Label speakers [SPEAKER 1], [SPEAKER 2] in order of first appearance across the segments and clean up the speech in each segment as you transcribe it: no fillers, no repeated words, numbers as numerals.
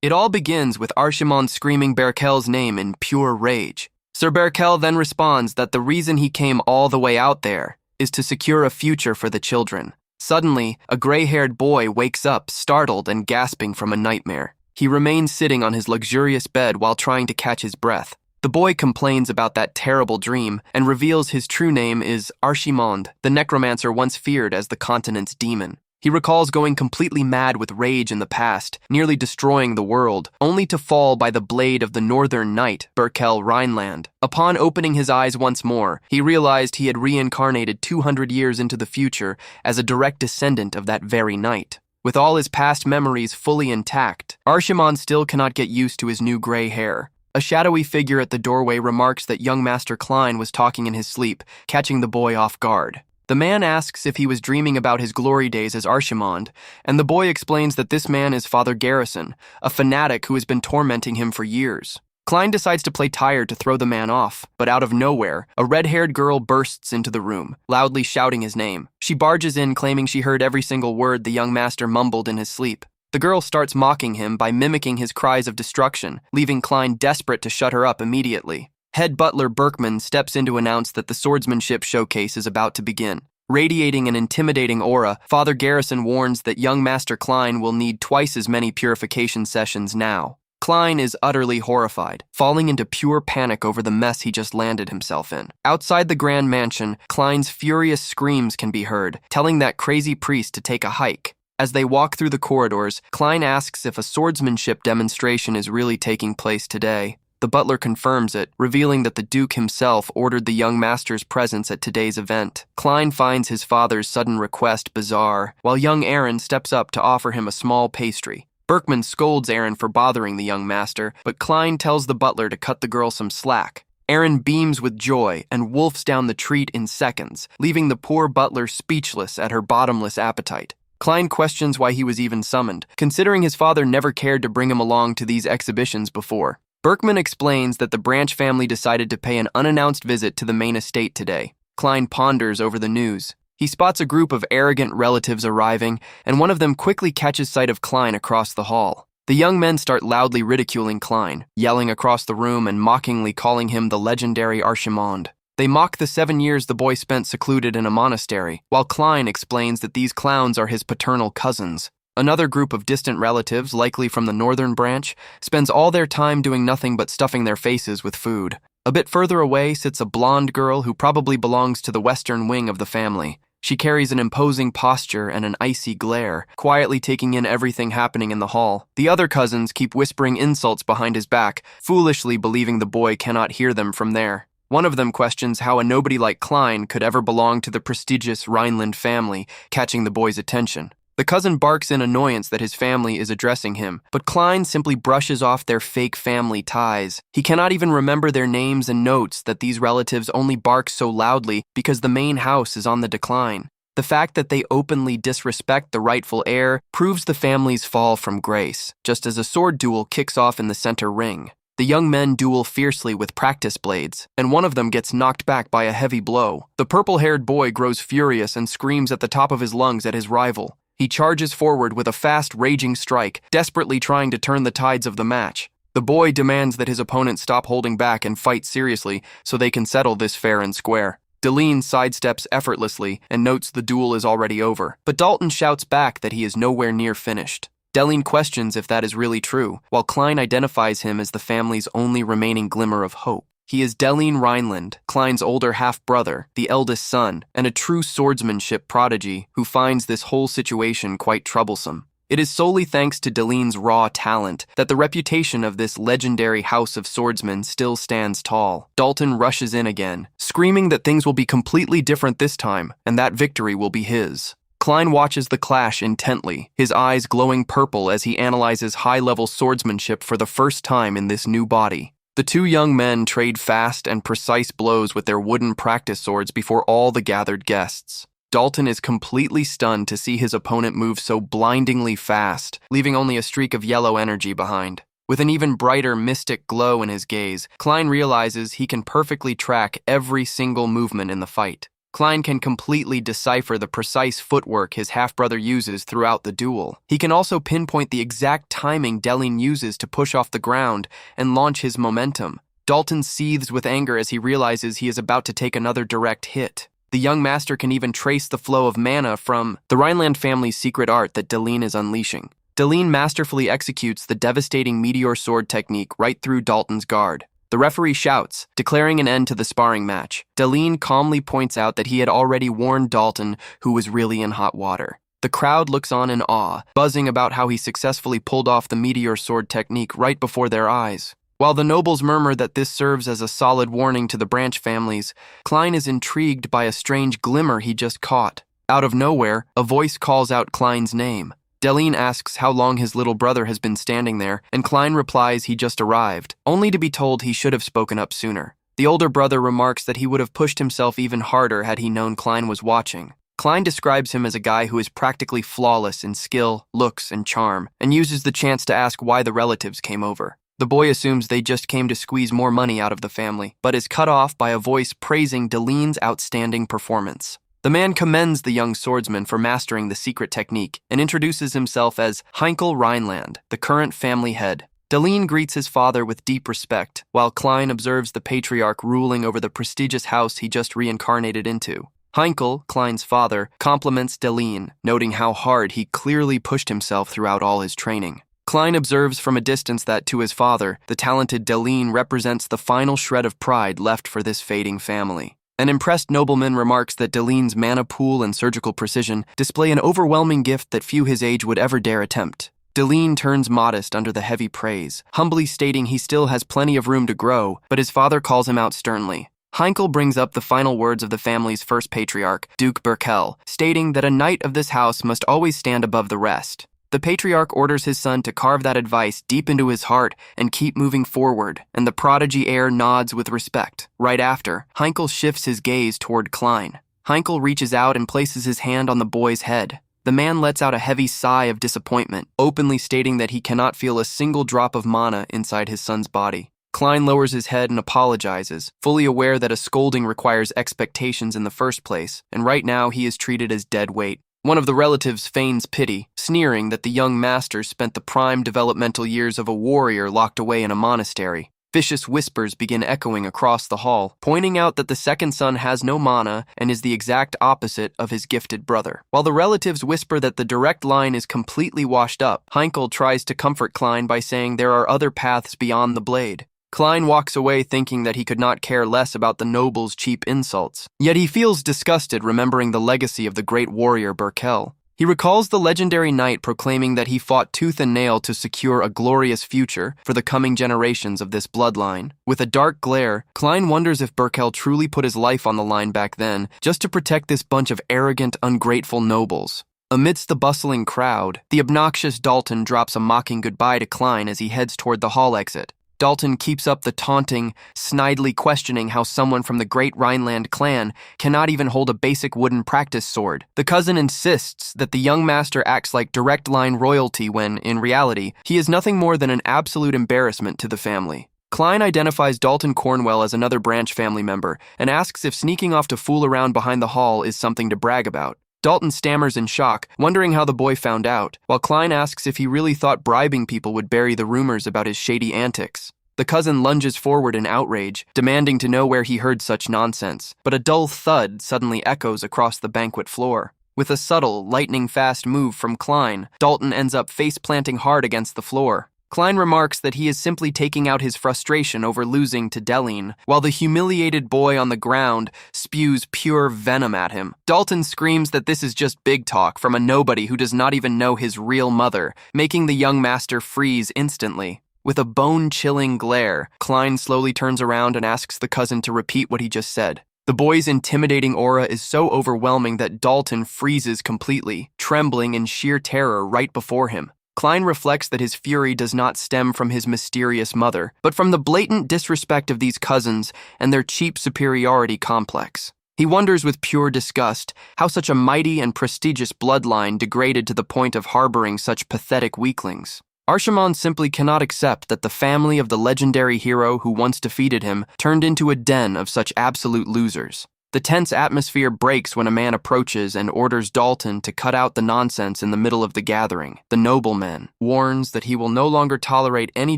[SPEAKER 1] It all begins with Archimond screaming Berkel's name in pure rage. Sir Berkel then responds that the reason he came all the way out there is to secure a future for the children. Suddenly, a gray-haired boy wakes up, startled and gasping from a nightmare. He remains sitting on his luxurious bed while trying to catch his breath. The boy complains about that terrible dream and reveals his true name is Archimond, the necromancer once feared as the continent's demon. He recalls going completely mad with rage in the past, nearly destroying the world, only to fall by the blade of the northern knight, Berkel Rhineland. Upon opening his eyes once more, he realized he had reincarnated 200 years into the future as a direct descendant of that very knight. With all his past memories fully intact, Archimond still cannot get used to his new gray hair. A shadowy figure at the doorway remarks that young Master Klein was talking in his sleep, catching the boy off guard. The man asks if he was dreaming about his glory days as Archimond, and the boy explains that this man is Father Garrison, a fanatic who has been tormenting him for years. Klein decides to play tired to throw the man off, but out of nowhere, a red-haired girl bursts into the room, loudly shouting his name. She barges in claiming she heard every single word the young master mumbled in his sleep. The girl starts mocking him by mimicking his cries of destruction, leaving Klein desperate to shut her up immediately. Head butler Berkman steps in to announce that the swordsmanship showcase is about to begin. Radiating an intimidating aura, Father Garrison warns that young Master Klein will need twice as many purification sessions now. Klein is utterly horrified, falling into pure panic over the mess he just landed himself in. Outside the grand mansion, Klein's furious screams can be heard, telling that crazy priest to take a hike. As they walk through the corridors, Klein asks if a swordsmanship demonstration is really taking place today. The butler confirms it, revealing that the Duke himself ordered the young master's presence at today's event. Klein finds his father's sudden request bizarre, while young Aaron steps up to offer him a small pastry. Berkman scolds Aaron for bothering the young master, but Klein tells the butler to cut the girl some slack. Aaron beams with joy and wolfs down the treat in seconds, leaving the poor butler speechless at her bottomless appetite. Klein questions why he was even summoned, considering his father never cared to bring him along to these exhibitions before. Berkman explains that the Branch family decided to pay an unannounced visit to the main estate today. Klein ponders over the news. He spots a group of arrogant relatives arriving, and one of them quickly catches sight of Klein across the hall. The young men start loudly ridiculing Klein, yelling across the room and mockingly calling him the legendary Archimond. They mock the 7 years the boy spent secluded in a monastery, while Klein explains that these clowns are his paternal cousins. Another group of distant relatives, likely from the northern branch, spends all their time doing nothing but stuffing their faces with food. A bit further away sits a blonde girl who probably belongs to the western wing of the family. She carries an imposing posture and an icy glare, quietly taking in everything happening in the hall. The other cousins keep whispering insults behind his back, foolishly believing the boy cannot hear them from there. One of them questions how a nobody like Klein could ever belong to the prestigious Rhineland family, catching the boy's attention. The cousin barks in annoyance that his family is addressing him, but Klein simply brushes off their fake family ties. He cannot even remember their names and notes that these relatives only bark so loudly because the main house is on the decline. The fact that they openly disrespect the rightful heir proves the family's fall from grace, just as a sword duel kicks off in the center ring. The young men duel fiercely with practice blades, and one of them gets knocked back by a heavy blow. The purple-haired boy grows furious and screams at the top of his lungs at his rival. He charges forward with a fast, raging strike, desperately trying to turn the tides of the match. The boy demands that his opponent stop holding back and fight seriously so they can settle this fair and square. Deline sidesteps effortlessly and notes the duel is already over, but Dalton shouts back that he is nowhere near finished. Deline questions if that is really true, while Klein identifies him as the family's only remaining glimmer of hope. He is Deline Rhineland, Klein's older half-brother, the eldest son, and a true swordsmanship prodigy who finds this whole situation quite troublesome. It is solely thanks to Deline's raw talent that the reputation of this legendary house of swordsmen still stands tall. Dalton rushes in again, screaming that things will be completely different this time, and that victory will be his. Klein watches the clash intently, his eyes glowing purple as he analyzes high-level swordsmanship for the first time in this new body. The two young men trade fast and precise blows with their wooden practice swords before all the gathered guests. Dalton is completely stunned to see his opponent move so blindingly fast, leaving only a streak of yellow energy behind. With an even brighter mystic glow in his gaze, Klein realizes he can perfectly track every single movement in the fight. Klein can completely decipher the precise footwork his half-brother uses throughout the duel. He can also pinpoint the exact timing Deline uses to push off the ground and launch his momentum. Dalton seethes with anger as he realizes he is about to take another direct hit. The young master can even trace the flow of mana from the Rhineland family's secret art that Deline is unleashing. Deline masterfully executes the devastating meteor sword technique right through Dalton's guard. The referee shouts, declaring an end to the sparring match. Deline calmly points out that he had already warned Dalton, who was really in hot water. The crowd looks on in awe, buzzing about how he successfully pulled off the meteor sword technique right before their eyes. While the nobles murmur that this serves as a solid warning to the branch families, Klein is intrigued by a strange glimmer he just caught. Out of nowhere, a voice calls out Klein's name. Deline asks how long his little brother has been standing there, and Klein replies he just arrived, only to be told he should have spoken up sooner. The older brother remarks that he would have pushed himself even harder had he known Klein was watching. Klein describes him as a guy who is practically flawless in skill, looks, and charm, and uses the chance to ask why the relatives came over. The boy assumes they just came to squeeze more money out of the family, but is cut off by a voice praising Deline's outstanding performance. The man commends the young swordsman for mastering the secret technique and introduces himself as Heinkel Rhineland, the current family head. Deline greets his father with deep respect, while Klein observes the patriarch ruling over the prestigious house he just reincarnated into. Heinkel, Klein's father, compliments Deline, noting how hard he clearly pushed himself throughout all his training. Klein observes from a distance that, to his father, the talented Deline represents the final shred of pride left for this fading family. An impressed nobleman remarks that Deline's mana pool and surgical precision display an overwhelming gift that few his age would ever dare attempt. Deline turns modest under the heavy praise, humbly stating he still has plenty of room to grow, but his father calls him out sternly. Heinkel brings up the final words of the family's first patriarch, Duke Berkel, stating that a knight of this house must always stand above the rest. The patriarch orders his son to carve that advice deep into his heart and keep moving forward, and the prodigy heir nods with respect. Right after, Heinkel shifts his gaze toward Klein. Heinkel reaches out and places his hand on the boy's head. The man lets out a heavy sigh of disappointment, openly stating that he cannot feel a single drop of mana inside his son's body. Klein lowers his head and apologizes, fully aware that a scolding requires expectations in the first place, and right now he is treated as dead weight. One of the relatives feigns pity, sneering that the young master spent the prime developmental years of a warrior locked away in a monastery. Vicious whispers begin echoing across the hall, pointing out that the second son has no mana and is the exact opposite of his gifted brother. While the relatives whisper that the direct line is completely washed up, Heinkel tries to comfort Klein by saying there are other paths beyond the blade. Klein walks away thinking that he could not care less about the noble's cheap insults. Yet he feels disgusted remembering the legacy of the great warrior Berkel. He recalls the legendary knight proclaiming that he fought tooth and nail to secure a glorious future for the coming generations of this bloodline. With a dark glare, Klein wonders if Berkel truly put his life on the line back then just to protect this bunch of arrogant, ungrateful nobles. Amidst the bustling crowd, the obnoxious Dalton drops a mocking goodbye to Klein as he heads toward the hall exit. Dalton keeps up the taunting, snidely questioning how someone from the great Rhineland clan cannot even hold a basic wooden practice sword. The cousin insists that the young master acts like direct line royalty when, in reality, he is nothing more than an absolute embarrassment to the family. Klein identifies Dalton Cornwell as another branch family member and asks if sneaking off to fool around behind the hall is something to brag about. Dalton stammers in shock, wondering how the boy found out, while Klein asks if he really thought bribing people would bury the rumors about his shady antics. The cousin lunges forward in outrage, demanding to know where he heard such nonsense, but a dull thud suddenly echoes across the banquet floor. With a subtle, lightning-fast move from Klein, Dalton ends up face-planting hard against the floor. Klein remarks that he is simply taking out his frustration over losing to Deline, while the humiliated boy on the ground spews pure venom at him. Dalton screams that this is just big talk from a nobody who does not even know his real mother, making the young master freeze instantly. With a bone-chilling glare, Klein slowly turns around and asks the cousin to repeat what he just said. The boy's intimidating aura is so overwhelming that Dalton freezes completely, trembling in sheer terror right before him. Klein reflects that his fury does not stem from his mysterious mother, but from the blatant disrespect of these cousins and their cheap superiority complex. He wonders with pure disgust how such a mighty and prestigious bloodline degraded to the point of harboring such pathetic weaklings. Archimonde simply cannot accept that the family of the legendary hero who once defeated him turned into a den of such absolute losers. The tense atmosphere breaks when a man approaches and orders Dalton to cut out the nonsense in the middle of the gathering. The nobleman warns that he will no longer tolerate any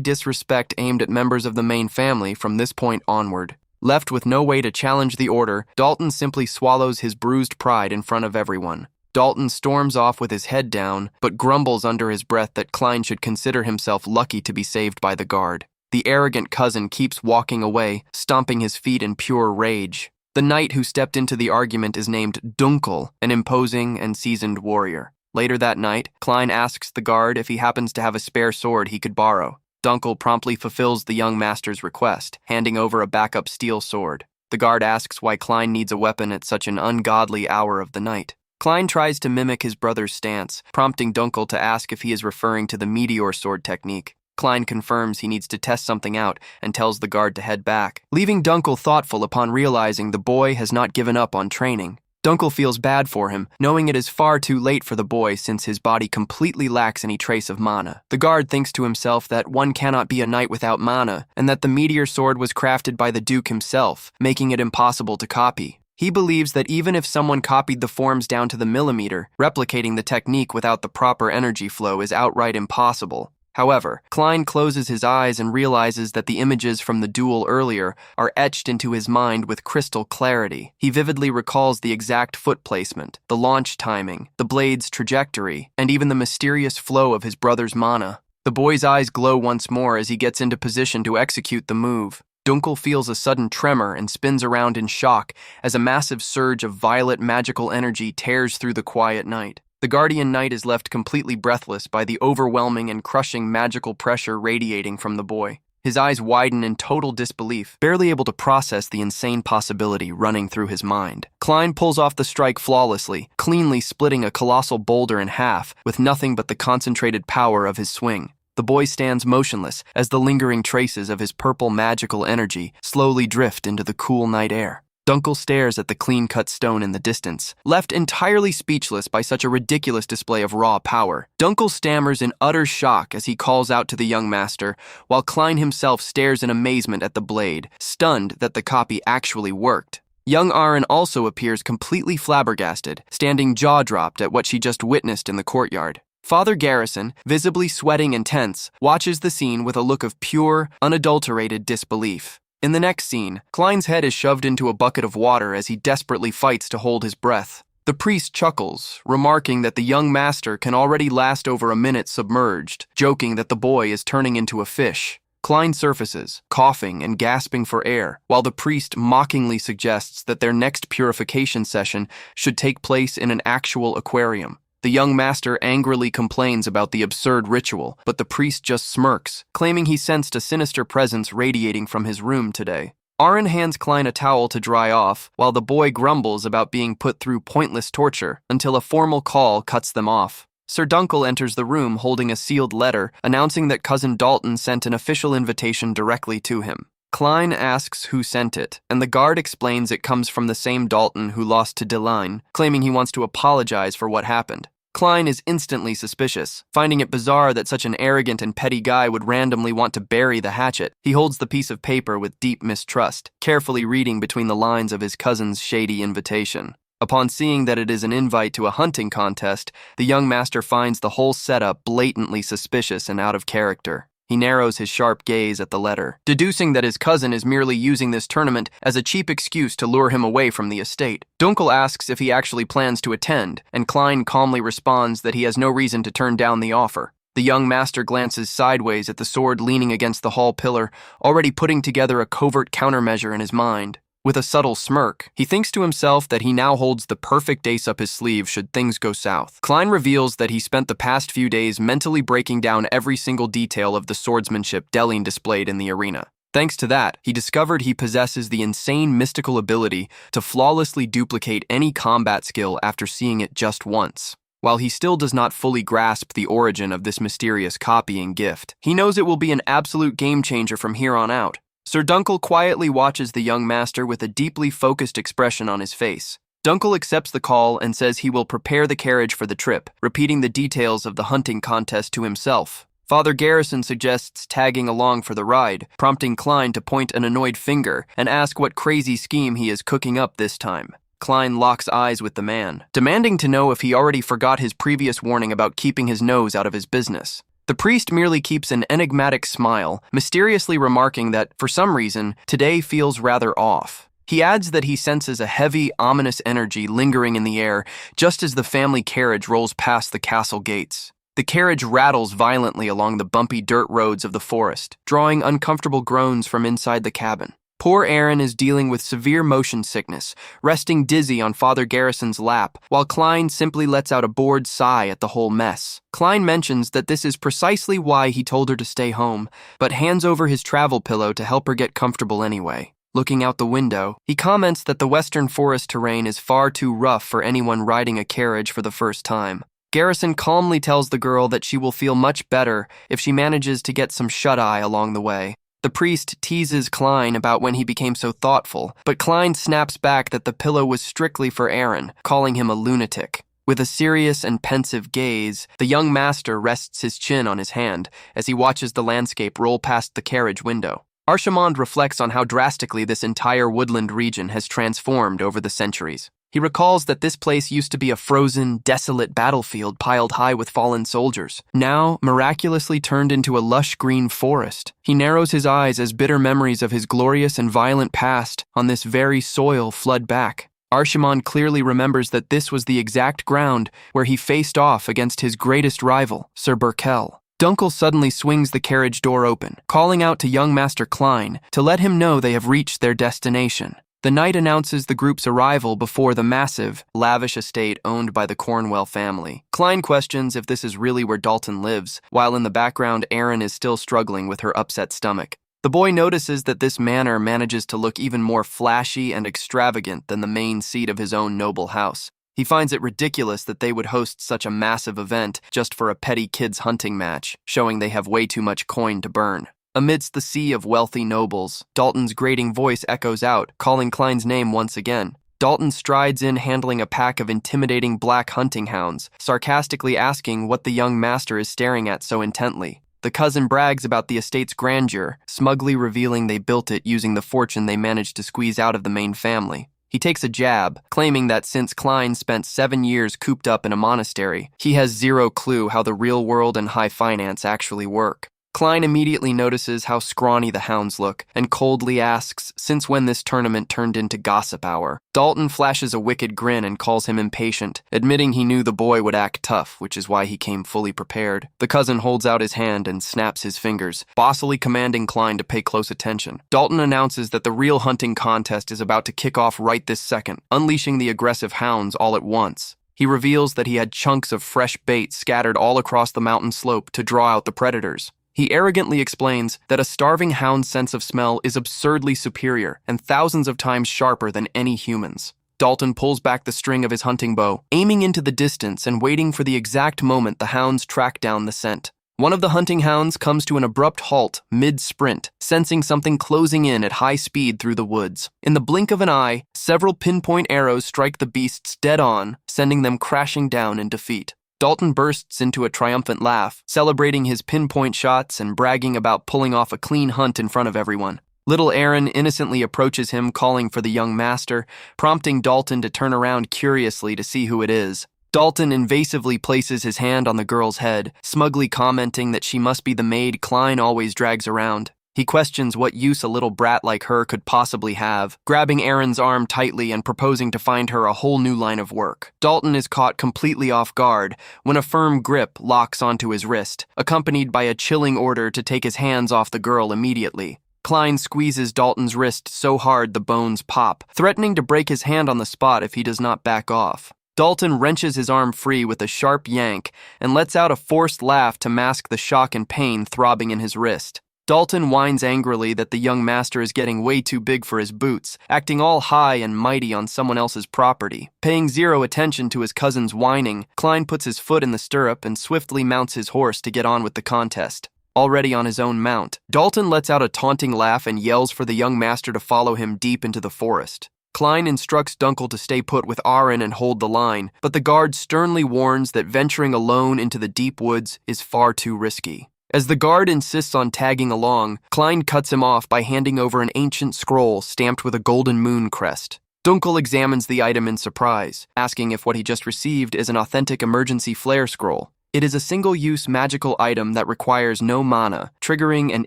[SPEAKER 1] disrespect aimed at members of the main family from this point onward. Left with no way to challenge the order, Dalton simply swallows his bruised pride in front of everyone. Dalton storms off with his head down, but grumbles under his breath that Klein should consider himself lucky to be saved by the guard. The arrogant cousin keeps walking away, stomping his feet in pure rage. The knight who stepped into the argument is named Dunkel, an imposing and seasoned warrior. Later that night, Klein asks the guard if he happens to have a spare sword he could borrow. Dunkel promptly fulfills the young master's request, handing over a backup steel sword. The guard asks why Klein needs a weapon at such an ungodly hour of the night. Klein tries to mimic his brother's stance, prompting Dunkel to ask if he is referring to the meteor sword technique. Klein confirms he needs to test something out and tells the guard to head back, leaving Dunkel thoughtful upon realizing the boy has not given up on training. Dunkel feels bad for him, knowing it is far too late for the boy since his body completely lacks any trace of mana. The guard thinks to himself that one cannot be a knight without mana, and that the meteor sword was crafted by the Duke himself, making it impossible to copy. He believes that even if someone copied the forms down to the millimeter, replicating the technique without the proper energy flow is outright impossible. However, Klein closes his eyes and realizes that the images from the duel earlier are etched into his mind with crystal clarity. He vividly recalls the exact foot placement, the launch timing, the blade's trajectory, and even the mysterious flow of his brother's mana. The boy's eyes glow once more as he gets into position to execute the move. Dunkel feels a sudden tremor and spins around in shock as a massive surge of violet magical energy tears through the quiet night. The guardian knight is left completely breathless by the overwhelming and crushing magical pressure radiating from the boy. His eyes widen in total disbelief, barely able to process the insane possibility running through his mind. Klein pulls off the strike flawlessly, cleanly splitting a colossal boulder in half with nothing but the concentrated power of his swing. The boy stands motionless as the lingering traces of his purple magical energy slowly drift into the cool night air. Dunkel stares at the clean-cut stone in the distance, left entirely speechless by such a ridiculous display of raw power. Dunkel stammers in utter shock as he calls out to the young master, while Klein himself stares in amazement at the blade, stunned that the copy actually worked. Young Aaron also appears completely flabbergasted, standing jaw-dropped at what she just witnessed in the courtyard. Father Garrison, visibly sweating and tense, watches the scene with a look of pure, unadulterated disbelief. In the next scene, Klein's head is shoved into a bucket of water as he desperately fights to hold his breath. The priest chuckles, remarking that the young master can already last over a minute submerged, joking that the boy is turning into a fish. Klein surfaces, coughing and gasping for air, while the priest mockingly suggests that their next purification session should take place in an actual aquarium. The young master angrily complains about the absurd ritual, but the priest just smirks, claiming he sensed a sinister presence radiating from his room today. Aaron hands Klein a towel to dry off, while the boy grumbles about being put through pointless torture until a formal call cuts them off. Sir Dunkel enters the room holding a sealed letter announcing that Cousin Dalton sent an official invitation directly to him. Klein asks who sent it, and the guard explains it comes from the same Dalton who lost to Deline, claiming he wants to apologize for what happened. Klein is instantly suspicious, finding it bizarre that such an arrogant and petty guy would randomly want to bury the hatchet. He holds the piece of paper with deep mistrust, carefully reading between the lines of his cousin's shady invitation. Upon seeing that it is an invite to a hunting contest, the young master finds the whole setup blatantly suspicious and out of character. He narrows his sharp gaze at the letter, deducing that his cousin is merely using this tournament as a cheap excuse to lure him away from the estate. Dunkel asks if he actually plans to attend, and Klein calmly responds that he has no reason to turn down the offer. The young master glances sideways at the sword leaning against the hall pillar, already putting together a covert countermeasure in his mind. With a subtle smirk, he thinks to himself that he now holds the perfect ace up his sleeve should things go south. Klein reveals that he spent the past few days mentally breaking down every single detail of the swordsmanship Deline displayed in the arena. Thanks to that, he discovered he possesses the insane mystical ability to flawlessly duplicate any combat skill after seeing it just once. While he still does not fully grasp the origin of this mysterious copying gift, he knows it will be an absolute game changer from here on out. Sir Dunkel quietly watches the young master with a deeply focused expression on his face. Dunkel accepts the call and says he will prepare the carriage for the trip, repeating the details of the hunting contest to himself. Father Garrison suggests tagging along for the ride, prompting Klein to point an annoyed finger and ask what crazy scheme he is cooking up this time. Klein locks eyes with the man, demanding to know if he already forgot his previous warning about keeping his nose out of his business. The priest merely keeps an enigmatic smile, mysteriously remarking that, for some reason, today feels rather off. He adds that he senses a heavy, ominous energy lingering in the air just as the family carriage rolls past the castle gates. The carriage rattles violently along the bumpy dirt roads of the forest, drawing uncomfortable groans from inside the cabin. Poor Aaron is dealing with severe motion sickness, resting dizzy on Father Garrison's lap, while Klein simply lets out a bored sigh at the whole mess. Klein mentions that this is precisely why he told her to stay home, but hands over his travel pillow to help her get comfortable anyway. Looking out the window, he comments that the western forest terrain is far too rough for anyone riding a carriage for the first time. Garrison calmly tells the girl that she will feel much better if she manages to get some shut-eye along the way. The priest teases Klein about when he became so thoughtful, but Klein snaps back that the pillow was strictly for Aaron, calling him a lunatic. With a serious and pensive gaze, the young master rests his chin on his hand as he watches the landscape roll past the carriage window. Archimond reflects on how drastically this entire woodland region has transformed over the centuries. He recalls that this place used to be a frozen, desolate battlefield piled high with fallen soldiers, now miraculously turned into a lush green forest. He narrows his eyes as bitter memories of his glorious and violent past on this very soil flood back. Archimond clearly remembers that this was the exact ground where he faced off against his greatest rival, Sir Berkel. Dunkel suddenly swings the carriage door open, calling out to young Master Klein to let him know they have reached their destination. The knight announces the group's arrival before the massive, lavish estate owned by the Cornwell family. Klein questions if this is really where Dalton lives, while in the background Erin is still struggling with her upset stomach. The boy notices that this manor manages to look even more flashy and extravagant than the main seat of his own noble house. He finds it ridiculous that they would host such a massive event just for a petty kids' hunting match, showing they have way too much coin to burn. Amidst the sea of wealthy nobles, Dalton's grating voice echoes out, calling Klein's name once again. Dalton strides in handling a pack of intimidating black hunting hounds, sarcastically asking what the young master is staring at so intently. The cousin brags about the estate's grandeur, smugly revealing they built it using the fortune they managed to squeeze out of the main family. He takes a jab, claiming that since Klein spent 7 years cooped up in a monastery, he has zero clue how the real world and high finance actually work. Klein immediately notices how scrawny the hounds look and coldly asks since when this tournament turned into gossip hour. Dalton flashes a wicked grin and calls him impatient, admitting he knew the boy would act tough, which is why he came fully prepared. The cousin holds out his hand and snaps his fingers, bossily commanding Klein to pay close attention. Dalton announces that the real hunting contest is about to kick off right this second, unleashing the aggressive hounds all at once. He reveals that he had chunks of fresh bait scattered all across the mountain slope to draw out the predators. He arrogantly explains that a starving hound's sense of smell is absurdly superior and thousands of times sharper than any human's. Dalton pulls back the string of his hunting bow, aiming into the distance and waiting for the exact moment the hounds track down the scent. One of the hunting hounds comes to an abrupt halt mid-sprint, sensing something closing in at high speed through the woods. In the blink of an eye, several pinpoint arrows strike the beasts dead on, sending them crashing down in defeat. Dalton bursts into a triumphant laugh, celebrating his pinpoint shots and bragging about pulling off a clean hunt in front of everyone. Little Aaron innocently approaches him, calling for the young master, prompting Dalton to turn around curiously to see who it is. Dalton invasively places his hand on the girl's head, smugly commenting that she must be the maid Klein always drags around. He questions what use a little brat like her could possibly have, grabbing Aaron's arm tightly and proposing to find her a whole new line of work. Dalton is caught completely off guard when a firm grip locks onto his wrist, accompanied by a chilling order to take his hands off the girl immediately. Klein squeezes Dalton's wrist so hard the bones pop, threatening to break his hand on the spot if he does not back off. Dalton wrenches his arm free with a sharp yank and lets out a forced laugh to mask the shock and pain throbbing in his wrist. Dalton whines angrily that the young master is getting way too big for his boots, acting all high and mighty on someone else's property. Paying zero attention to his cousin's whining, Klein puts his foot in the stirrup and swiftly mounts his horse to get on with the contest. Already on his own mount, Dalton lets out a taunting laugh and yells for the young master to follow him deep into the forest. Klein instructs Dunkel to stay put with Aaron and hold the line, but the guard sternly warns that venturing alone into the deep woods is far too risky. As the guard insists on tagging along, Klein cuts him off by handing over an ancient scroll stamped with a golden moon crest. Dunkel examines the item in surprise, asking if what he just received is an authentic emergency flare scroll. It is a single-use magical item that requires no mana, triggering an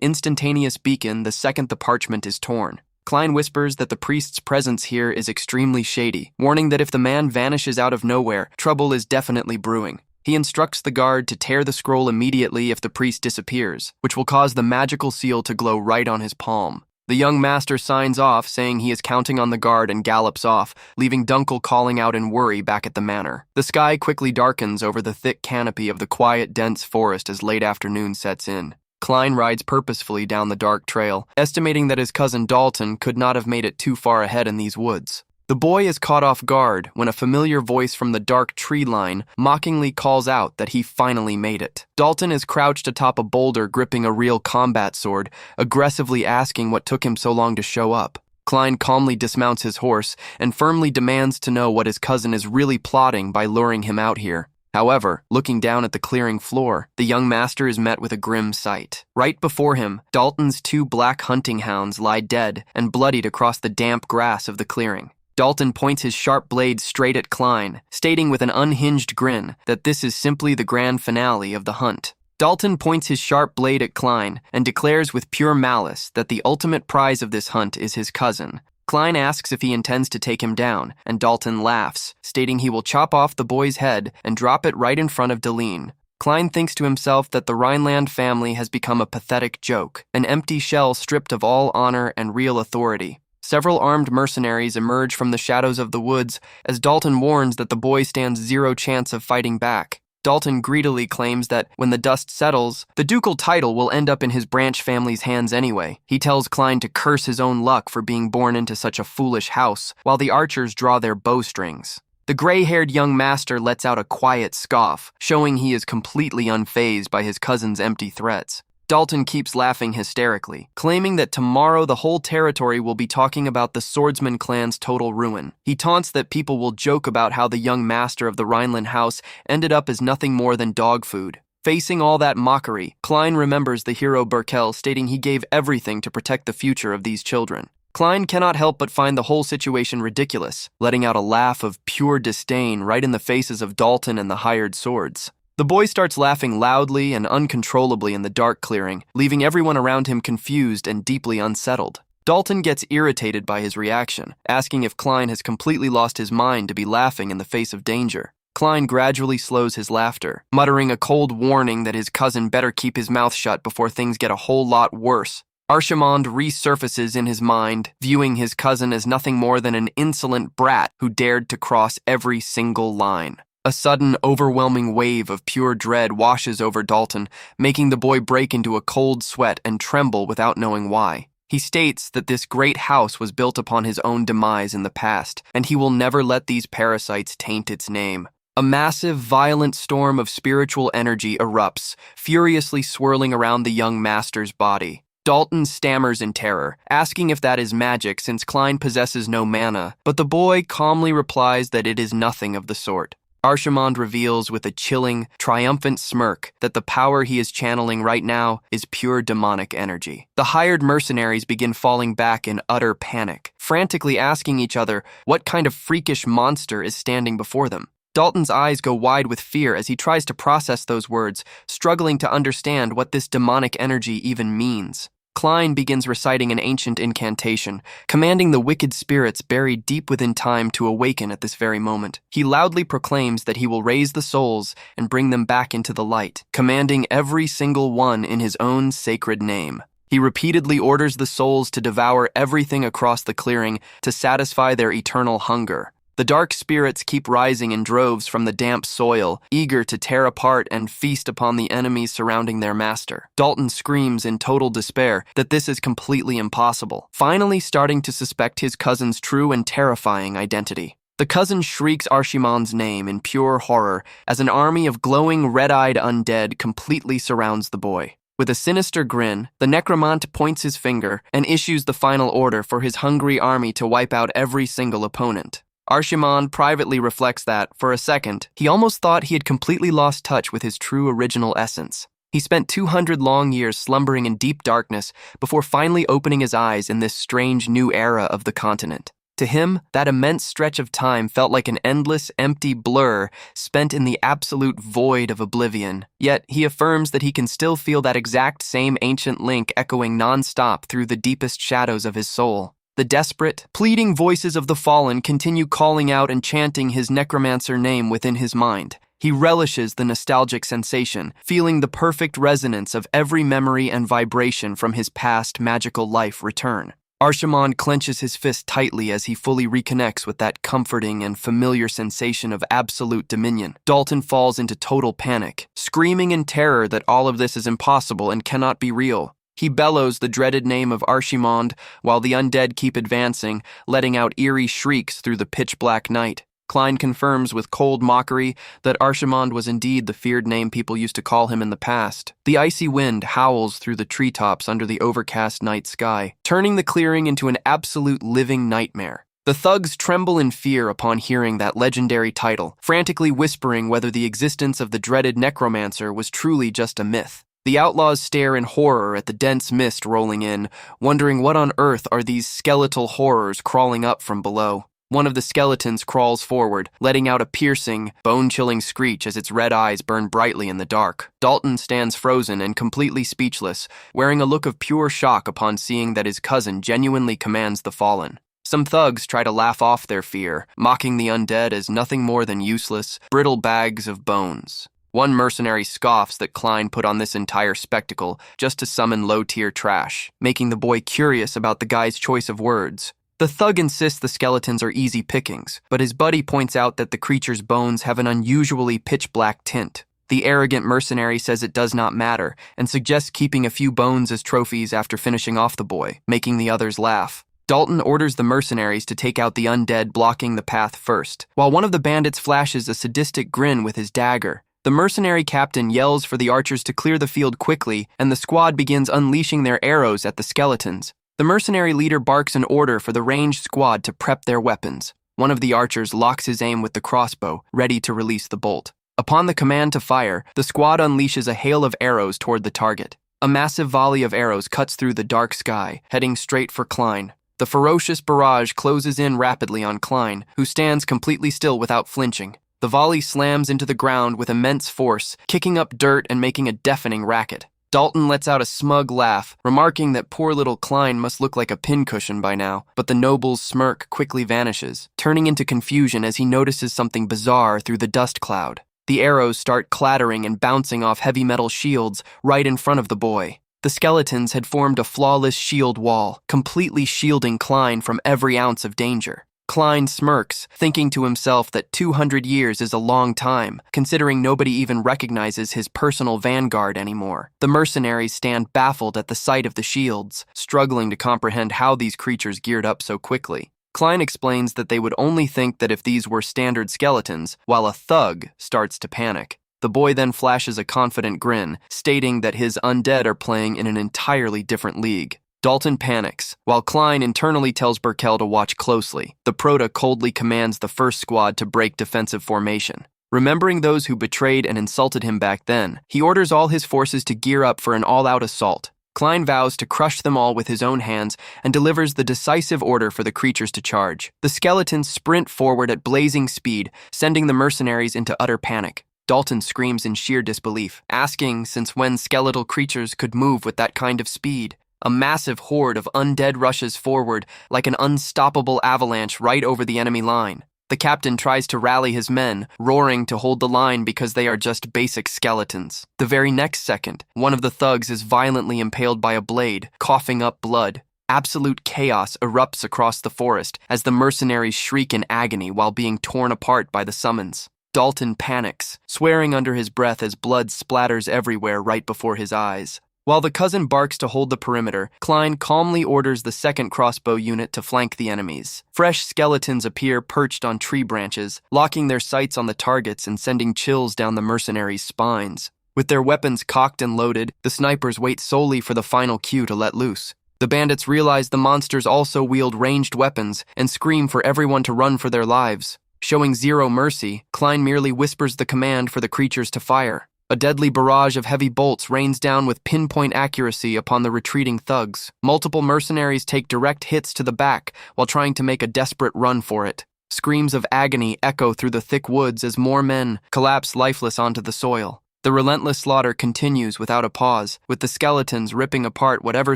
[SPEAKER 1] instantaneous beacon the second the parchment is torn. Klein whispers that the priest's presence here is extremely shady, warning that if the man vanishes out of nowhere, trouble is definitely brewing. He instructs the guard to tear the scroll immediately if the priest disappears, which will cause the magical seal to glow right on his palm. The young master signs off, saying he is counting on the guard, and gallops off, leaving Dunkel calling out in worry back at the manor. The sky quickly darkens over the thick canopy of the quiet, dense forest as late afternoon sets in. Klein rides purposefully down the dark trail, estimating that his cousin Dalton could not have made it too far ahead in these woods. The boy is caught off guard when a familiar voice from the dark tree line mockingly calls out that he finally made it. Dalton is crouched atop a boulder gripping a real combat sword, aggressively asking what took him so long to show up. Klein calmly dismounts his horse and firmly demands to know what his cousin is really plotting by luring him out here. However, looking down at the clearing floor, the young master is met with a grim sight. Right before him, Dalton's 2 black hunting hounds lie dead and bloodied across the damp grass of the clearing. Dalton points his sharp blade straight at Klein, stating with an unhinged grin that this is simply the grand finale of the hunt. Dalton points his sharp blade at Klein and declares with pure malice that the ultimate prize of this hunt is his cousin. Klein asks if he intends to take him down, and Dalton laughs, stating he will chop off the boy's head and drop it right in front of Deline. Klein thinks to himself that the Rhineland family has become a pathetic joke, an empty shell stripped of all honor and real authority. Several armed mercenaries emerge from the shadows of the woods as Dalton warns that the boy stands zero chance of fighting back. Dalton greedily claims that when the dust settles, the ducal title will end up in his branch family's hands anyway. He tells Klein to curse his own luck for being born into such a foolish house, while the archers draw their bowstrings. The gray-haired young master lets out a quiet scoff, showing he is completely unfazed by his cousin's empty threats. Dalton keeps laughing hysterically, claiming that tomorrow the whole territory will be talking about the swordsman clan's total ruin. He taunts that people will joke about how the young master of the Rhineland house ended up as nothing more than dog food. Facing all that mockery, Klein remembers the hero Berkel, stating he gave everything to protect the future of these children. Klein cannot help but find the whole situation ridiculous, letting out a laugh of pure disdain right in the faces of Dalton and the hired swords. The boy starts laughing loudly and uncontrollably in the dark clearing, leaving everyone around him confused and deeply unsettled. Dalton gets irritated by his reaction, asking if Klein has completely lost his mind to be laughing in the face of danger. Klein gradually slows his laughter, muttering a cold warning that his cousin better keep his mouth shut before things get a whole lot worse. Archimond resurfaces in his mind, viewing his cousin as nothing more than an insolent brat who dared to cross every single line. A sudden, overwhelming wave of pure dread washes over Dalton, making the boy break into a cold sweat and tremble without knowing why. He states that this great house was built upon his own demise in the past, and he will never let these parasites taint its name. A massive, violent storm of spiritual energy erupts, furiously swirling around the young master's body. Dalton stammers in terror, asking if that is magic since Klein possesses no mana, but the boy calmly replies that it is nothing of the sort. Archimond reveals with a chilling, triumphant smirk that the power he is channeling right now is pure demonic energy. The hired mercenaries begin falling back in utter panic, frantically asking each other what kind of freakish monster is standing before them. Dalton's eyes go wide with fear as he tries to process those words, struggling to understand what this demonic energy even means. Klein begins reciting an ancient incantation, commanding the wicked spirits buried deep within time to awaken at this very moment. He loudly proclaims that he will raise the souls and bring them back into the light, commanding every single one in his own sacred name. He repeatedly orders the souls to devour everything across the clearing to satisfy their eternal hunger. The dark spirits keep rising in droves from the damp soil, eager to tear apart and feast upon the enemies surrounding their master. Dalton screams in total despair that this is completely impossible, finally starting to suspect his cousin's true and terrifying identity. The cousin shrieks Archimond's name in pure horror as an army of glowing red-eyed undead completely surrounds the boy. With a sinister grin, the necromant points his finger and issues the final order for his hungry army to wipe out every single opponent. Archimond privately reflects that, for a second, he almost thought he had completely lost touch with his true original essence. He spent 200 long years slumbering in deep darkness before finally opening his eyes in this strange new era of the continent. To him, that immense stretch of time felt like an endless, empty blur spent in the absolute void of oblivion. Yet, he affirms that he can still feel that exact same ancient link echoing non-stop through the deepest shadows of his soul. The desperate, pleading voices of the fallen continue calling out and chanting his necromancer name within his mind. He relishes the nostalgic sensation, feeling the perfect resonance of every memory and vibration from his past magical life return. Arshimon clenches his fist tightly as he fully reconnects with that comforting and familiar sensation of absolute dominion. Dalton falls into total panic, screaming in terror that all of this is impossible and cannot be real. He bellows the dreaded name of Arshimond while the undead keep advancing, letting out eerie shrieks through the pitch-black night. Klein confirms with cold mockery that Arshimond was indeed the feared name people used to call him in the past. The icy wind howls through the treetops under the overcast night sky, turning the clearing into an absolute living nightmare. The thugs tremble in fear upon hearing that legendary title, frantically whispering whether the existence of the dreaded Necromancer was truly just a myth. The outlaws stare in horror at the dense mist rolling in, wondering what on earth are these skeletal horrors crawling up from below. One of the skeletons crawls forward, letting out a piercing, bone-chilling screech as its red eyes burn brightly in the dark. Dalton stands frozen and completely speechless, wearing a look of pure shock upon seeing that his cousin genuinely commands the fallen. Some thugs try to laugh off their fear, mocking the undead as nothing more than useless, brittle bags of bones. One mercenary scoffs that Klein put on this entire spectacle just to summon low-tier trash, making the boy curious about the guy's choice of words. The thug insists the skeletons are easy pickings, but his buddy points out that the creature's bones have an unusually pitch-black tint. The arrogant mercenary says it does not matter, and suggests keeping a few bones as trophies after finishing off the boy, making the others laugh. Dalton orders the mercenaries to take out the undead blocking the path first, while one of the bandits flashes a sadistic grin with his dagger. The mercenary captain yells for the archers to clear the field quickly, and the squad begins unleashing their arrows at the skeletons. The mercenary leader barks an order for the ranged squad to prep their weapons. One of the archers locks his aim with the crossbow, ready to release the bolt. Upon the command to fire, the squad unleashes a hail of arrows toward the target. A massive volley of arrows cuts through the dark sky, heading straight for Klein. The ferocious barrage closes in rapidly on Klein, who stands completely still without flinching. The volley slams into the ground with immense force, kicking up dirt and making a deafening racket. Dalton lets out a smug laugh, remarking that poor little Klein must look like a pincushion by now, but the noble's smirk quickly vanishes, turning into confusion as he notices something bizarre through the dust cloud. The arrows start clattering and bouncing off heavy metal shields right in front of the boy. The skeletons had formed a flawless shield wall, completely shielding Klein from every ounce of danger. Klein smirks, thinking to himself that 200 years is a long time, considering nobody even recognizes his personal vanguard anymore. The mercenaries stand baffled at the sight of the shields, struggling to comprehend how these creatures geared up so quickly. Klein explains that they would only think that if these were standard skeletons, while a thug starts to panic. The boy then flashes a confident grin, stating that his undead are playing in an entirely different league. Dalton panics, while Klein internally tells Burkell to watch closely. The Prota coldly commands the first squad to break defensive formation. Remembering those who betrayed and insulted him back then, he orders all his forces to gear up for an all-out assault. Klein vows to crush them all with his own hands and delivers the decisive order for the creatures to charge. The skeletons sprint forward at blazing speed, sending the mercenaries into utter panic. Dalton screams in sheer disbelief, asking since when skeletal creatures could move with that kind of speed. A massive horde of undead rushes forward like an unstoppable avalanche right over the enemy line. The captain tries to rally his men, roaring to hold the line because they are just basic skeletons. The very next second, one of the thugs is violently impaled by a blade, coughing up blood. Absolute chaos erupts across the forest as the mercenaries shriek in agony while being torn apart by the summons. Dalton panics, swearing under his breath as blood splatters everywhere right before his eyes. While the cousin barks to hold the perimeter, Klein calmly orders the second crossbow unit to flank the enemies. Fresh skeletons appear perched on tree branches, locking their sights on the targets and sending chills down the mercenaries' spines. With their weapons cocked and loaded, the snipers wait solely for the final cue to let loose. The bandits realize the monsters also wield ranged weapons and scream for everyone to run for their lives. Showing zero mercy, Klein merely whispers the command for the creatures to fire. A deadly barrage of heavy bolts rains down with pinpoint accuracy upon the retreating thugs. Multiple mercenaries take direct hits to the back while trying to make a desperate run for it. Screams of agony echo through the thick woods as more men collapse lifeless onto the soil. The relentless slaughter continues without a pause, with the skeletons ripping apart whatever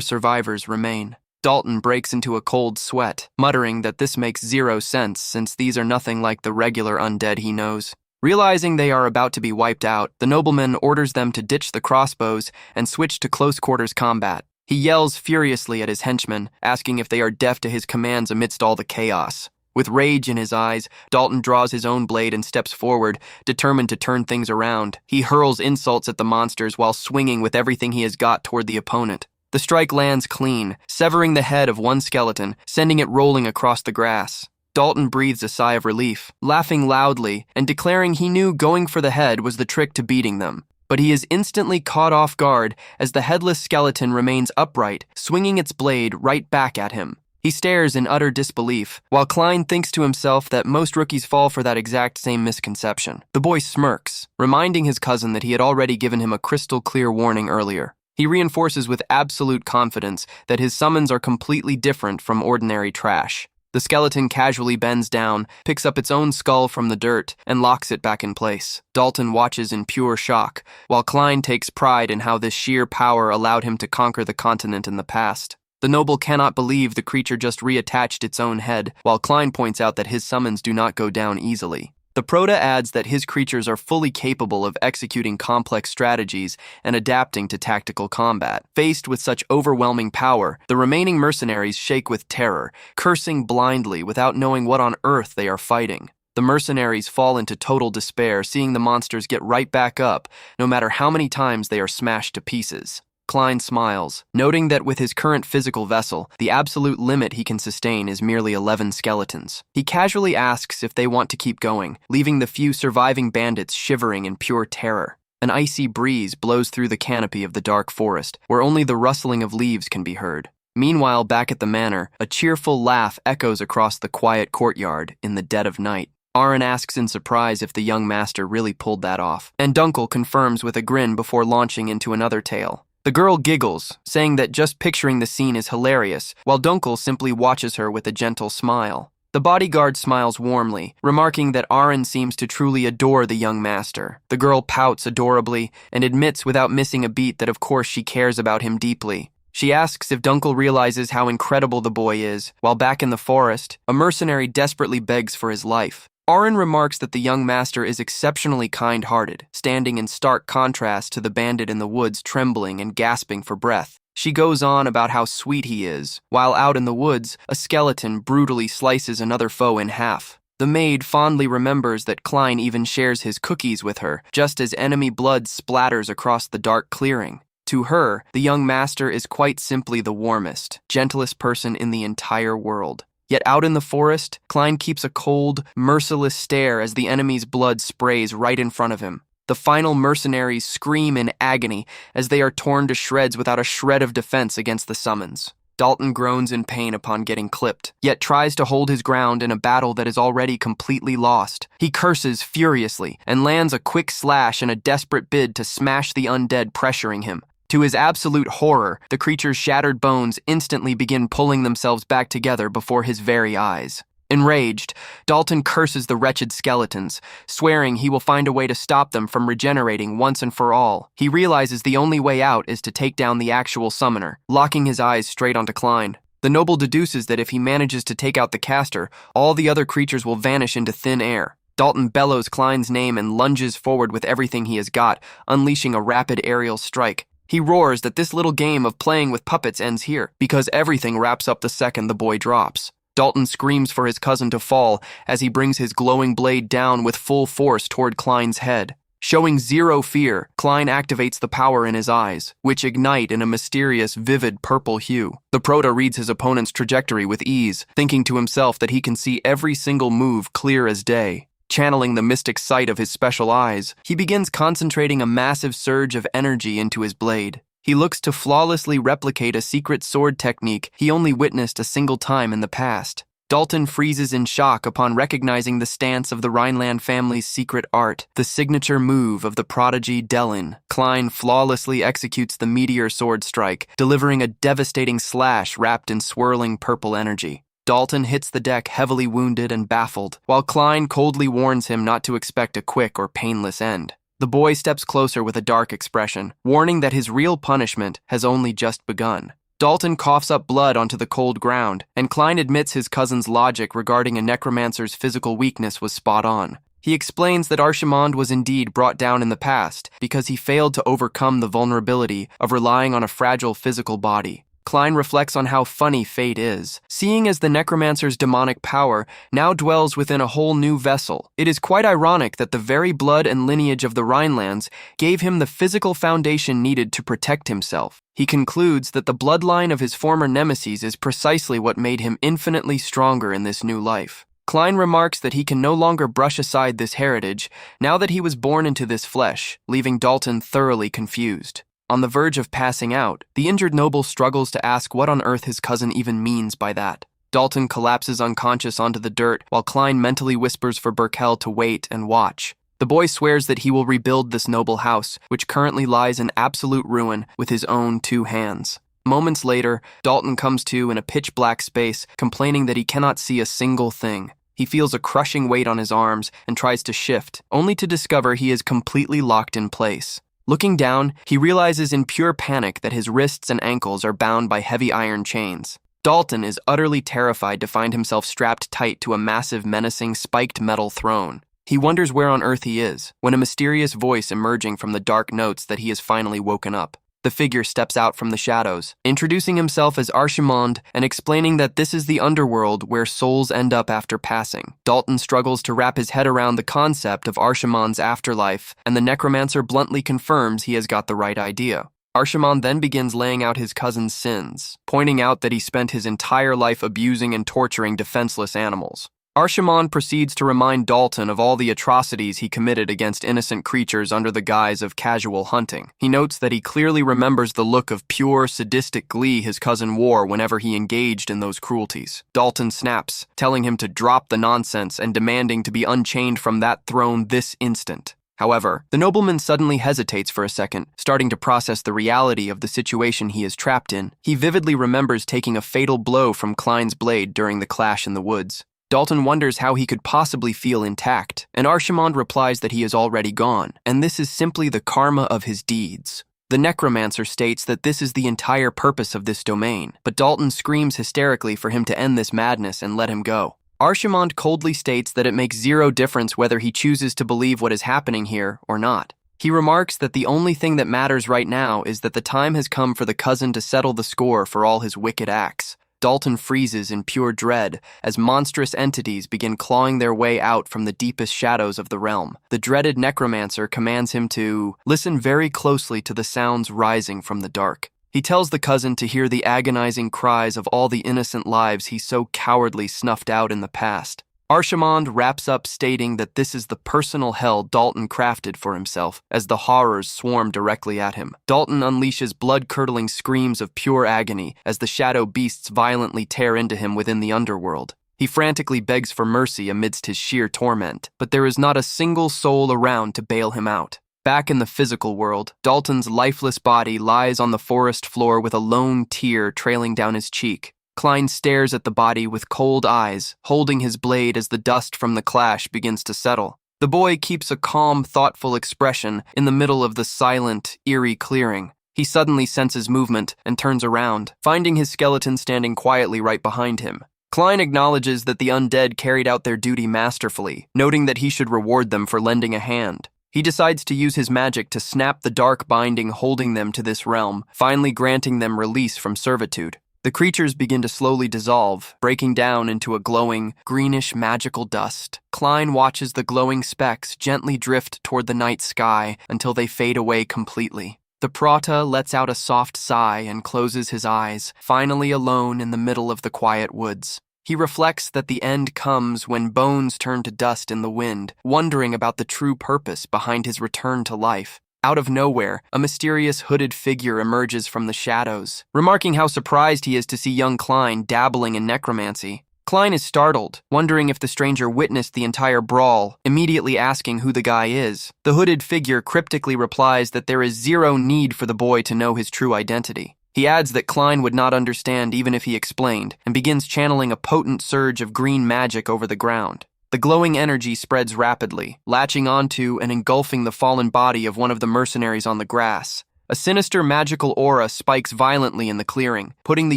[SPEAKER 1] survivors remain. Dalton breaks into a cold sweat, muttering that this makes zero sense since these are nothing like the regular undead he knows. Realizing they are about to be wiped out, the nobleman orders them to ditch the crossbows and switch to close-quarters combat. He yells furiously at his henchmen, asking if they are deaf to his commands amidst all the chaos. With rage in his eyes, Dalton draws his own blade and steps forward, determined to turn things around. He hurls insults at the monsters while swinging with everything he has got toward the opponent. The strike lands clean, severing the head of one skeleton, sending it rolling across the grass. Dalton breathes a sigh of relief, laughing loudly and declaring he knew going for the head was the trick to beating them. But he is instantly caught off guard as the headless skeleton remains upright, swinging its blade right back at him. He stares in utter disbelief, while Klein thinks to himself that most rookies fall for that exact same misconception. The boy smirks, reminding his cousin that he had already given him a crystal-clear warning earlier. He reinforces with absolute confidence that his summons are completely different from ordinary trash. The skeleton casually bends down, picks up its own skull from the dirt, and locks it back in place. Dalton watches in pure shock, while Klein takes pride in how this sheer power allowed him to conquer the continent in the past. The noble cannot believe the creature just reattached its own head, while Klein points out that his summons do not go down easily. The Proto adds that his creatures are fully capable of executing complex strategies and adapting to tactical combat. Faced with such overwhelming power, the remaining mercenaries shake with terror, cursing blindly without knowing what on earth they are fighting. The mercenaries fall into total despair, seeing the monsters get right back up, no matter how many times they are smashed to pieces. Klein smiles, noting that with his current physical vessel, the absolute limit he can sustain is merely 11 skeletons. He casually asks if they want to keep going, leaving the few surviving bandits shivering in pure terror. An icy breeze blows through the canopy of the dark forest, where only the rustling of leaves can be heard. Meanwhile, back at the manor, a cheerful laugh echoes across the quiet courtyard in the dead of night. Aaron asks in surprise if the young master really pulled that off, and Dunkel confirms with a grin before launching into another tale. The girl giggles, saying that just picturing the scene is hilarious, while Dunkel simply watches her with a gentle smile. The bodyguard smiles warmly, remarking that Aaron seems to truly adore the young master. The girl pouts adorably and admits without missing a beat that of course she cares about him deeply. She asks if Dunkel realizes how incredible the boy is, while back in the forest, a mercenary desperately begs for his life. Aaron remarks that the young master is exceptionally kind-hearted, standing in stark contrast to the bandit in the woods trembling and gasping for breath. She goes on about how sweet he is, while out in the woods, a skeleton brutally slices another foe in half. The maid fondly remembers that Klein even shares his cookies with her, just as enemy blood splatters across the dark clearing. To her, the young master is quite simply the warmest, gentlest person in the entire world. Yet out in the forest, Klein keeps a cold, merciless stare as the enemy's blood sprays right in front of him. The final mercenaries scream in agony as they are torn to shreds without a shred of defense against the summons. Dalton groans in pain upon getting clipped, yet tries to hold his ground in a battle that is already completely lost. He curses furiously and lands a quick slash in a desperate bid to smash the undead pressuring him. To his absolute horror, the creature's shattered bones instantly begin pulling themselves back together before his very eyes. Enraged, Dalton curses the wretched skeletons, swearing he will find a way to stop them from regenerating once and for all. He realizes the only way out is to take down the actual summoner, locking his eyes straight onto Klein. The noble deduces that if he manages to take out the caster, all the other creatures will vanish into thin air. Dalton bellows Klein's name and lunges forward with everything he has got, unleashing a rapid aerial strike. He roars that this little game of playing with puppets ends here, because everything wraps up the second the boy drops. Dalton screams for his cousin to fall as he brings his glowing blade down with full force toward Klein's head. Showing zero fear, Klein activates the power in his eyes, which ignite in a mysterious, vivid purple hue. The Proto reads his opponent's trajectory with ease, thinking to himself that he can see every single move clear as day. Channeling the mystic sight of his special eyes, he begins concentrating a massive surge of energy into his blade. He looks to flawlessly replicate a secret sword technique he only witnessed a single time in the past. Dalton freezes in shock upon recognizing the stance of the Rhineland family's secret art, the signature move of the prodigy Delin. Klein flawlessly executes the meteor sword strike, delivering a devastating slash wrapped in swirling purple energy. Dalton hits the deck heavily wounded and baffled, while Klein coldly warns him not to expect a quick or painless end. The boy steps closer with a dark expression, warning that his real punishment has only just begun. Dalton coughs up blood onto the cold ground, and Klein admits his cousin's logic regarding a necromancer's physical weakness was spot on. He explains that Archimond was indeed brought down in the past because he failed to overcome the vulnerability of relying on a fragile physical body. Klein reflects on how funny fate is, seeing as the necromancer's demonic power now dwells within a whole new vessel. It is quite ironic that the very blood and lineage of the Rhinelands gave him the physical foundation needed to protect himself. He concludes that the bloodline of his former nemesis is precisely what made him infinitely stronger in this new life. Klein remarks that he can no longer brush aside this heritage now that he was born into this flesh, leaving Dalton thoroughly confused. On the verge of passing out, the injured noble struggles to ask what on earth his cousin even means by that. Dalton collapses unconscious onto the dirt while Klein mentally whispers for Berkel to wait and watch. The boy swears that he will rebuild this noble house, which currently lies in absolute ruin, with his own 2 hands. Moments later, Dalton comes to in a pitch-black space, complaining that he cannot see a single thing. He feels a crushing weight on his arms and tries to shift, only to discover he is completely locked in place. Looking down, he realizes in pure panic that his wrists and ankles are bound by heavy iron chains. Dalton is utterly terrified to find himself strapped tight to a massive, menacing, spiked metal throne. He wonders where on earth he is, when a mysterious voice emerging from the dark notes that he has finally woken up. The figure steps out from the shadows, introducing himself as Archimond and explaining that this is the underworld where souls end up after passing. Dalton struggles to wrap his head around the concept of Archimond's afterlife, and the necromancer bluntly confirms he has got the right idea. Archimond then begins laying out his cousin's sins, pointing out that he spent his entire life abusing and torturing defenseless animals. Archimond proceeds to remind Dalton of all the atrocities he committed against innocent creatures under the guise of casual hunting. He notes that he clearly remembers the look of pure, sadistic glee his cousin wore whenever he engaged in those cruelties. Dalton snaps, telling him to drop the nonsense and demanding to be unchained from that throne this instant. However, the nobleman suddenly hesitates for a second, starting to process the reality of the situation he is trapped in. He vividly remembers taking a fatal blow from Klein's blade during the clash in the woods. Dalton wonders how he could possibly feel intact, and Archimond replies that he is already gone, and this is simply the karma of his deeds. The necromancer states that this is the entire purpose of this domain, but Dalton screams hysterically for him to end this madness and let him go. Archimond coldly states that it makes zero difference whether he chooses to believe what is happening here or not. He remarks that the only thing that matters right now is that the time has come for the cousin to settle the score for all his wicked acts. Dalton freezes in pure dread as monstrous entities begin clawing their way out from the deepest shadows of the realm. The dreaded necromancer commands him to listen very closely to the sounds rising from the dark. He tells the cousin to hear the agonizing cries of all the innocent lives he so cowardly snuffed out in the past. Archimond wraps up stating that this is the personal hell Dalton crafted for himself as the horrors swarm directly at him. Dalton unleashes blood-curdling screams of pure agony as the shadow beasts violently tear into him within the underworld. He frantically begs for mercy amidst his sheer torment, but there is not a single soul around to bail him out. Back in the physical world, Dalton's lifeless body lies on the forest floor with a lone tear trailing down his cheek. Klein stares at the body with cold eyes, holding his blade as the dust from the clash begins to settle. The boy keeps a calm, thoughtful expression in the middle of the silent, eerie clearing. He suddenly senses movement and turns around, finding his skeleton standing quietly right behind him. Klein acknowledges that the undead carried out their duty masterfully, noting that he should reward them for lending a hand. He decides to use his magic to snap the dark binding holding them to this realm, finally granting them release from servitude. The creatures begin to slowly dissolve, breaking down into a glowing, greenish magical dust. Klein watches the glowing specks gently drift toward the night sky until they fade away completely. The Prata lets out a soft sigh and closes his eyes, finally alone in the middle of the quiet woods. He reflects that the end comes when bones turn to dust in the wind, wondering about the true purpose behind his return to life. Out of nowhere, a mysterious hooded figure emerges from the shadows. Remarking how surprised he is to see young Klein dabbling in necromancy, Klein is startled, wondering if the stranger witnessed the entire brawl, immediately asking who the guy is. The hooded figure cryptically replies that there is zero need for the boy to know his true identity. He adds that Klein would not understand even if he explained, and begins channeling a potent surge of green magic over the ground. The glowing energy spreads rapidly, latching onto and engulfing the fallen body of one of the mercenaries on the grass. A sinister magical aura spikes violently in the clearing, putting the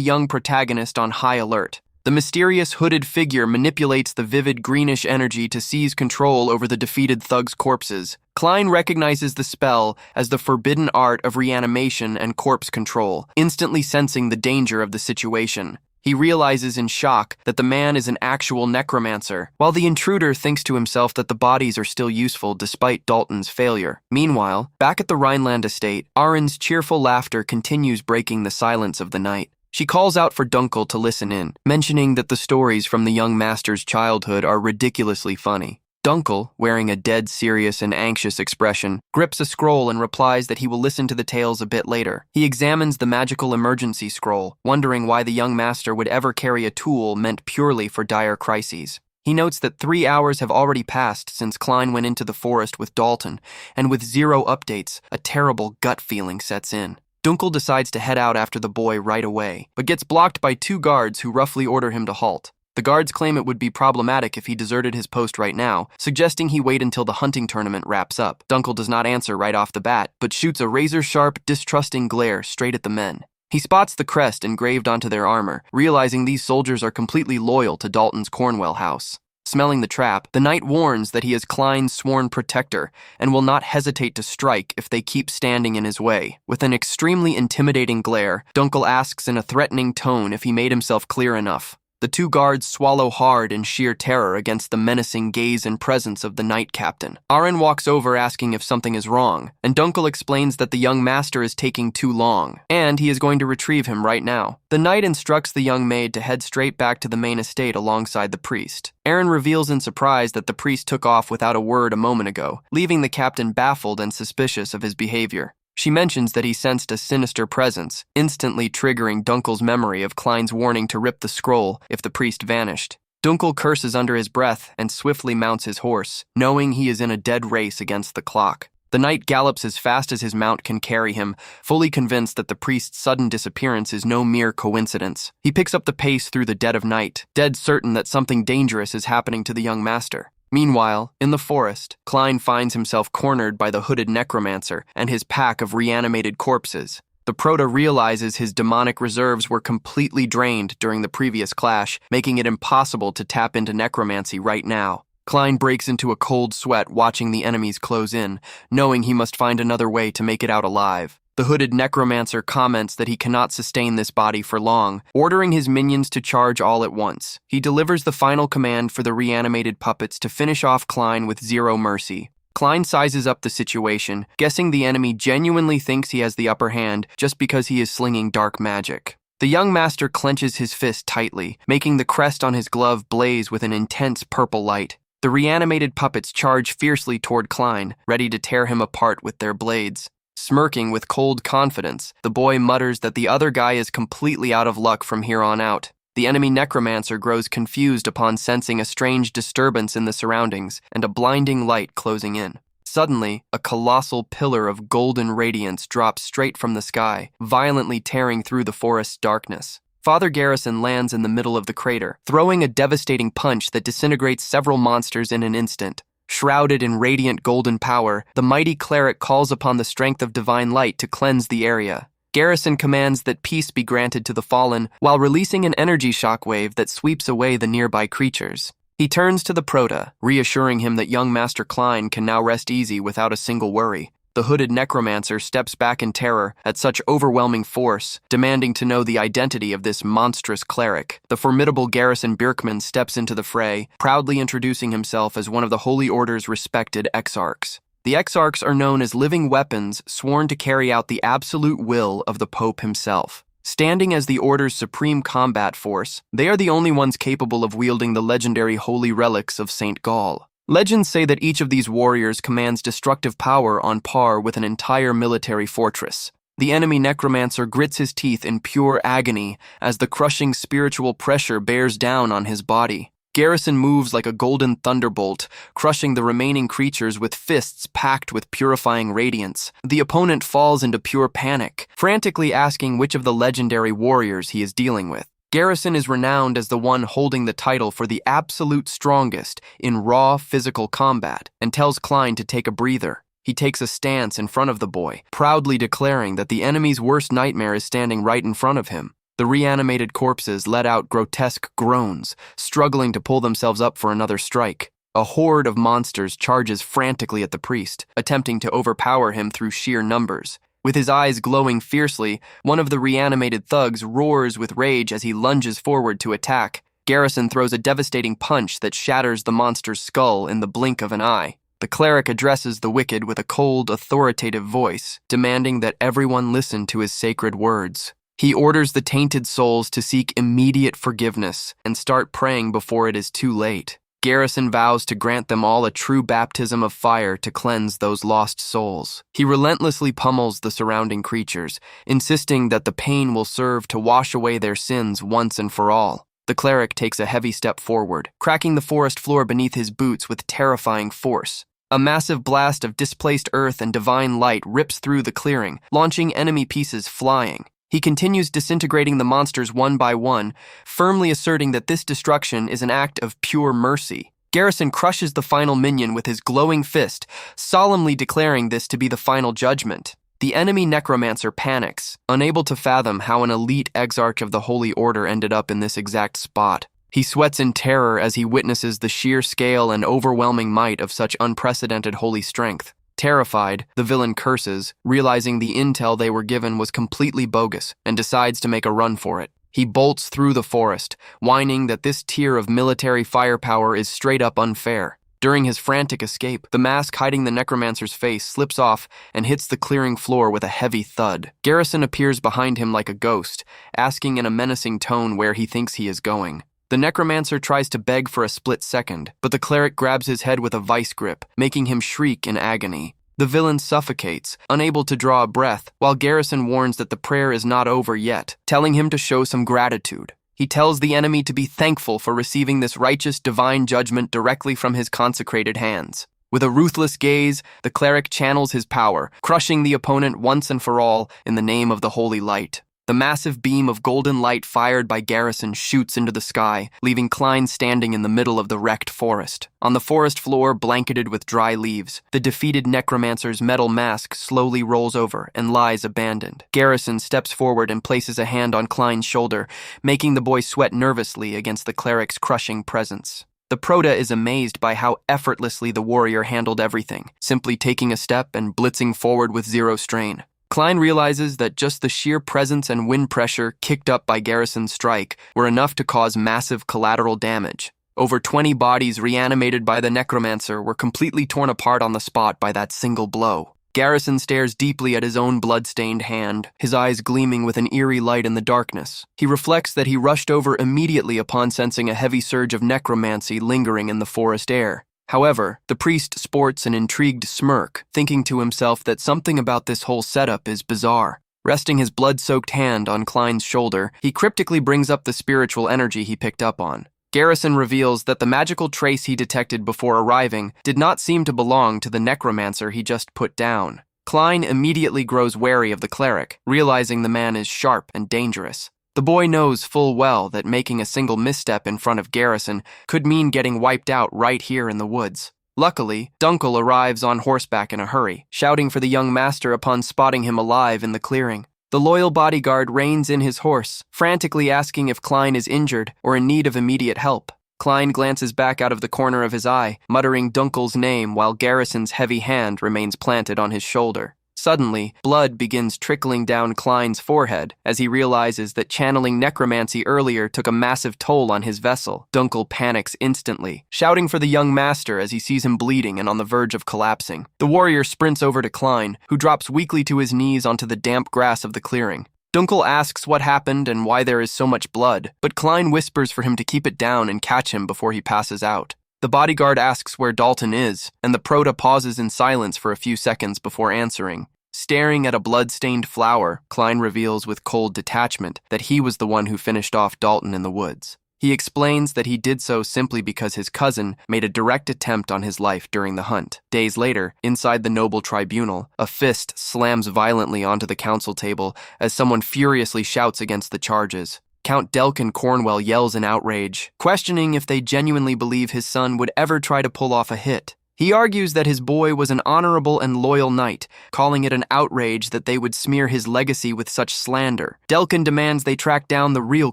[SPEAKER 1] young protagonist on high alert. The mysterious hooded figure manipulates the vivid greenish energy to seize control over the defeated thugs' corpses. Klein recognizes the spell as the forbidden art of reanimation and corpse control, instantly sensing the danger of the situation. He realizes in shock that the man is an actual necromancer, while the intruder thinks to himself that the bodies are still useful despite Dalton's failure. Meanwhile, back at the Rhineland estate, Aren's cheerful laughter continues breaking the silence of the night. She calls out for Dunkel to listen in, mentioning that the stories from the young master's childhood are ridiculously funny. Dunkel, wearing a dead serious and anxious expression, grips a scroll and replies that he will listen to the tales a bit later. He examines the magical emergency scroll, wondering why the young master would ever carry a tool meant purely for dire crises. He notes that 3 hours have already passed since Klein went into the forest with Dalton, and with zero updates, a terrible gut feeling sets in. Dunkel decides to head out after the boy right away, but gets blocked by 2 guards who roughly order him to halt. The guards claim it would be problematic if he deserted his post right now, suggesting he wait until the hunting tournament wraps up. Dunkel does not answer right off the bat, but shoots a razor-sharp, distrusting glare straight at the men. He spots the crest engraved onto their armor, realizing these soldiers are completely loyal to Dalton's Cornwell house. Smelling the trap, the knight warns that he is Klein's sworn protector and will not hesitate to strike if they keep standing in his way. With an extremely intimidating glare, Dunkel asks in a threatening tone if he made himself clear enough. The 2 guards swallow hard in sheer terror against the menacing gaze and presence of the knight captain. Aren walks over asking if something is wrong, and Dunkel explains that the young master is taking too long, and he is going to retrieve him right now. The knight instructs the young maid to head straight back to the main estate alongside the priest. Aren reveals in surprise that the priest took off without a word a moment ago, leaving the captain baffled and suspicious of his behavior. She mentions that he sensed a sinister presence, instantly triggering Dunkel's memory of Klein's warning to rip the scroll if the priest vanished. Dunkel curses under his breath and swiftly mounts his horse, knowing he is in a dead race against the clock. The knight gallops as fast as his mount can carry him, fully convinced that the priest's sudden disappearance is no mere coincidence. He picks up the pace through the dead of night, dead certain that something dangerous is happening to the young master. Meanwhile, in the forest, Klein finds himself cornered by the hooded necromancer and his pack of reanimated corpses. The Proto realizes his demonic reserves were completely drained during the previous clash, making it impossible to tap into necromancy right now. Klein breaks into a cold sweat watching the enemies close in, knowing he must find another way to make it out alive. The hooded necromancer comments that he cannot sustain this body for long, ordering his minions to charge all at once. He delivers the final command for the reanimated puppets to finish off Klein with zero mercy. Klein sizes up the situation, guessing the enemy genuinely thinks he has the upper hand just because he is slinging dark magic. The young master clenches his fist tightly, making the crest on his glove blaze with an intense purple light. The reanimated puppets charge fiercely toward Klein, ready to tear him apart with their blades. Smirking with cold confidence, the boy mutters that the other guy is completely out of luck from here on out. The enemy necromancer grows confused upon sensing a strange disturbance in the surroundings and a blinding light closing in. Suddenly, a colossal pillar of golden radiance drops straight from the sky, violently tearing through the forest's darkness. Father Garrison lands in the middle of the crater, throwing a devastating punch that disintegrates several monsters in an instant. Shrouded in radiant golden power, the mighty cleric calls upon the strength of divine light to cleanse the area. Garrison commands that peace be granted to the fallen, while releasing an energy shockwave that sweeps away the nearby creatures. He turns to the Proto, reassuring him that young Master Klein can now rest easy without a single worry. The hooded necromancer steps back in terror at such overwhelming force, demanding to know the identity of this monstrous cleric. The formidable Garrison Birkman steps into the fray, proudly introducing himself as one of the Holy Order's respected exarchs. The exarchs are known as living weapons sworn to carry out the absolute will of the Pope himself. Standing as the Order's supreme combat force, they are the only ones capable of wielding the legendary holy relics of St. Gall. Legends say that each of these warriors commands destructive power on par with an entire military fortress. The enemy necromancer grits his teeth in pure agony as the crushing spiritual pressure bears down on his body. Garrison moves like a golden thunderbolt, crushing the remaining creatures with fists packed with purifying radiance. The opponent falls into pure panic, frantically asking which of the legendary warriors he is dealing with. Garrison is renowned as the one holding the title for the absolute strongest in raw physical combat, and tells Klein to take a breather. He takes a stance in front of the boy, proudly declaring that the enemy's worst nightmare is standing right in front of him. The reanimated corpses let out grotesque groans, struggling to pull themselves up for another strike. A horde of monsters charges frantically at the priest, attempting to overpower him through sheer numbers. With his eyes glowing fiercely, one of the reanimated thugs roars with rage as he lunges forward to attack. Garrison throws a devastating punch that shatters the monster's skull in the blink of an eye. The cleric addresses the wicked with a cold, authoritative voice, demanding that everyone listen to his sacred words. He orders the tainted souls to seek immediate forgiveness and start praying before it is too late. Garrison vows to grant them all a true baptism of fire to cleanse those lost souls. He relentlessly pummels the surrounding creatures, insisting that the pain will serve to wash away their sins once and for all. The cleric takes a heavy step forward, cracking the forest floor beneath his boots with terrifying force. A massive blast of displaced earth and divine light rips through the clearing, launching enemy pieces flying. He continues disintegrating the monsters one by one, firmly asserting that this destruction is an act of pure mercy. Garrison crushes the final minion with his glowing fist, solemnly declaring this to be the final judgment. The enemy necromancer panics, unable to fathom how an elite exarch of the Holy Order ended up in this exact spot. He sweats in terror as he witnesses the sheer scale and overwhelming might of such unprecedented holy strength. Terrified, the villain curses, realizing the intel they were given was completely bogus, and decides to make a run for it. He bolts through the forest, whining that this tier of military firepower is straight up unfair. During his frantic escape, the mask hiding the necromancer's face slips off and hits the clearing floor with a heavy thud. Garrison appears behind him like a ghost, asking in a menacing tone where he thinks he is going. The necromancer tries to beg for a split second, but the cleric grabs his head with a vice grip, making him shriek in agony. The villain suffocates, unable to draw a breath, while Garrison warns that the prayer is not over yet, telling him to show some gratitude. He tells the enemy to be thankful for receiving this righteous divine judgment directly from his consecrated hands. With a ruthless gaze, the cleric channels his power, crushing the opponent once and for all in the name of the holy light. The massive beam of golden light fired by Garrison shoots into the sky, leaving Klein standing in the middle of the wrecked forest. On the forest floor, blanketed with dry leaves, the defeated necromancer's metal mask slowly rolls over and lies abandoned. Garrison steps forward and places a hand on Klein's shoulder, making the boy sweat nervously against the cleric's crushing presence. The Proto is amazed by how effortlessly the warrior handled everything, simply taking a step and blitzing forward with zero strain. Klein realizes that just the sheer presence and wind pressure kicked up by Garrison's strike were enough to cause massive collateral damage. Over 20 bodies reanimated by the necromancer were completely torn apart on the spot by that single blow. Garrison stares deeply at his own blood-stained hand, his eyes gleaming with an eerie light in the darkness. He reflects that he rushed over immediately upon sensing a heavy surge of necromancy lingering in the forest air. However, the priest sports an intrigued smirk, thinking to himself that something about this whole setup is bizarre. Resting his blood-soaked hand on Klein's shoulder, he cryptically brings up the spiritual energy he picked up on. Garrison reveals that the magical trace he detected before arriving did not seem to belong to the necromancer he just put down. Klein immediately grows wary of the cleric, realizing the man is sharp and dangerous. The boy knows full well that making a single misstep in front of Garrison could mean getting wiped out right here in the woods. Luckily, Dunkel arrives on horseback in a hurry, shouting for the young master upon spotting him alive in the clearing. The loyal bodyguard reins in his horse, frantically asking if Klein is injured or in need of immediate help. Klein glances back out of the corner of his eye, muttering Dunkel's name while Garrison's heavy hand remains planted on his shoulder. Suddenly, blood begins trickling down Klein's forehead as he realizes that channeling necromancy earlier took a massive toll on his vessel. Dunkel panics instantly, shouting for the young master as he sees him bleeding and on the verge of collapsing. The warrior sprints over to Klein, who drops weakly to his knees onto the damp grass of the clearing. Dunkel asks what happened and why there is so much blood, but Klein whispers for him to keep it down and catch him before he passes out. The bodyguard asks where Dalton is, and the Proto pauses in silence for a few seconds before answering. Staring at a blood-stained flower, Klein reveals with cold detachment that he was the one who finished off Dalton in the woods. He explains that he did so simply because his cousin made a direct attempt on his life during the hunt. Days later, inside the noble tribunal, a fist slams violently onto the council table as someone furiously shouts against the charges. Count Delkin Cornwell yells in outrage, questioning if they genuinely believe his son would ever try to pull off a hit. He argues that his boy was an honorable and loyal knight, calling it an outrage that they would smear his legacy with such slander. Delkin demands they track down the real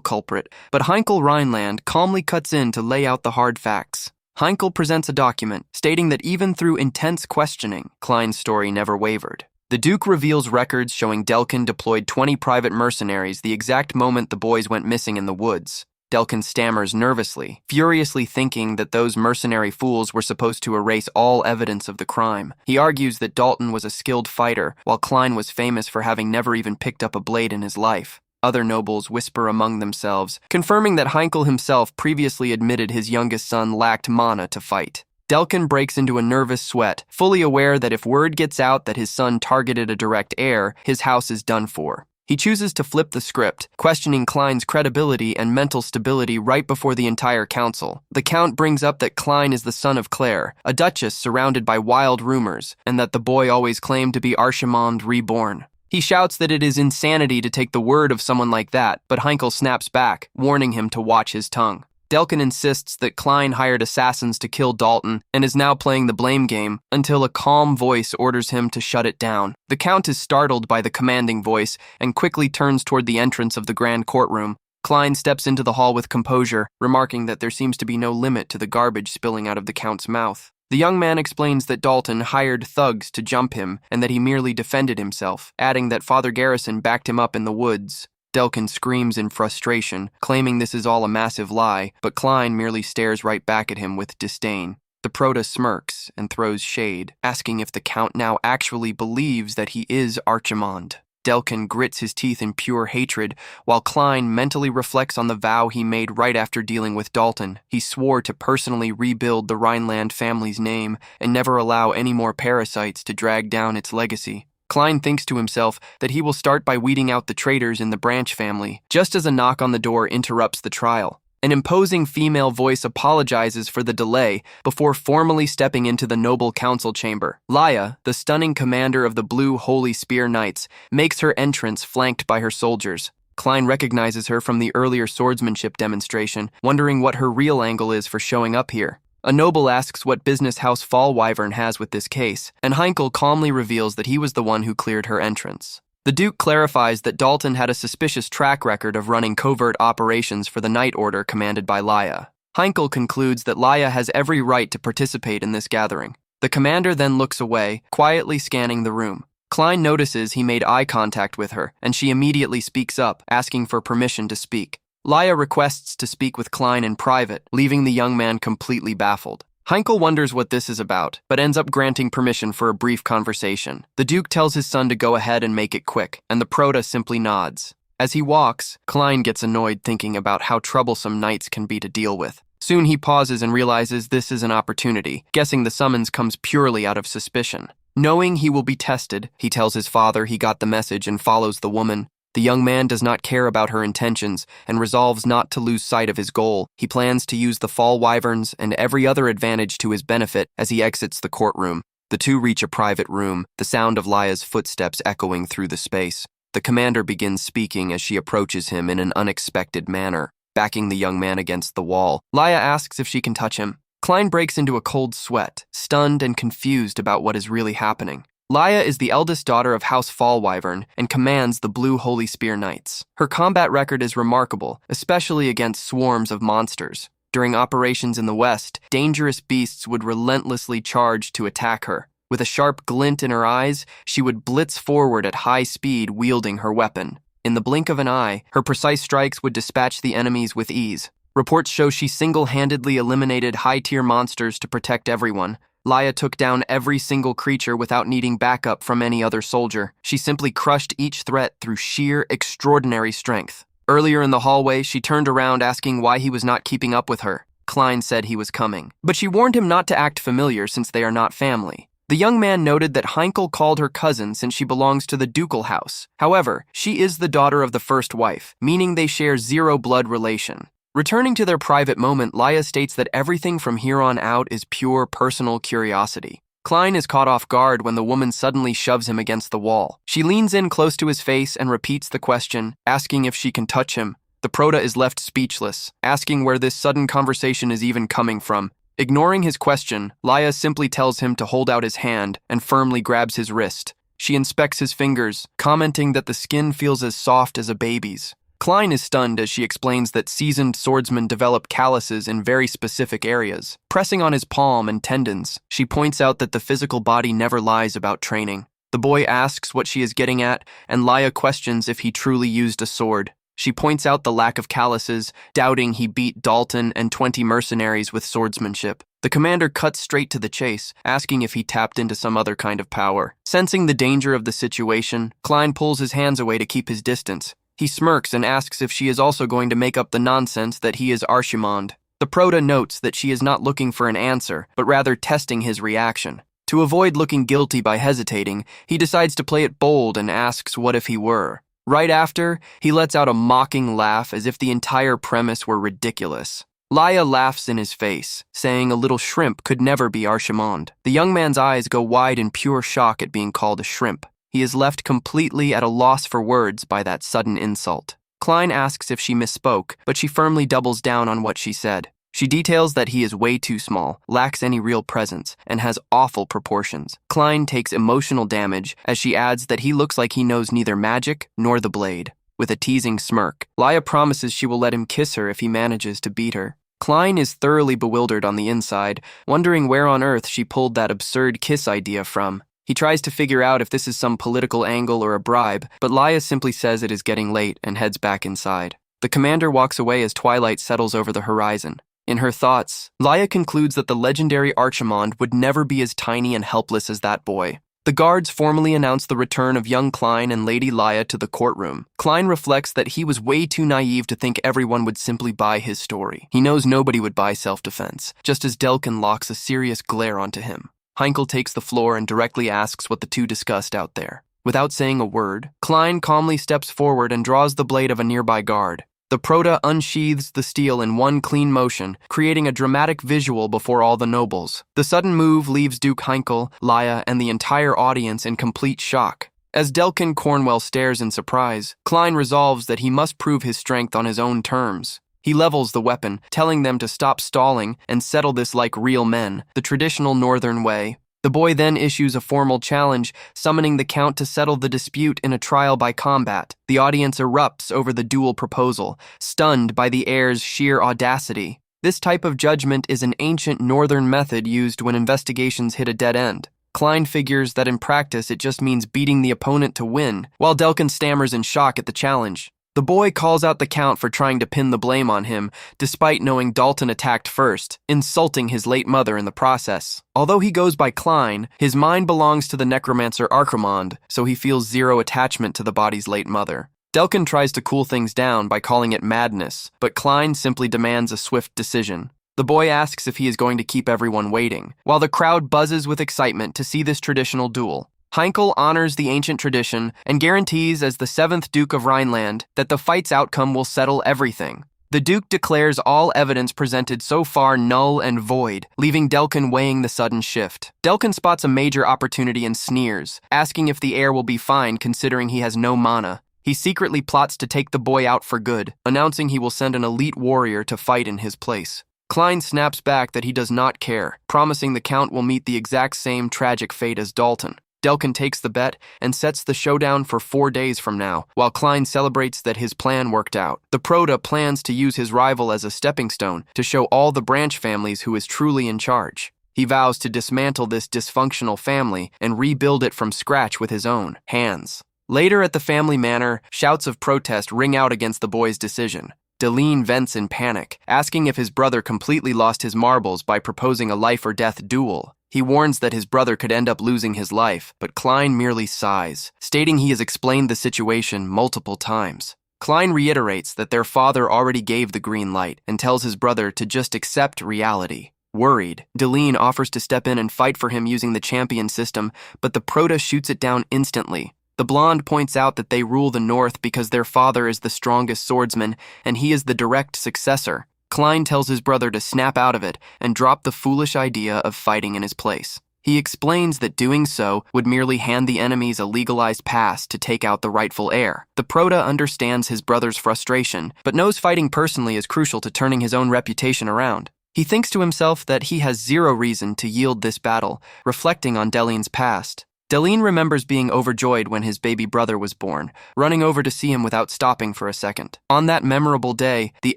[SPEAKER 1] culprit, but Heinkel Rhineland calmly cuts in to lay out the hard facts. Heinkel presents a document stating that even through intense questioning, Klein's story never wavered. The Duke reveals records showing Delkin deployed 20 private mercenaries the exact moment the boys went missing in the woods. Delkin stammers nervously, furiously thinking that those mercenary fools were supposed to erase all evidence of the crime. He argues that Dalton was a skilled fighter, while Klein was famous for having never even picked up a blade in his life. Other nobles whisper among themselves, confirming that Heinkel himself previously admitted his youngest son lacked mana to fight. Delkin breaks into a nervous sweat, fully aware that if word gets out that his son targeted a direct heir, his house is done for. He chooses to flip the script, questioning Klein's credibility and mental stability right before the entire council. The Count brings up that Klein is the son of Claire, a duchess surrounded by wild rumors, and that the boy always claimed to be Archimond reborn. He shouts that it is insanity to take the word of someone like that, but Heinkel snaps back, warning him to watch his tongue. Delkin insists that Klein hired assassins to kill Dalton and is now playing the blame game until a calm voice orders him to shut it down. The Count is startled by the commanding voice and quickly turns toward the entrance of the grand courtroom. Klein steps into the hall with composure, remarking that there seems to be no limit to the garbage spilling out of the Count's mouth. The young man explains that Dalton hired thugs to jump him and that he merely defended himself, adding that Father Garrison backed him up in the woods. Delkin screams in frustration, claiming this is all a massive lie, but Klein merely stares right back at him with disdain. The Prota smirks and throws shade, asking if the Count now actually believes that he is Archimond. Delkin grits his teeth in pure hatred, while Klein mentally reflects on the vow he made right after dealing with Dalton. He swore to personally rebuild the Rhineland family's name and never allow any more parasites to drag down its legacy. Klein thinks to himself that he will start by weeding out the traitors in the Branch family, just as a knock on the door interrupts the trial. An imposing female voice apologizes for the delay before formally stepping into the noble council chamber. Laya, the stunning commander of the Blue Holy Spear Knights, makes her entrance flanked by her soldiers. Klein recognizes her from the earlier swordsmanship demonstration, wondering what her real angle is for showing up here. A noble asks what business House Fallwyvern has with this case, and Heinkel calmly reveals that he was the one who cleared her entrance. The Duke clarifies that Dalton had a suspicious track record of running covert operations for the Night Order commanded by Laya. Heinkel concludes that Laya has every right to participate in this gathering. The commander then looks away, quietly scanning the room. Klein notices he made eye contact with her, and she immediately speaks up, asking for permission to speak. Laya requests to speak with Klein in private, leaving the young man completely baffled. Heinkel wonders what this is about, but ends up granting permission for a brief conversation. The Duke tells his son to go ahead and make it quick, and the Prota simply nods. As he walks, Klein gets annoyed thinking about how troublesome knights can be to deal with. Soon he pauses and realizes this is an opportunity, guessing the summons comes purely out of suspicion. Knowing he will be tested, he tells his father he got the message and follows the woman. The young man does not care about her intentions and resolves not to lose sight of his goal. He plans to use the Fallwyverns and every other advantage to his benefit as he exits the courtroom. The two reach a private room, the sound of Laya's footsteps echoing through the space. The commander begins speaking as she approaches him in an unexpected manner, backing the young man against the wall. Laya asks if she can touch him. Klein breaks into a cold sweat, stunned and confused about what is really happening. Laya is the eldest daughter of House Fallwyvern and commands the Blue Holy Spear Knights. Her combat record is remarkable, especially against swarms of monsters. During operations in the West, dangerous beasts would relentlessly charge to attack her. With a sharp glint in her eyes, she would blitz forward at high speed wielding her weapon. In the blink of an eye, her precise strikes would dispatch the enemies with ease. Reports show she single-handedly eliminated high-tier monsters to protect everyone. Laya took down every single creature without needing backup from any other soldier. She simply crushed each threat through sheer, extraordinary strength. Earlier in the hallway, she turned around asking why he was not keeping up with her. Klein said he was coming, but she warned him not to act familiar since they are not family. The young man noted that Heinkel called her cousin since she belongs to the ducal house. However, she is the daughter of the first wife, meaning they share zero blood relation. Returning to their private moment, Laya states that everything from here on out is pure personal curiosity. Klein is caught off guard when the woman suddenly shoves him against the wall. She leans in close to his face and repeats the question, asking if she can touch him. The prota is left speechless, asking where this sudden conversation is even coming from. Ignoring his question, Laya simply tells him to hold out his hand and firmly grabs his wrist. She inspects his fingers, commenting that the skin feels as soft as a baby's. Klein is stunned as she explains that seasoned swordsmen develop calluses in very specific areas. Pressing on his palm and tendons, she points out that the physical body never lies about training. The boy asks what she is getting at, and Laya questions if he truly used a sword. She points out the lack of calluses, doubting he beat Dalton and 20 mercenaries with swordsmanship. The commander cuts straight to the chase, asking if he tapped into some other kind of power. Sensing the danger of the situation, Klein pulls his hands away to keep his distance. He smirks and asks if she is also going to make up the nonsense that he is Archimond. The prota notes that she is not looking for an answer, but rather testing his reaction. To avoid looking guilty by hesitating, he decides to play it bold and asks what if he were. Right after, he lets out a mocking laugh as if the entire premise were ridiculous. Laya laughs in his face, saying a little shrimp could never be Archimond. The young man's eyes go wide in pure shock at being called a shrimp. He is left completely at a loss for words by that sudden insult. Klein asks if she misspoke, but she firmly doubles down on what she said. She details that he is way too small, lacks any real presence, and has awful proportions. Klein takes emotional damage as she adds that he looks like he knows neither magic nor the blade. With a teasing smirk, Laya promises she will let him kiss her if he manages to beat her. Klein is thoroughly bewildered on the inside, wondering where on earth she pulled that absurd kiss idea from. He tries to figure out if this is some political angle or a bribe, but Laya simply says it is getting late and heads back inside. The commander walks away as twilight settles over the horizon. In her thoughts, Laya concludes that the legendary Archimond would never be as tiny and helpless as that boy. The guards formally announce the return of young Klein and Lady Laya to the courtroom. Klein reflects that he was way too naive to think everyone would simply buy his story. He knows nobody would buy self-defense, just as Delkin locks a serious glare onto him. Heinkel takes the floor and directly asks what the two discussed out there. Without saying a word, Klein calmly steps forward and draws the blade of a nearby guard. The prota unsheathes the steel in one clean motion, creating a dramatic visual before all the nobles. The sudden move leaves Duke Heinkel, Laya, and the entire audience in complete shock. As Delkin Cornwell stares in surprise, Klein resolves that he must prove his strength on his own terms. He levels the weapon, telling them to stop stalling and settle this like real men, the traditional northern way. The boy then issues a formal challenge, summoning the Count to settle the dispute in a trial by combat. The audience erupts over the duel proposal, stunned by the heir's sheer audacity. This type of judgment is an ancient northern method used when investigations hit a dead end. Klein figures that in practice it just means beating the opponent to win, while Delkin stammers in shock at the challenge. The boy calls out the Count for trying to pin the blame on him, despite knowing Dalton attacked first, insulting his late mother in the process. Although he goes by Klein, his mind belongs to the Necromancer Archimond, so he feels zero attachment to the body's late mother. Delkin tries to cool things down by calling it madness, but Klein simply demands a swift decision. The boy asks if he is going to keep everyone waiting, while the crowd buzzes with excitement to see this traditional duel. Heinkel honors the ancient tradition and guarantees as the 7th Duke of Rhineland that the fight's outcome will settle everything. The Duke declares all evidence presented so far null and void, leaving Delkin weighing the sudden shift. Delkin spots a major opportunity and sneers, asking if the heir will be fine considering he has no mana. He secretly plots to take the boy out for good, announcing he will send an elite warrior to fight in his place. Klein snaps back that he does not care, promising the Count will meet the exact same tragic fate as Dalton. Delkin takes the bet and sets the showdown for 4 days from now, while Klein celebrates that his plan worked out. The prota plans to use his rival as a stepping stone to show all the branch families who is truly in charge. He vows to dismantle this dysfunctional family and rebuild it from scratch with his own hands. Later at the family manor, shouts of protest ring out against the boy's decision. Deline vents in panic, asking if his brother completely lost his marbles by proposing a life-or-death duel. He warns that his brother could end up losing his life, but Klein merely sighs, stating he has explained the situation multiple times. Klein reiterates that their father already gave the green light and tells his brother to just accept reality. Worried, Deline offers to step in and fight for him using the champion system, but the Prota shoots it down instantly. The blonde points out that they rule the North because their father is the strongest swordsman, and he is the direct successor. Klein tells his brother to snap out of it and drop the foolish idea of fighting in his place. He explains that doing so would merely hand the enemies a legalized pass to take out the rightful heir. The Prota understands his brother's frustration, but knows fighting personally is crucial to turning his own reputation around. He thinks to himself that he has zero reason to yield this battle, reflecting on Deline's past. Deline remembers being overjoyed when his baby brother was born, running over to see him without stopping for a second. On that memorable day, the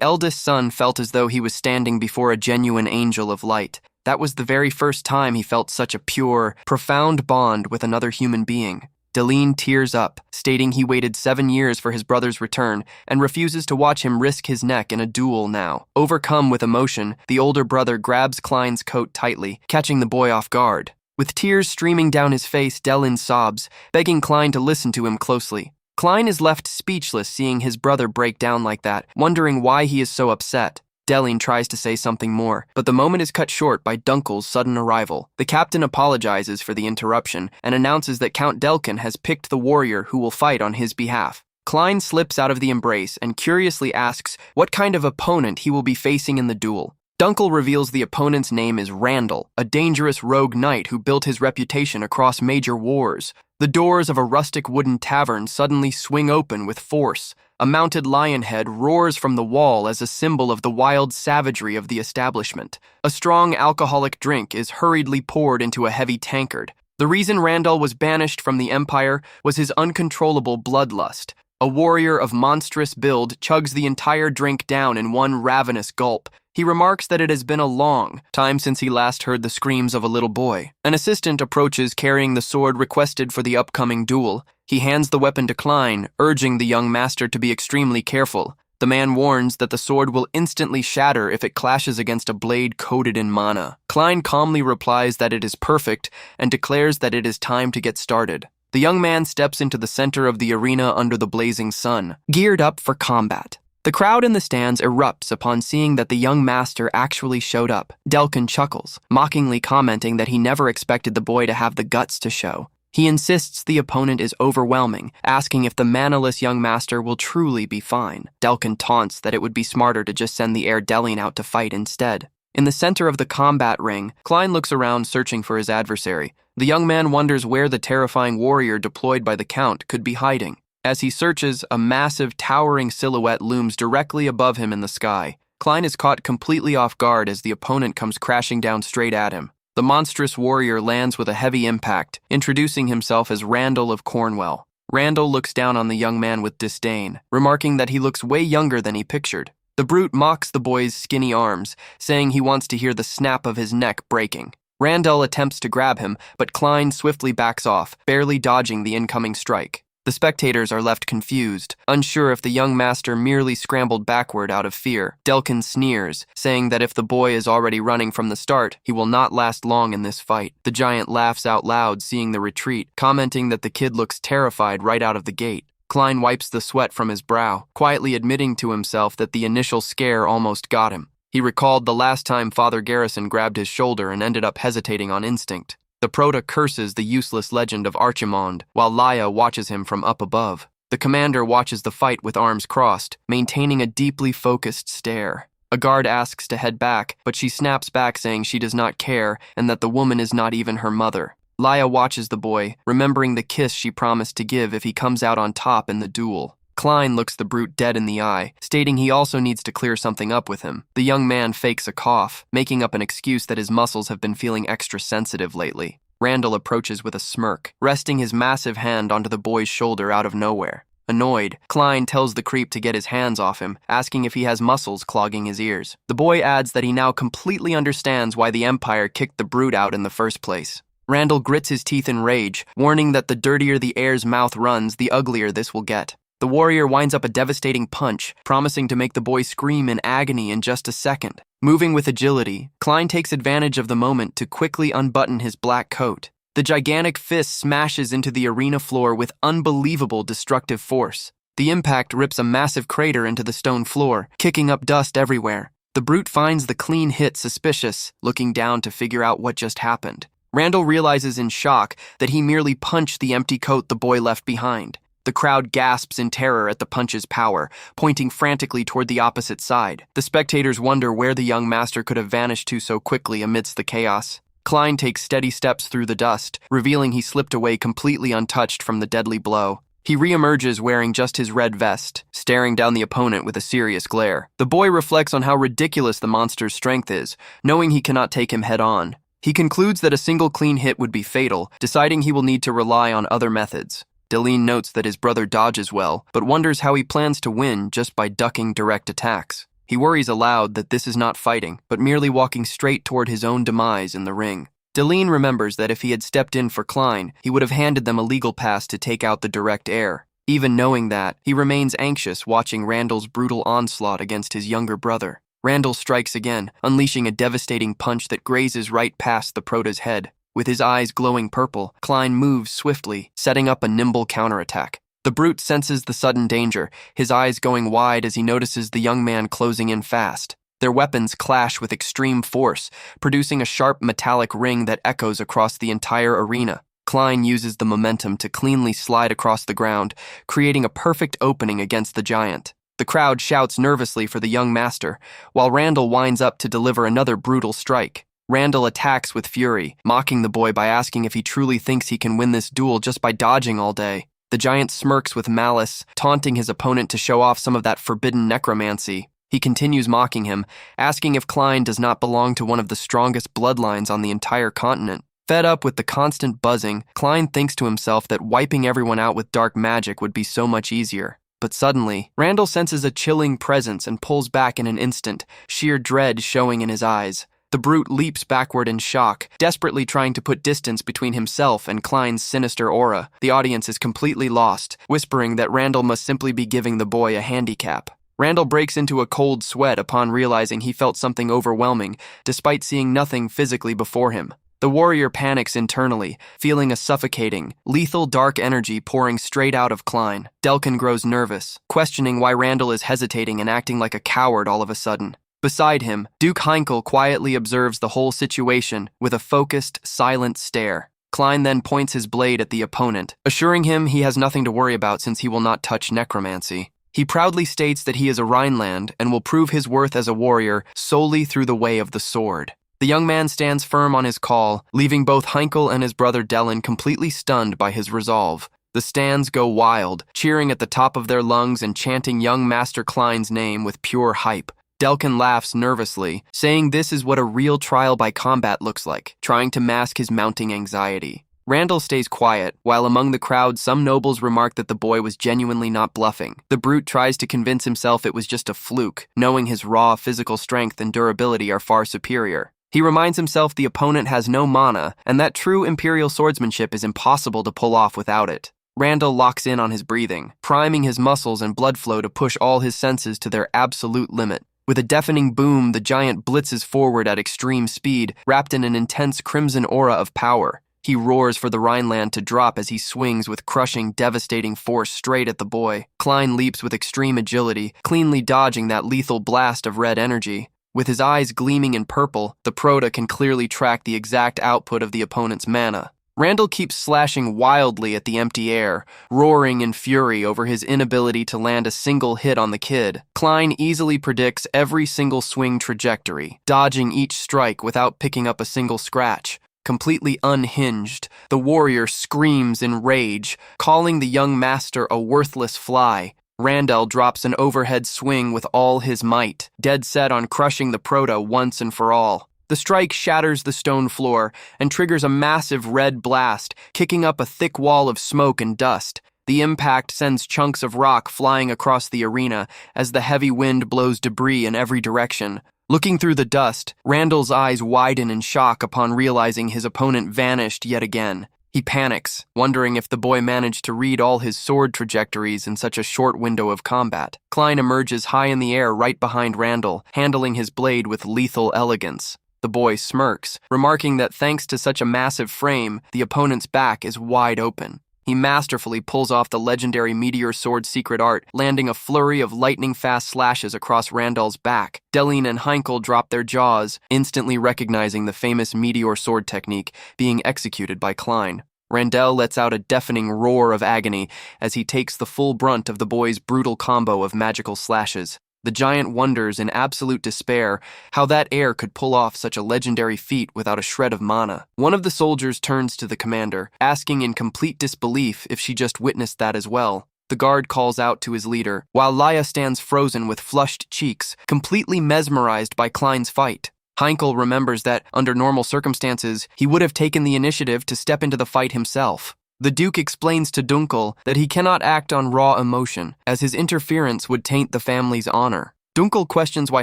[SPEAKER 1] eldest son felt as though he was standing before a genuine angel of light. That was the very first time he felt such a pure, profound bond with another human being. Deline tears up, stating he waited 7 years for his brother's return and refuses to watch him risk his neck in a duel now. Overcome with emotion, the older brother grabs Klein's coat tightly, catching the boy off guard. With tears streaming down his face, Deline sobs, begging Klein to listen to him closely. Klein is left speechless seeing his brother break down like that, wondering why he is so upset. Deline tries to say something more, but the moment is cut short by Dunkel's sudden arrival. The captain apologizes for the interruption and announces that Count Delkin has picked the warrior who will fight on his behalf. Klein slips out of the embrace and curiously asks what kind of opponent he will be facing in the duel. Dunkel reveals the opponent's name is Randall, a dangerous rogue knight who built his reputation across major wars. The doors of a rustic wooden tavern suddenly swing open with force. A mounted lion head roars from the wall as a symbol of the wild savagery of the establishment. A strong alcoholic drink is hurriedly poured into a heavy tankard. The reason Randall was banished from the Empire was his uncontrollable bloodlust. A warrior of monstrous build chugs the entire drink down in one ravenous gulp. He remarks that it has been a long time since he last heard the screams of a little boy. An assistant approaches carrying the sword requested for the upcoming duel. He hands the weapon to Klein, urging the young master to be extremely careful. The man warns that the sword will instantly shatter if it clashes against a blade coated in mana. Klein calmly replies that it is perfect and declares that it is time to get started. The young man steps into the center of the arena under the blazing sun, geared up for combat. The crowd in the stands erupts upon seeing that the young master actually showed up. Delkin chuckles, mockingly commenting that he never expected the boy to have the guts to show. He insists the opponent is overwhelming, asking if the manaless young master will truly be fine. Delkin taunts that it would be smarter to just send the heir Deline out to fight instead. In the center of the combat ring, Klein looks around searching for his adversary. The young man wonders where the terrifying warrior deployed by the Count could be hiding. As he searches, a massive, towering silhouette looms directly above him in the sky. Klein is caught completely off guard as the opponent comes crashing down straight at him. The monstrous warrior lands with a heavy impact, introducing himself as Randall of Cornwall. Randall looks down on the young man with disdain, remarking that he looks way younger than he pictured. The brute mocks the boy's skinny arms, saying he wants to hear the snap of his neck breaking. Randall attempts to grab him, but Klein swiftly backs off, barely dodging the incoming strike. The spectators are left confused, unsure if the young master merely scrambled backward out of fear. Delkin sneers, saying that if the boy is already running from the start, he will not last long in this fight. The giant laughs out loud seeing the retreat, commenting that the kid looks terrified right out of the gate. Klein wipes the sweat from his brow, quietly admitting to himself that the initial scare almost got him. He recalled the last time Father Garrison grabbed his shoulder and ended up hesitating on instinct. The Prota curses the useless legend of Archimond, while Laya watches him from up above. The commander watches the fight with arms crossed, maintaining a deeply focused stare. A guard asks to head back, but she snaps back saying she does not care and that the woman is not even her mother. Laya watches the boy, remembering the kiss she promised to give if he comes out on top in the duel. Klein looks the brute dead in the eye, stating he also needs to clear something up with him. The young man fakes a cough, making up an excuse that his muscles have been feeling extra sensitive lately. Randall approaches with a smirk, resting his massive hand onto the boy's shoulder out of nowhere. Annoyed, Klein tells the creep to get his hands off him, asking if he has muscles clogging his ears. The boy adds that he now completely understands why the Empire kicked the brute out in the first place. Randall grits his teeth in rage, warning that the dirtier the heir's mouth runs, the uglier this will get. The warrior winds up a devastating punch, promising to make the boy scream in agony in just a second. Moving with agility, Klein takes advantage of the moment to quickly unbutton his black coat. The gigantic fist smashes into the arena floor with unbelievable destructive force. The impact rips a massive crater into the stone floor, kicking up dust everywhere. The brute finds the clean hit suspicious, looking down to figure out what just happened. Randall realizes in shock that he merely punched the empty coat the boy left behind. The crowd gasps in terror at the punch's power, pointing frantically toward the opposite side. The spectators wonder where the young master could have vanished to so quickly amidst the chaos. Klein takes steady steps through the dust, revealing he slipped away completely untouched from the deadly blow. He reemerges wearing just his red vest, staring down the opponent with a serious glare. The boy reflects on how ridiculous the monster's strength is, knowing he cannot take him head-on. He concludes that a single clean hit would be fatal, deciding he will need to rely on other methods. Deline notes that his brother dodges well, but wonders how he plans to win just by ducking direct attacks. He worries aloud that this is not fighting, but merely walking straight toward his own demise in the ring. Deline remembers that if he had stepped in for Klein, he would have handed them a legal pass to take out the direct heir. Even knowing that, he remains anxious watching Randall's brutal onslaught against his younger brother. Randall strikes again, unleashing a devastating punch that grazes right past the prota's head. With his eyes glowing purple, Klein moves swiftly, setting up a nimble counterattack. The brute senses the sudden danger, his eyes going wide as he notices the young man closing in fast. Their weapons clash with extreme force, producing a sharp metallic ring that echoes across the entire arena. Klein uses the momentum to cleanly slide across the ground, creating a perfect opening against the giant. The crowd shouts nervously for the young master, while Randall winds up to deliver another brutal strike. Randall attacks with fury, mocking the boy by asking if he truly thinks he can win this duel just by dodging all day. The giant smirks with malice, taunting his opponent to show off some of that forbidden necromancy. He continues mocking him, asking if Klein does not belong to one of the strongest bloodlines on the entire continent. Fed up with the constant buzzing, Klein thinks to himself that wiping everyone out with dark magic would be so much easier. But suddenly, Randall senses a chilling presence and pulls back in an instant, sheer dread showing in his eyes. The brute leaps backward in shock, desperately trying to put distance between himself and Klein's sinister aura. The audience is completely lost, whispering that Randall must simply be giving the boy a handicap. Randall breaks into a cold sweat upon realizing he felt something overwhelming, despite seeing nothing physically before him. The warrior panics internally, feeling a suffocating, lethal dark energy pouring straight out of Klein. Delkin grows nervous, questioning why Randall is hesitating and acting like a coward all of a sudden. Beside him, Duke Heinkel quietly observes the whole situation with a focused, silent stare. Klein then points his blade at the opponent, assuring him he has nothing to worry about since he will not touch necromancy. He proudly states that he is a Rhineland and will prove his worth as a warrior solely through the way of the sword. The young man stands firm on his call, leaving both Heinkel and his brother Delin completely stunned by his resolve. The stands go wild, cheering at the top of their lungs and chanting young Master Klein's name with pure hype. Delkin laughs nervously, saying this is what a real trial by combat looks like, trying to mask his mounting anxiety. Randall stays quiet, while among the crowd some nobles remark that the boy was genuinely not bluffing. The brute tries to convince himself it was just a fluke, knowing his raw physical strength and durability are far superior. He reminds himself the opponent has no mana, and that true imperial swordsmanship is impossible to pull off without it. Randall locks in on his breathing, priming his muscles and blood flow to push all his senses to their absolute limit. With a deafening boom, the giant blitzes forward at extreme speed, wrapped in an intense crimson aura of power. He roars for the Rhineland to drop as he swings with crushing, devastating force straight at the boy. Klein leaps with extreme agility, cleanly dodging that lethal blast of red energy. With his eyes gleaming in purple, the Prota can clearly track the exact output of the opponent's mana. Randall keeps slashing wildly at the empty air, roaring in fury over his inability to land a single hit on the kid. Klein easily predicts every single swing trajectory, dodging each strike without picking up a single scratch. Completely unhinged, the warrior screams in rage, calling the young master a worthless fly. Randall drops an overhead swing with all his might, dead set on crushing the Prota once and for all. The strike shatters the stone floor and triggers a massive red blast, kicking up a thick wall of smoke and dust. The impact sends chunks of rock flying across the arena as the heavy wind blows debris in every direction. Looking through the dust, Randall's eyes widen in shock upon realizing his opponent vanished yet again. He panics, wondering if the boy managed to read all his sword trajectories in such a short window of combat. Klein emerges high in the air right behind Randall, handling his blade with lethal elegance. The boy smirks, remarking that thanks to such a massive frame, the opponent's back is wide open. He masterfully pulls off the legendary meteor sword secret art, landing a flurry of lightning-fast slashes across Randall's back. Deline and Heinkel drop their jaws, instantly recognizing the famous meteor sword technique being executed by Klein. Randall lets out a deafening roar of agony as he takes the full brunt of the boy's brutal combo of magical slashes. The giant wonders in absolute despair how that heir could pull off such a legendary feat without a shred of mana. One of the soldiers turns to the commander, asking in complete disbelief if she just witnessed that as well. The guard calls out to his leader, while Laya stands frozen with flushed cheeks, completely mesmerized by Klein's fight. Heinkel remembers that, under normal circumstances, he would have taken the initiative to step into the fight himself. The Duke explains to Dunkel that he cannot act on raw emotion, as his interference would taint the family's honor. Dunkel questions why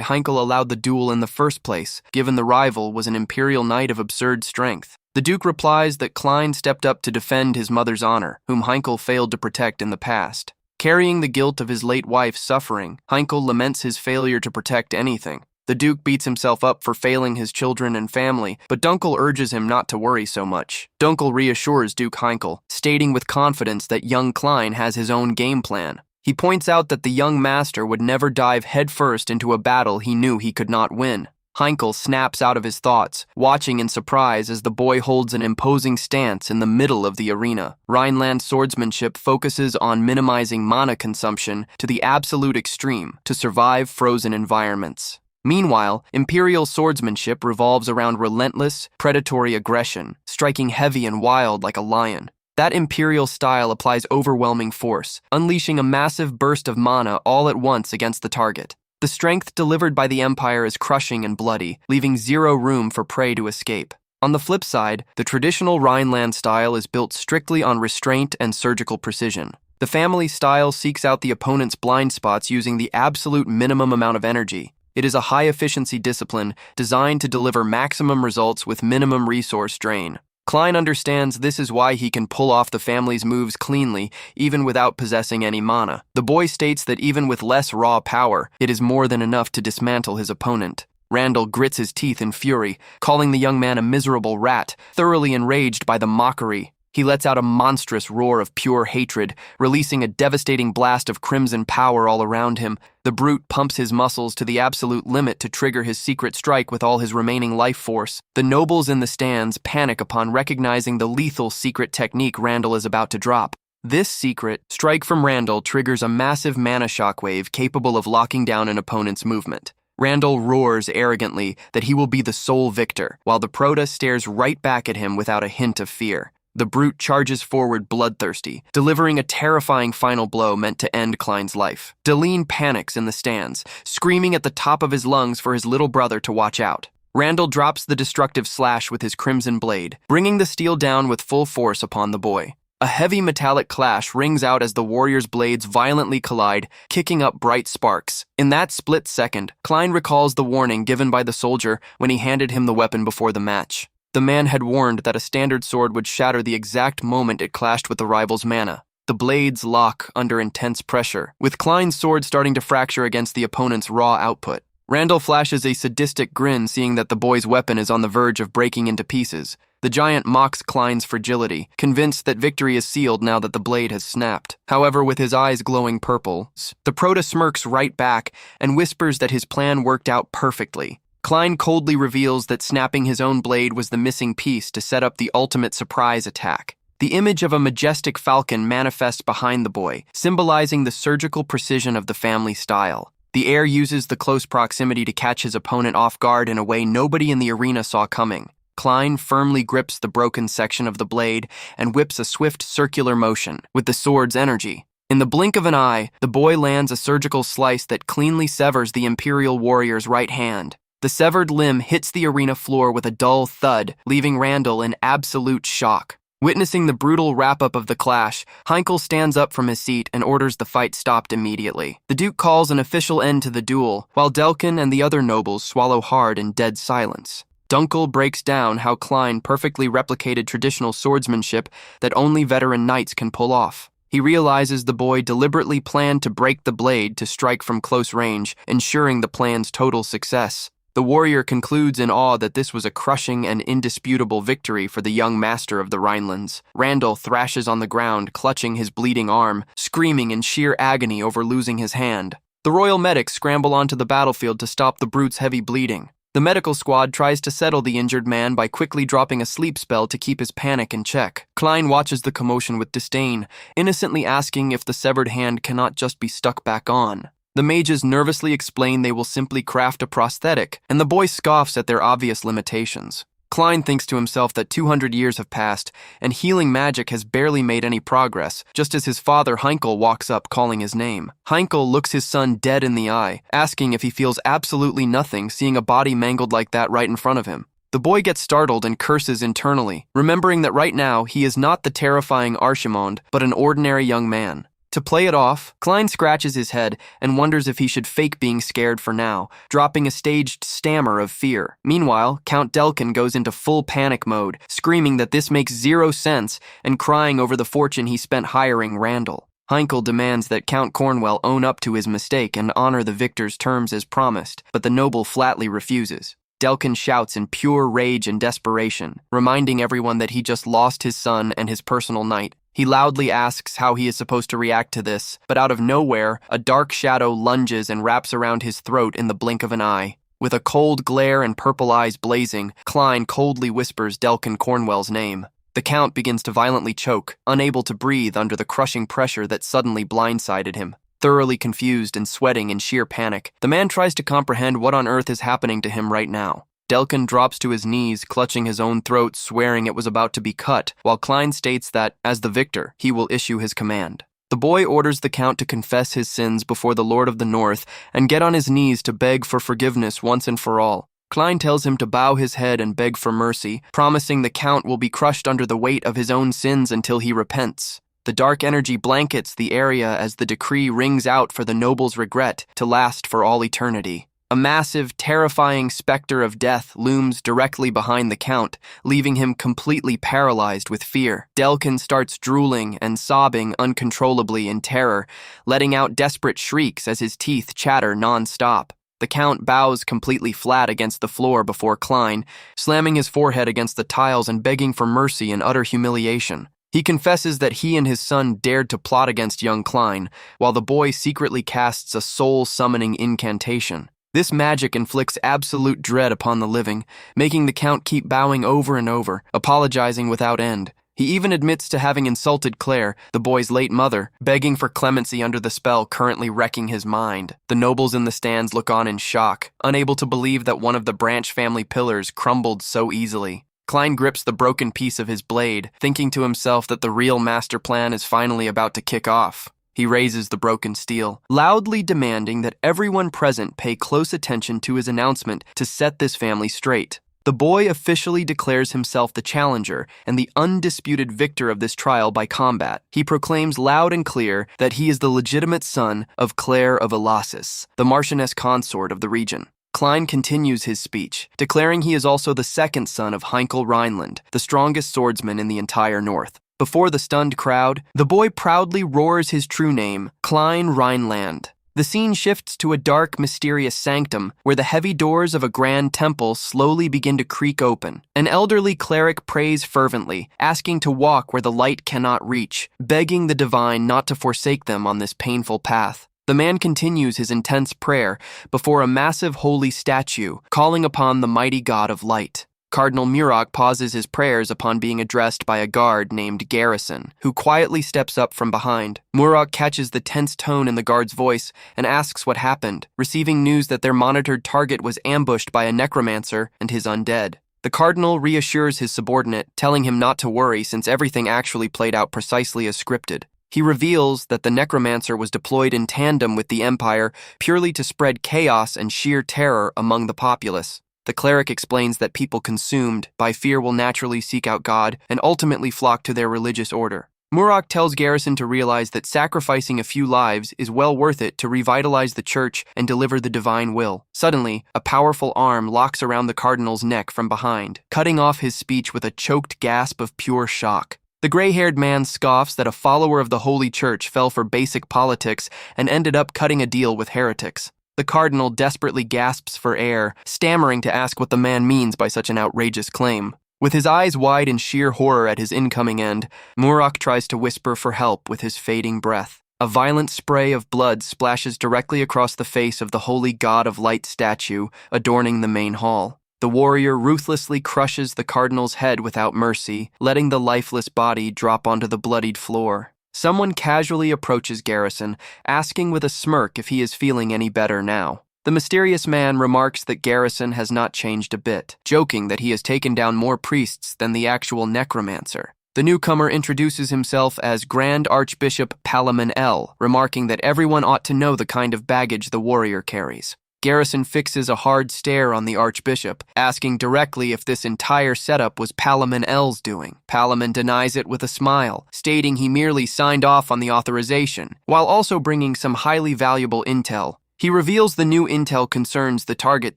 [SPEAKER 1] Heinkel allowed the duel in the first place, given the rival was an imperial knight of absurd strength. The Duke replies that Klein stepped up to defend his mother's honor, whom Heinkel failed to protect in the past. Carrying the guilt of his late wife's suffering, Heinkel laments his failure to protect anything. The Duke beats himself up for failing his children and family, but Dunkel urges him not to worry so much. Dunkel reassures Duke Heinkel, stating with confidence that young Klein has his own game plan. He points out that the young master would never dive headfirst into a battle he knew he could not win. Heinkel snaps out of his thoughts, watching in surprise as the boy holds an imposing stance in the middle of the arena. Rhineland swordsmanship focuses on minimizing mana consumption to the absolute extreme to survive frozen environments. Meanwhile, Imperial swordsmanship revolves around relentless, predatory aggression, striking heavy and wild like a lion. That Imperial style applies overwhelming force, unleashing a massive burst of mana all at once against the target. The strength delivered by the Empire is crushing and bloody, leaving zero room for prey to escape. On the flip side, the traditional Rhineland style is built strictly on restraint and surgical precision. The family style seeks out the opponent's blind spots using the absolute minimum amount of energy. It is a high-efficiency discipline designed to deliver maximum results with minimum resource drain. Klein understands this is why he can pull off the family's moves cleanly, even without possessing any mana. The boy states that even with less raw power, it is more than enough to dismantle his opponent. Randall grits his teeth in fury, calling the young man a miserable rat, thoroughly enraged by the mockery. He lets out a monstrous roar of pure hatred, releasing a devastating blast of crimson power all around him. The brute pumps his muscles to the absolute limit to trigger his secret strike with all his remaining life force. The nobles in the stands panic upon recognizing the lethal secret technique Randall is about to drop. This secret strike from Randall triggers a massive mana shockwave capable of locking down an opponent's movement. Randall roars arrogantly that he will be the sole victor, while the Proto stares right back at him without a hint of fear. The brute charges forward bloodthirsty, delivering a terrifying final blow meant to end Klein's life. Deline panics in the stands, screaming at the top of his lungs for his little brother to watch out. Randall drops the destructive slash with his crimson blade, bringing the steel down with full force upon the boy. A heavy metallic clash rings out as the warrior's blades violently collide, kicking up bright sparks. In that split second, Klein recalls the warning given by the soldier when he handed him the weapon before the match. The man had warned that a standard sword would shatter the exact moment it clashed with the rival's mana. The blades lock under intense pressure, with Klein's sword starting to fracture against the opponent's raw output. Randall flashes a sadistic grin seeing that the boy's weapon is on the verge of breaking into pieces. The giant mocks Klein's fragility, convinced that victory is sealed now that the blade has snapped. However, with his eyes glowing purple, the Proto smirks right back and whispers that his plan worked out perfectly. Klein coldly reveals that snapping his own blade was the missing piece to set up the ultimate surprise attack. The image of a majestic falcon manifests behind the boy, symbolizing the surgical precision of the family style. The heir uses the close proximity to catch his opponent off guard in a way nobody in the arena saw coming. Klein firmly grips the broken section of the blade and whips a swift circular motion with the sword's energy. In the blink of an eye, the boy lands a surgical slice that cleanly severs the Imperial warrior's right hand. The severed limb hits the arena floor with a dull thud, leaving Randall in absolute shock. Witnessing the brutal wrap-up of the clash, Heinkel stands up from his seat and orders the fight stopped immediately. The Duke calls an official end to the duel, while Delkin and the other nobles swallow hard in dead silence. Dunkel breaks down how Klein perfectly replicated traditional swordsmanship that only veteran knights can pull off. He realizes the boy deliberately planned to break the blade to strike from close range, ensuring the plan's total success. The warrior concludes in awe that this was a crushing and indisputable victory for the young master of the Rhinelands. Randall thrashes on the ground, clutching his bleeding arm, screaming in sheer agony over losing his hand. The royal medics scramble onto the battlefield to stop the brute's heavy bleeding. The medical squad tries to settle the injured man by quickly dropping a sleep spell to keep his panic in check. Klein watches the commotion with disdain, innocently asking if the severed hand cannot just be stuck back on. The mages nervously explain they will simply craft a prosthetic, and the boy scoffs at their obvious limitations. Klein thinks to himself that 200 years have passed, and healing magic has barely made any progress, just as his father Heinkel walks up calling his name. Heinkel looks his son dead in the eye, asking if he feels absolutely nothing seeing a body mangled like that right in front of him. The boy gets startled and curses internally, remembering that right now he is not the terrifying Archimond, but an ordinary young man. To play it off, Klein scratches his head and wonders if he should fake being scared for now, dropping a staged stammer of fear. Meanwhile, Count Delkin goes into full panic mode, screaming that this makes zero sense and crying over the fortune he spent hiring Randall. Heinkel demands that Count Cornwell own up to his mistake and honor the victor's terms as promised, but the noble flatly refuses. Delkin shouts in pure rage and desperation, reminding everyone that he just lost his son and his personal knight. He loudly asks how he is supposed to react to this, but out of nowhere, a dark shadow lunges and wraps around his throat in the blink of an eye. With a cold glare and purple eyes blazing, Klein coldly whispers Delkin Cornwell's name. The Count begins to violently choke, unable to breathe under the crushing pressure that suddenly blindsided him. Thoroughly confused and sweating in sheer panic, the man tries to comprehend what on earth is happening to him right now. Delkin drops to his knees, clutching his own throat, swearing it was about to be cut, while Klein states that, as the victor, he will issue his command. The boy orders the Count to confess his sins before the Lord of the North and get on his knees to beg for forgiveness once and for all. Klein tells him to bow his head and beg for mercy, promising the Count will be crushed under the weight of his own sins until he repents. The dark energy blankets the area as the decree rings out for the noble's regret to last for all eternity. A massive, terrifying specter of death looms directly behind the Count, leaving him completely paralyzed with fear. Delkin starts drooling and sobbing uncontrollably in terror, letting out desperate shrieks as his teeth chatter non-stop. The Count bows completely flat against the floor before Klein, slamming his forehead against the tiles and begging for mercy in utter humiliation. He confesses that he and his son dared to plot against young Klein, while the boy secretly casts a soul-summoning incantation. This magic inflicts absolute dread upon the living, making the Count keep bowing over and over, apologizing without end. He even admits to having insulted Claire, the boy's late mother, begging for clemency under the spell currently wrecking his mind. The nobles in the stands look on in shock, unable to believe that one of the Branch family pillars crumbled so easily. Klein grips the broken piece of his blade, thinking to himself that the real master plan is finally about to kick off. He raises the broken steel, loudly demanding that everyone present pay close attention to his announcement to set this family straight. The boy officially declares himself the challenger and the undisputed victor of this trial by combat. He proclaims loud and clear that he is the legitimate son of Claire of Elasis, the Marchioness consort of the region. Klein continues his speech, declaring he is also the second son of Heinkel Rhineland, the strongest swordsman in the entire north. Before the stunned crowd, the boy proudly roars his true name, Klein Rhineland. The scene shifts to a dark, mysterious sanctum where the heavy doors of a grand temple slowly begin to creak open. An elderly cleric prays fervently, asking to walk where the light cannot reach, begging the divine not to forsake them on this painful path. The man continues his intense prayer before a massive holy statue, calling upon the mighty god of light. Cardinal Muroc pauses his prayers upon being addressed by a guard named Garrison, who quietly steps up from behind. Muroc catches the tense tone in the guard's voice and asks what happened, receiving news that their monitored target was ambushed by a necromancer and his undead. The cardinal reassures his subordinate, telling him not to worry since everything actually played out precisely as scripted. He reveals that the necromancer was deployed in tandem with the Empire purely to spread chaos and sheer terror among the populace. The cleric explains that people consumed by fear will naturally seek out God and ultimately flock to their religious order. Muroc tells Garrison to realize that sacrificing a few lives is well worth it to revitalize the church and deliver the divine will. Suddenly, a powerful arm locks around the cardinal's neck from behind, cutting off his speech with a choked gasp of pure shock. The gray-haired man scoffs that a follower of the Holy Church fell for basic politics and ended up cutting a deal with heretics. The cardinal desperately gasps for air, stammering to ask what the man means by such an outrageous claim. With his eyes wide in sheer horror at his incoming end, Murak tries to whisper for help with his fading breath. A violent spray of blood splashes directly across the face of the holy god of light statue adorning the main hall. The warrior ruthlessly crushes the cardinal's head without mercy, letting the lifeless body drop onto the bloodied floor. Someone casually approaches Garrison, asking with a smirk if he is feeling any better now. The mysterious man remarks that Garrison has not changed a bit, joking that he has taken down more priests than the actual necromancer. The newcomer introduces himself as Grand Archbishop Palamon L, remarking that everyone ought to know the kind of baggage the warrior carries. Garrison fixes a hard stare on the archbishop, asking directly if this entire setup was Palamon L's doing. Palamon denies it with a smile, stating he merely signed off on the authorization, while also bringing some highly valuable intel. He reveals the new intel concerns the target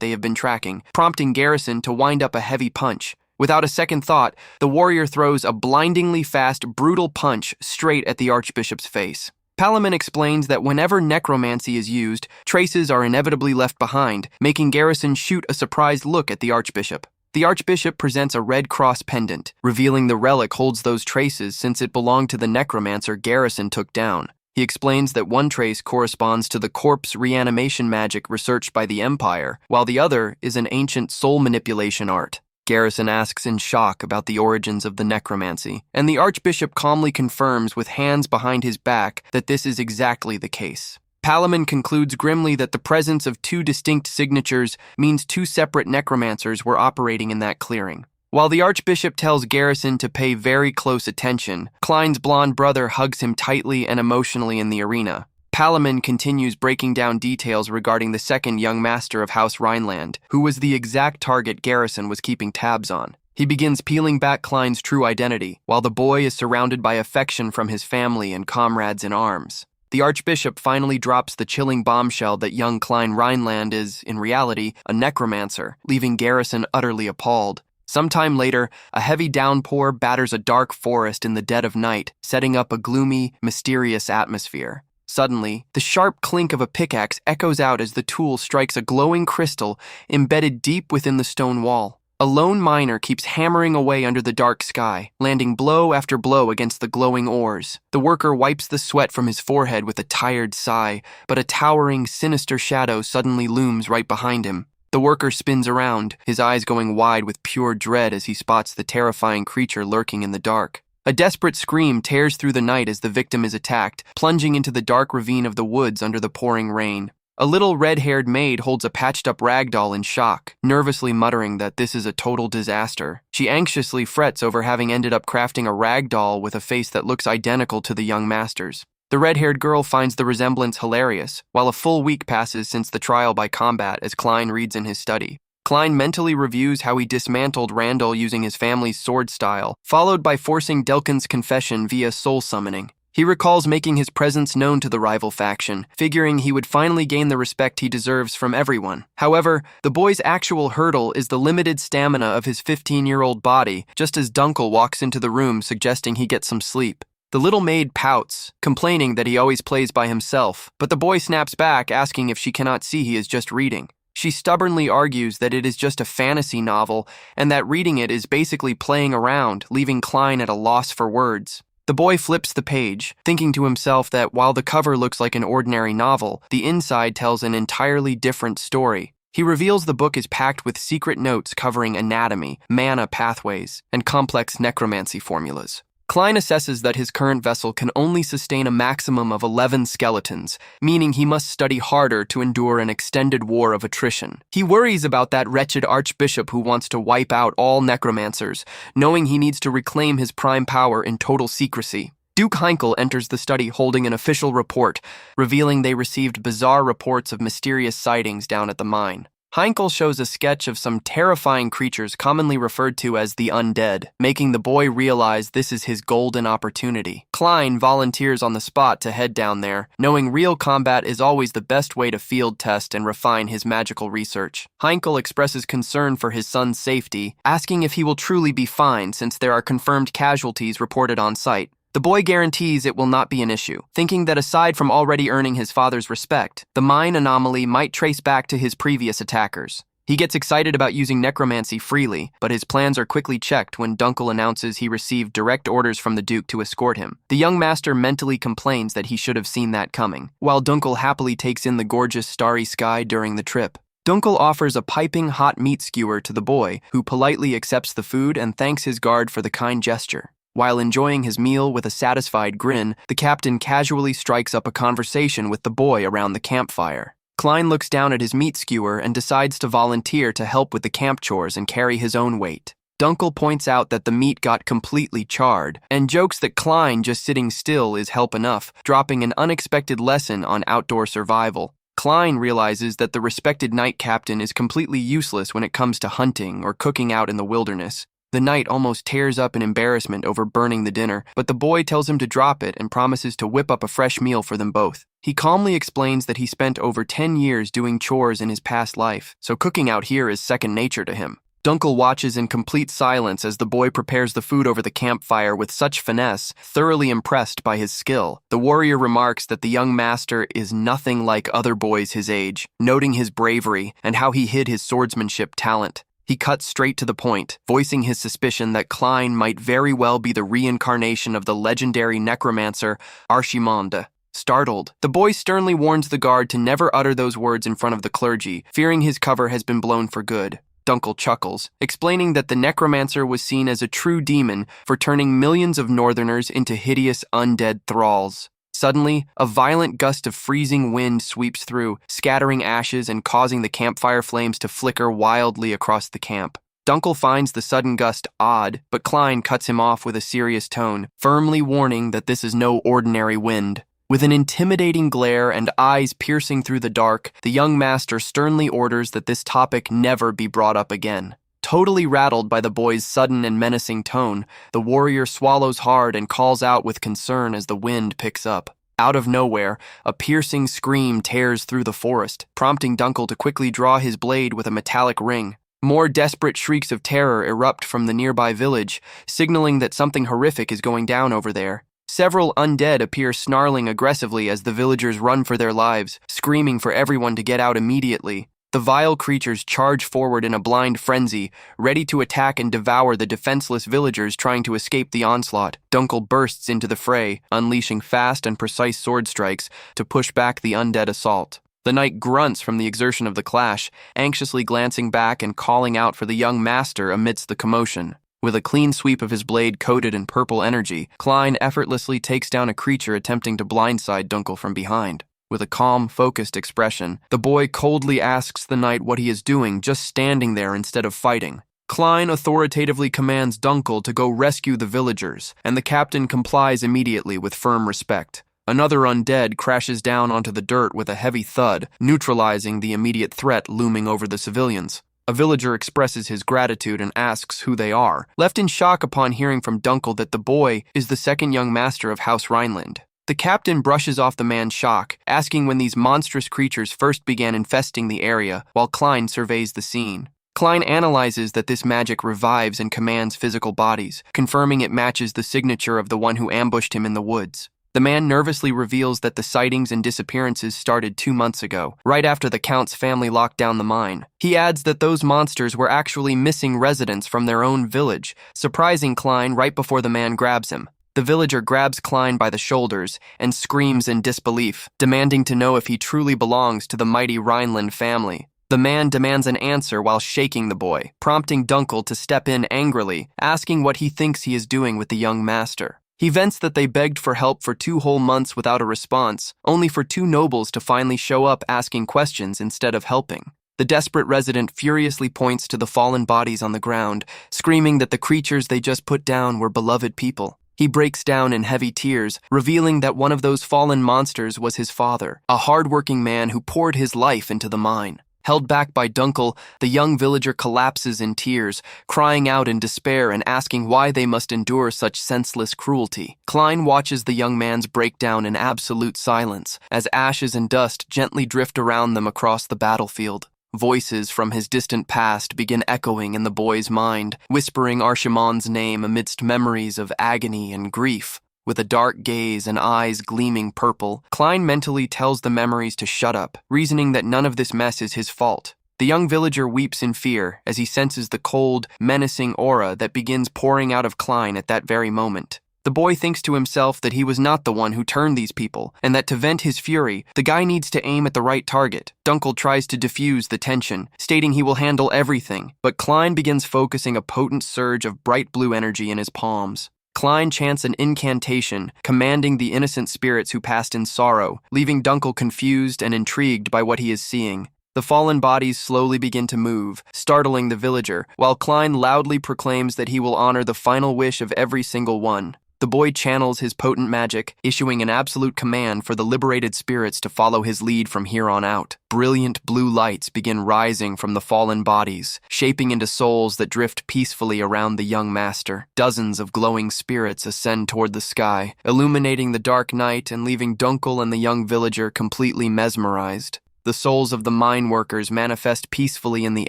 [SPEAKER 1] they have been tracking, prompting Garrison to wind up a heavy punch. Without a second thought, the warrior throws a blindingly fast, brutal punch straight at the archbishop's face. Palamon explains that whenever necromancy is used, traces are inevitably left behind, making Garrison shoot a surprised look at the archbishop. The archbishop presents a red cross pendant, revealing the relic holds those traces since it belonged to the necromancer Garrison took down. He explains that one trace corresponds to the corpse reanimation magic researched by the Empire, while the other is an ancient soul manipulation art. Garrison asks in shock about the origins of the necromancy, and the archbishop calmly confirms with hands behind his back that this is exactly the case. Palamon concludes grimly that the presence of two distinct signatures means two separate necromancers were operating in that clearing. While the archbishop tells Garrison to pay very close attention, Klein's blonde brother hugs him tightly and emotionally in the arena. Palamon continues breaking down details regarding the second young master of House Rhineland, who was the exact target Garrison was keeping tabs on. He begins peeling back Klein's true identity, while the boy is surrounded by affection from his family and comrades in arms. The archbishop finally drops the chilling bombshell that young Klein Rhineland is, in reality, a necromancer, leaving Garrison utterly appalled. Sometime later, a heavy downpour batters a dark forest in the dead of night, setting up a gloomy, mysterious atmosphere. Suddenly, the sharp clink of a pickaxe echoes out as the tool strikes a glowing crystal embedded deep within the stone wall. A lone miner keeps hammering away under the dark sky, landing blow after blow against the glowing ores. The worker wipes the sweat from his forehead with a tired sigh, but a towering, sinister shadow suddenly looms right behind him. The worker spins around, his eyes going wide with pure dread as he spots the terrifying creature lurking in the dark. A desperate scream tears through the night as the victim is attacked, plunging into the dark ravine of the woods under the pouring rain. A little red-haired maid holds a patched-up rag doll in shock, nervously muttering that this is a total disaster. She anxiously frets over having ended up crafting a rag doll with a face that looks identical to the young master's. The red-haired girl finds the resemblance hilarious, while a full week passes since the trial by combat as Klein reads in his study. Klein mentally reviews how he dismantled Randall using his family's sword style, followed by forcing Delkin's confession via soul summoning. He recalls making his presence known to the rival faction, figuring he would finally gain the respect he deserves from everyone. However, the boy's actual hurdle is the limited stamina of his 15-year-old body, just as Dunkel walks into the room suggesting he get some sleep. The little maid pouts, complaining that he always plays by himself, but the boy snaps back asking if she cannot see he is just reading. She stubbornly argues that it is just a fantasy novel and that reading it is basically playing around, leaving Klein at a loss for words. The boy flips the page, thinking to himself that while the cover looks like an ordinary novel, the inside tells an entirely different story. He reveals the book is packed with secret notes covering anatomy, mana pathways, and complex necromancy formulas. Klein assesses that his current vessel can only sustain a maximum of 11 skeletons, meaning he must study harder to endure an extended war of attrition. He worries about that wretched archbishop who wants to wipe out all necromancers, knowing he needs to reclaim his prime power in total secrecy. Duke Heinkel enters the study holding an official report, revealing they received bizarre reports of mysterious sightings down at the mine. Heinkel shows a sketch of some terrifying creatures commonly referred to as the undead, making the boy realize this is his golden opportunity. Klein volunteers on the spot to head down there, knowing real combat is always the best way to field test and refine his magical research. Heinkel expresses concern for his son's safety, asking if he will truly be fine since there are confirmed casualties reported on site. The The boy guarantees it will not be an issue, thinking that aside from already earning his father's respect, the mine anomaly might trace back to his previous attackers. He gets excited about using necromancy freely, but his plans are quickly checked when Dunkel announces he received direct orders from the Duke to escort him. The young master mentally complains that he should have seen that coming, while Dunkel happily takes in the gorgeous starry sky during the trip. Dunkel offers a piping hot meat skewer to the boy, who politely accepts the food and thanks his guard for the kind gesture. While enjoying his meal with a satisfied grin, the captain casually strikes up a conversation with the boy around the campfire. Klein looks down at his meat skewer and decides to volunteer to help with the camp chores and carry his own weight. Dunkel points out that the meat got completely charred and jokes that Klein just sitting still is help enough, dropping an unexpected lesson on outdoor survival. Klein realizes that the respected knight captain is completely useless when it comes to hunting or cooking out in the wilderness. The knight almost tears up in embarrassment over burning the dinner, but the boy tells him to drop it and promises to whip up a fresh meal for them both. He calmly explains that he spent over 10 years doing chores in his past life, so cooking out here is second nature to him. Dunkel watches in complete silence as the boy prepares the food over the campfire with such finesse, thoroughly impressed by his skill. The warrior remarks that the young master is nothing like other boys his age, noting his bravery and how he hid his swordsmanship talent. He cuts straight to the point, voicing his suspicion that Klein might very well be the reincarnation of the legendary necromancer Archimonde. Startled, the boy sternly warns the guard to never utter those words in front of the clergy, fearing his cover has been blown for good. Dunkel chuckles, explaining that the necromancer was seen as a true demon for turning millions of northerners into hideous undead thralls. Suddenly, a violent gust of freezing wind sweeps through, scattering ashes and causing the campfire flames to flicker wildly across the camp. Dunkel finds the sudden gust odd, but Klein cuts him off with a serious tone, firmly warning that this is no ordinary wind. With an intimidating glare and eyes piercing through the dark, the young master sternly orders that this topic never be brought up again. Totally rattled by the boy's sudden and menacing tone, the warrior swallows hard and calls out with concern as the wind picks up. Out of nowhere, a piercing scream tears through the forest, prompting Dunkel to quickly draw his blade with a metallic ring. More desperate shrieks of terror erupt from the nearby village, signaling that something horrific is going down over there. Several undead appear snarling aggressively as the villagers run for their lives, screaming for everyone to get out immediately. The vile creatures charge forward in a blind frenzy, ready to attack and devour the defenseless villagers trying to escape the onslaught. Dunkel bursts into the fray, unleashing fast and precise sword strikes to push back the undead assault. The knight grunts from the exertion of the clash, anxiously glancing back and calling out for the young master amidst the commotion. With a clean sweep of his blade coated in purple energy, Klein effortlessly takes down a creature attempting to blindside Dunkel from behind. With a calm, focused expression, the boy coldly asks the knight what he is doing, just standing there instead of fighting. Klein authoritatively commands Dunkel to go rescue the villagers, and the captain complies immediately with firm respect. Another undead crashes down onto the dirt with a heavy thud, neutralizing the immediate threat looming over the civilians. A villager expresses his gratitude and asks who they are, left in shock upon hearing from Dunkel that the boy is the second young master of House Rhineland. The captain brushes off the man's shock, asking when these monstrous creatures first began infesting the area, while Klein surveys the scene. Klein analyzes that this magic revives and commands physical bodies, confirming it matches the signature of the one who ambushed him in the woods. The man nervously reveals that the sightings and disappearances started 2 months ago, right after the Count's family locked down the mine. He adds that those monsters were actually missing residents from their own village, surprising Klein right before the man grabs him. The villager grabs Klein by the shoulders and screams in disbelief, demanding to know if he truly belongs to the mighty Rhineland family. The man demands an answer while shaking the boy, prompting Dunkel to step in angrily, asking what he thinks he is doing with the young master. He vents that they begged for help for 2 whole months without a response, only for 2 nobles to finally show up asking questions instead of helping. The desperate resident furiously points to the fallen bodies on the ground, screaming that the creatures they just put down were beloved people. He breaks down in heavy tears, revealing that one of those fallen monsters was his father, a hard-working man who poured his life into the mine. Held back by Dunkel, the young villager collapses in tears, crying out in despair and asking why they must endure such senseless cruelty. Klein watches the young man's breakdown in absolute silence, as ashes and dust gently drift around them across the battlefield. Voices from his distant past begin echoing in the boy's mind, whispering Archimonde's name amidst memories of agony and grief. with a dark gaze and eyes gleaming purple. Klein mentally tells the memories to shut up, reasoning that none of this mess is his fault. The young villager weeps in fear as he senses the cold, menacing aura that begins pouring out of Klein at that very moment. The boy thinks to himself that he was not the one who turned these people, and that to vent his fury, the guy needs to aim at the right target. Dunkel tries to diffuse the tension, stating he will handle everything, but Klein begins focusing a potent surge of bright blue energy in his palms. Klein chants an incantation, commanding the innocent spirits who passed in sorrow, leaving Dunkel confused and intrigued by what he is seeing. The fallen bodies slowly begin to move, startling the villager, while Klein loudly proclaims that he will honor the final wish of every single one. The boy channels his potent magic, issuing an absolute command for the liberated spirits to follow his lead from here on out. Brilliant blue lights begin rising from the fallen bodies, shaping into souls that drift peacefully around the young master. Dozens of glowing spirits ascend toward the sky, illuminating the dark night and leaving Dunkel and the young villager completely mesmerized. The souls of the mine workers manifest peacefully in the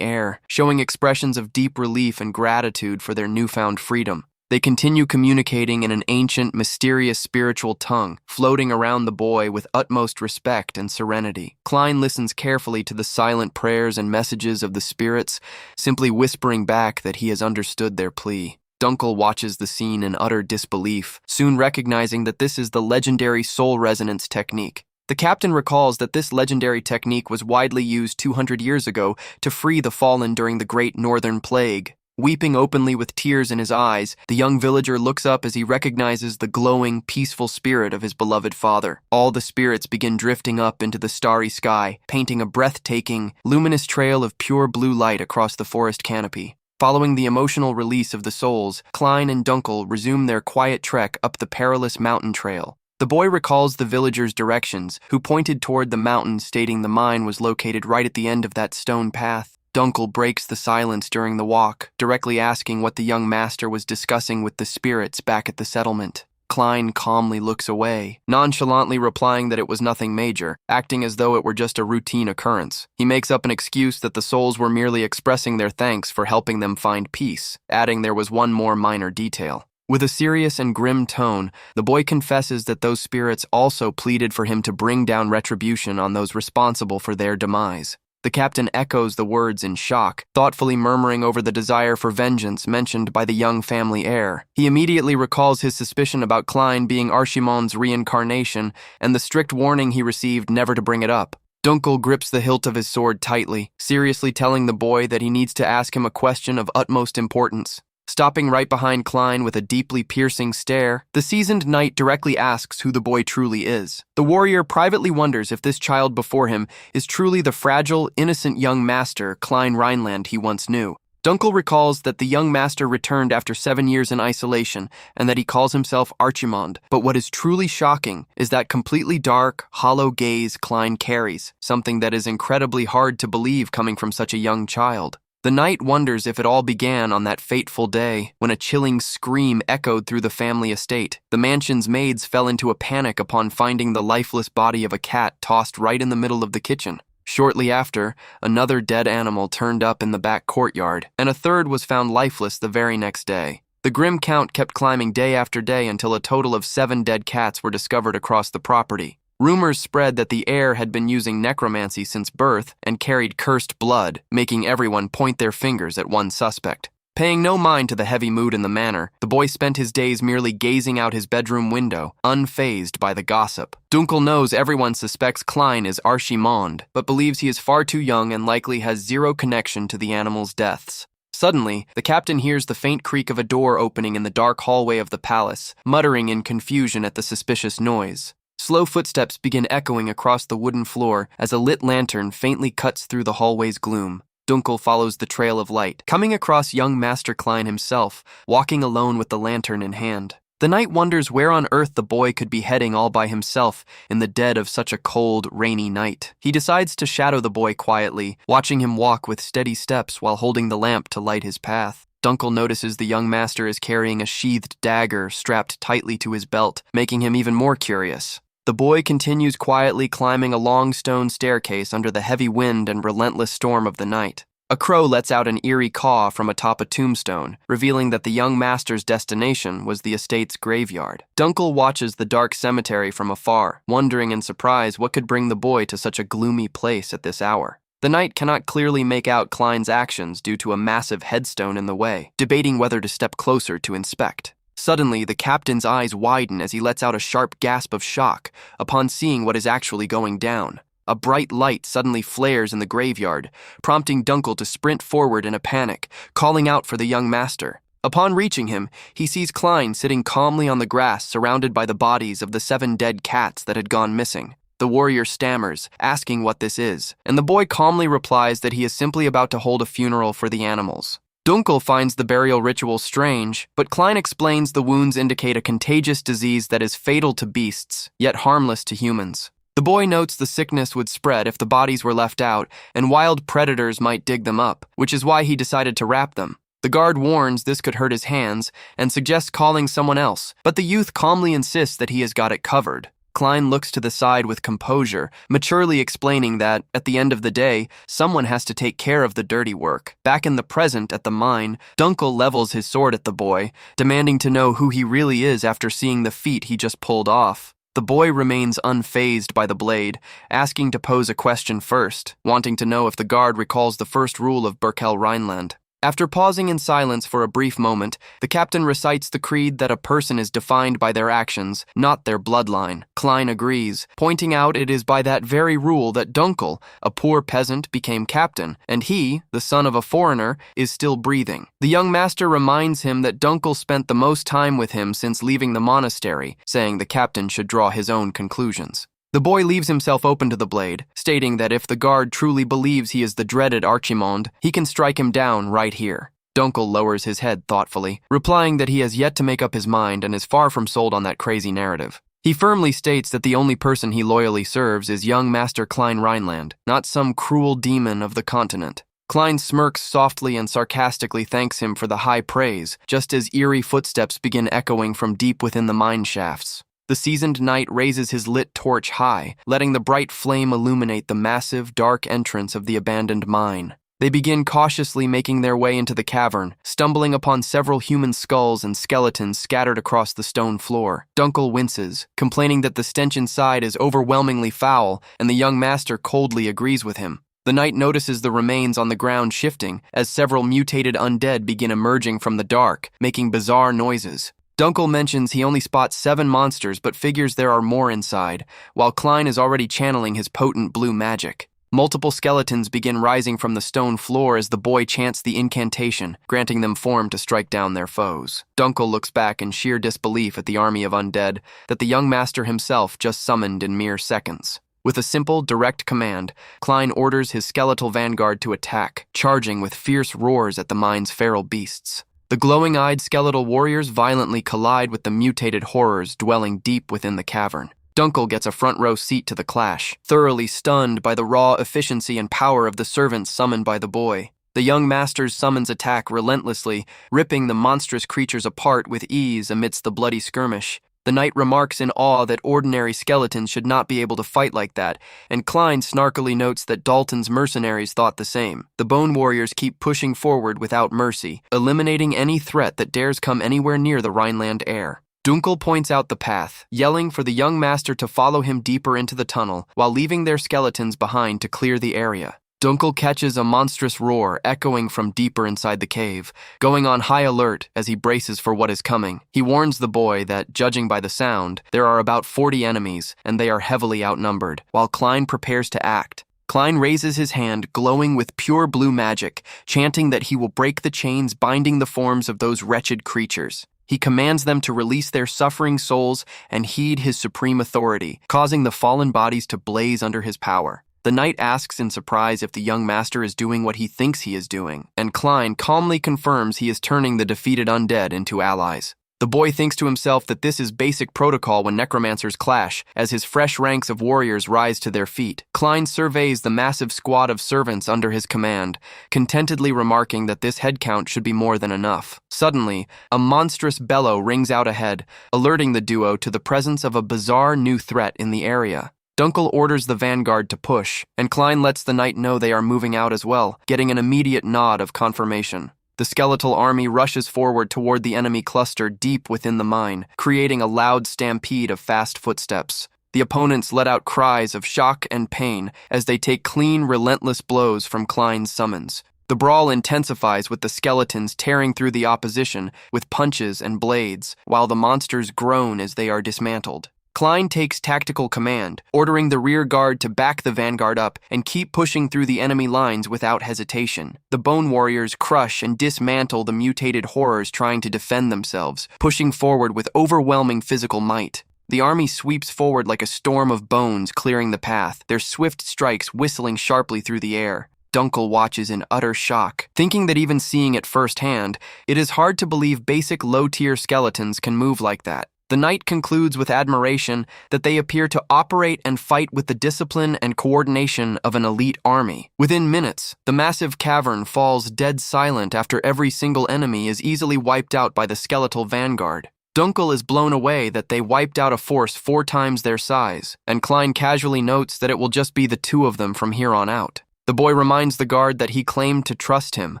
[SPEAKER 1] air, showing expressions of deep relief and gratitude for their newfound freedom. They continue communicating in an ancient, mysterious spiritual tongue, floating around the boy with utmost respect and serenity. Klein listens carefully to the silent prayers and messages of the spirits, simply whispering back that he has understood their plea. Dunkel watches the scene in utter disbelief, soon recognizing that this is the legendary soul resonance technique. The captain recalls that this legendary technique was widely used 200 years ago to free the fallen during the Great Northern Plague. Weeping openly with tears in his eyes, the young villager looks up as he recognizes the glowing, peaceful spirit of his beloved father. All the spirits begin drifting up into the starry sky, painting a breathtaking, luminous trail of pure blue light across the forest canopy. Following the emotional release of the souls, Klein and Dunkel resume their quiet trek up the perilous mountain trail. The boy recalls the villager's directions, who pointed toward the mountain, stating the mine was located right at the end of that stone path. Dunkel breaks the silence during the walk, directly asking what the young master was discussing with the spirits back at the settlement. Klein calmly looks away, nonchalantly replying that it was nothing major, acting as though it were just a routine occurrence. He makes up an excuse that the souls were merely expressing their thanks for helping them find peace, adding there was one more minor detail. With a serious and grim tone, the boy confesses that those spirits also pleaded for him to bring down retribution on those responsible for their demise. The captain echoes the words in shock, thoughtfully murmuring over the desire for vengeance mentioned by the young family heir. He immediately recalls his suspicion about Klein being Arshimon's reincarnation and the strict warning he received never to bring it up. Dunkel grips the hilt of his sword tightly, seriously telling the boy that he needs to ask him a question of utmost importance. Stopping right behind Klein with a deeply piercing stare, the seasoned knight directly asks who the boy truly is. The warrior privately wonders if this child before him is truly the fragile, innocent young master Klein Rhineland he once knew. Dunkel recalls that the young master returned after 7 years in isolation and that he calls himself Archimond, but what is truly shocking is that completely dark, hollow gaze Klein carries, something that is incredibly hard to believe coming from such a young child. The knight wonders if it all began on that fateful day when a chilling scream echoed through the family estate. The mansion's maids fell into a panic upon finding the lifeless body of a cat tossed right in the middle of the kitchen. Shortly after, another dead animal turned up in the back courtyard, and a third was found lifeless the very next day. The grim count kept climbing day after day until a total of 7 dead cats were discovered across the property. Rumors spread that the heir had been using necromancy since birth and carried cursed blood, making everyone point their fingers at one suspect. Paying no mind to the heavy mood in the manor, the boy spent his days merely gazing out his bedroom window, unfazed by the gossip. Dunkel knows everyone suspects Klein is Archimond, but believes he is far too young and likely has zero connection to the animal's deaths. Suddenly, the captain hears the faint creak of a door opening in the dark hallway of the palace, muttering in confusion at the suspicious noise. Slow footsteps begin echoing across the wooden floor as a lit lantern faintly cuts through the hallway's gloom. Dunkel follows the trail of light, coming across young Master Klein himself, walking alone with the lantern in hand. The knight wonders where on earth the boy could be heading all by himself in the dead of such a cold, rainy night. He decides to shadow the boy quietly, watching him walk with steady steps while holding the lamp to light his path. Dunkel notices the young master is carrying a sheathed dagger strapped tightly to his belt, making him even more curious. The boy continues quietly climbing a long stone staircase under the heavy wind and relentless storm of the night. A crow lets out an eerie caw from atop a tombstone, revealing that the young master's destination was the estate's graveyard. Dunkel watches the dark cemetery from afar, wondering in surprise what could bring the boy to such a gloomy place at this hour. The knight cannot clearly make out Klein's actions due to a massive headstone in the way, debating whether to step closer to inspect. Suddenly, the captain's eyes widen as he lets out a sharp gasp of shock upon seeing what is actually going down. A bright light suddenly flares in the graveyard, prompting Dunkel to sprint forward in a panic, calling out for the young master. Upon reaching him, he sees Klein sitting calmly on the grass surrounded by the bodies of the 7 dead cats that had gone missing. The warrior stammers, asking what this is, and the boy calmly replies that he is simply about to hold a funeral for the animals. Dunkel finds the burial ritual strange, but Klein explains the wounds indicate a contagious disease that is fatal to beasts, yet harmless to humans. The boy notes the sickness would spread if the bodies were left out, and wild predators might dig them up, which is why he decided to wrap them. The guard warns this could hurt his hands, and suggests calling someone else, but the youth calmly insists that he has got it covered. Klein looks to the side with composure, maturely explaining that, at the end of the day, someone has to take care of the dirty work. Back in the present at the mine, Dunkel levels his sword at the boy, demanding to know who he really is after seeing the feat he just pulled off. The boy remains unfazed by the blade, asking to pose a question first, wanting to know if the guard recalls the first rule of Berkel Rhineland. After pausing in silence for a brief moment, the captain recites the creed that a person is defined by their actions, not their bloodline. Klein agrees, pointing out it is by that very rule that Dunkel, a poor peasant, became captain, and he, the son of a foreigner, is still breathing. The young master reminds him that Dunkel spent the most time with him since leaving the monastery, saying the captain should draw his own conclusions. The boy leaves himself open to the blade, stating that if the guard truly believes he is the dreaded Archimond, he can strike him down right here. Dunkel lowers his head thoughtfully, replying that he has yet to make up his mind and is far from sold on that crazy narrative. He firmly states that the only person he loyally serves is young Master Klein Rhineland, not some cruel demon of the continent. Klein smirks softly and sarcastically thanks him for the high praise, just as eerie footsteps begin echoing from deep within the mine shafts. The seasoned knight raises his lit torch high, letting the bright flame illuminate the massive, dark entrance of the abandoned mine. They begin cautiously making their way into the cavern, stumbling upon several human skulls and skeletons scattered across the stone floor. Dunkel winces, complaining that the stench inside is overwhelmingly foul, and the young master coldly agrees with him. The knight notices the remains on the ground shifting as several mutated undead begin emerging from the dark, making bizarre noises. Dunkel mentions he only spots 7 monsters but figures there are more inside, while Klein is already channeling his potent blue magic. Multiple skeletons begin rising from the stone floor as the boy chants the incantation, granting them form to strike down their foes. Dunkel looks back in sheer disbelief at the army of undead that the young master himself just summoned in mere seconds. With a simple, direct command, Klein orders his skeletal vanguard to attack, charging with fierce roars at the mine's feral beasts. The glowing-eyed skeletal warriors violently collide with the mutated horrors dwelling deep within the cavern. Dunkel gets a front-row seat to the clash, thoroughly stunned by the raw efficiency and power of the servants summoned by the boy. The young master's summons attack relentlessly, ripping the monstrous creatures apart with ease amidst the bloody skirmish. The knight remarks in awe that ordinary skeletons should not be able to fight like that, and Klein snarkily notes that Dalton's mercenaries thought the same. The bone warriors keep pushing forward without mercy, eliminating any threat that dares come anywhere near the Rhineland air. Dunkel points out the path, yelling for the young master to follow him deeper into the tunnel, while leaving their skeletons behind to clear the area. Dunkel catches a monstrous roar echoing from deeper inside the cave, going on high alert as he braces for what is coming. He warns the boy that, judging by the sound, there are about 40 enemies, and they are heavily outnumbered, while Klein prepares to act. Klein raises his hand, glowing with pure blue magic, chanting that he will break the chains binding the forms of those wretched creatures. He commands them to release their suffering souls and heed his supreme authority, causing the fallen bodies to blaze under his power. The knight asks in surprise if the young master is doing what he thinks he is doing, and Klein calmly confirms he is turning the defeated undead into allies. The boy thinks to himself that this is basic protocol when necromancers clash, as his fresh ranks of warriors rise to their feet. Klein surveys the massive squad of servants under his command, contentedly remarking that this headcount should be more than enough. Suddenly, a monstrous bellow rings out ahead, alerting the duo to the presence of a bizarre new threat in the area. Dunkel orders the vanguard to push, and Klein lets the knight know they are moving out as well, getting an immediate nod of confirmation. The skeletal army rushes forward toward the enemy cluster deep within the mine, creating a loud stampede of fast footsteps. The opponents let out cries of shock and pain as they take clean, relentless blows from Klein's summons. The brawl intensifies with the skeletons tearing through the opposition with punches and blades, while the monsters groan as they are dismantled. Klein takes tactical command, ordering the rear guard to back the vanguard up and keep pushing through the enemy lines without hesitation. The Bone Warriors crush and dismantle the mutated horrors trying to defend themselves, pushing forward with overwhelming physical might. The army sweeps forward like a storm of bones, clearing the path, their swift strikes whistling sharply through the air. Dunkel watches in utter shock, thinking that even seeing it firsthand, it is hard to believe basic low-tier skeletons can move like that. The knight concludes with admiration that they appear to operate and fight with the discipline and coordination of an elite army. Within minutes, the massive cavern falls dead silent after every single enemy is easily wiped out by the skeletal vanguard. Dunkel is blown away that they wiped out a force 4 times their size, and Klein casually notes that it will just be the 2 of them from here on out. The boy reminds the guard that he claimed to trust him,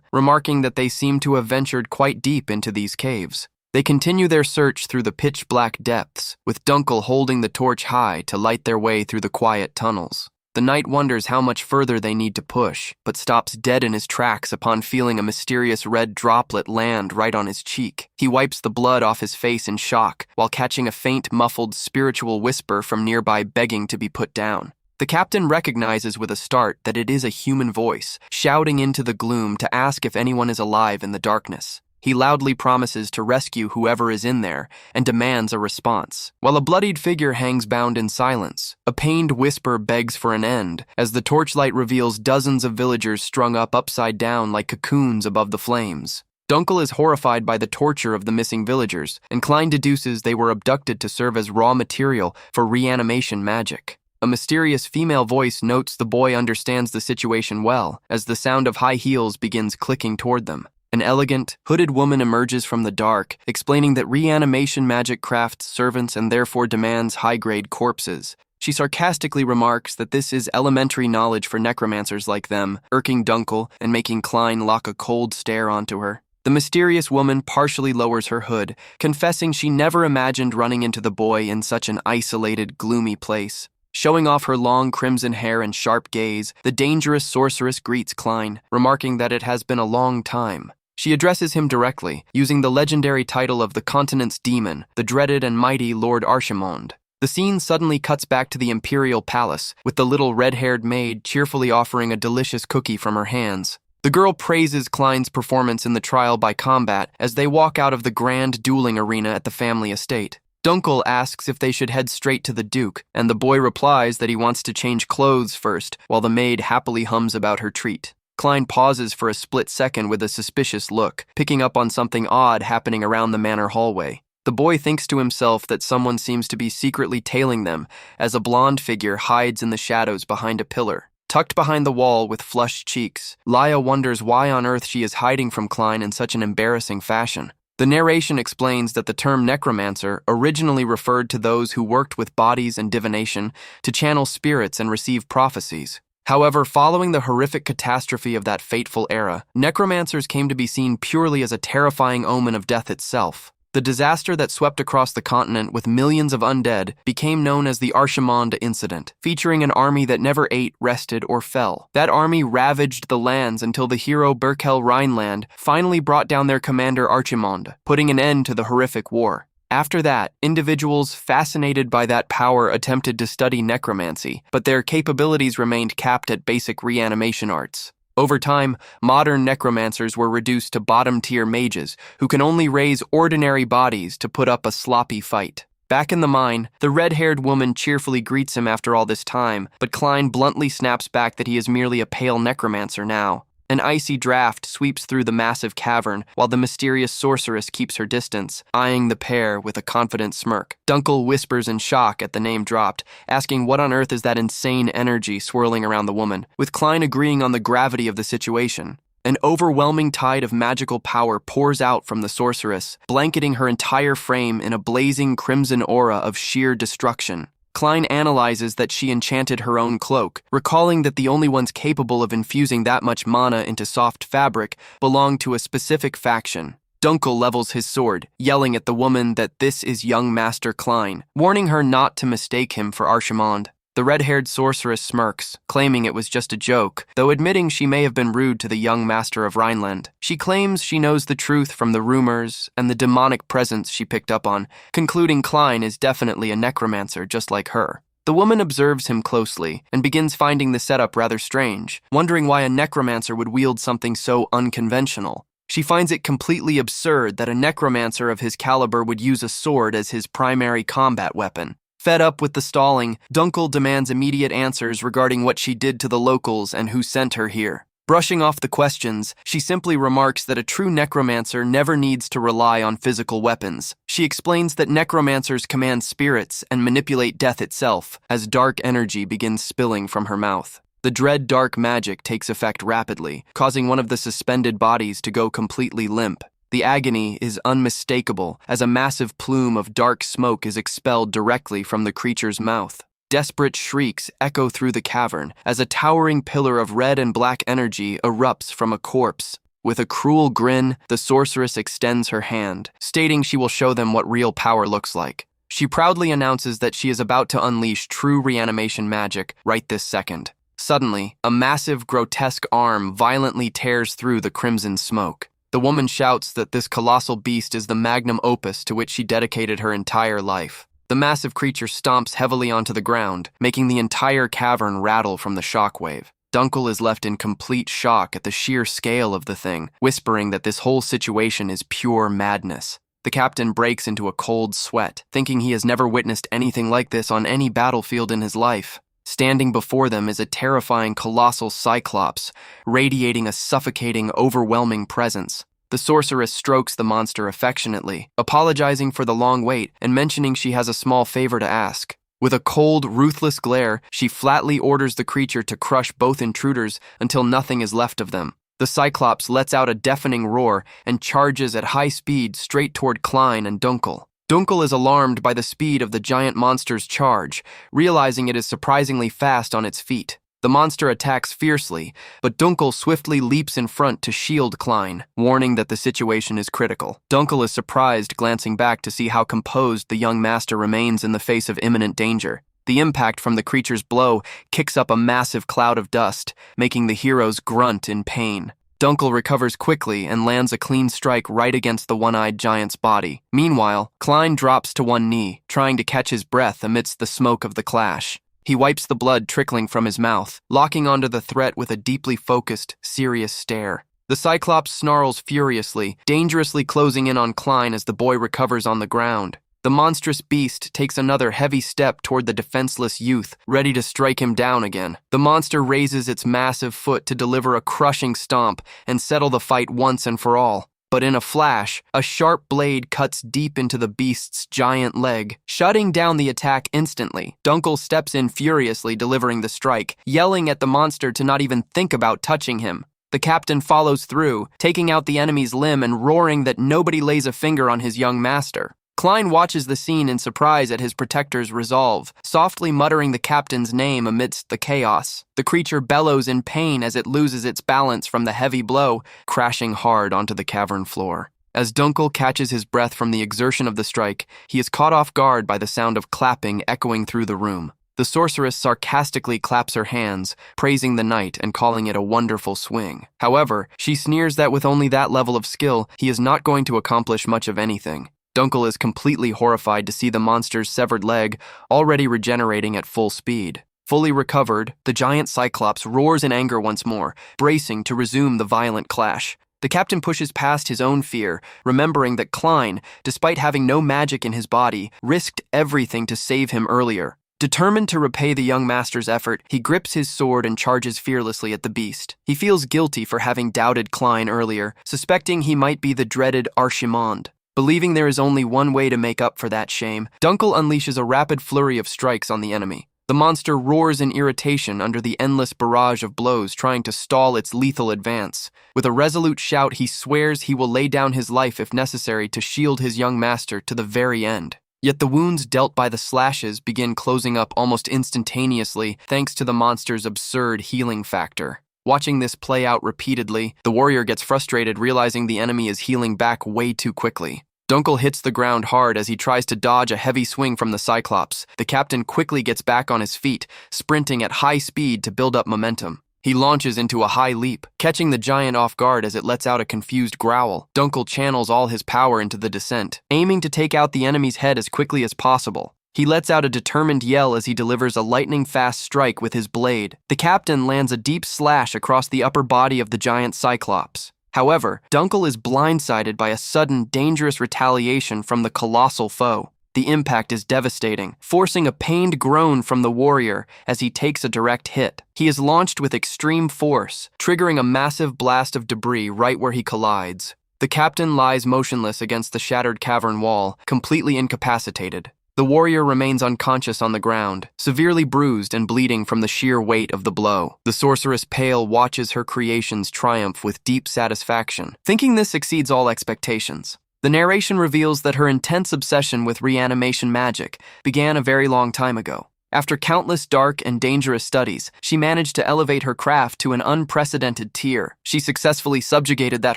[SPEAKER 1] remarking that they seem to have ventured quite deep into these caves. They continue their search through the pitch-black depths, with Dunkel holding the torch high to light their way through the quiet tunnels. The knight wonders how much further they need to push, but stops dead in his tracks upon feeling a mysterious red droplet land right on his cheek. He wipes the blood off his face in shock, while catching a faint, muffled spiritual whisper from nearby begging to be put down. The captain recognizes with a start that it is a human voice, shouting into the gloom to ask if anyone is alive in the darkness. He loudly promises to rescue whoever is in there and demands a response. While a bloodied figure hangs bound in silence, a pained whisper begs for an end as the torchlight reveals dozens of villagers strung up upside down like cocoons above the flames. Dunkel is horrified by the torture of the missing villagers, and Klein deduces they were abducted to serve as raw material for reanimation magic. A mysterious female voice notes the boy understands the situation well as the sound of high heels begins clicking toward them. An elegant, hooded woman emerges from the dark, explaining that reanimation magic crafts servants and therefore demands high-grade corpses. She sarcastically remarks that this is elementary knowledge for necromancers like them, irking Dunkel and making Klein lock a cold stare onto her. The mysterious woman partially lowers her hood, confessing she never imagined running into the boy in such an isolated, gloomy place. Showing off her long crimson hair and sharp gaze, the dangerous sorceress greets Klein, remarking that it has been a long time. She addresses him directly, using the legendary title of the continent's demon, the dreaded and mighty Lord Archimond. The scene suddenly cuts back to the imperial palace, with the little red-haired maid cheerfully offering a delicious cookie from her hands. The girl praises Klein's performance in the trial by combat as they walk out of the grand dueling arena at the family estate. Dunkel asks if they should head straight to the Duke, and the boy replies that he wants to change clothes first, while the maid happily hums about her treat. Klein pauses for a split second with a suspicious look, picking up on something odd happening around the manor hallway. The boy thinks to himself that someone seems to be secretly tailing them, as a blonde figure hides in the shadows behind a pillar. Tucked behind the wall with flushed cheeks, Laya wonders why on earth she is hiding from Klein in such an embarrassing fashion. The narration explains that the term necromancer originally referred to those who worked with bodies and divination to channel spirits and receive prophecies. However, following the horrific catastrophe of that fateful era, necromancers came to be seen purely as a terrifying omen of death itself. The disaster that swept across the continent with millions of undead became known as the Archimond Incident, featuring an army that never ate, rested, or fell. That army ravaged the lands until the hero Berkel Rhineland finally brought down their commander Archimond, putting an end to the horrific war. After that, individuals fascinated by that power attempted to study necromancy, but their capabilities remained capped at basic reanimation arts. Over time, modern necromancers were reduced to bottom-tier mages who can only raise ordinary bodies to put up a sloppy fight. Back in the mine, the red-haired woman cheerfully greets him after all this time, but Klein bluntly snaps back that he is merely a pale necromancer now. An icy draft sweeps through the massive cavern while the mysterious sorceress keeps her distance, eyeing the pair with a confident smirk. Dunkel whispers in shock at the name dropped, asking what on earth is that insane energy swirling around the woman, with Klein agreeing on the gravity of the situation. An overwhelming tide of magical power pours out from the sorceress, blanketing her entire frame in a blazing crimson aura of sheer destruction. Klein analyzes that she enchanted her own cloak, recalling that the only ones capable of infusing that much mana into soft fabric belonged to a specific faction. Dunkel levels his sword, yelling at the woman that this is young Master Klein, warning her not to mistake him for Archimond. The red-haired sorceress smirks, claiming it was just a joke, though admitting she may have been rude to the young master of Rhineland. She claims she knows the truth from the rumors and the demonic presence she picked up on, concluding Klein is definitely a necromancer just like her. The woman observes him closely and begins finding the setup rather strange, wondering why a necromancer would wield something so unconventional. She finds it completely absurd that a necromancer of his caliber would use a sword as his primary combat weapon. Fed up with the stalling, Dunkel demands immediate answers regarding what she did to the locals and who sent her here. Brushing off the questions, she simply remarks that a true necromancer never needs to rely on physical weapons. She explains that necromancers command spirits and manipulate death itself, as dark energy begins spilling from her mouth. The dread dark magic takes effect rapidly, causing one of the suspended bodies to go completely limp. The agony is unmistakable as a massive plume of dark smoke is expelled directly from the creature's mouth. Desperate shrieks echo through the cavern as a towering pillar of red and black energy erupts from a corpse. With a cruel grin, the sorceress extends her hand, stating she will show them what real power looks like. She proudly announces that she is about to unleash true reanimation magic right this second. Suddenly, a massive, grotesque arm violently tears through the crimson smoke. The woman shouts that this colossal beast is the magnum opus to which she dedicated her entire life. The massive creature stomps heavily onto the ground, making the entire cavern rattle from the shockwave. Dunkel is left in complete shock at the sheer scale of the thing, whispering that this whole situation is pure madness. The captain breaks into a cold sweat, thinking he has never witnessed anything like this on any battlefield in his life. Standing before them is a terrifying colossal cyclops, radiating a suffocating, overwhelming presence. The sorceress strokes the monster affectionately, apologizing for the long wait and mentioning she has a small favor to ask. With a cold, ruthless glare, she flatly orders the creature to crush both intruders until nothing is left of them. The cyclops lets out a deafening roar and charges at high speed straight toward Klein and Dunkel. Dunkel is alarmed by the speed of the giant monster's charge, realizing it is surprisingly fast on its feet. The monster attacks fiercely, but Dunkel swiftly leaps in front to shield Klein, warning that the situation is critical. Dunkel is surprised, glancing back to see how composed the young master remains in the face of imminent danger. The impact from the creature's blow kicks up a massive cloud of dust, making the heroes grunt in pain. Dunkel recovers quickly and lands a clean strike right against the one-eyed giant's body. Meanwhile, Klein drops to one knee, trying to catch his breath amidst the smoke of the clash. He wipes the blood trickling from his mouth, locking onto the threat with a deeply focused, serious stare. The Cyclops snarls furiously, dangerously closing in on Klein as the boy recovers on the ground. The monstrous beast takes another heavy step toward the defenseless youth, ready to strike him down again. The monster raises its massive foot to deliver a crushing stomp and settle the fight once and for all. But in a flash, a sharp blade cuts deep into the beast's giant leg, shutting down the attack instantly. Dunkel steps in furiously, delivering the strike, yelling at the monster to not even think about touching him. The captain follows through, taking out the enemy's limb and roaring that nobody lays a finger on his young master. Klein watches the scene in surprise at his protector's resolve, softly muttering the captain's name amidst the chaos. The creature bellows in pain as it loses its balance from the heavy blow, crashing hard onto the cavern floor. As Dunkel catches his breath from the exertion of the strike, he is caught off guard by the sound of clapping echoing through the room. The sorceress sarcastically claps her hands, praising the knight and calling it a wonderful swing. However, she sneers that with only that level of skill, he is not going to accomplish much of anything. Dunkel is completely horrified to see the monster's severed leg already regenerating at full speed. Fully recovered, the giant Cyclops roars in anger once more, bracing to resume the violent clash. The captain pushes past his own fear, remembering that Klein, despite having no magic in his body, risked everything to save him earlier. Determined to repay the young master's effort, he grips his sword and charges fearlessly at the beast. He feels guilty for having doubted Klein earlier, suspecting he might be the dreaded Archimond. Believing there is only one way to make up for that shame, Dunkel unleashes a rapid flurry of strikes on the enemy. The monster roars in irritation under the endless barrage of blows trying to stall its lethal advance. With a resolute shout, he swears he will lay down his life if necessary to shield his young master to the very end. Yet the wounds dealt by the slashes begin closing up almost instantaneously thanks to the monster's absurd healing factor. Watching this play out repeatedly, the warrior gets frustrated realizing the enemy is healing back way too quickly. Dunkel hits the ground hard as he tries to dodge a heavy swing from the Cyclops. The captain quickly gets back on his feet, sprinting at high speed to build up momentum. He launches into a high leap, catching the giant off guard as it lets out a confused growl. Dunkel channels all his power into the descent, aiming to take out the enemy's head as quickly as possible. He lets out a determined yell as he delivers a lightning-fast strike with his blade. The captain lands a deep slash across the upper body of the giant Cyclops. However, Dunkel is blindsided by a sudden, dangerous retaliation from the colossal foe. The impact is devastating, forcing a pained groan from the warrior as he takes a direct hit. He is launched with extreme force, triggering a massive blast of debris right where he collides. The captain lies motionless against the shattered cavern wall, completely incapacitated. The warrior remains unconscious on the ground, severely bruised and bleeding from the sheer weight of the blow. The sorceress Pale watches her creations triumph with deep satisfaction, thinking this exceeds all expectations. The narration reveals that her intense obsession with reanimation magic began a very long time ago. After countless dark and dangerous studies, she managed to elevate her craft to an unprecedented tier. She successfully subjugated that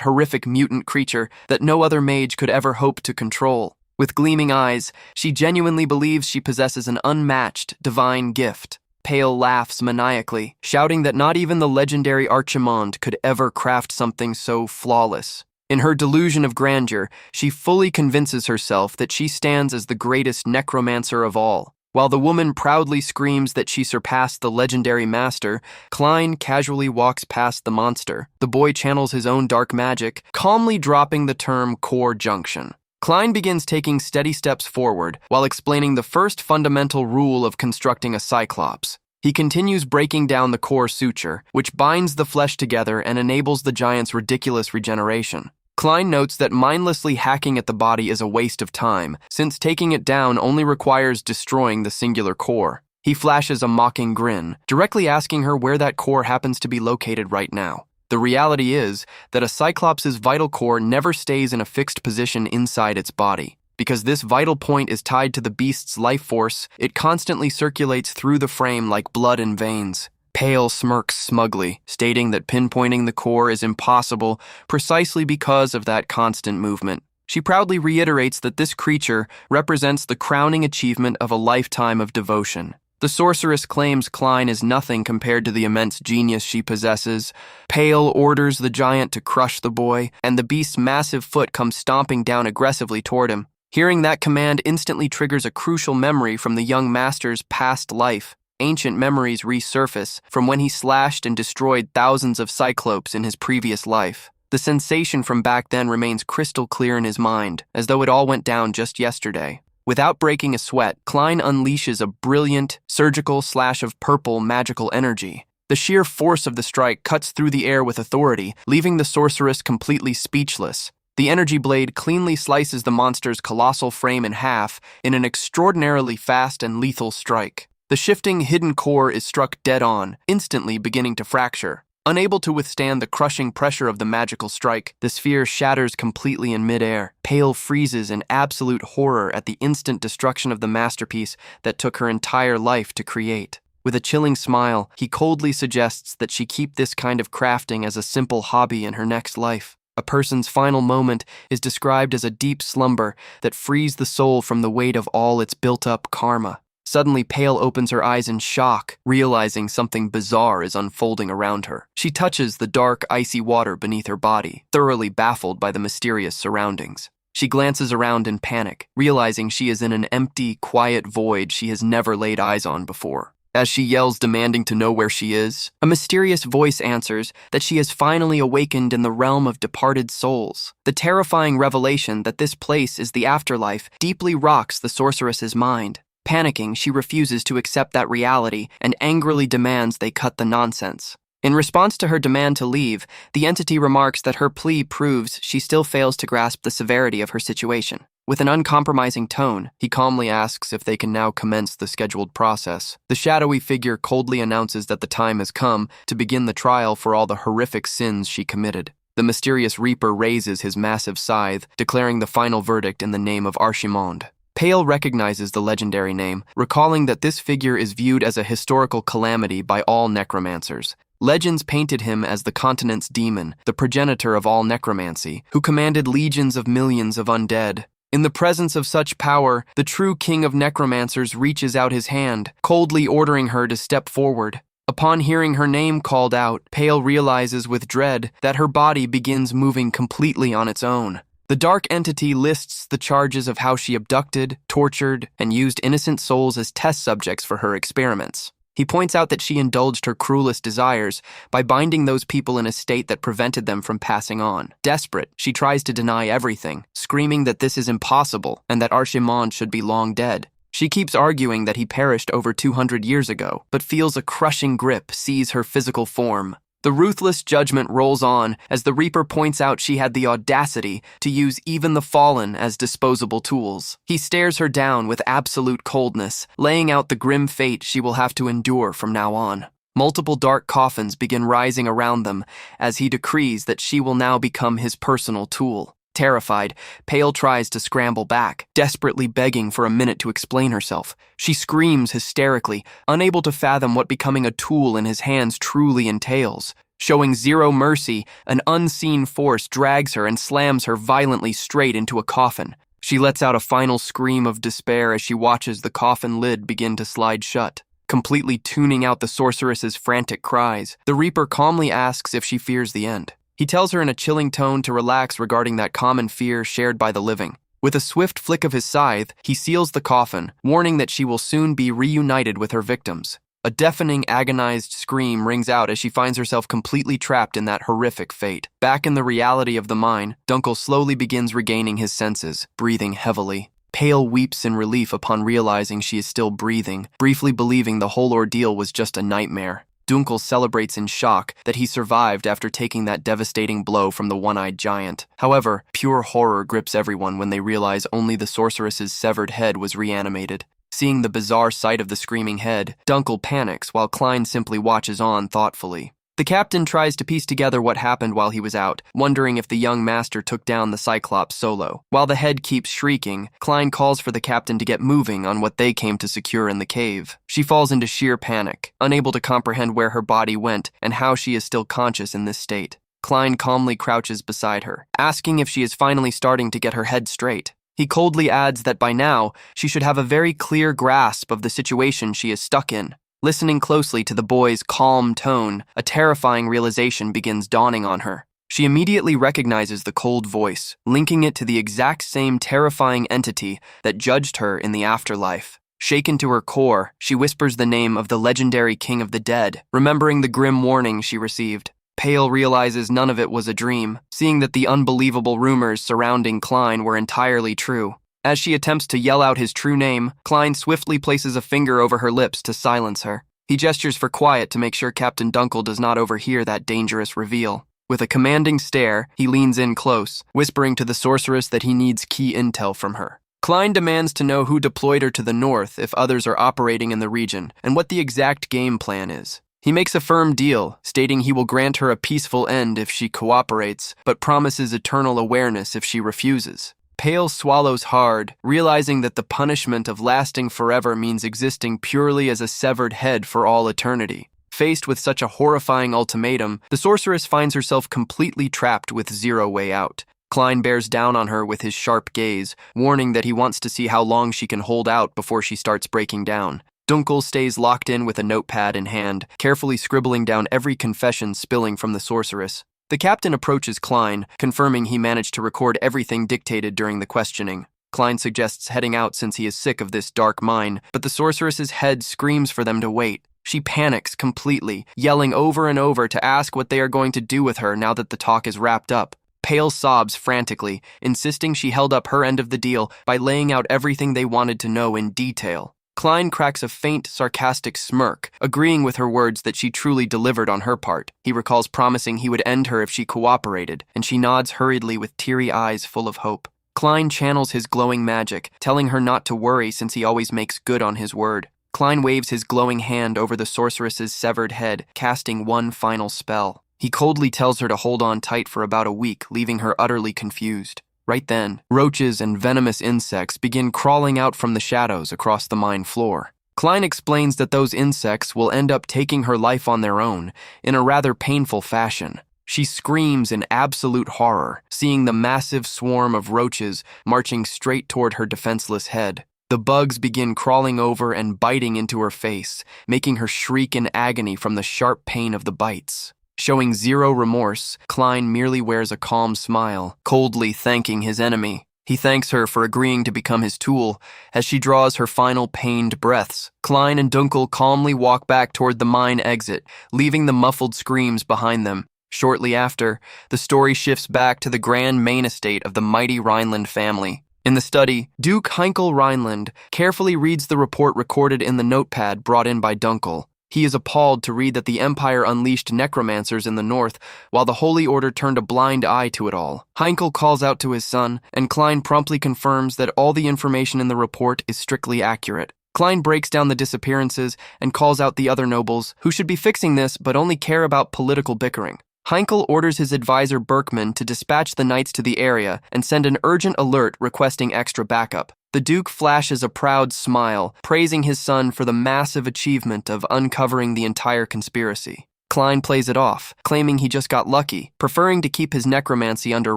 [SPEAKER 1] horrific mutant creature that no other mage could ever hope to control. With gleaming eyes, she genuinely believes she possesses an unmatched, divine gift. Pale laughs maniacally, shouting that not even the legendary Archimond could ever craft something so flawless. In her delusion of grandeur, she fully convinces herself that she stands as the greatest necromancer of all. While the woman proudly screams that she surpassed the legendary master, Klein casually walks past the monster. The boy channels his own dark magic, calmly dropping the term core junction. Klein begins taking steady steps forward while explaining the first fundamental rule of constructing a Cyclops. He continues breaking down the core suture, which binds the flesh together and enables the giant's ridiculous regeneration. Klein notes that mindlessly hacking at the body is a waste of time, since taking it down only requires destroying the singular core. He flashes a mocking grin, directly asking her where that core happens to be located right now. The reality is that a Cyclops' vital core never stays in a fixed position inside its body. Because this vital point is tied to the beast's life force, it constantly circulates through the frame like blood in veins. Pale smirks smugly, stating that pinpointing the core is impossible precisely because of that constant movement. She proudly reiterates that this creature represents the crowning achievement of a lifetime of devotion. The sorceress claims Klein is nothing compared to the immense genius she possesses. Pale orders the giant to crush the boy, and the beast's massive foot comes stomping down aggressively toward him. Hearing that command instantly triggers a crucial memory from the young master's past life. Ancient memories resurface from when he slashed and destroyed thousands of Cyclopes in his previous life. The sensation from back then remains crystal clear in his mind, as though it all went down just yesterday. Without breaking a sweat, Klein unleashes a brilliant, surgical slash of purple magical energy. The sheer force of the strike cuts through the air with authority, leaving the sorceress completely speechless. The energy blade cleanly slices the monster's colossal frame in half in an extraordinarily fast and lethal strike. The shifting, hidden core is struck dead on, instantly beginning to fracture. Unable to withstand the crushing pressure of the magical strike, the sphere shatters completely in midair. Pale freezes in absolute horror at the instant destruction of the masterpiece that took her entire life to create. With a chilling smile, he coldly suggests that she keep this kind of crafting as a simple hobby in her next life. A person's final moment is described as a deep slumber that frees the soul from the weight of all its built-up karma. Suddenly, Pale opens her eyes in shock, realizing something bizarre is unfolding around her. She touches the dark, icy water beneath her body, thoroughly baffled by the mysterious surroundings. She glances around in panic, realizing she is in an empty, quiet void she has never laid eyes on before. As she yells, demanding to know where she is, a mysterious voice answers that she has finally awakened in the realm of departed souls. The terrifying revelation that this place is the afterlife deeply rocks the sorceress's mind. Panicking, she refuses to accept that reality and angrily demands they cut the nonsense. In response to her demand to leave, the entity remarks that her plea proves she still fails to grasp the severity of her situation. With an uncompromising tone, he calmly asks if they can now commence the scheduled process. The shadowy figure coldly announces that the time has come to begin the trial for all the horrific sins she committed. The mysterious Reaper raises his massive scythe, declaring the final verdict in the name of Archimond. Pale recognizes the legendary name, recalling that this figure is viewed as a historical calamity by all necromancers. Legends painted him as the continent's demon, the progenitor of all necromancy, who commanded legions of millions of undead. In the presence of such power, the true king of necromancers reaches out his hand, coldly ordering her to step forward. Upon hearing her name called out, Pale realizes with dread that her body begins moving completely on its own. The dark entity lists the charges of how she abducted, tortured, and used innocent souls as test subjects for her experiments. He points out that she indulged her cruelest desires by binding those people in a state that prevented them from passing on. Desperate, she tries to deny everything, screaming that this is impossible and that Archimond should be long dead. She keeps arguing that he perished over 200 years ago, but feels a crushing grip seize her physical form. The ruthless judgment rolls on as the Reaper points out she had the audacity to use even the fallen as disposable tools. He stares her down with absolute coldness, laying out the grim fate she will have to endure from now on. Multiple dark coffins begin rising around them as he decrees that she will now become his personal tool. Terrified, Pale tries to scramble back, desperately begging for a minute to explain herself. She screams hysterically, unable to fathom what becoming a tool in his hands truly entails. Showing zero mercy, an unseen force drags her and slams her violently straight into a coffin. She lets out a final scream of despair as she watches the coffin lid begin to slide shut. Completely tuning out the sorceress's frantic cries, the Reaper calmly asks if she fears the end. He tells her in a chilling tone to relax regarding that common fear shared by the living. With a swift flick of his scythe, he seals the coffin, warning that she will soon be reunited with her victims. A deafening, agonized scream rings out as she finds herself completely trapped in that horrific fate. Back in the reality of the mine, Dunkel slowly begins regaining his senses, breathing heavily. Pale weeps in relief upon realizing she is still breathing, briefly believing the whole ordeal was just a nightmare. Dunkel celebrates in shock that he survived after taking that devastating blow from the one-eyed giant. However, pure horror grips everyone when they realize only the sorceress's severed head was reanimated. Seeing the bizarre sight of the screaming head, Dunkel panics while Klein simply watches on thoughtfully. The captain tries to piece together what happened while he was out, wondering if the young master took down the Cyclops solo. While the head keeps shrieking, Klein calls for the captain to get moving on what they came to secure in the cave. She falls into sheer panic, unable to comprehend where her body went and how she is still conscious in this state. Klein calmly crouches beside her, asking if she is finally starting to get her head straight. He coldly adds that by now, she should have a very clear grasp of the situation she is stuck in. Listening closely to the boy's calm tone, a terrifying realization begins dawning on her. She immediately recognizes the cold voice, linking it to the exact same terrifying entity that judged her in the afterlife. Shaken to her core, she whispers the name of the legendary king of the dead, remembering the grim warning she received. Pale realizes none of it was a dream, seeing that the unbelievable rumors surrounding Klein were entirely true. As she attempts to yell out his true name, Klein swiftly places a finger over her lips to silence her. He gestures for quiet to make sure Captain Dunkel does not overhear that dangerous reveal. With a commanding stare, he leans in close, whispering to the sorceress that he needs key intel from her. Klein demands to know who deployed her to the north if others are operating in the region, and what the exact game plan is. He makes a firm deal, stating he will grant her a peaceful end if she cooperates, but promises eternal awareness if she refuses. Pale swallows hard, realizing that the punishment of lasting forever means existing purely as a severed head for all eternity. Faced with such a horrifying ultimatum, the sorceress finds herself completely trapped with zero way out. Klein bears down on her with his sharp gaze, warning that he wants to see how long she can hold out before she starts breaking down. Dunkel stays locked in with a notepad in hand, carefully scribbling down every confession spilling from the sorceress. The captain approaches Klein, confirming he managed to record everything dictated during the questioning. Klein suggests heading out since he is sick of this dark mine, but the sorceress's head screams for them to wait. She panics completely, yelling over and over to ask what they are going to do with her now that the talk is wrapped up. Pale sobs frantically, insisting she held up her end of the deal by laying out everything they wanted to know in detail. Klein cracks a faint, sarcastic smirk, agreeing with her words that she truly delivered on her part. He recalls promising he would end her if she cooperated, and she nods hurriedly with teary eyes full of hope. Klein channels his glowing magic, telling her not to worry since he always makes good on his word. Klein waves his glowing hand over the sorceress's severed head, casting one final spell. He coldly tells her to hold on tight for about a week, leaving her utterly confused. Right then, roaches and venomous insects begin crawling out from the shadows across the mine floor. Klein explains that those insects will end up taking her life on their own in a rather painful fashion. She screams in absolute horror, seeing the massive swarm of roaches marching straight toward her defenseless head. The bugs begin crawling over and biting into her face, making her shriek in agony from the sharp pain of the bites. Showing zero remorse, Klein merely wears a calm smile, coldly thanking his enemy. He thanks her for agreeing to become his tool. As she draws her final pained breaths, Klein and Dunkel calmly walk back toward the mine exit, leaving the muffled screams behind them. Shortly after, the story shifts back to the grand main estate of the mighty Rhineland family. In the study, Duke Heinkel Rhineland carefully reads the report recorded in the notepad brought in by Dunkel. He is appalled to read that the Empire unleashed necromancers in the north, while the Holy Order turned a blind eye to it all. Heinkel calls out to his son, and Klein promptly confirms that all the information in the report is strictly accurate. Klein breaks down the disappearances and calls out the other nobles, who should be fixing this but only care about political bickering. Heinkel orders his advisor Berkman to dispatch the knights to the area and send an urgent alert requesting extra backup. The Duke flashes a proud smile, praising his son for the massive achievement of uncovering the entire conspiracy. Klein plays it off, claiming he just got lucky, preferring to keep his necromancy under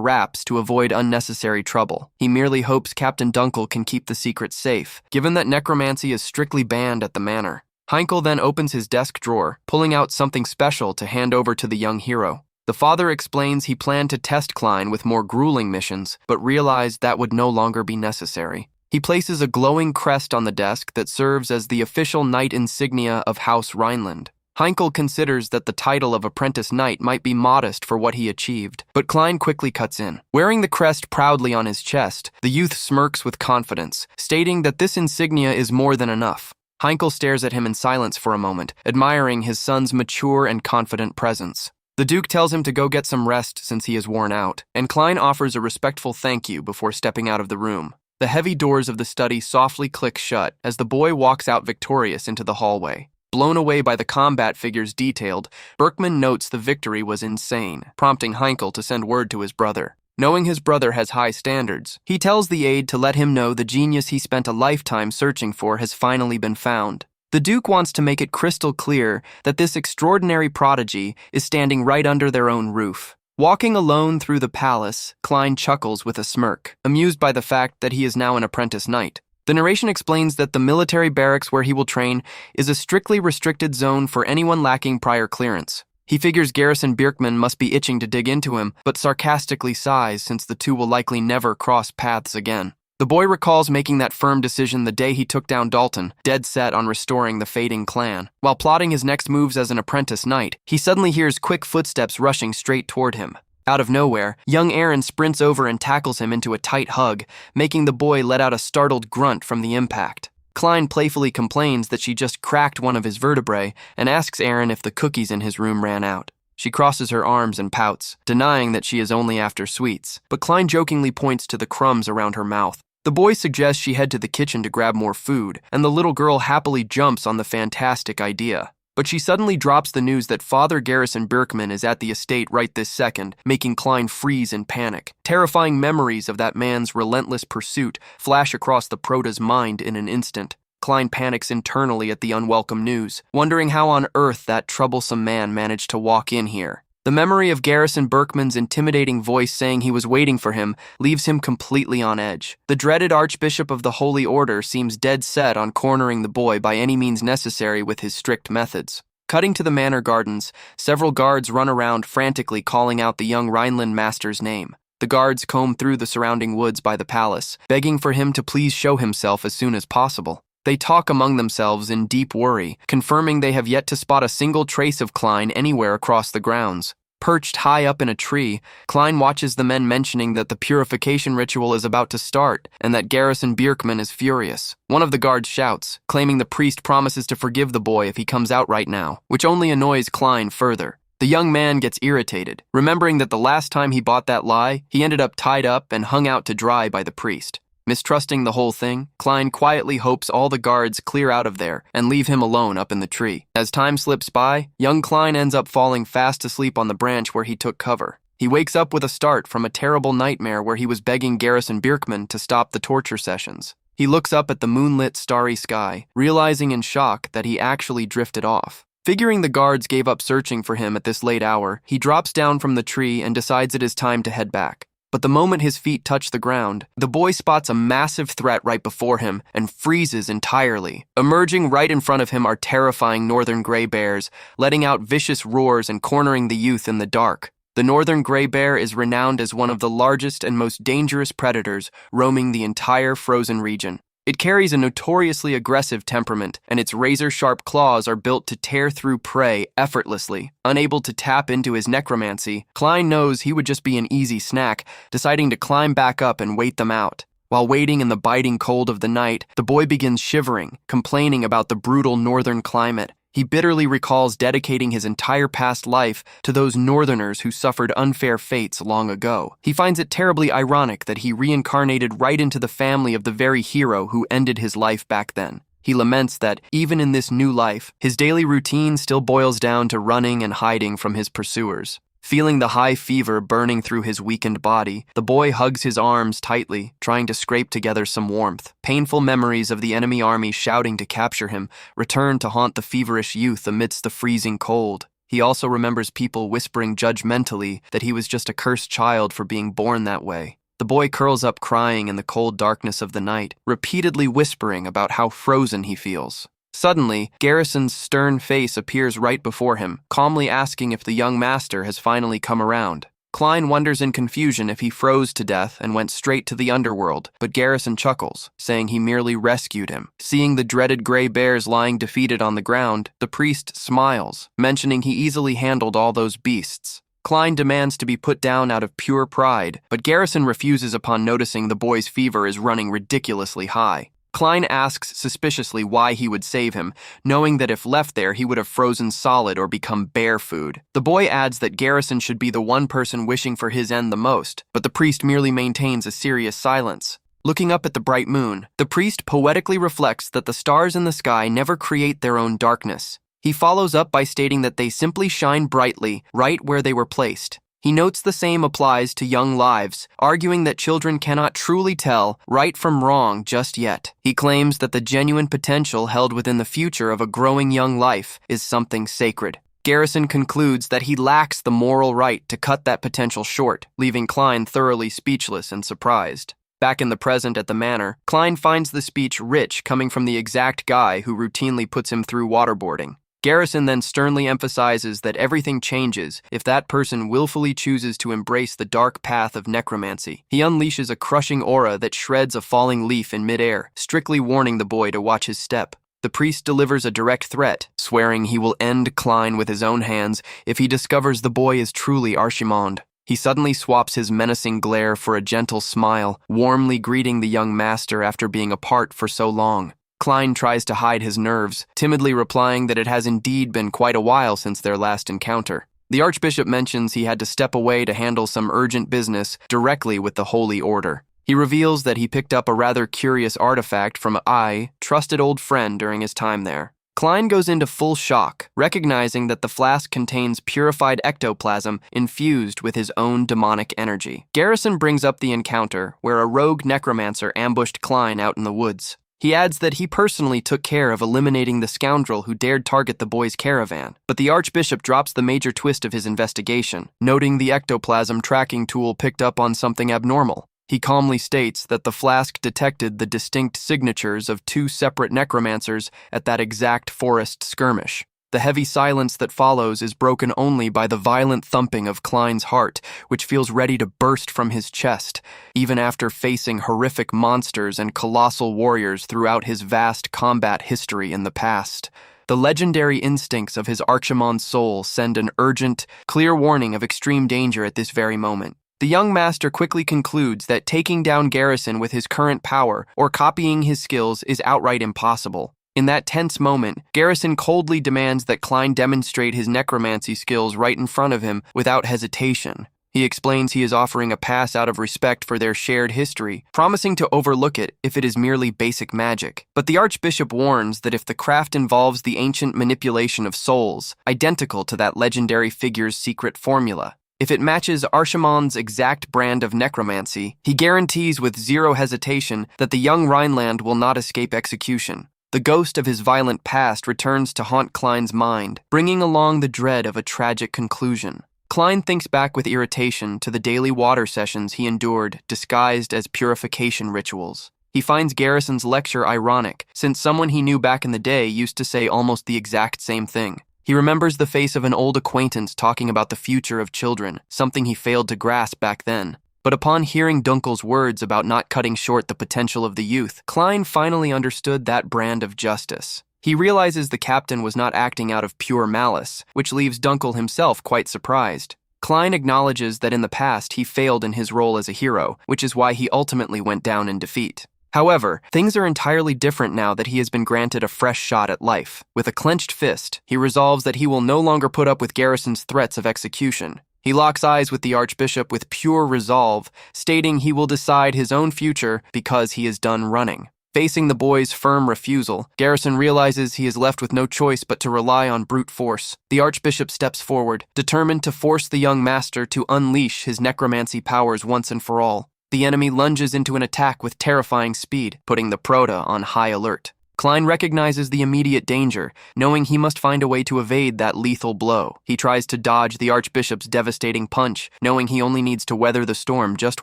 [SPEAKER 1] wraps to avoid unnecessary trouble. He merely hopes Captain Dunkel can keep the secret safe, given that necromancy is strictly banned at the manor. Heinkel then opens his desk drawer, pulling out something special to hand over to the young hero. The father explains he planned to test Klein with more grueling missions, but realized that would no longer be necessary. He places a glowing crest on the desk that serves as the official knight insignia of House Rhineland. Heinkel considers that the title of apprentice knight might be modest for what he achieved, but Klein quickly cuts in. Wearing the crest proudly on his chest, the youth smirks with confidence, stating that this insignia is more than enough. Heinkel stares at him in silence for a moment, admiring his son's mature and confident presence. The Duke tells him to go get some rest since he is worn out, and Klein offers a respectful thank you before stepping out of the room. The heavy doors of the study softly click shut as the boy walks out victorious into the hallway. Blown away by the combat figures detailed, Berkman notes the victory was insane, prompting Heinkel to send word to his brother. Knowing his brother has high standards, he tells the aide to let him know the genius he spent a lifetime searching for has finally been found. The Duke wants to make it crystal clear that this extraordinary prodigy is standing right under their own roof. Walking alone through the palace, Klein chuckles with a smirk, amused by the fact that he is now an apprentice knight. The narration explains that the military barracks where he will train is a strictly restricted zone for anyone lacking prior clearance. He figures Garrison Bierkman must be itching to dig into him, but sarcastically sighs since the two will likely never cross paths again. The boy recalls making that firm decision the day he took down Dalton, dead set on restoring the fading clan. While plotting his next moves as an apprentice knight, he suddenly hears quick footsteps rushing straight toward him. Out of nowhere, young Aaron sprints over and tackles him into a tight hug, making the boy let out a startled grunt from the impact. Klein playfully complains that she just cracked one of his vertebrae and asks Aaron if the cookies in his room ran out. She crosses her arms and pouts, denying that she is only after sweets, but Klein jokingly points to the crumbs around her mouth. The boy suggests she head to the kitchen to grab more food, and the little girl happily jumps on the fantastic idea. But she suddenly drops the news that Father Garrison Bierkman is at the estate right this second, making Klein freeze in panic. Terrifying memories of that man's relentless pursuit flash across the prota's mind in an instant. Klein panics internally at the unwelcome news, wondering how on earth that troublesome man managed to walk in here. The memory of Garrison Bierkman's intimidating voice saying he was waiting for him leaves him completely on edge. The dreaded Archbishop of the Holy Order seems dead set on cornering the boy by any means necessary with his strict methods. Cutting to the manor gardens, several guards run around frantically calling out the young Rhineland master's name. The guards comb through the surrounding woods by the palace, begging for him to please show himself as soon as possible. They talk among themselves in deep worry, confirming they have yet to spot a single trace of Klein anywhere across the grounds. Perched high up in a tree, Klein watches the men mentioning that the purification ritual is about to start and that Garrison Bierkman is furious. One of the guards shouts, claiming the priest promises to forgive the boy if he comes out right now, which only annoys Klein further. The young man gets irritated, remembering that the last time he bought that lie, he ended up tied up and hung out to dry by the priest. Mistrusting the whole thing, Klein quietly hopes all the guards clear out of there and leave him alone up in the tree. As time slips by, young Klein ends up falling fast asleep on the branch where he took cover. He wakes up with a start from a terrible nightmare where he was begging Garrison Bierkman to stop the torture sessions. He looks up at the moonlit, starry sky, realizing in shock that he actually drifted off. Figuring the guards gave up searching for him at this late hour, he drops down from the tree and decides it is time to head back. But the moment his feet touch the ground, the boy spots a massive threat right before him and freezes entirely. Emerging right in front of him are terrifying northern gray bears, letting out vicious roars and cornering the youth in the dark. The northern gray bear is renowned as one of the largest and most dangerous predators roaming the entire frozen region. It carries a notoriously aggressive temperament, and its razor-sharp claws are built to tear through prey effortlessly. Unable to tap into his necromancy, Klein knows he would just be an easy snack, deciding to climb back up and wait them out. While waiting in the biting cold of the night, the boy begins shivering, complaining about the brutal northern climate. He bitterly recalls dedicating his entire past life to those northerners who suffered unfair fates long ago. He finds it terribly ironic that he reincarnated right into the family of the very hero who ended his life back then. He laments that, even in this new life, his daily routine still boils down to running and hiding from his pursuers. Feeling the high fever burning through his weakened body, the boy hugs his arms tightly, trying to scrape together some warmth. Painful memories of the enemy army shouting to capture him return to haunt the feverish youth amidst the freezing cold. He also remembers people whispering judgmentally that he was just a cursed child for being born that way. The boy curls up crying in the cold darkness of the night, repeatedly whispering about how frozen he feels. Suddenly, Garrison's stern face appears right before him, calmly asking if the young master has finally come around. Klein wonders in confusion if he froze to death and went straight to the underworld, but Garrison chuckles, saying he merely rescued him. Seeing the dreaded gray bears lying defeated on the ground, the priest smiles, mentioning he easily handled all those beasts. Klein demands to be put down out of pure pride, but Garrison refuses upon noticing the boy's fever is running ridiculously high. Klein asks suspiciously why he would save him, knowing that if left there he would have frozen solid or become bear food. The boy adds that Garrison should be the one person wishing for his end the most, but the priest merely maintains a serious silence. Looking up at the bright moon, the priest poetically reflects that the stars in the sky never create their own darkness. He follows up by stating that they simply shine brightly right where they were placed. He notes the same applies to young lives, arguing that children cannot truly tell right from wrong just yet. He claims that the genuine potential held within the future of a growing young life is something sacred. Garrison concludes that he lacks the moral right to cut that potential short, leaving Klein thoroughly speechless and surprised. Back in the present at the manor, Klein finds the speech rich coming from the exact guy who routinely puts him through waterboarding. Garrison then sternly emphasizes that everything changes if that person willfully chooses to embrace the dark path of necromancy. He unleashes a crushing aura that shreds a falling leaf in midair, strictly warning the boy to watch his step. The priest delivers a direct threat, swearing he will end Klein with his own hands if he discovers the boy is truly Archimond. He suddenly swaps his menacing glare for a gentle smile, warmly greeting the young master after being apart for so long. Klein tries to hide his nerves, timidly replying that it has indeed been quite a while since their last encounter. The archbishop mentions he had to step away to handle some urgent business directly with the Holy Order. He reveals that he picked up a rather curious artifact from a trusted old friend during his time there. Klein goes into full shock, recognizing that the flask contains purified ectoplasm infused with his own demonic energy. Garrison brings up the encounter where a rogue necromancer ambushed Klein out in the woods. He adds that he personally took care of eliminating the scoundrel who dared target the boy's caravan, but the archbishop drops the major twist of his investigation, noting the ectoplasm tracking tool picked up on something abnormal. He calmly states that the flask detected the distinct signatures of two separate necromancers at that exact forest skirmish. The heavy silence that follows is broken only by the violent thumping of Klein's heart, which feels ready to burst from his chest, even after facing horrific monsters and colossal warriors throughout his vast combat history in the past. The legendary instincts of his Archimond soul send an urgent, clear warning of extreme danger at this very moment. The young master quickly concludes that taking down Garrison with his current power or copying his skills is outright impossible. In that tense moment, Garrison coldly demands that Klein demonstrate his necromancy skills right in front of him without hesitation. He explains he is offering a pass out of respect for their shared history, promising to overlook it if it is merely basic magic. But the archbishop warns that if the craft involves the ancient manipulation of souls, identical to that legendary figure's secret formula, If it matches Arshimon's exact brand of necromancy, he guarantees with zero hesitation that the young Rhineland will not escape execution. The ghost of his violent past returns to haunt Klein's mind, bringing along the dread of a tragic conclusion. Klein thinks back with irritation to the daily water sessions he endured, disguised as purification rituals. He finds Garrison's lecture ironic, since someone he knew back in the day used to say almost the exact same thing. He remembers the face of an old acquaintance talking about the future of children, something he failed to grasp back then. But upon hearing Dunkel's words about not cutting short the potential of the youth, Klein finally understood that brand of justice. He realizes the captain was not acting out of pure malice, which leaves Dunkel himself quite surprised. Klein acknowledges that in the past he failed in his role as a hero, which is why he ultimately went down in defeat. However, things are entirely different now that he has been granted a fresh shot at life. With a clenched fist, he resolves that he will no longer put up with Garrison's threats of execution. He locks eyes with the Archbishop with pure resolve, stating he will decide his own future because he is done running. Facing the boy's firm refusal, Garrison realizes he is left with no choice but to rely on brute force. The Archbishop steps forward, determined to force the young master to unleash his necromancy powers once and for all. The enemy lunges into an attack with terrifying speed, putting the Proto on high alert. Klein recognizes the immediate danger, knowing he must find a way to evade that lethal blow. He tries to dodge the Archbishop's devastating punch, knowing he only needs to weather the storm just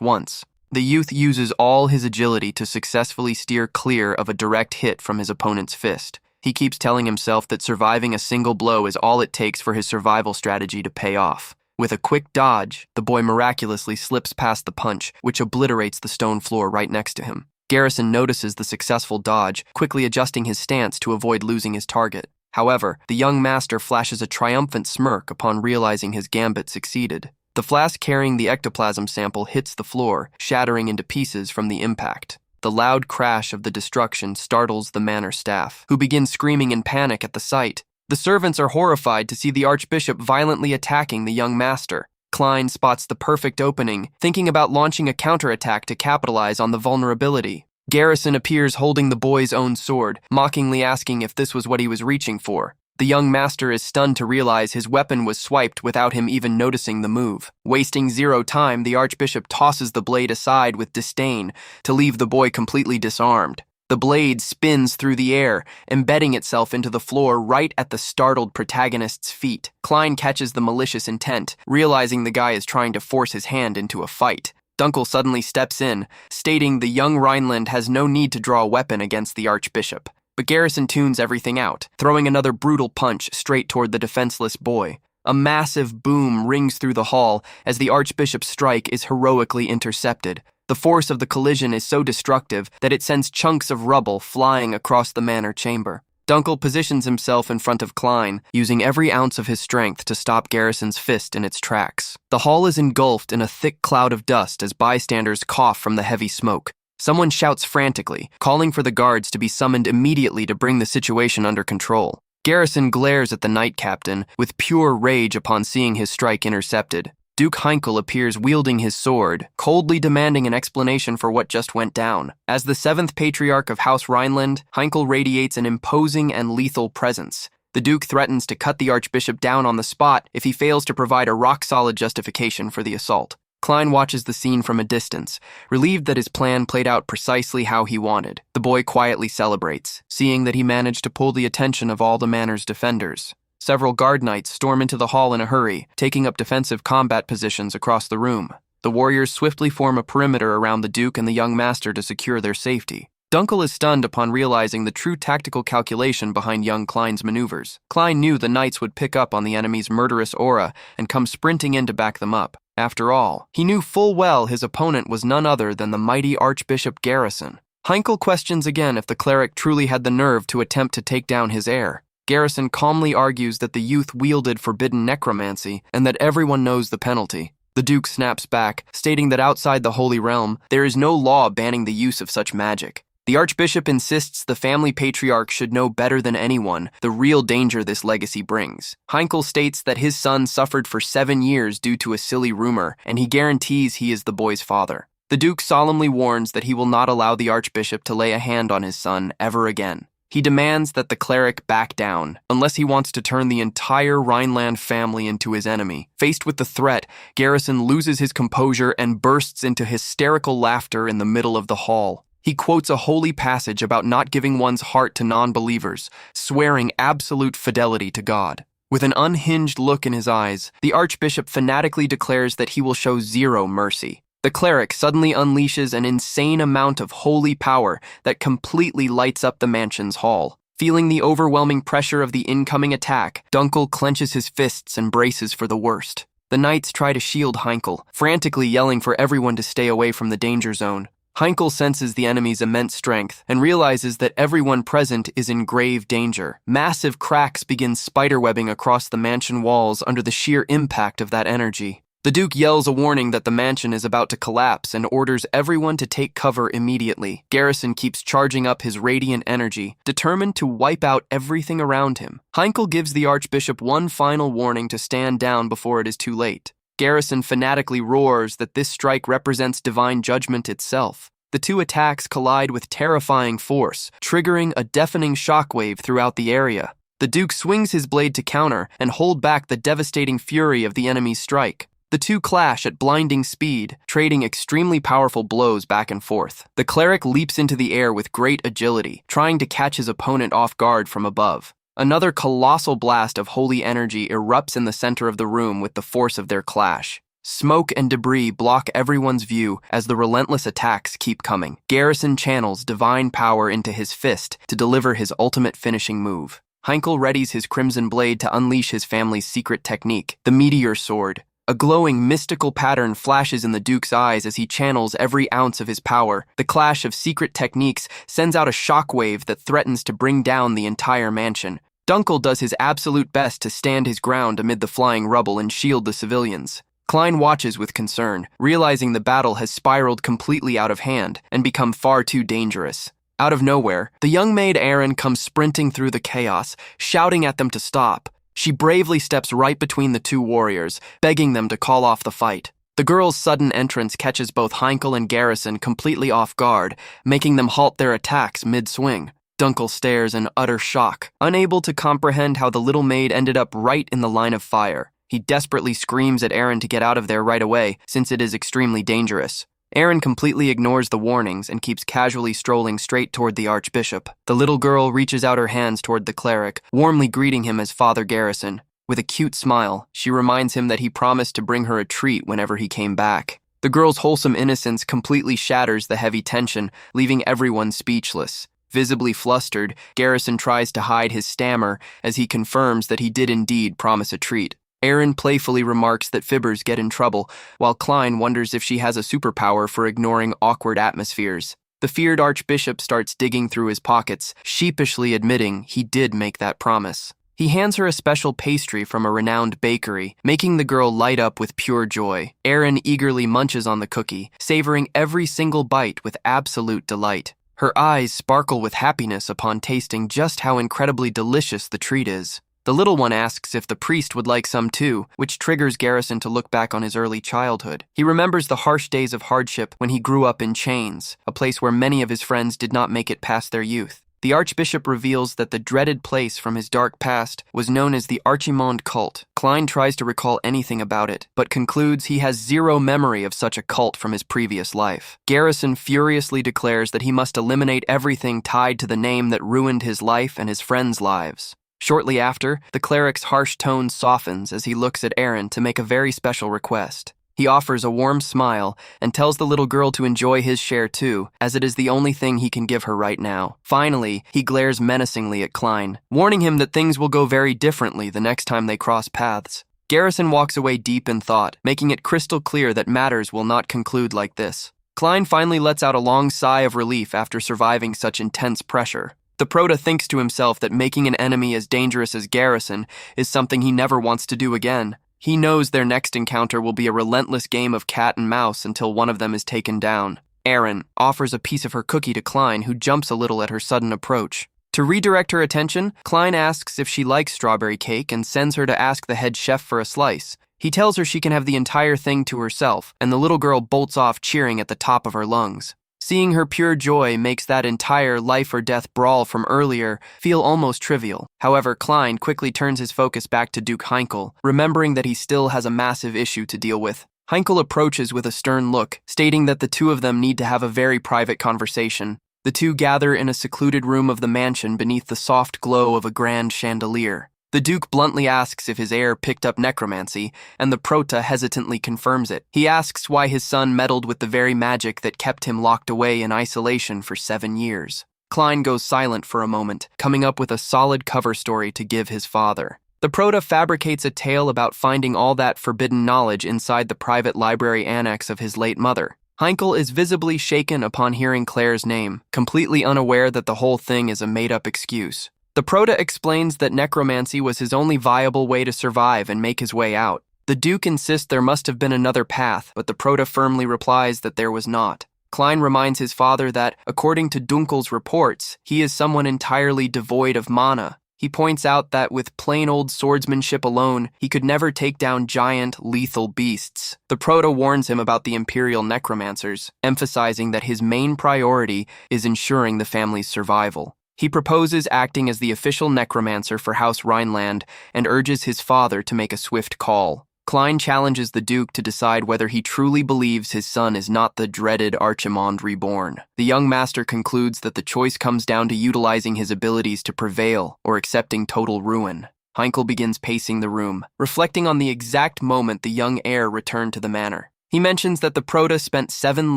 [SPEAKER 1] once. The youth uses all his agility to successfully steer clear of a direct hit from his opponent's fist. He keeps telling himself that surviving a single blow is all it takes for his survival strategy to pay off. With a quick dodge, the boy miraculously slips past the punch, which obliterates the stone floor right next to him. Garrison notices the successful dodge, quickly adjusting his stance to avoid losing his target. However, the young master flashes a triumphant smirk upon realizing his gambit succeeded. The flask carrying the ectoplasm sample hits the floor, shattering into pieces from the impact. The loud crash of the destruction startles the manor staff, who begin screaming in panic at the sight. The servants are horrified to see the Archbishop violently attacking the young master. Klein spots the perfect opening, thinking about launching a counterattack to capitalize on the vulnerability. Garrison appears holding the boy's own sword, mockingly asking if this was what he was reaching for. The young master is stunned to realize his weapon was swiped without him even noticing the move. Wasting zero time, the Archbishop tosses the blade aside with disdain to leave the boy completely disarmed. The blade spins through the air, embedding itself into the floor right at the startled protagonist's feet. Klein catches the malicious intent, realizing the guy is trying to force his hand into a fight. Dunkel suddenly steps in, stating the young Rhineland has no need to draw a weapon against the Archbishop. But Garrison tunes everything out, throwing another brutal punch straight toward the defenseless boy. A massive boom rings through the hall as the Archbishop's strike is heroically intercepted. The force of the collision is so destructive that it sends chunks of rubble flying across the manor chamber. Dunkel positions himself in front of Klein, using every ounce of his strength to stop Garrison's fist in its tracks. The hall is engulfed in a thick cloud of dust as bystanders cough from the heavy smoke. Someone shouts frantically, calling for the guards to be summoned immediately to bring the situation under control. Garrison glares at the knight captain with pure rage upon seeing his strike intercepted. Duke Heinkel appears wielding his sword, coldly demanding an explanation for what just went down. As the seventh patriarch of House Rhineland, Heinkel radiates an imposing and lethal presence. The Duke threatens to cut the Archbishop down on the spot if he fails to provide a rock-solid justification for the assault. Klein watches the scene from a distance, relieved that his plan played out precisely how he wanted. The boy quietly celebrates, seeing that he managed to pull the attention of all the manor's defenders. Several guard knights storm into the hall in a hurry, taking up defensive combat positions across the room. The warriors swiftly form a perimeter around the Duke and the young master to secure their safety. Dunkel is stunned upon realizing the true tactical calculation behind young Klein's maneuvers. Klein knew the knights would pick up on the enemy's murderous aura and come sprinting in to back them up. After all, he knew full well his opponent was none other than the mighty Archbishop Garrison. Heinkel questions again if the cleric truly had the nerve to attempt to take down his heir. Garrison calmly argues that the youth wielded forbidden necromancy and that everyone knows the penalty. The Duke snaps back, stating that outside the Holy Realm, there is no law banning the use of such magic. The Archbishop insists the family patriarch should know better than anyone the real danger this legacy brings. Heinkel states that his son suffered for 7 years due to a silly rumor, and he guarantees he is the boy's father. The Duke solemnly warns that he will not allow the Archbishop to lay a hand on his son ever again. He demands that the cleric back down, unless he wants to turn the entire Rhineland family into his enemy. Faced with the threat, Garrison loses his composure and bursts into hysterical laughter in the middle of the hall. He quotes a holy passage about not giving one's heart to non-believers, swearing absolute fidelity to God. With an unhinged look in his eyes, the Archbishop fanatically declares that he will show zero mercy. The cleric suddenly unleashes an insane amount of holy power that completely lights up the mansion's hall. Feeling the overwhelming pressure of the incoming attack, Dunkel clenches his fists and braces for the worst. The knights try to shield Heinkel, frantically yelling for everyone to stay away from the danger zone. Heinkel senses the enemy's immense strength and realizes that everyone present is in grave danger. Massive cracks begin spiderwebbing across the mansion walls under the sheer impact of that energy. The Duke yells a warning that the mansion is about to collapse and orders everyone to take cover immediately. Garrison keeps charging up his radiant energy, determined to wipe out everything around him. Heinkel gives the Archbishop one final warning to stand down before it is too late. Garrison fanatically roars that this strike represents divine judgment itself. The two attacks collide with terrifying force, triggering a deafening shockwave throughout the area. The Duke swings his blade to counter and hold back the devastating fury of the enemy's strike. The two clash at blinding speed, trading extremely powerful blows back and forth. The cleric leaps into the air with great agility, trying to catch his opponent off guard from above. Another colossal blast of holy energy erupts in the center of the room with the force of their clash. Smoke and debris block everyone's view as the relentless attacks keep coming. Garrison channels divine power into his fist to deliver his ultimate finishing move. Heinkel readies his crimson blade to unleash his family's secret technique, the Meteor Sword. A glowing, mystical pattern flashes in the Duke's eyes as he channels every ounce of his power. The clash of secret techniques sends out a shockwave that threatens to bring down the entire mansion. Dunkel does his absolute best to stand his ground amid the flying rubble and shield the civilians. Klein watches with concern, realizing the battle has spiraled completely out of hand and become far too dangerous. Out of nowhere, the young maid Erin comes sprinting through the chaos, shouting at them to stop. She bravely steps right between the two warriors, begging them to call off the fight. The girl's sudden entrance catches both Heinkel and Garrison completely off guard, making them halt their attacks mid-swing. Dunkel stares in utter shock, unable to comprehend how the little maid ended up right in the line of fire. He desperately screams at Erin to get out of there right away, since it is extremely dangerous. Erin completely ignores the warnings and keeps casually strolling straight toward the Archbishop. The little girl reaches out her hands toward the cleric, warmly greeting him as Father Garrison. With a cute smile, she reminds him that he promised to bring her a treat whenever he came back. The girl's wholesome innocence completely shatters the heavy tension, leaving everyone speechless. Visibly flustered, Garrison tries to hide his stammer as he confirms that he did indeed promise a treat. Erin playfully remarks that fibbers get in trouble, while Klein wonders if she has a superpower for ignoring awkward atmospheres. The feared Archbishop starts digging through his pockets, sheepishly admitting he did make that promise. He hands her a special pastry from a renowned bakery, making the girl light up with pure joy. Erin eagerly munches on the cookie, savoring every single bite with absolute delight. Her eyes sparkle with happiness upon tasting just how incredibly delicious the treat is. The little one asks if the priest would like some too, which triggers Garrison to look back on his early childhood. He remembers the harsh days of hardship when he grew up in chains, a place where many of his friends did not make it past their youth. The Archbishop reveals that the dreaded place from his dark past was known as the Archimond cult. Klein tries to recall anything about it, but concludes he has zero memory of such a cult from his previous life. Garrison furiously declares that he must eliminate everything tied to the name that ruined his life and his friends' lives. Shortly after, the cleric's harsh tone softens as he looks at Erin to make a very special request. He offers a warm smile and tells the little girl to enjoy his share too, as it is the only thing he can give her right now. Finally, he glares menacingly at Klein, warning him that things will go very differently the next time they cross paths. Garrison walks away deep in thought, making it crystal clear that matters will not conclude like this. Klein finally lets out a long sigh of relief after surviving such intense pressure. The Proto thinks to himself that making an enemy as dangerous as Garrison is something he never wants to do again. He knows their next encounter will be a relentless game of cat and mouse until one of them is taken down. Erin offers a piece of her cookie to Klein, who jumps a little at her sudden approach. To redirect her attention, Klein asks if she likes strawberry cake and sends her to ask the head chef for a slice. He tells her she can have the entire thing to herself, and the little girl bolts off cheering at the top of her lungs. Seeing her pure joy makes that entire life-or-death brawl from earlier feel almost trivial. However, Klein quickly turns his focus back to Duke Heinkel, remembering that he still has a massive issue to deal with. Heinkel approaches with a stern look, stating that the two of them need to have a very private conversation. The two gather in a secluded room of the mansion beneath the soft glow of a grand chandelier. The Duke bluntly asks if his heir picked up necromancy, and the Prota hesitantly confirms it. He asks why his son meddled with the very magic that kept him locked away in isolation for 7 years. Klein goes silent for a moment, coming up with a solid cover story to give his father. The Prota fabricates a tale about finding all that forbidden knowledge inside the private library annex of his late mother. Heinkel is visibly shaken upon hearing Claire's name, completely unaware that the whole thing is a made-up excuse. The Prota explains that necromancy was his only viable way to survive and make his way out. The Duke insists there must have been another path, but the Prota firmly replies that there was not. Klein reminds his father that, according to Dunkel's reports, he is someone entirely devoid of mana. He points out that with plain old swordsmanship alone, he could never take down giant, lethal beasts. The Prota warns him about the Imperial Necromancers, emphasizing that his main priority is ensuring the family's survival. He proposes acting as the official necromancer for House Rhineland and urges his father to make a swift call. Klein challenges the Duke to decide whether he truly believes his son is not the dreaded Archimond reborn. The young master concludes that the choice comes down to utilizing his abilities to prevail or accepting total ruin. Heinkel begins pacing the room, reflecting on the exact moment the young heir returned to the manor. He mentions that the Prota spent 7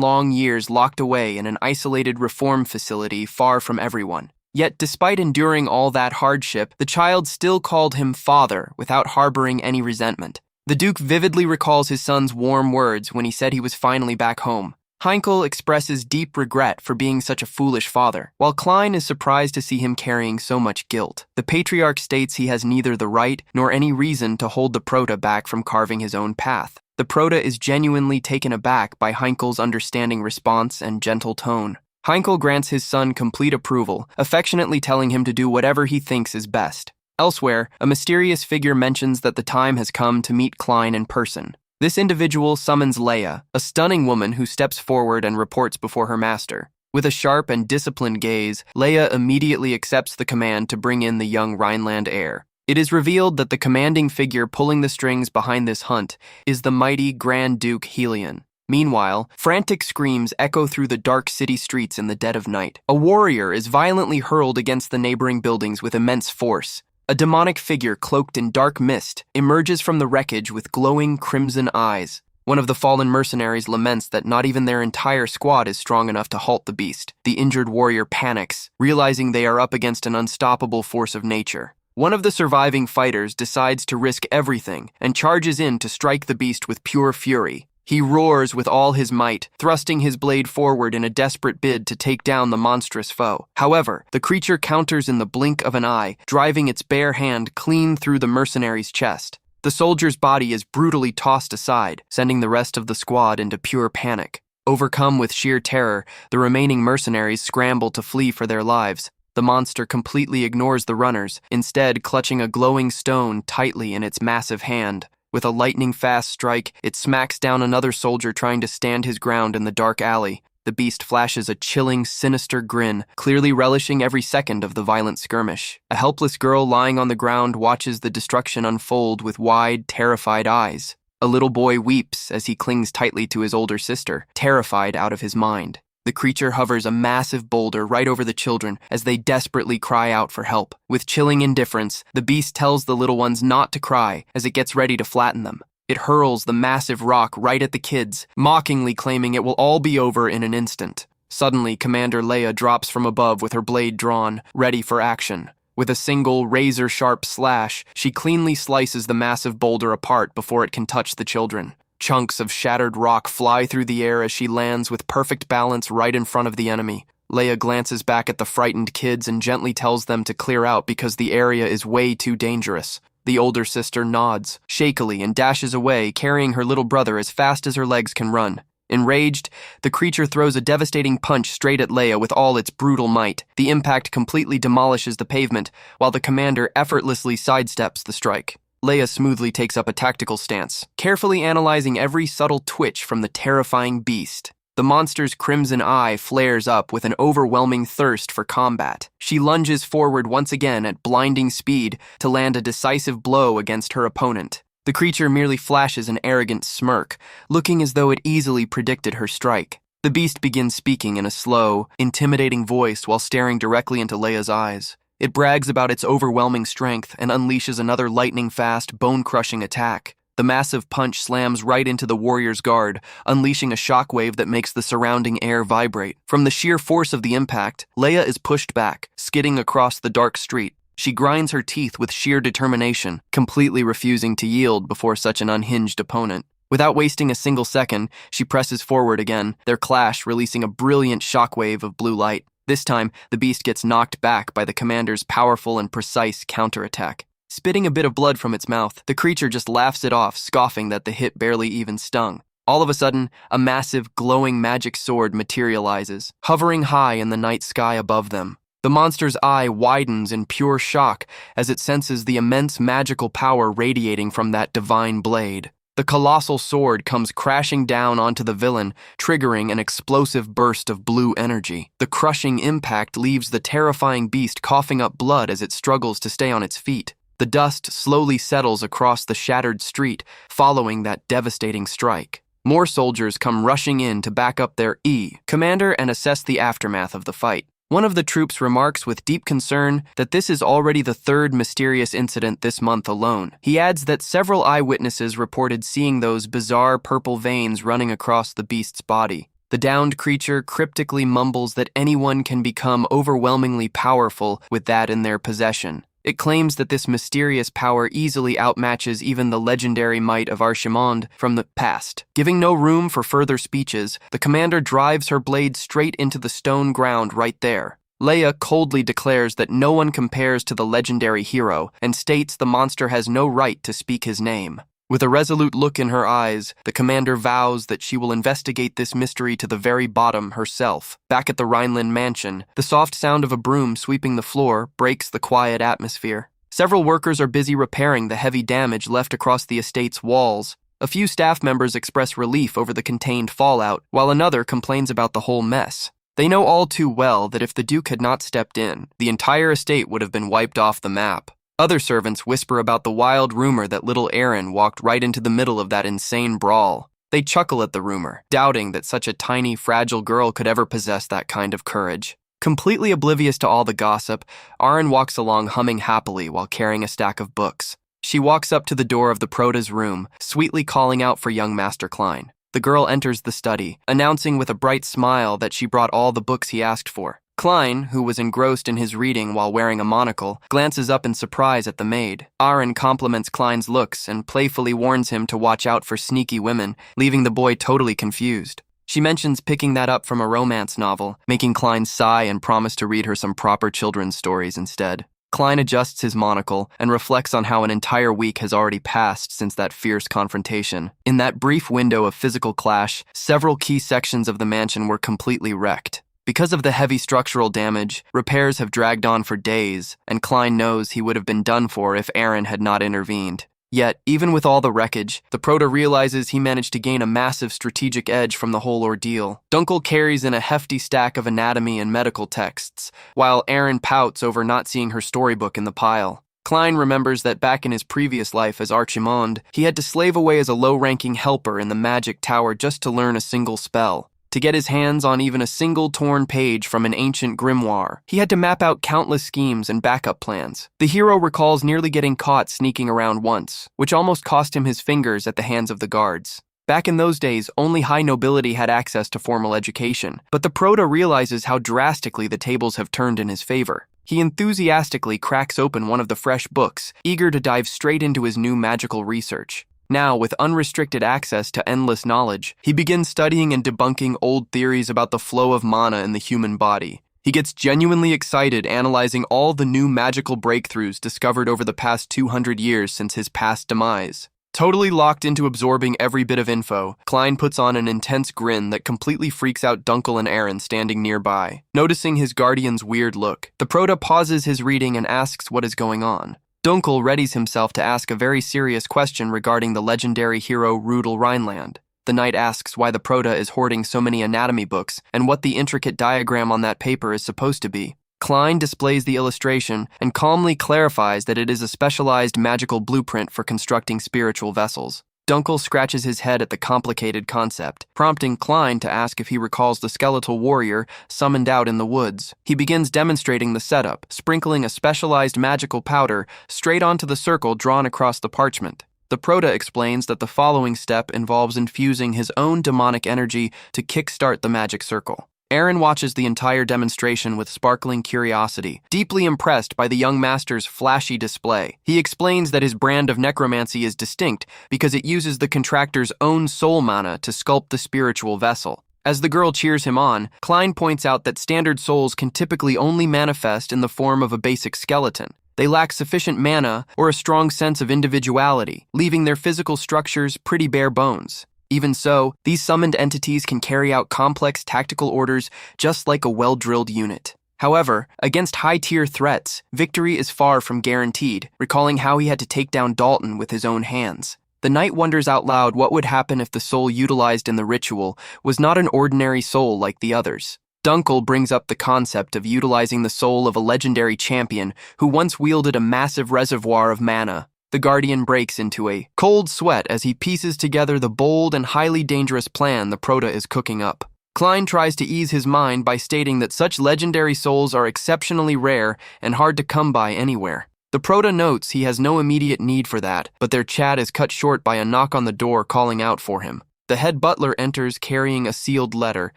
[SPEAKER 1] long years locked away in an isolated reform facility far from everyone. Yet, despite enduring all that hardship, the child still called him father without harboring any resentment. The Duke vividly recalls his son's warm words when he said he was finally back home. Heinkel expresses deep regret for being such a foolish father, while Klein is surprised to see him carrying so much guilt. The patriarch states he has neither the right nor any reason to hold the Prota back from carving his own path. The Prota is genuinely taken aback by Heinkel's understanding response and gentle tone. Heinkel grants his son complete approval, affectionately telling him to do whatever he thinks is best. Elsewhere, a mysterious figure mentions that the time has come to meet Klein in person. This individual summons Leia, a stunning woman who steps forward and reports before her master. With a sharp and disciplined gaze, Leia immediately accepts the command to bring in the young Rhineland heir. It is revealed that the commanding figure pulling the strings behind this hunt is the mighty Grand Duke Helion. Meanwhile, frantic screams echo through the dark city streets in the dead of night. A warrior is violently hurled against the neighboring buildings with immense force. A demonic figure cloaked in dark mist emerges from the wreckage with glowing crimson eyes. One of the fallen mercenaries laments that not even their entire squad is strong enough to halt the beast. The injured warrior panics, realizing they are up against an unstoppable force of nature. One of the surviving fighters decides to risk everything and charges in to strike the beast with pure fury. He roars with all his might, thrusting his blade forward in a desperate bid to take down the monstrous foe. However, the creature counters in the blink of an eye, driving its bare hand clean through the mercenary's chest. The soldier's body is brutally tossed aside, sending the rest of the squad into pure panic. Overcome with sheer terror, the remaining mercenaries scramble to flee for their lives. The monster completely ignores the runners, instead clutching a glowing stone tightly in its massive hand. With a lightning-fast strike, it smacks down another soldier trying to stand his ground in the dark alley. The beast flashes a chilling, sinister grin, clearly relishing every second of the violent skirmish. A helpless girl lying on the ground watches the destruction unfold with wide, terrified eyes. A little boy weeps as he clings tightly to his older sister, terrified out of his mind. The creature hovers a massive boulder right over the children as they desperately cry out for help. With chilling indifference, the beast tells the little ones not to cry as it gets ready to flatten them. It hurls the massive rock right at the kids, mockingly claiming it will all be over in an instant. Suddenly, Commander Leia drops from above with her blade drawn, ready for action. With a single, razor-sharp slash, she cleanly slices the massive boulder apart before it can touch the children. Chunks of shattered rock fly through the air as she lands with perfect balance right in front of the enemy. Leia glances back at the frightened kids and gently tells them to clear out because the area is way too dangerous. The older sister nods, shakily, and dashes away, carrying her little brother as fast as her legs can run. Enraged, the creature throws a devastating punch straight at Leia with all its brutal might. The impact completely demolishes the pavement, while the commander effortlessly sidesteps the strike. Leia smoothly takes up a tactical stance, carefully analyzing every subtle twitch from the terrifying beast. The monster's crimson eye flares up with an overwhelming thirst for combat. She lunges forward once again at blinding speed to land a decisive blow against her opponent. The creature merely flashes an arrogant smirk, looking as though it easily predicted her strike. The beast begins speaking in a slow, intimidating voice while staring directly into Leia's eyes. It brags about its overwhelming strength and unleashes another lightning-fast, bone-crushing attack. The massive punch slams right into the warrior's guard, unleashing a shockwave that makes the surrounding air vibrate. From the sheer force of the impact, Leia is pushed back, skidding across the dark street. She grinds her teeth with sheer determination, completely refusing to yield before such an unhinged opponent. Without wasting a single second, she presses forward again, their clash releasing a brilliant shockwave of blue light. This time, the beast gets knocked back by the commander's powerful and precise counterattack. Spitting a bit of blood from its mouth, the creature just laughs it off, scoffing that the hit barely even stung. All of a sudden, a massive, glowing magic sword materializes, hovering high in the night sky above them. The monster's eye widens in pure shock as it senses the immense magical power radiating from that divine blade. The colossal sword comes crashing down onto the villain, triggering an explosive burst of blue energy. The crushing impact leaves the terrifying beast coughing up blood as it struggles to stay on its feet. The dust slowly settles across the shattered street, following that devastating strike. More soldiers come rushing in to back up their commander and assess the aftermath of the fight. One of the troops remarks with deep concern that this is already the third mysterious incident this month alone. He adds that several eyewitnesses reported seeing those bizarre purple veins running across the beast's body. The downed creature cryptically mumbles that anyone can become overwhelmingly powerful with that in their possession. It claims that this mysterious power easily outmatches even the legendary might of Archimonde from the past. Giving no room for further speeches, the commander drives her blade straight into the stone ground right there. Leia coldly declares that no one compares to the legendary hero and states the monster has no right to speak his name. With a resolute look in her eyes, the commander vows that she will investigate this mystery to the very bottom herself. Back at the Rhineland mansion, the soft sound of a broom sweeping the floor breaks the quiet atmosphere. Several workers are busy repairing the heavy damage left across the estate's walls. A few staff members express relief over the contained fallout, while another complains about the whole mess. They know all too well that if the Duke had not stepped in, the entire estate would have been wiped off the map. Other servants whisper about the wild rumor that little Aaron walked right into the middle of that insane brawl. They chuckle at the rumor, doubting that such a tiny, fragile girl could ever possess that kind of courage. Completely oblivious to all the gossip, Aaron walks along humming happily while carrying a stack of books. She walks up to the door of the Prota's room, sweetly calling out for young Master Klein. The girl enters the study, announcing with a bright smile that she brought all the books he asked for. Klein, who was engrossed in his reading while wearing a monocle, glances up in surprise at the maid. Aaron compliments Klein's looks and playfully warns him to watch out for sneaky women, leaving the boy totally confused. She mentions picking that up from a romance novel, making Klein sigh and promise to read her some proper children's stories instead. Klein adjusts his monocle and reflects on how an entire week has already passed since that fierce confrontation. In that brief window of physical clash, several key sections of the mansion were completely wrecked. Because of the heavy structural damage, repairs have dragged on for days, and Klein knows he would have been done for if Aaron had not intervened. Yet, even with all the wreckage, the Prota realizes he managed to gain a massive strategic edge from the whole ordeal. Dunkel carries in a hefty stack of anatomy and medical texts, while Aaron pouts over not seeing her storybook in the pile. Klein remembers that back in his previous life as Archimonde, he had to slave away as a low-ranking helper in the magic tower just to learn a single spell. To get his hands on even a single torn page from an ancient grimoire, he had to map out countless schemes and backup plans. The hero recalls nearly getting caught sneaking around once, which almost cost him his fingers at the hands of the guards. Back in those days, only high nobility had access to formal education, but the Prota realizes how drastically the tables have turned in his favor. He enthusiastically cracks open one of the fresh books, eager to dive straight into his new magical research. Now, with unrestricted access to endless knowledge, he begins studying and debunking old theories about the flow of mana in the human body. He gets genuinely excited analyzing all the new magical breakthroughs discovered over the past 200 years since his past demise. Totally locked into absorbing every bit of info, Klein puts on an intense grin that completely freaks out Dunkel and Aaron standing nearby. Noticing his guardian's weird look, the Prota pauses his reading and asks what is going on. Dunkel readies himself to ask a very serious question regarding the legendary hero Rudel Rhineland. The knight asks why the Prota is hoarding so many anatomy books and what the intricate diagram on that paper is supposed to be. Klein displays the illustration and calmly clarifies that it is a specialized magical blueprint for constructing spiritual vessels. Dunkel scratches his head at the complicated concept, prompting Klein to ask if he recalls the skeletal warrior summoned out in the woods. He begins demonstrating the setup, sprinkling a specialized magical powder straight onto the circle drawn across the parchment. The Prota explains that the following step involves infusing his own demonic energy to kickstart the magic circle. Aaron watches the entire demonstration with sparkling curiosity, deeply impressed by the young master's flashy display. He explains that his brand of necromancy is distinct because it uses the contractor's own soul mana to sculpt the spiritual vessel. As the girl cheers him on, Klein points out that standard souls can typically only manifest in the form of a basic skeleton. They lack sufficient mana or a strong sense of individuality, leaving their physical structures pretty bare bones. Even so, these summoned entities can carry out complex tactical orders just like a well-drilled unit. However, against high-tier threats, victory is far from guaranteed, recalling how he had to take down Dalton with his own hands. The knight wonders out loud what would happen if the soul utilized in the ritual was not an ordinary soul like the others. Dunkel brings up the concept of utilizing the soul of a legendary champion who once wielded a massive reservoir of mana. The Guardian breaks into a cold sweat as he pieces together the bold and highly dangerous plan the Prota is cooking up. Klein tries to ease his mind by stating that such legendary souls are exceptionally rare and hard to come by anywhere. The Prota notes he has no immediate need for that, but their chat is cut short by a knock on the door calling out for him. The head butler enters carrying a sealed letter,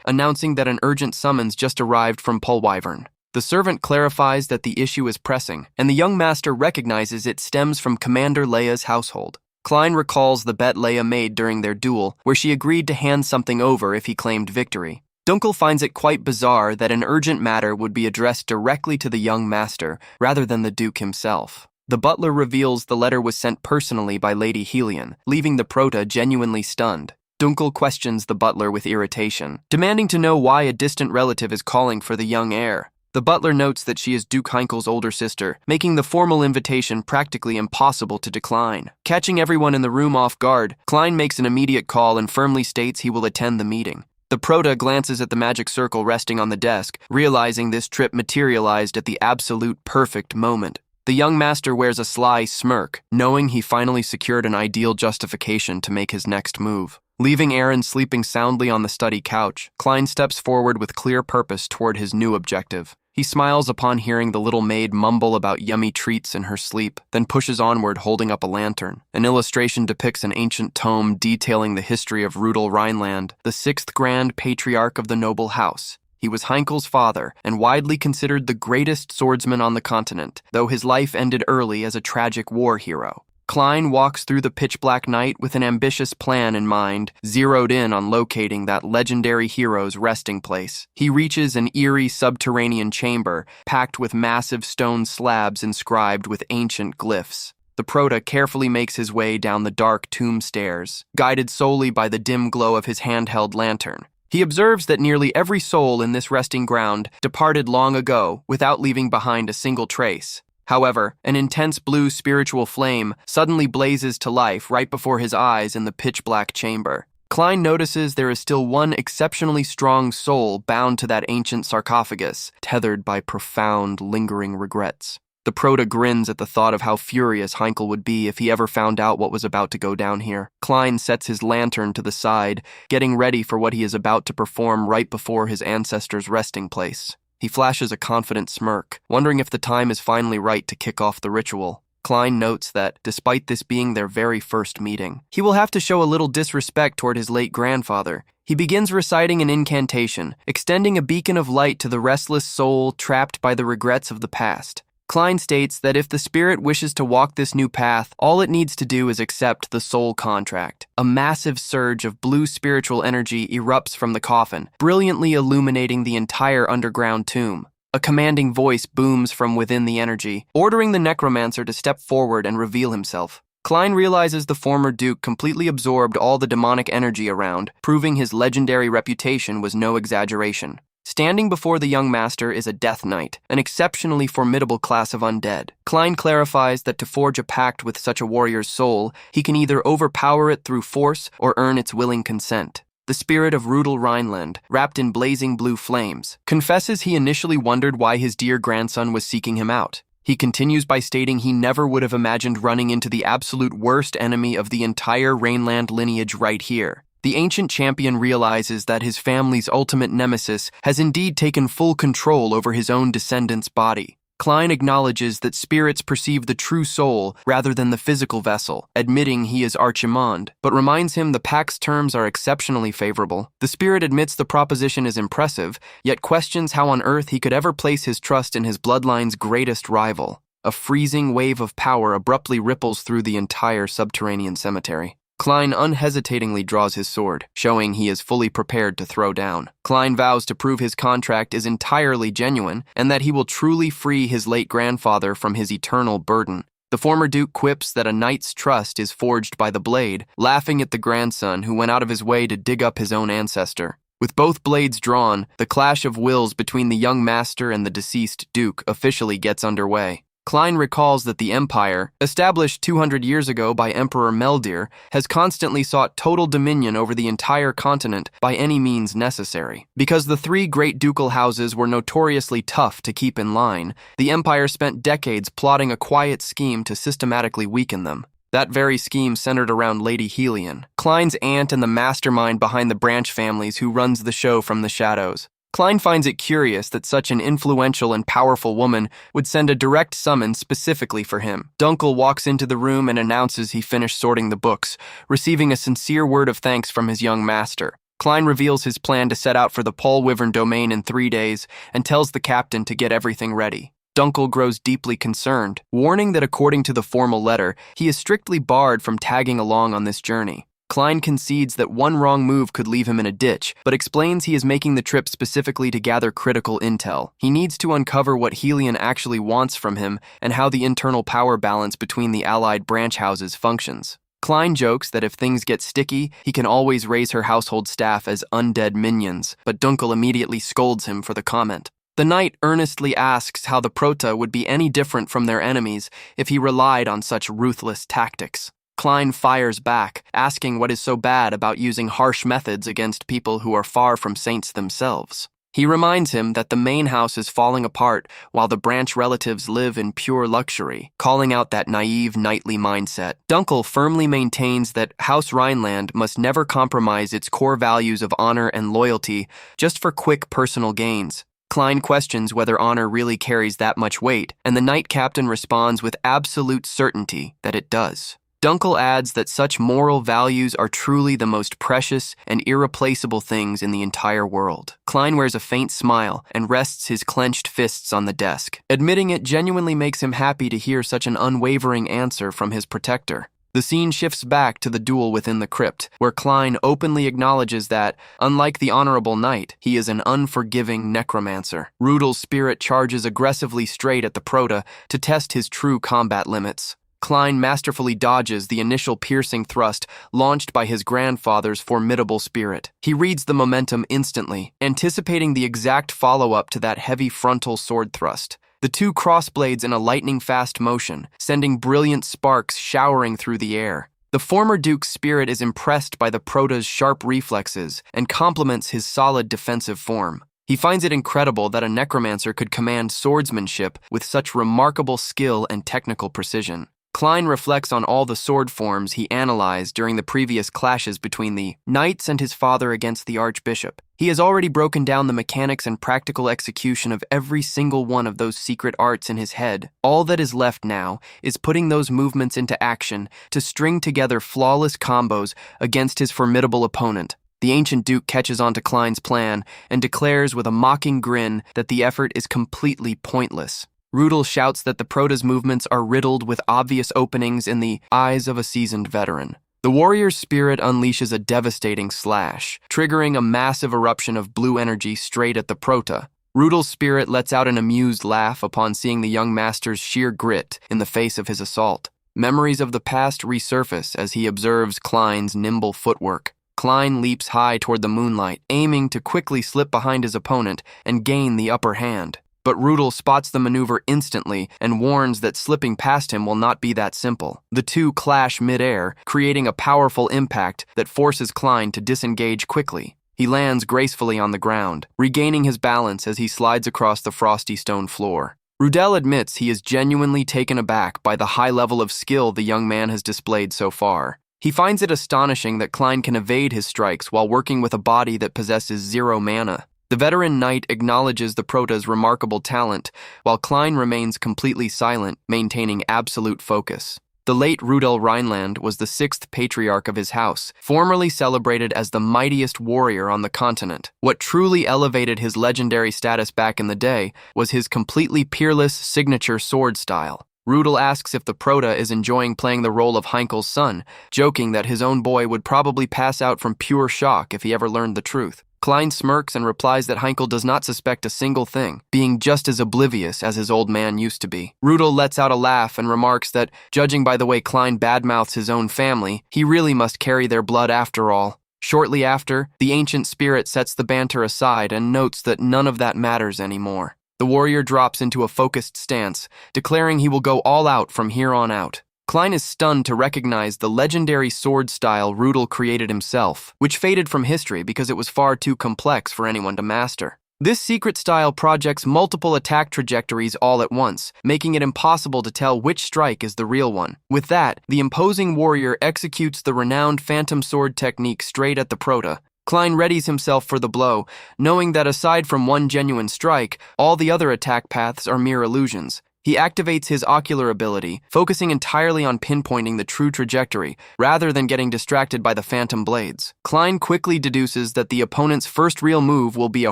[SPEAKER 1] announcing that an urgent summons just arrived from Polwyvern. The servant clarifies that the issue is pressing, and the young master recognizes it stems from Commander Leia's household. Klein recalls the bet Leia made during their duel, where she agreed to hand something over if he claimed victory. Dunkel finds it quite bizarre that an urgent matter would be addressed directly to the young master, rather than the Duke himself. The butler reveals the letter was sent personally by Lady Helion, leaving the Prota genuinely stunned. Dunkel questions the butler with irritation, demanding to know why a distant relative is calling for the young heir. The butler notes that she is Duke Heinkel's older sister, making the formal invitation practically impossible to decline. Catching everyone in the room off guard, Klein makes an immediate call and firmly states he will attend the meeting. The Prota glances at the magic circle resting on the desk, realizing this trip materialized at the absolute perfect moment. The young master wears a sly smirk, knowing he finally secured an ideal justification to make his next move. Leaving Aaron sleeping soundly on the study couch, Klein steps forward with clear purpose toward his new objective. He smiles upon hearing the little maid mumble about yummy treats in her sleep, then pushes onward holding up a lantern. An illustration depicts an ancient tome detailing the history of Rudel Rhineland, the sixth grand patriarch of the noble house. He was Heinkel's father and widely considered the greatest swordsman on the continent, though his life ended early as a tragic war hero. Klein walks through the pitch-black night with an ambitious plan in mind, zeroed in on locating that legendary hero's resting place. He reaches an eerie subterranean chamber, packed with massive stone slabs inscribed with ancient glyphs. The Prota carefully makes his way down the dark tomb stairs, guided solely by the dim glow of his handheld lantern. He observes that nearly every soul in this resting ground departed long ago without leaving behind a single trace. However, an intense blue spiritual flame suddenly blazes to life right before his eyes in the pitch-black chamber. Klein notices there is still one exceptionally strong soul bound to that ancient sarcophagus, tethered by profound, lingering regrets. The Prota grins at the thought of how furious Heinkel would be if he ever found out what was about to go down here. Klein sets his lantern to the side, getting ready for what he is about to perform right before his ancestor's resting place. He flashes a confident smirk, wondering if the time is finally right to kick off the ritual. Klein notes that, despite this being their very first meeting, he will have to show a little disrespect toward his late grandfather. He begins reciting an incantation, extending a beacon of light to the restless soul trapped by the regrets of the past. Klein states that if the spirit wishes to walk this new path, all it needs to do is accept the soul contract. A massive surge of blue spiritual energy erupts from the coffin, brilliantly illuminating the entire underground tomb. A commanding voice booms from within the energy, ordering the necromancer to step forward and reveal himself. Klein realizes the former Duke completely absorbed all the demonic energy around, proving his legendary reputation was no exaggeration. Standing before the young master is a Death Knight, an exceptionally formidable class of undead. Klein clarifies that to forge a pact with such a warrior's soul, he can either overpower it through force or earn its willing consent. The spirit of Rudel Rhineland, wrapped in blazing blue flames, confesses he initially wondered why his dear grandson was seeking him out. He continues by stating he never would have imagined running into the absolute worst enemy of the entire Rainland lineage right here. The ancient champion realizes that his family's ultimate nemesis has indeed taken full control over his own descendant's body. Klein acknowledges that spirits perceive the true soul rather than the physical vessel, admitting he is Archimond, but reminds him the pact's terms are exceptionally favorable. The spirit admits the proposition is impressive, yet questions how on earth he could ever place his trust in his bloodline's greatest rival. A freezing wave of power abruptly ripples through the entire subterranean cemetery. Klein unhesitatingly draws his sword, showing he is fully prepared to throw down. Klein vows to prove his contract is entirely genuine and that he will truly free his late grandfather from his eternal burden. The former duke quips that a knight's trust is forged by the blade, laughing at the grandson who went out of his way to dig up his own ancestor. With both blades drawn, the clash of wills between the young master and the deceased duke officially gets underway. Klein recalls that the Empire, established 200 years ago by Emperor Meldir, has constantly sought total dominion over the entire continent by any means necessary. Because the three great ducal houses were notoriously tough to keep in line, the Empire spent decades plotting a quiet scheme to systematically weaken them. That very scheme centered around Lady Helion, Klein's aunt and the mastermind behind the branch families who runs the show from the shadows. Klein finds it curious that such an influential and powerful woman would send a direct summons specifically for him. Dunkel walks into the room and announces he finished sorting the books, receiving a sincere word of thanks from his young master. Klein reveals his plan to set out for the Paul Wyvern domain in 3 days and tells the captain to get everything ready. Dunkel grows deeply concerned, warning that according to the formal letter, he is strictly barred from tagging along on this journey. Klein concedes that one wrong move could leave him in a ditch, but explains he is making the trip specifically to gather critical intel. He needs to uncover what Helion actually wants from him and how the internal power balance between the allied branch houses functions. Klein jokes that if things get sticky, he can always raise her household staff as undead minions, but Dunkel immediately scolds him for the comment. The knight earnestly asks how the Prota would be any different from their enemies if he relied on such ruthless tactics. Klein fires back, asking what is so bad about using harsh methods against people who are far from saints themselves. He reminds him that the main house is falling apart while the branch relatives live in pure luxury, calling out that naive knightly mindset. Dunkel firmly maintains that House Rhineland must never compromise its core values of honor and loyalty just for quick personal gains. Klein questions whether honor really carries that much weight, and the knight captain responds with absolute certainty that it does. Dunkel adds that such moral values are truly the most precious and irreplaceable things in the entire world. Klein wears a faint smile and rests his clenched fists on the desk. Admitting it genuinely makes him happy to hear such an unwavering answer from his protector. The scene shifts back to the duel within the crypt, where Klein openly acknowledges that, unlike the honorable knight, he is an unforgiving necromancer. Rudel's spirit charges aggressively straight at the Prota to test his true combat limits. Klein masterfully dodges the initial piercing thrust launched by his grandfather's formidable spirit. He reads the momentum instantly, anticipating the exact follow-up to that heavy frontal sword thrust. The two cross blades in a lightning-fast motion, sending brilliant sparks showering through the air. The former duke's spirit is impressed by the Prota's sharp reflexes and compliments his solid defensive form. He finds it incredible that a necromancer could command swordsmanship with such remarkable skill and technical precision. Klein reflects on all the sword forms he analyzed during the previous clashes between the knights and his father against the archbishop. He has already broken down the mechanics and practical execution of every single one of those secret arts in his head. All that is left now is putting those movements into action to string together flawless combos against his formidable opponent. The ancient duke catches on to Klein's plan and declares with a mocking grin that the effort is completely pointless. Rudel shouts that the Prota's movements are riddled with obvious openings in the eyes of a seasoned veteran. The warrior's spirit unleashes a devastating slash, triggering a massive eruption of blue energy straight at the Prota. Rudel's spirit lets out an amused laugh upon seeing the young master's sheer grit in the face of his assault. Memories of the past resurface as he observes Klein's nimble footwork. Klein leaps high toward the moonlight, aiming to quickly slip behind his opponent and gain the upper hand. But Rudel spots the maneuver instantly and warns that slipping past him will not be that simple. The two clash mid-air, creating a powerful impact that forces Klein to disengage quickly. He lands gracefully on the ground, regaining his balance as he slides across the frosty stone floor. Rudel admits he is genuinely taken aback by the high level of skill the young man has displayed so far. He finds it astonishing that Klein can evade his strikes while working with a body that possesses 0 mana. The veteran knight acknowledges the prota's remarkable talent, while Klein remains completely silent, maintaining absolute focus. The late Rudel Rhineland was the 6th patriarch of his house, formerly celebrated as the mightiest warrior on the continent. What truly elevated his legendary status back in the day was his completely peerless signature sword style. Rudel asks if the prota is enjoying playing the role of Heinkel's son, joking that his own boy would probably pass out from pure shock if he ever learned the truth. Klein smirks and replies that Heinkel does not suspect a single thing, being just as oblivious as his old man used to be. Rudel lets out a laugh and remarks that, judging by the way Klein badmouths his own family, he really must carry their blood after all. Shortly after, the ancient spirit sets the banter aside and notes that none of that matters anymore. The warrior drops into a focused stance, declaring he will go all out from here on out. Klein is stunned to recognize the legendary sword style Rudel created himself, which faded from history because it was far too complex for anyone to master. This secret style projects multiple attack trajectories all at once, making it impossible to tell which strike is the real one. With that, the imposing warrior executes the renowned phantom sword technique straight at the prota. Klein readies himself for the blow, knowing that aside from one genuine strike, all the other attack paths are mere illusions. He activates his ocular ability, focusing entirely on pinpointing the true trajectory, rather than getting distracted by the phantom blades. Klein quickly deduces that the opponent's first real move will be a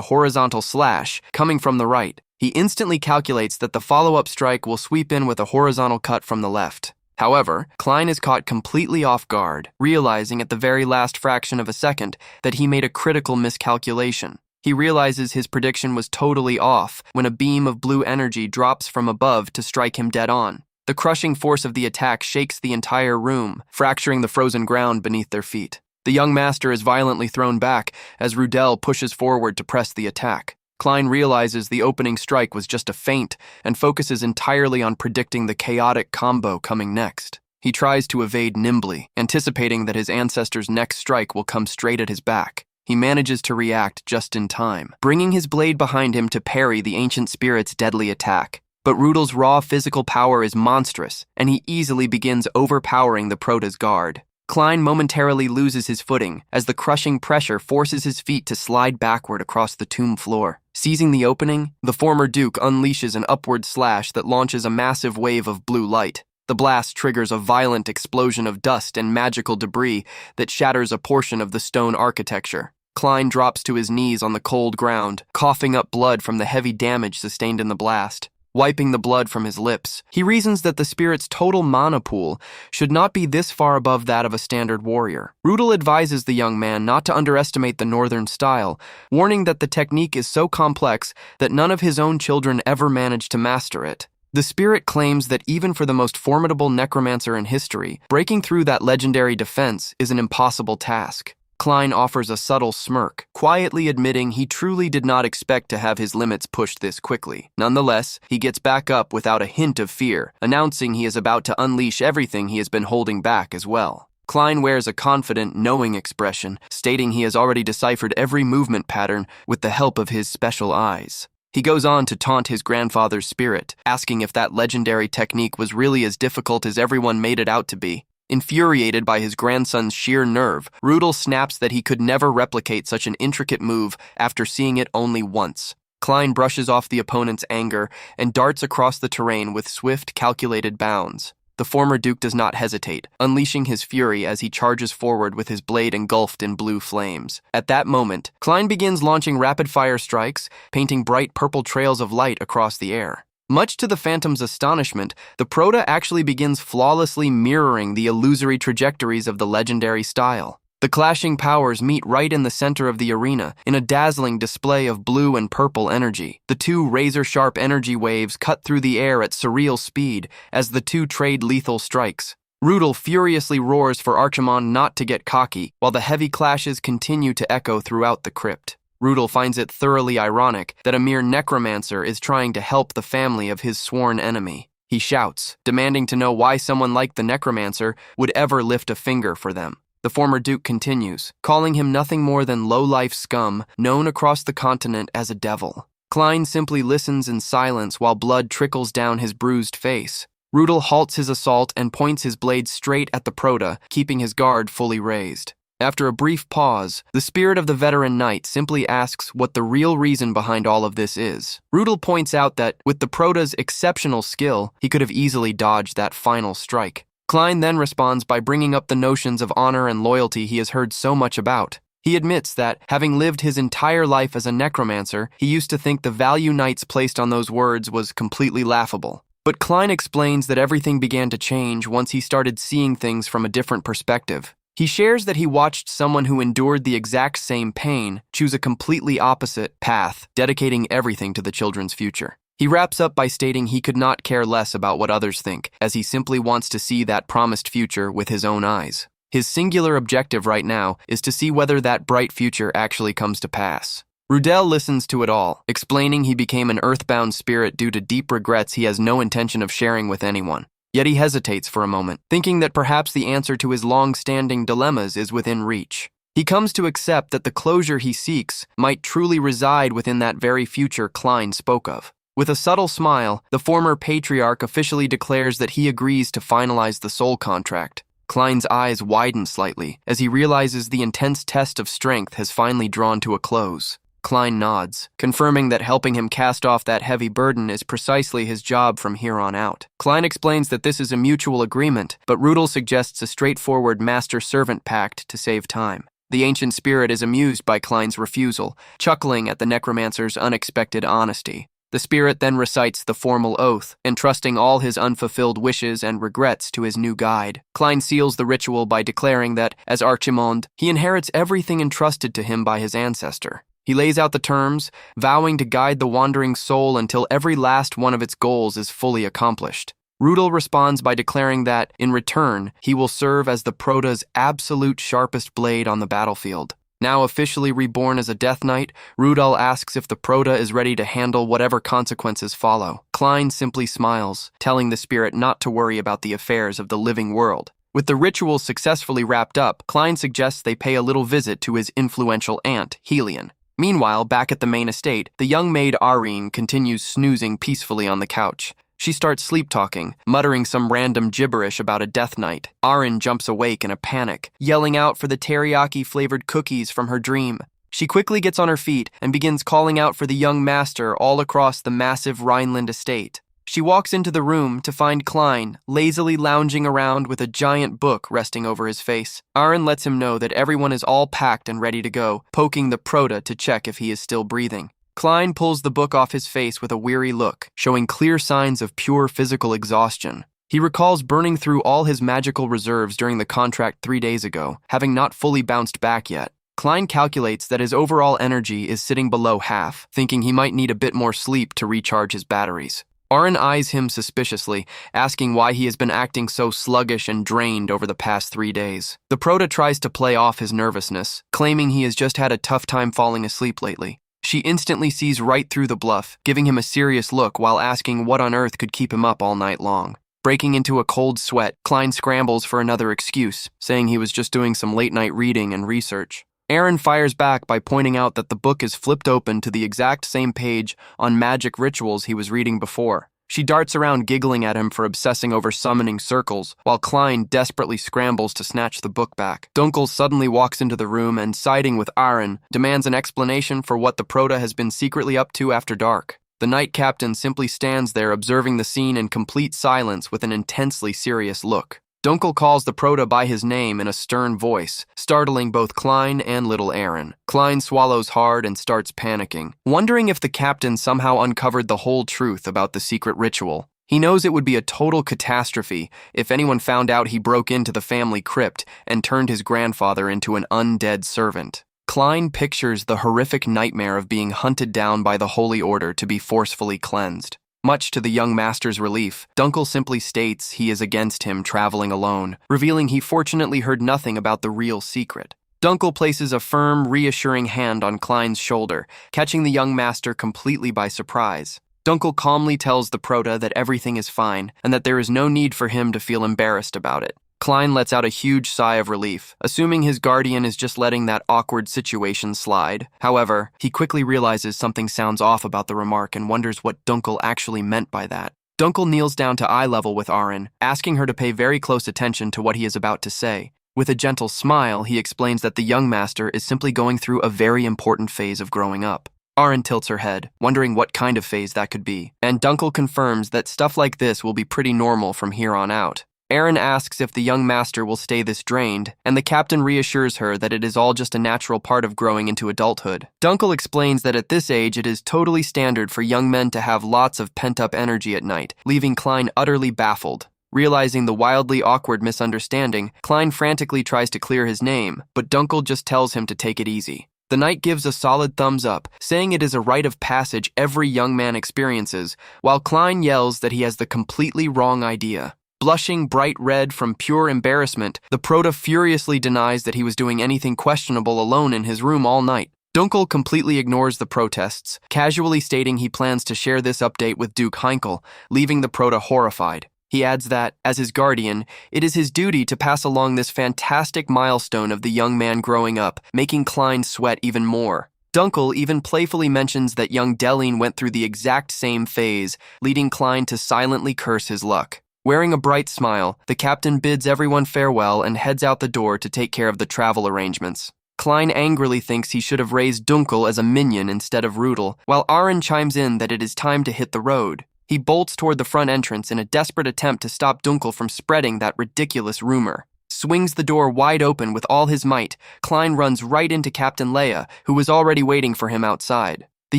[SPEAKER 1] horizontal slash, coming from the right. He instantly calculates that the follow-up strike will sweep in with a horizontal cut from the left. However, Klein is caught completely off guard, realizing at the very last fraction of a second that he made a critical miscalculation. He realizes his prediction was totally off when a beam of blue energy drops from above to strike him dead on. The crushing force of the attack shakes the entire room, fracturing the frozen ground beneath their feet. The young master is violently thrown back as Rudel pushes forward to press the attack. Klein realizes the opening strike was just a feint and focuses entirely on predicting the chaotic combo coming next. He tries to evade nimbly, anticipating that his ancestor's next strike will come straight at his back. He manages to react just in time, bringing his blade behind him to parry the ancient spirit's deadly attack. But Rudel's raw physical power is monstrous, and he easily begins overpowering the prota's guard. Klein momentarily loses his footing as the crushing pressure forces his feet to slide backward across the tomb floor. Seizing the opening, the former duke unleashes an upward slash that launches a massive wave of blue light. The blast triggers a violent explosion of dust and magical debris that shatters a portion of the stone architecture. Klein drops to his knees on the cold ground, coughing up blood from the heavy damage sustained in the blast. Wiping the blood from his lips, he reasons that the spirit's total mana pool should not be this far above that of a standard warrior. Rudel advises the young man not to underestimate the northern style, warning that the technique is so complex that none of his own children ever managed to master it. The spirit claims that even for the most formidable necromancer in history, breaking through that legendary defense is an impossible task. Klein offers a subtle smirk, quietly admitting he truly did not expect to have his limits pushed this quickly. Nonetheless, he gets back up without a hint of fear, announcing he is about to unleash everything he has been holding back as well. Klein wears a confident, knowing expression, stating he has already deciphered every movement pattern with the help of his special eyes. He goes on to taunt his grandfather's spirit, asking if that legendary technique was really as difficult as everyone made it out to be. Infuriated by his grandson's sheer nerve, Rudel snaps that he could never replicate such an intricate move after seeing it only once. Klein brushes off the opponent's anger and darts across the terrain with swift, calculated bounds. The former duke does not hesitate, unleashing his fury as he charges forward with his blade engulfed in blue flames. At that moment, Klein begins launching rapid-fire strikes, painting bright purple trails of light across the air. Much to the Phantom's astonishment, the prota actually begins flawlessly mirroring the illusory trajectories of the legendary style. The clashing powers meet right in the center of the arena, in a dazzling display of blue and purple energy. The two razor-sharp energy waves cut through the air at surreal speed as the two trade lethal strikes. Rudel furiously roars for Archimon not to get cocky, while the heavy clashes continue to echo throughout the crypt. Rudel finds it thoroughly ironic that a mere necromancer is trying to help the family of his sworn enemy. He shouts, demanding to know why someone like the necromancer would ever lift a finger for them. The former Duke continues, calling him nothing more than low-life scum known across the continent as a devil. Klein simply listens in silence while blood trickles down his bruised face. Rudel halts his assault and points his blade straight at the Proto, keeping his guard fully raised. After a brief pause, the spirit of the veteran knight simply asks what the real reason behind all of this is. Rudel points out that, with the Proto's exceptional skill, he could have easily dodged that final strike. Klein then responds by bringing up the notions of honor and loyalty he has heard so much about. He admits that, having lived his entire life as a necromancer, he used to think the value knights placed on those words was completely laughable. But Klein explains that everything began to change once he started seeing things from a different perspective. He shares that he watched someone who endured the exact same pain choose a completely opposite path, dedicating everything to the children's future. He wraps up by stating he could not care less about what others think, as he simply wants to see that promised future with his own eyes. His singular objective right now is to see whether that bright future actually comes to pass. Rudel listens to it all, explaining he became an earthbound spirit due to deep regrets he has no intention of sharing with anyone. Yet he hesitates for a moment, thinking that perhaps the answer to his long-standing dilemmas is within reach. He comes to accept that the closure he seeks might truly reside within that very future Klein spoke of. With a subtle smile, the former patriarch officially declares that he agrees to finalize the soul contract. Klein's eyes widen slightly as he realizes the intense test of strength has finally drawn to a close. Klein nods, confirming that helping him cast off that heavy burden is precisely his job from here on out. Klein explains that this is a mutual agreement, but Rudel suggests a straightforward master-servant pact to save time. The ancient spirit is amused by Klein's refusal, chuckling at the necromancer's unexpected honesty. The spirit then recites the formal oath, entrusting all his unfulfilled wishes and regrets to his new guide. Klein seals the ritual by declaring that, as Archimond, he inherits everything entrusted to him by his ancestor. He lays out the terms, vowing to guide the wandering soul until every last one of its goals is fully accomplished. Rudel responds by declaring that, in return, he will serve as the Proto's absolute sharpest blade on the battlefield. Now officially reborn as a Death Knight, Rudel asks if the Proto is ready to handle whatever consequences follow. Klein simply smiles, telling the spirit not to worry about the affairs of the living world. With the ritual successfully wrapped up, Klein suggests they pay a little visit to his influential aunt, Helion. Meanwhile, back at the main estate, the young maid Arine continues snoozing peacefully on the couch. She starts sleep-talking, muttering some random gibberish about a Death Knight. Arine jumps awake in a panic, yelling out for the teriyaki-flavored cookies from her dream. She quickly gets on her feet and begins calling out for the young master all across the massive Rhineland estate. She walks into the room to find Klein lazily lounging around with a giant book resting over his face. Arine lets him know that everyone is all packed and ready to go, poking the Proto to check if he is still breathing. Klein pulls the book off his face with a weary look, showing clear signs of pure physical exhaustion. He recalls burning through all his magical reserves during the contract 3 days ago, having not fully bounced back yet. Klein calculates that his overall energy is sitting below half, thinking he might need a bit more sleep to recharge his batteries. Arine eyes him suspiciously, asking why he has been acting so sluggish and drained over the past 3 days. The Proto tries to play off his nervousness, claiming he has just had a tough time falling asleep lately. She instantly sees right through the bluff, giving him a serious look while asking what on earth could keep him up all night long. Breaking into a cold sweat, Klein scrambles for another excuse, saying he was just doing some late-night reading and research. Arine fires back by pointing out that the book is flipped open to the exact same page on magic rituals he was reading before. She darts around giggling at him for obsessing over summoning circles, while Klein desperately scrambles to snatch the book back. Dunkel suddenly walks into the room and, siding with Arine, demands an explanation for what the Proto has been secretly up to after dark. The Knight Captain simply stands there observing the scene in complete silence with an intensely serious look. Dunkel calls the Proto by his name in a stern voice, startling both Klein and little Arine. Klein swallows hard and starts panicking, wondering if the captain somehow uncovered the whole truth about the secret ritual. He knows it would be a total catastrophe if anyone found out he broke into the family crypt and turned his grandfather into an undead servant. Klein pictures the horrific nightmare of being hunted down by the Holy Order to be forcefully cleansed. Much to the young master's relief, Dunkel simply states he is against him traveling alone, revealing he fortunately heard nothing about the real secret. Dunkel places a firm, reassuring hand on Klein's shoulder, catching the young master completely by surprise. Dunkel calmly tells the Prota that everything is fine and that there is no need for him to feel embarrassed about it. Klein lets out a huge sigh of relief, assuming his guardian is just letting that awkward situation slide. However, he quickly realizes something sounds off about the remark and wonders what Dunkel actually meant by that. Dunkel kneels down to eye level with Arin, asking her to pay very close attention to what he is about to say. With a gentle smile, he explains that the young master is simply going through a very important phase of growing up. Arin tilts her head, wondering what kind of phase that could be, and Dunkel confirms that stuff like this will be pretty normal from here on out. Arin asks if the young master will stay this drained, and the captain reassures her that it is all just a natural part of growing into adulthood. Dunkel explains that at this age it is totally standard for young men to have lots of pent-up energy at night, leaving Klein utterly baffled. Realizing the wildly awkward misunderstanding, Klein frantically tries to clear his name, but Dunkel just tells him to take it easy. The knight gives a solid thumbs up, saying it is a rite of passage every young man experiences, while Klein yells that he has the completely wrong idea. Blushing bright red from pure embarrassment, the Prota furiously denies that he was doing anything questionable alone in his room all night. Dunkel completely ignores the protests, casually stating he plans to share this update with Duke Heinkel, leaving the Prota horrified. He adds that, as his guardian, it is his duty to pass along this fantastic milestone of the young man growing up, making Klein sweat even more. Dunkel even playfully mentions that young Deline went through the exact same phase, leading Klein to silently curse his luck. Wearing a bright smile, the captain bids everyone farewell and heads out the door to take care of the travel arrangements. Klein angrily thinks he should have raised Dunkel as a minion instead of Rudel, while Arin chimes in that it is time to hit the road. He bolts toward the front entrance in a desperate attempt to stop Dunkel from spreading that ridiculous rumor. Swings the door wide open with all his might, Klein runs right into Captain Leia, who was already waiting for him outside. The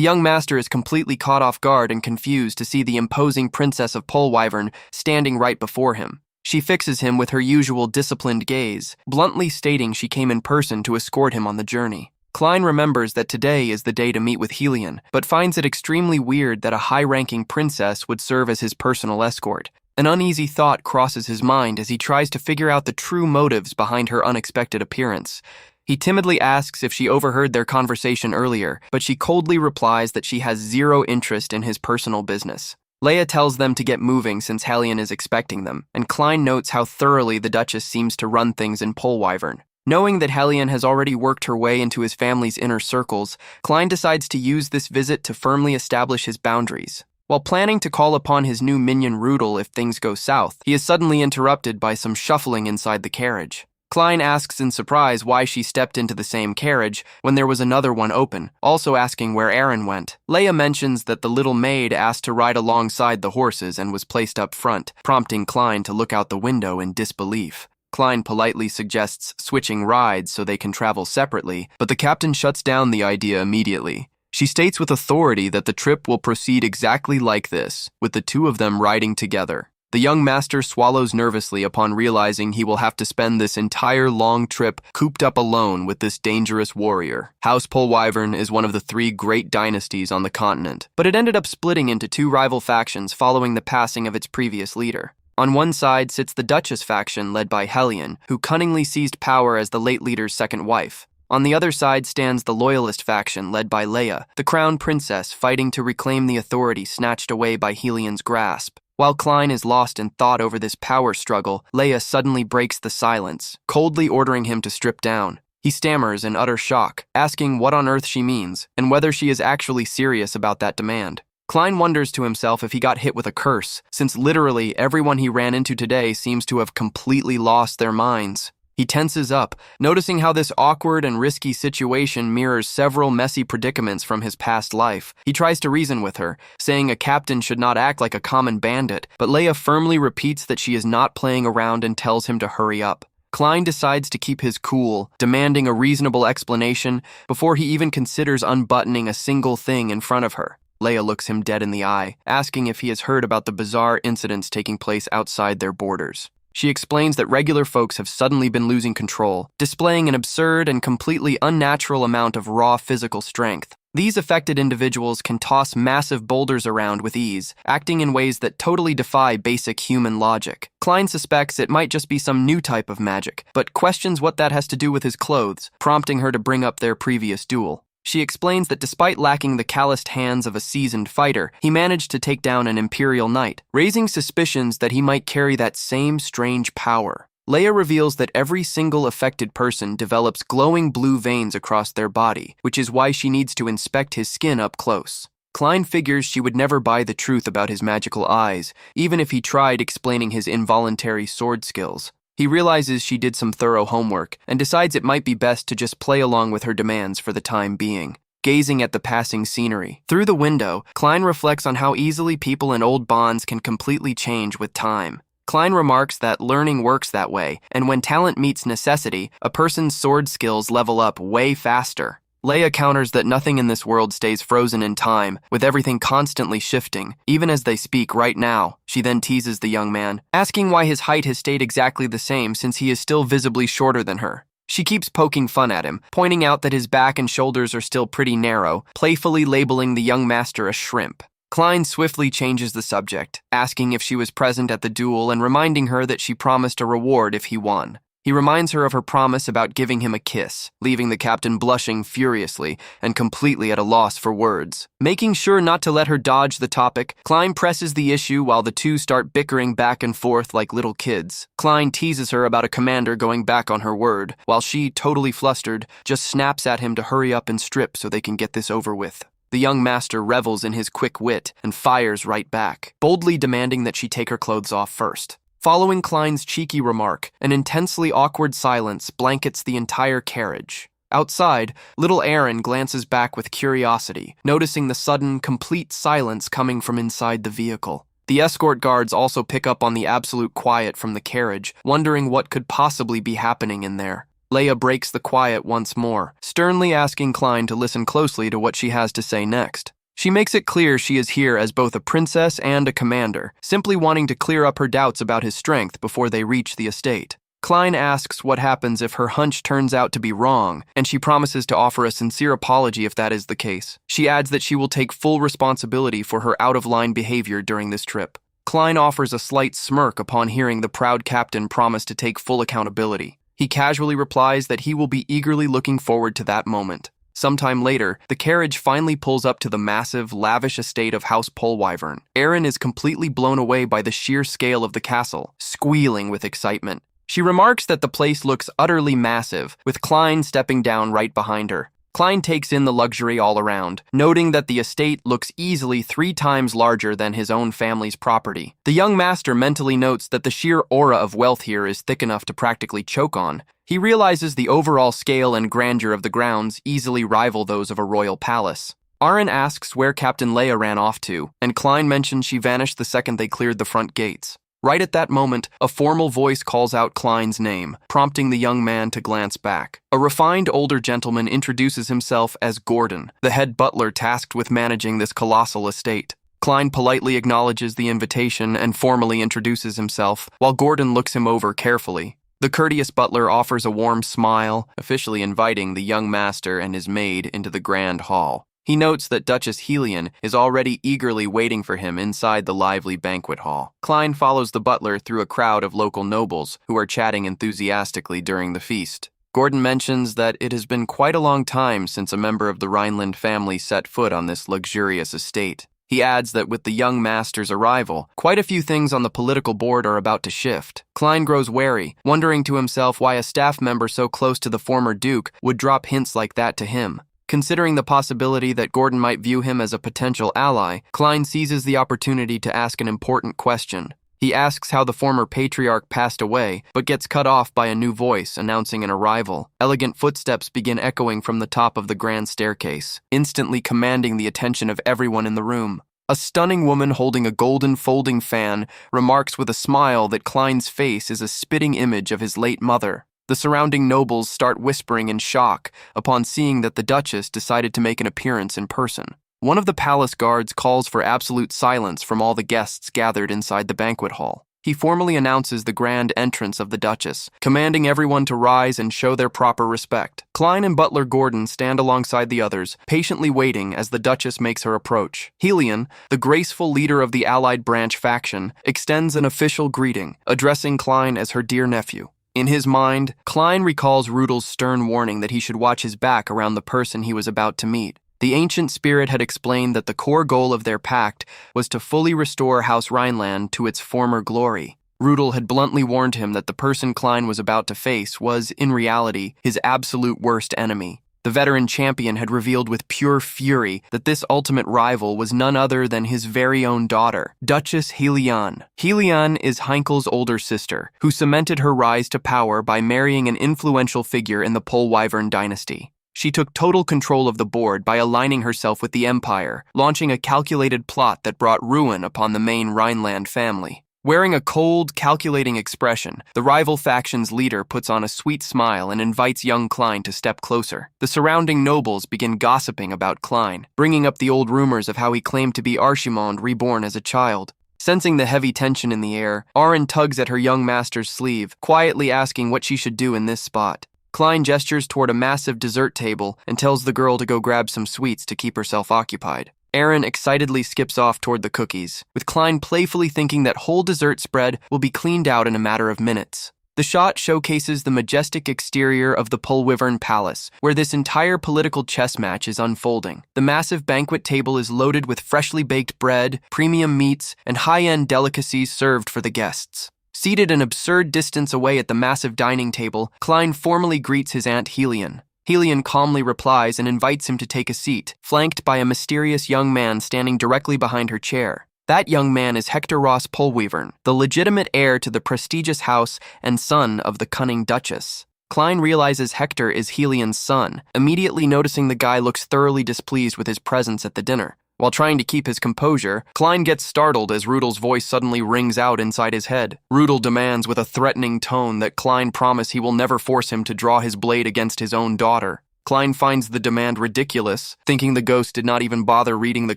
[SPEAKER 1] young master is completely caught off guard and confused to see the imposing princess of Polwyvern standing right before him. She fixes him with her usual disciplined gaze, bluntly stating she came in person to escort him on the journey. Klein remembers that today is the day to meet with Helion, but finds it extremely weird that a high-ranking princess would serve as his personal escort. An uneasy thought crosses his mind as he tries to figure out the true motives behind her unexpected appearance. He timidly asks if she overheard their conversation earlier, but she coldly replies that she has zero interest in his personal business. Leia tells them to get moving since Helion is expecting them, and Klein notes how thoroughly the Duchess seems to run things in Polwyvern. Knowing that Helion has already worked her way into his family's inner circles, Klein decides to use this visit to firmly establish his boundaries. While planning to call upon his new minion Rudel if things go south, he is suddenly interrupted by some shuffling inside the carriage. Klein asks in surprise why she stepped into the same carriage when there was another one open, also asking where Arin went. Leia mentions that the little maid asked to ride alongside the horses and was placed up front, prompting Klein to look out the window in disbelief. Klein politely suggests switching rides so they can travel separately, but the captain shuts down the idea immediately. She states with authority that the trip will proceed exactly like this, with the two of them riding together. The young master swallows nervously upon realizing he will have to spend this entire long trip cooped up alone with this dangerous warrior. House Polwyvern is one of the 3 great dynasties on the continent, but it ended up splitting into 2 rival factions following the passing of its previous leader. On one side sits the Duchess faction led by Helion, who cunningly seized power as the late leader's second wife. On the other side stands the Loyalist faction led by Leia, the crown princess fighting to reclaim the authority snatched away by Helion's grasp. While Klein is lost in thought over this power struggle, Leia suddenly breaks the silence, coldly ordering him to strip down. He stammers in utter shock, asking what on earth she means, and whether she is actually serious about that demand. Klein wonders to himself if he got hit with a curse, since literally everyone he ran into today seems to have completely lost their minds. He tenses up, noticing how this awkward and risky situation mirrors several messy predicaments from his past life. He tries to reason with her, saying a captain should not act like a common bandit, but Leia firmly repeats that she is not playing around and tells him to hurry up. Klein decides to keep his cool, demanding a reasonable explanation before he even considers unbuttoning a single thing in front of her. Leia looks him dead in the eye, asking if he has heard about the bizarre incidents taking place outside their borders. She explains that regular folks have suddenly been losing control, displaying an absurd and completely unnatural amount of raw physical strength. These affected individuals can toss massive boulders around with ease, acting in ways that totally defy basic human logic. Klein suspects it might just be some new type of magic, but questions what that has to do with his clothes, prompting her to bring up their previous duel. She explains that despite lacking the calloused hands of a seasoned fighter, he managed to take down an Imperial Knight, raising suspicions that he might carry that same strange power. Leia reveals that every single affected person develops glowing blue veins across their body, which is why she needs to inspect his skin up close. Klein figures she would never buy the truth about his magical eyes, even if he tried explaining his involuntary sword skills. He realizes she did some thorough homework and decides it might be best to just play along with her demands for the time being. Gazing at the passing scenery. Through the window, Klein reflects on how easily people and old bonds can completely change with time. Klein remarks that learning works that way, and when talent meets necessity, a person's sword skills level up way faster. Leia counters that nothing in this world stays frozen in time, with everything constantly shifting, even as they speak right now. She then teases the young man, asking why his height has stayed exactly the same since he is still visibly shorter than her. She keeps poking fun at him, pointing out that his back and shoulders are still pretty narrow, playfully labeling the young master a shrimp. Klein swiftly changes the subject, asking if she was present at the duel and reminding her that she promised a reward if he won. He reminds her of her promise about giving him a kiss, leaving the captain blushing furiously and completely at a loss for words. Making sure not to let her dodge the topic, Klein presses the issue while the two start bickering back and forth like little kids. Klein teases her about a commander going back on her word, while she, totally flustered, just snaps at him to hurry up and strip so they can get this over with. The young master revels in his quick wit and fires right back, boldly demanding that she take her clothes off first. Following Klein's cheeky remark, an intensely awkward silence blankets the entire carriage. Outside, little Aaron glances back with curiosity, noticing the sudden, complete silence coming from inside the vehicle. The escort guards also pick up on the absolute quiet from the carriage, wondering what could possibly be happening in there. Leia breaks the quiet once more, sternly asking Klein to listen closely to what she has to say next. She makes it clear she is here as both a princess and a commander, simply wanting to clear up her doubts about his strength before they reach the estate. Klein asks what happens if her hunch turns out to be wrong, and she promises to offer a sincere apology if that is the case. She adds that she will take full responsibility for her out-of-line behavior during this trip. Klein offers a slight smirk upon hearing the proud captain promise to take full accountability. He casually replies that he will be eagerly looking forward to that moment. Sometime later, the carriage finally pulls up to the massive, lavish estate of House Polwyvern. Aaron is completely blown away by the sheer scale of the castle, squealing with excitement. She remarks that the place looks utterly massive, with Klein stepping down right behind her. Klein takes in the luxury all around, noting that the estate looks easily 3 times larger than his own family's property. The young master mentally notes that the sheer aura of wealth here is thick enough to practically choke on. He realizes the overall scale and grandeur of the grounds easily rival those of a royal palace. Aaron asks where Captain Leia ran off to, and Klein mentions she vanished the second they cleared the front gates. Right at that moment, a formal voice calls out Klein's name, prompting the young man to glance back. A refined older gentleman introduces himself as Gordon, the head butler tasked with managing this colossal estate. Klein politely acknowledges the invitation and formally introduces himself, while Gordon looks him over carefully. The courteous butler offers a warm smile, officially inviting the young master and his maid into the grand hall. He notes that Duchess Helion is already eagerly waiting for him inside the lively banquet hall. Klein follows the butler through a crowd of local nobles who are chatting enthusiastically during the feast. Gordon mentions that it has been quite a long time since a member of the Rhineland family set foot on this luxurious estate. He adds that with the young master's arrival, quite a few things on the political board are about to shift. Klein grows wary, wondering to himself why a staff member so close to the former duke would drop hints like that to him. Considering the possibility that Gordon might view him as a potential ally, Klein seizes the opportunity to ask an important question. He asks how the former patriarch passed away, but gets cut off by a new voice announcing an arrival. Elegant footsteps begin echoing from the top of the grand staircase, instantly commanding the attention of everyone in the room. A stunning woman holding a golden folding fan remarks with a smile that Klein's face is a spitting image of his late mother. The surrounding nobles start whispering in shock upon seeing that the Duchess decided to make an appearance in person. One of the palace guards calls for absolute silence from all the guests gathered inside the banquet hall. He formally announces the grand entrance of the Duchess, commanding everyone to rise and show their proper respect. Klein and Butler Gordon stand alongside the others, patiently waiting as the Duchess makes her approach. Helion, the graceful leader of the Allied branch faction, extends an official greeting, addressing Klein as her dear nephew. In his mind, Klein recalls Rudel's stern warning that he should watch his back around the person he was about to meet. The ancient spirit had explained that the core goal of their pact was to fully restore House Rhineland to its former glory. Rudel had bluntly warned him that the person Klein was about to face was, in reality, his absolute worst enemy. The veteran champion had revealed with pure fury that this ultimate rival was none other than his very own daughter, Duchess Helion. Helion is Heinkel's older sister, who cemented her rise to power by marrying an influential figure in the Polwyvern dynasty. She took total control of the board by aligning herself with the Empire, launching a calculated plot that brought ruin upon the main Rhineland family. Wearing a cold, calculating expression, the rival faction's leader puts on a sweet smile and invites young Klein to step closer. The surrounding nobles begin gossiping about Klein, bringing up the old rumors of how he claimed to be Archimond reborn as a child. Sensing the heavy tension in the air, Arin tugs at her young master's sleeve, quietly asking what she should do in this spot. Klein gestures toward a massive dessert table and tells the girl to go grab some sweets to keep herself occupied. Arin excitedly skips off toward the cookies, with Klein playfully thinking that whole dessert spread will be cleaned out in a matter of minutes. The shot showcases the majestic exterior of the Polwyvern Palace, where this entire political chess match is unfolding. The massive banquet table is loaded with freshly baked bread, premium meats, and high-end delicacies served for the guests. Seated an absurd distance away at the massive dining table, Klein formally greets his aunt Helion. Helion calmly replies and invites him to take a seat, flanked by a mysterious young man standing directly behind her chair. That young man is Hector Ross Polwyvern, the legitimate heir to the prestigious house and son of the cunning Duchess. Klein realizes Hector is Helion's son, immediately noticing the guy looks thoroughly displeased with his presence at the dinner. While trying to keep his composure, Klein gets startled as Rudel's voice suddenly rings out inside his head. Rudel demands with a threatening tone that Klein promise he will never force him to draw his blade against his own daughter. Klein finds the demand ridiculous, thinking the ghost did not even bother reading the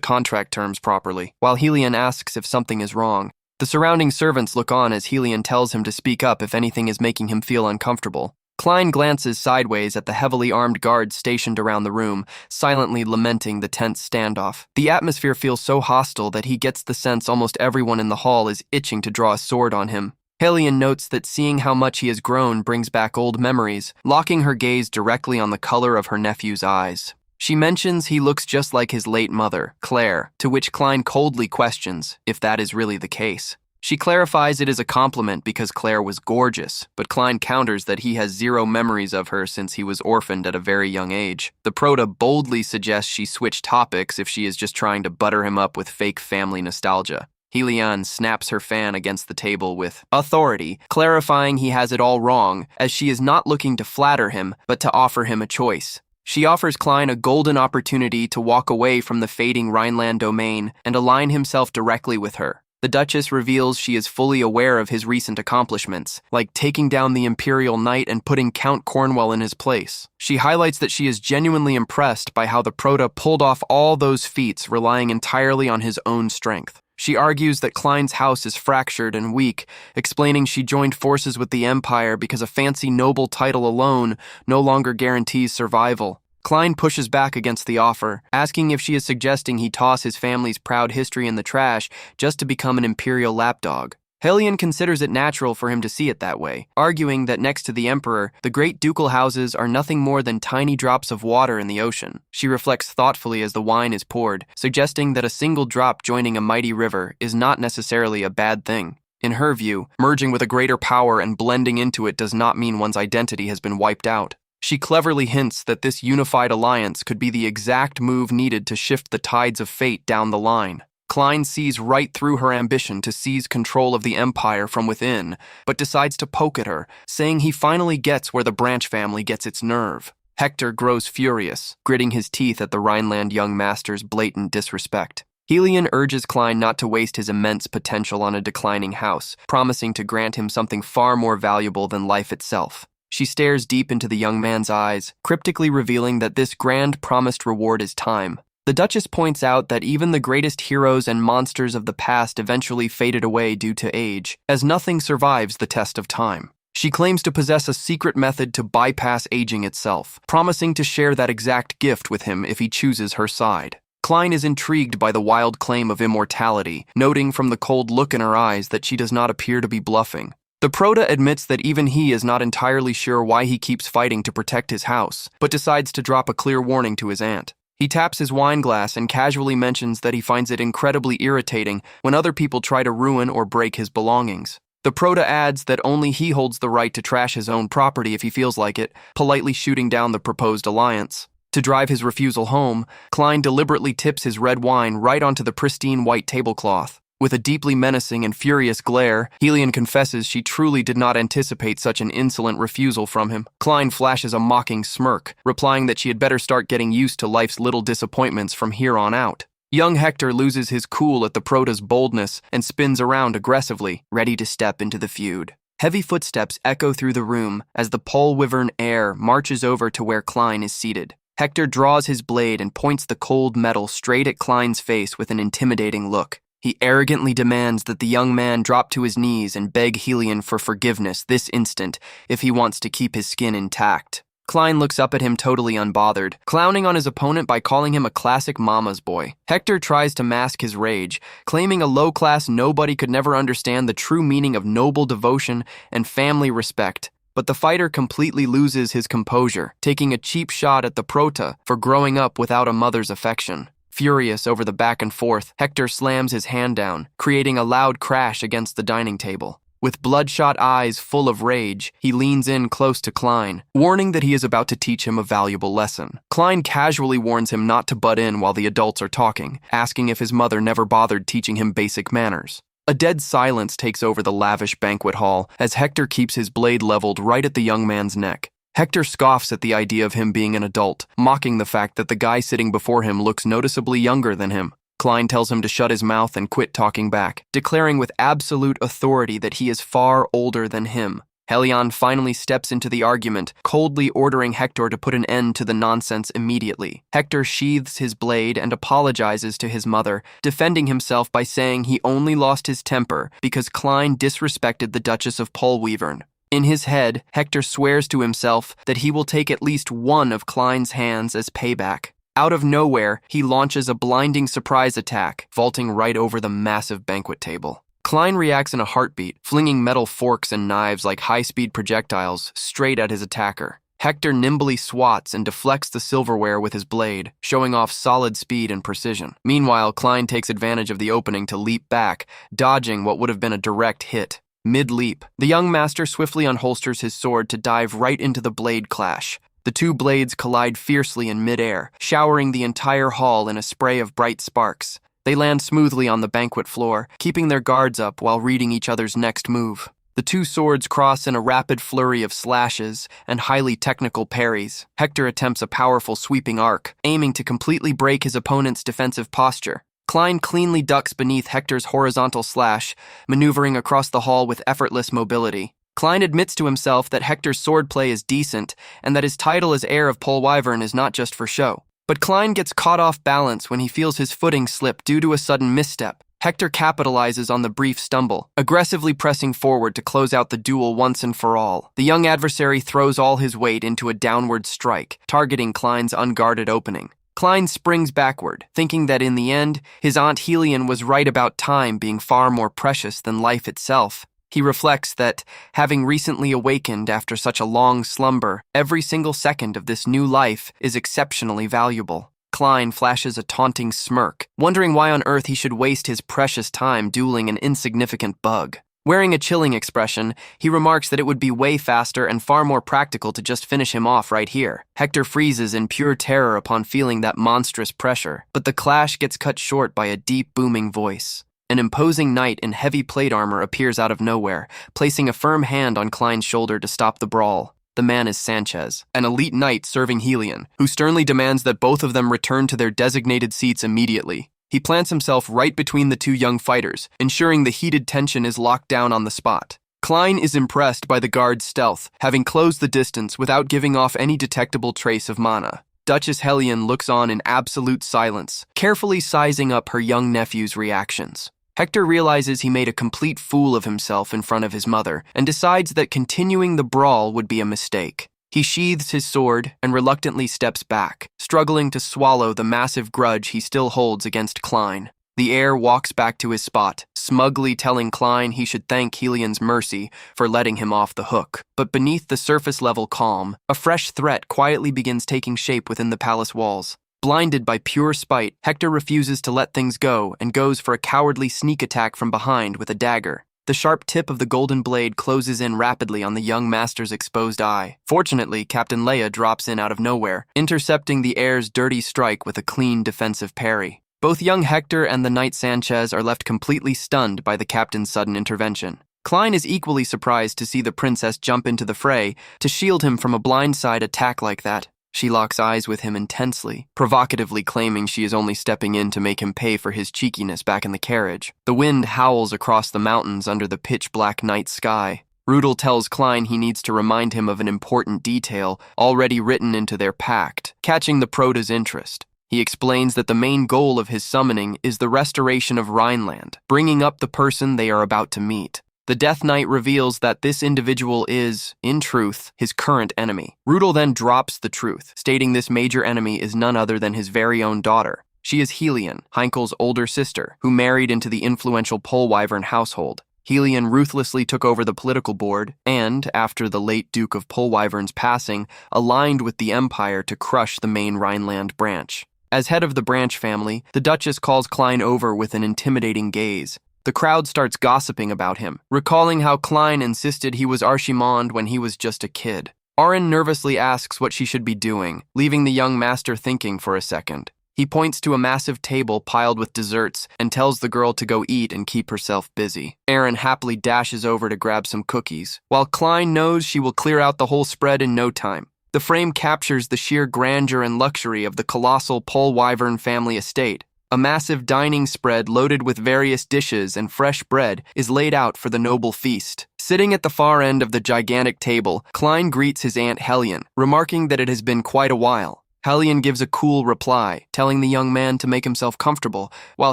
[SPEAKER 1] contract terms properly. While Helion asks if something is wrong, the surrounding servants look on as Helion tells him to speak up if anything is making him feel uncomfortable. Klein glances sideways at the heavily armed guards stationed around the room, silently lamenting the tense standoff. The atmosphere feels so hostile that he gets the sense almost everyone in the hall is itching to draw a sword on him. Helion notes that seeing how much he has grown brings back old memories, locking her gaze directly on the color of her nephew's eyes. She mentions he looks just like his late mother, Claire, to which Klein coldly questions if that is really the case. She clarifies it is a compliment because Claire was gorgeous, but Klein counters that he has zero memories of her since he was orphaned at a very young age. The Proto boldly suggests she switch topics if she is just trying to butter him up with fake family nostalgia. Helion snaps her fan against the table with authority, clarifying he has it all wrong, as she is not looking to flatter him, but to offer him a choice. She offers Klein a golden opportunity to walk away from the fading Rhineland domain and align himself directly with her. The Duchess reveals she is fully aware of his recent accomplishments, like taking down the Imperial Knight and putting Count Cornwell in his place. She highlights that she is genuinely impressed by how the Proto pulled off all those feats relying entirely on his own strength. She argues that Klein's house is fractured and weak, explaining she joined forces with the Empire because a fancy noble title alone no longer guarantees survival. Klein pushes back against the offer, asking if she is suggesting he toss his family's proud history in the trash just to become an imperial lapdog. Helion considers it natural for him to see it that way, arguing that next to the Emperor, the great ducal houses are nothing more than tiny drops of water in the ocean. She reflects thoughtfully as the wine is poured, suggesting that a single drop joining a mighty river is not necessarily a bad thing. In her view, merging with a greater power and blending into it does not mean one's identity has been wiped out. She cleverly hints that this unified alliance could be the exact move needed to shift the tides of fate down the line. Klein sees right through her ambition to seize control of the Empire from within, but decides to poke at her, saying he finally gets where the Branch family gets its nerve. Hector grows furious, gritting his teeth at the Rhineland young master's blatant disrespect. Helion urges Klein not to waste his immense potential on a declining house, promising to grant him something far more valuable than life itself. She stares deep into the young man's eyes, cryptically revealing that this grand promised reward is time. The Duchess points out that even the greatest heroes and monsters of the past eventually faded away due to age, as nothing survives the test of time. She claims to possess a secret method to bypass aging itself, promising to share that exact gift with him if he chooses her side. Klein is intrigued by the wild claim of immortality, noting from the cold look in her eyes that she does not appear to be bluffing. The Proto admits that even he is not entirely sure why he keeps fighting to protect his house, but decides to drop a clear warning to his aunt. He taps his wine glass and casually mentions that he finds it incredibly irritating when other people try to ruin or break his belongings. The Proto adds that only he holds the right to trash his own property if he feels like it, politely shooting down the proposed alliance. To drive his refusal home, Klein deliberately tips his red wine right onto the pristine white tablecloth. With a deeply menacing and furious glare, Helion confesses she truly did not anticipate such an insolent refusal from him. Klein flashes a mocking smirk, replying that she had better start getting used to life's little disappointments from here on out. Young Hector loses his cool at the Proto's boldness and spins around aggressively, ready to step into the feud. Heavy footsteps echo through the room as the Pole Wyvern heir marches over to where Klein is seated. Hector draws his blade and points the cold metal straight at Klein's face with an intimidating look. He arrogantly demands that the young man drop to his knees and beg Helion for forgiveness this instant if he wants to keep his skin intact. Klein looks up at him totally unbothered, clowning on his opponent by calling him a classic mama's boy. Hector tries to mask his rage, claiming a low-class nobody could never understand the true meaning of noble devotion and family respect. But the fighter completely loses his composure, taking a cheap shot at the Proto for growing up without a mother's affection. Furious over the back and forth, Hector slams his hand down, creating a loud crash against the dining table. With bloodshot eyes full of rage, he leans in close to Klein, warning that he is about to teach him a valuable lesson. Klein casually warns him not to butt in while the adults are talking, asking if his mother never bothered teaching him basic manners. A dead silence takes over the lavish banquet hall as Hector keeps his blade leveled right at the young man's neck. Hector scoffs at the idea of him being an adult, mocking the fact that the guy sitting before him looks noticeably younger than him. Klein tells him to shut his mouth and quit talking back, declaring with absolute authority that he is far older than him. Helion finally steps into the argument, coldly ordering Hector to put an end to the nonsense immediately. Hector sheathes his blade and apologizes to his mother, defending himself by saying he only lost his temper because Klein disrespected the Duchess of Pole Wyvern. In his head, Hector swears to himself that he will take at least one of Klein's hands as payback. Out of nowhere, he launches a blinding surprise attack, vaulting right over the massive banquet table. Klein reacts in a heartbeat, flinging metal forks and knives like high-speed projectiles straight at his attacker. Hector nimbly swats and deflects the silverware with his blade, showing off solid speed and precision. Meanwhile, Klein takes advantage of the opening to leap back, dodging what would have been a direct hit. Mid-leap, the young master swiftly unholsters his sword to dive right into the blade clash. The two blades collide fiercely in mid-air, showering the entire hall in a spray of bright sparks. They land smoothly on the banquet floor, keeping their guards up while reading each other's next move. The two swords cross in a rapid flurry of slashes and highly technical parries. Hector attempts a powerful sweeping arc, aiming to completely break his opponent's defensive posture. Klein cleanly ducks beneath Hector's horizontal slash, maneuvering across the hall with effortless mobility. Klein admits to himself that Hector's swordplay is decent and that his title as heir of Pole Wyvern is not just for show. But Klein gets caught off balance when he feels his footing slip due to a sudden misstep. Hector capitalizes on the brief stumble, aggressively pressing forward to close out the duel once and for all. The young adversary throws all his weight into a downward strike, targeting Klein's unguarded opening. Klein springs backward, thinking that in the end, his Aunt Helion was right about time being far more precious than life itself. He reflects that, having recently awakened after such a long slumber, every single second of this new life is exceptionally valuable. Klein flashes a taunting smirk, wondering why on earth he should waste his precious time dueling an insignificant bug. Wearing a chilling expression, he remarks that it would be way faster and far more practical to just finish him off right here. Hector freezes in pure terror upon feeling that monstrous pressure, but the clash gets cut short by a deep, booming voice. An imposing knight in heavy plate armor appears out of nowhere, placing a firm hand on Klein's shoulder to stop the brawl. The man is Sanchez, an elite knight serving Helion, who sternly demands that both of them return to their designated seats immediately. He plants himself right between the two young fighters, ensuring the heated tension is locked down on the spot. Klein is impressed by the guard's stealth, having closed the distance without giving off any detectable trace of mana. Duchess Hellion looks on in absolute silence, carefully sizing up her young nephew's reactions. Hector realizes he made a complete fool of himself in front of his mother and decides that continuing the brawl would be a mistake. He sheathes his sword and reluctantly steps back, struggling to swallow the massive grudge he still holds against Klein. The heir walks back to his spot, smugly telling Klein he should thank Helion's mercy for letting him off the hook. But beneath the surface-level calm, a fresh threat quietly begins taking shape within the palace walls. Blinded by pure spite, Hector refuses to let things go and goes for a cowardly sneak attack from behind with a dagger. The sharp tip of the golden blade closes in rapidly on the young master's exposed eye. Fortunately, Captain Leia drops in out of nowhere, intercepting the heir's dirty strike with a clean defensive parry. Both young Hector and the Knight Sanchez are left completely stunned by the captain's sudden intervention. Klein is equally surprised to see the princess jump into the fray to shield him from a blindside attack like that. She locks eyes with him intensely, provocatively claiming she is only stepping in to make him pay for his cheekiness back in the carriage. The wind howls across the mountains under the pitch-black night sky. Rudel tells Klein he needs to remind him of an important detail already written into their pact, catching the Prota's interest. He explains that the main goal of his summoning is the restoration of Rhineland, bringing up the person they are about to meet. The Death Knight reveals that this individual is, in truth, his current enemy. Rudel then drops the truth, stating this major enemy is none other than his very own daughter. She is Helion, Heinkel's older sister, who married into the influential Polwyvern household. Helion ruthlessly took over the political board and, after the late Duke of Polwyvern's passing, aligned with the Empire to crush the main Rhineland branch. As head of the branch family, the Duchess calls Klein over with an intimidating gaze. The crowd starts gossiping about him, recalling how Klein insisted he was Archimond when he was just a kid. Arin nervously asks what she should be doing, leaving the young master thinking for a second. He points to a massive table piled with desserts and tells the girl to go eat and keep herself busy. Arin happily dashes over to grab some cookies, while Klein knows she will clear out the whole spread in no time. The frame captures the sheer grandeur and luxury of the colossal Polwyvern family estate. A massive dining spread loaded with various dishes and fresh bread is laid out for the noble feast. Sitting at the far end of the gigantic table, Klein greets his Aunt Hellion, remarking that it has been quite a while. Hellion gives a cool reply, telling the young man to make himself comfortable, while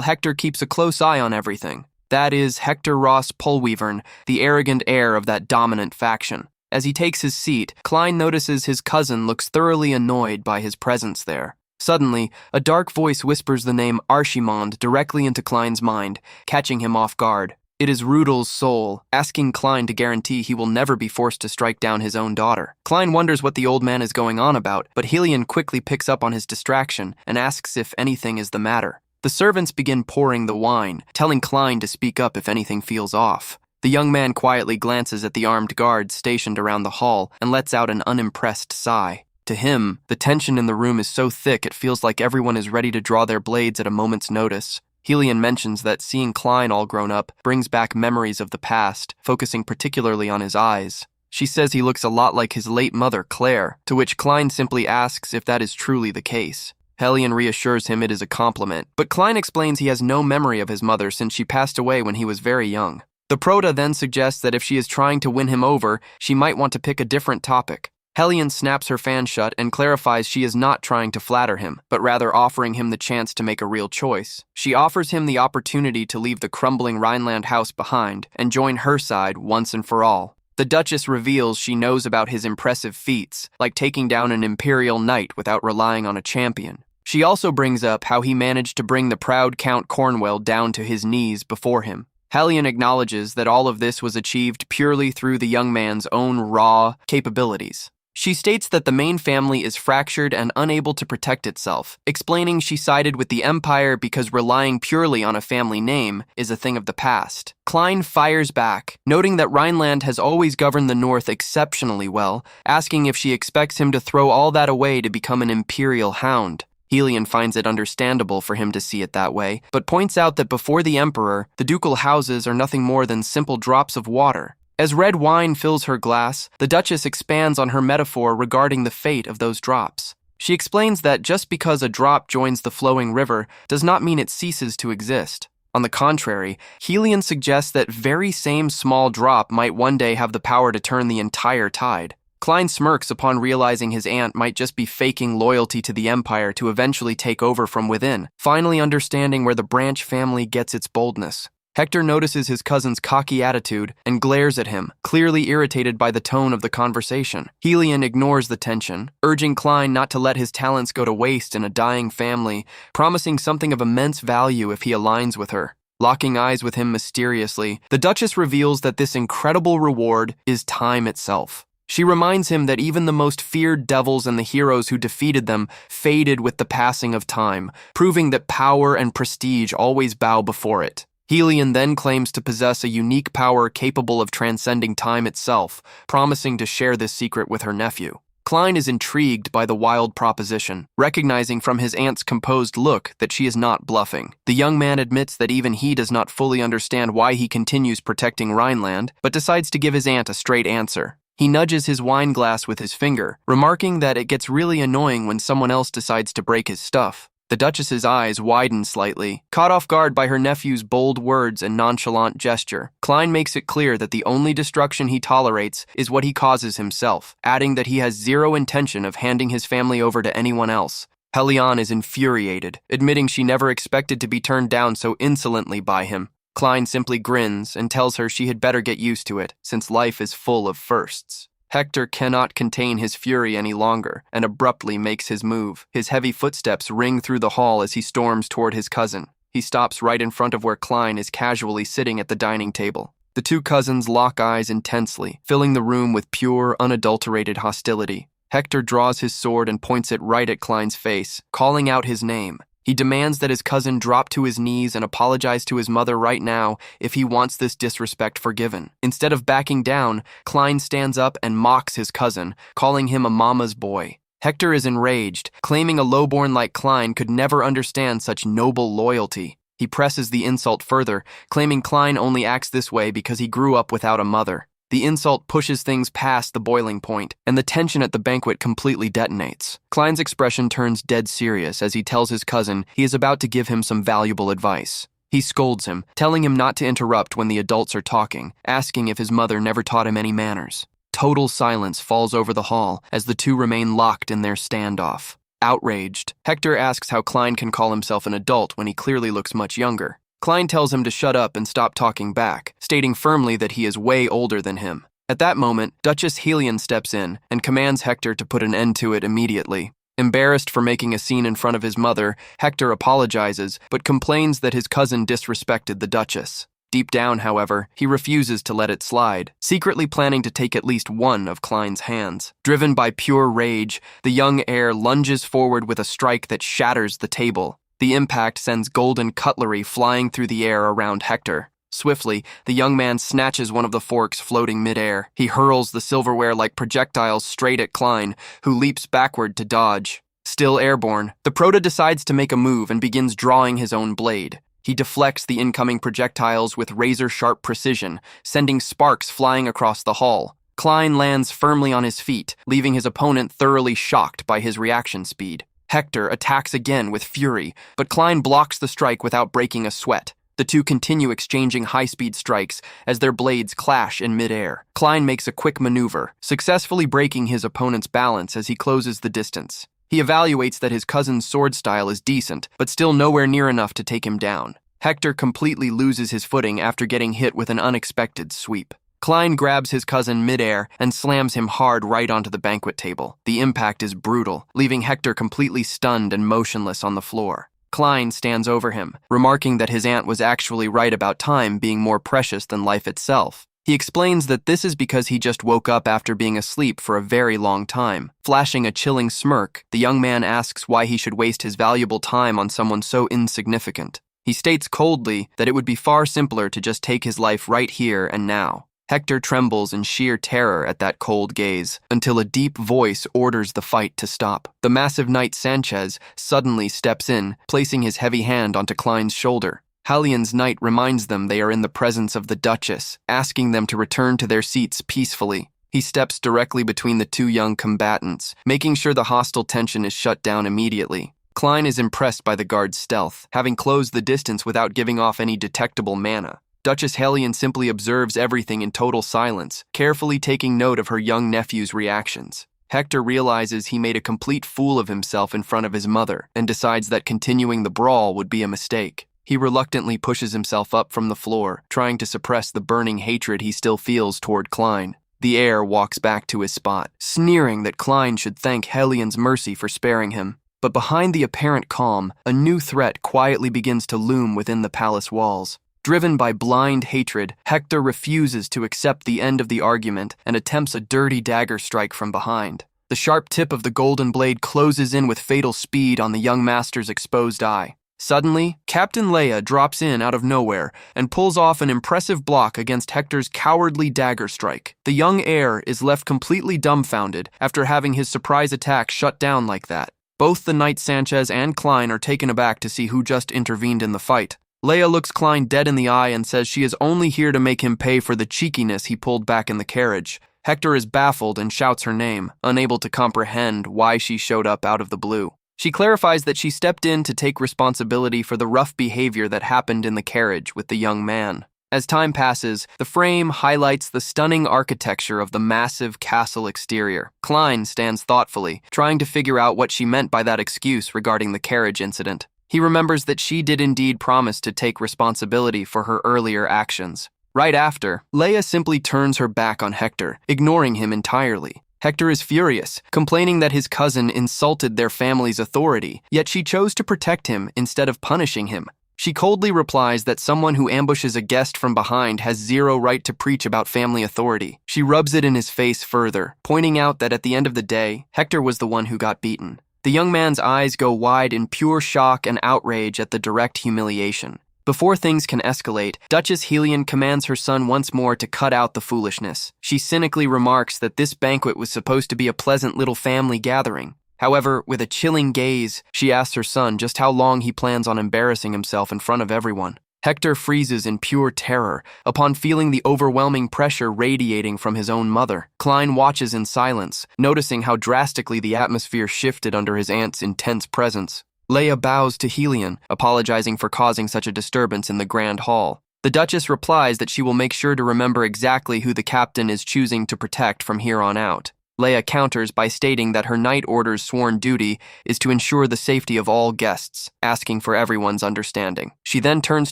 [SPEAKER 1] Hector keeps a close eye on everything. That is Hector Ross Polwyvern, the arrogant heir of that dominant faction. As he takes his seat, Klein notices his cousin looks thoroughly annoyed by his presence there. Suddenly, a dark voice whispers the name Archimond directly into Klein's mind, catching him off guard. It is Rudel's soul, asking Klein to guarantee he will never be forced to strike down his own daughter. Klein wonders what the old man is going on about, but Helion quickly picks up on his distraction and asks if anything is the matter. The servants begin pouring the wine, telling Klein to speak up if anything feels off. The young man quietly glances at the armed guards stationed around the hall and lets out an unimpressed sigh. To him, the tension in the room is so thick it feels like everyone is ready to draw their blades at a moment's notice. Helion mentions that seeing Klein all grown up brings back memories of the past, focusing particularly on his eyes. She says he looks a lot like his late mother, Claire, to which Klein simply asks if that is truly the case. Helion reassures him it is a compliment, but Klein explains he has no memory of his mother since she passed away when he was very young. The Prota then suggests that if she is trying to win him over, she might want to pick a different topic. Hellion snaps her fan shut and clarifies she is not trying to flatter him, but rather offering him the chance to make a real choice. She offers him the opportunity to leave the crumbling Rhineland house behind and join her side once and for all. The Duchess reveals she knows about his impressive feats, like taking down an Imperial Knight without relying on a champion. She also brings up how he managed to bring the proud Count Cornwell down to his knees before him. Hellion acknowledges that all of this was achieved purely through the young man's own raw capabilities. She states that the main family is fractured and unable to protect itself, explaining she sided with the Empire because relying purely on a family name is a thing of the past. Klein fires back, noting that Rhineland has always governed the North exceptionally well, asking if she expects him to throw all that away to become an imperial hound. Helion finds it understandable for him to see it that way, but points out that before the Emperor, the ducal houses are nothing more than simple drops of water. As red wine fills her glass, the Duchess expands on her metaphor regarding the fate of those drops. She explains that just because a drop joins the flowing river does not mean it ceases to exist. On the contrary, Helion suggests that very same small drop might one day have the power to turn the entire tide. Klein smirks upon realizing his aunt might just be faking loyalty to the Empire to eventually take over from within, finally understanding where the Branch family gets its boldness. Hector notices his cousin's cocky attitude and glares at him, clearly irritated by the tone of the conversation. Helion ignores the tension, urging Klein not to let his talents go to waste in a dying family, promising something of immense value if he aligns with her. Locking eyes with him mysteriously, the Duchess reveals that this incredible reward is time itself. She reminds him that even the most feared devils and the heroes who defeated them faded with the passing of time, proving that power and prestige always bow before it. Helion then claims to possess a unique power capable of transcending time itself, promising to share this secret with her nephew. Klein is intrigued by the wild proposition, recognizing from his aunt's composed look that she is not bluffing. The young man admits that even he does not fully understand why he continues protecting Rhineland, but decides to give his aunt a straight answer. He nudges his wine glass with his finger, remarking that it gets really annoying when someone else decides to break his stuff. The Duchess's eyes widen slightly, caught off guard by her nephew's bold words and nonchalant gesture. Klein makes it clear that the only destruction he tolerates is what he causes himself, adding that he has zero intention of handing his family over to anyone else. Helion is infuriated, admitting she never expected to be turned down so insolently by him. Klein simply grins and tells her she had better get used to it, since life is full of firsts. Hector cannot contain his fury any longer and abruptly makes his move. His heavy footsteps ring through the hall as he storms toward his cousin. He stops right in front of where Klein is casually sitting at the dining table. The two cousins lock eyes intensely, filling the room with pure, unadulterated hostility. Hector draws his sword and points it right at Klein's face, calling out his name. He demands that his cousin drop to his knees and apologize to his mother right now if he wants this disrespect forgiven. Instead of backing down, Klein stands up and mocks his cousin, calling him a mama's boy. Hector is enraged, claiming a lowborn like Klein could never understand such noble loyalty. He presses the insult further, claiming Klein only acts this way because he grew up without a mother. The insult pushes things past the boiling point, and the tension at the banquet completely detonates. Klein's expression turns dead serious as he tells his cousin he is about to give him some valuable advice. He scolds him, telling him not to interrupt when the adults are talking, asking if his mother never taught him any manners. Total silence falls over the hall as the two remain locked in their standoff. Outraged, Hector asks how Klein can call himself an adult when he clearly looks much younger. Klein tells him to shut up and stop talking back, stating firmly that he is way older than him. At that moment, Duchess Helion steps in and commands Hector to put an end to it immediately. Embarrassed for making a scene in front of his mother, Hector apologizes, but complains that his cousin disrespected the Duchess. Deep down, however, he refuses to let it slide, secretly planning to take at least one of Klein's hands. Driven by pure rage, the young heir lunges forward with a strike that shatters the table. The impact sends golden cutlery flying through the air around Hector. Swiftly, the young man snatches one of the forks floating midair. He hurls the silverware like projectiles straight at Klein, who leaps backward to dodge. Still airborne, the Proto decides to make a move and begins drawing his own blade. He deflects the incoming projectiles with razor-sharp precision, sending sparks flying across the hall. Klein lands firmly on his feet, leaving his opponent thoroughly shocked by his reaction speed. Hector attacks again with fury, but Klein blocks the strike without breaking a sweat. The two continue exchanging high-speed strikes as their blades clash in midair. Klein makes a quick maneuver, successfully breaking his opponent's balance as he closes the distance. He evaluates that his cousin's sword style is decent, but still nowhere near enough to take him down. Hector completely loses his footing after getting hit with an unexpected sweep. Klein grabs his cousin midair and slams him hard right onto the banquet table. The impact is brutal, leaving Hector completely stunned and motionless on the floor. Klein stands over him, remarking that his aunt was actually right about time being more precious than life itself. He explains that this is because he just woke up after being asleep for a very long time. Flashing a chilling smirk, the young man asks why he should waste his valuable time on someone so insignificant. He states coldly that it would be far simpler to just take his life right here and now. Hector trembles in sheer terror at that cold gaze, until a deep voice orders the fight to stop. The massive knight Sanchez suddenly steps in, placing his heavy hand onto Klein's shoulder. Helion's knight reminds them they are in the presence of the Duchess, asking them to return to their seats peacefully. He steps directly between the two young combatants, making sure the hostile tension is shut down immediately. Klein is impressed by the guard's stealth, having closed the distance without giving off any detectable mana. Duchess Hellion simply observes everything in total silence, carefully taking note of her young nephew's reactions. Hector realizes he made a complete fool of himself in front of his mother and decides that continuing the brawl would be a mistake. He reluctantly pushes himself up from the floor, trying to suppress the burning hatred he still feels toward Klein. The heir walks back to his spot, sneering that Klein should thank Hellion's mercy for sparing him. But behind the apparent calm, a new threat quietly begins to loom within the palace walls. Driven by blind hatred, Hector refuses to accept the end of the argument and attempts a dirty dagger strike from behind. The sharp tip of the golden blade closes in with fatal speed on the young master's exposed eye. Suddenly, Captain Leia drops in out of nowhere and pulls off an impressive block against Hector's cowardly dagger strike. The young heir is left completely dumbfounded after having his surprise attack shut down like that. Both the Knight Sanchez and Klein are taken aback to see who just intervened in the fight. Leia looks Klein dead in the eye and says she is only here to make him pay for the cheekiness he pulled back in the carriage. Hector is baffled and shouts her name, unable to comprehend why she showed up out of the blue. She clarifies that she stepped in to take responsibility for the rough behavior that happened in the carriage with the young man. As time passes, the frame highlights the stunning architecture of the massive castle exterior. Klein stands thoughtfully, trying to figure out what she meant by that excuse regarding the carriage incident. He remembers that she did indeed promise to take responsibility for her earlier actions. Right after, Leia simply turns her back on Hector, ignoring him entirely. Hector is furious, complaining that his cousin insulted their family's authority, yet she chose to protect him instead of punishing him. She coldly replies that someone who ambushes a guest from behind has zero right to preach about family authority. She rubs it in his face further, pointing out that at the end of the day, Hector was the one who got beaten. The young man's eyes go wide in pure shock and outrage at the direct humiliation. Before things can escalate, Duchess Hellion commands her son once more to cut out the foolishness. She cynically remarks that this banquet was supposed to be a pleasant little family gathering. However, with a chilling gaze, she asks her son just how long he plans on embarrassing himself in front of everyone. Hector freezes in pure terror upon feeling the overwhelming pressure radiating from his own mother. Klein watches in silence, noticing how drastically the atmosphere shifted under his aunt's intense presence. Leia bows to Hellion, apologizing for causing such a disturbance in the grand hall. The Duchess replies that she will make sure to remember exactly who the captain is choosing to protect from here on out. Leia counters by stating that her Knight Order's sworn duty is to ensure the safety of all guests, asking for everyone's understanding. She then turns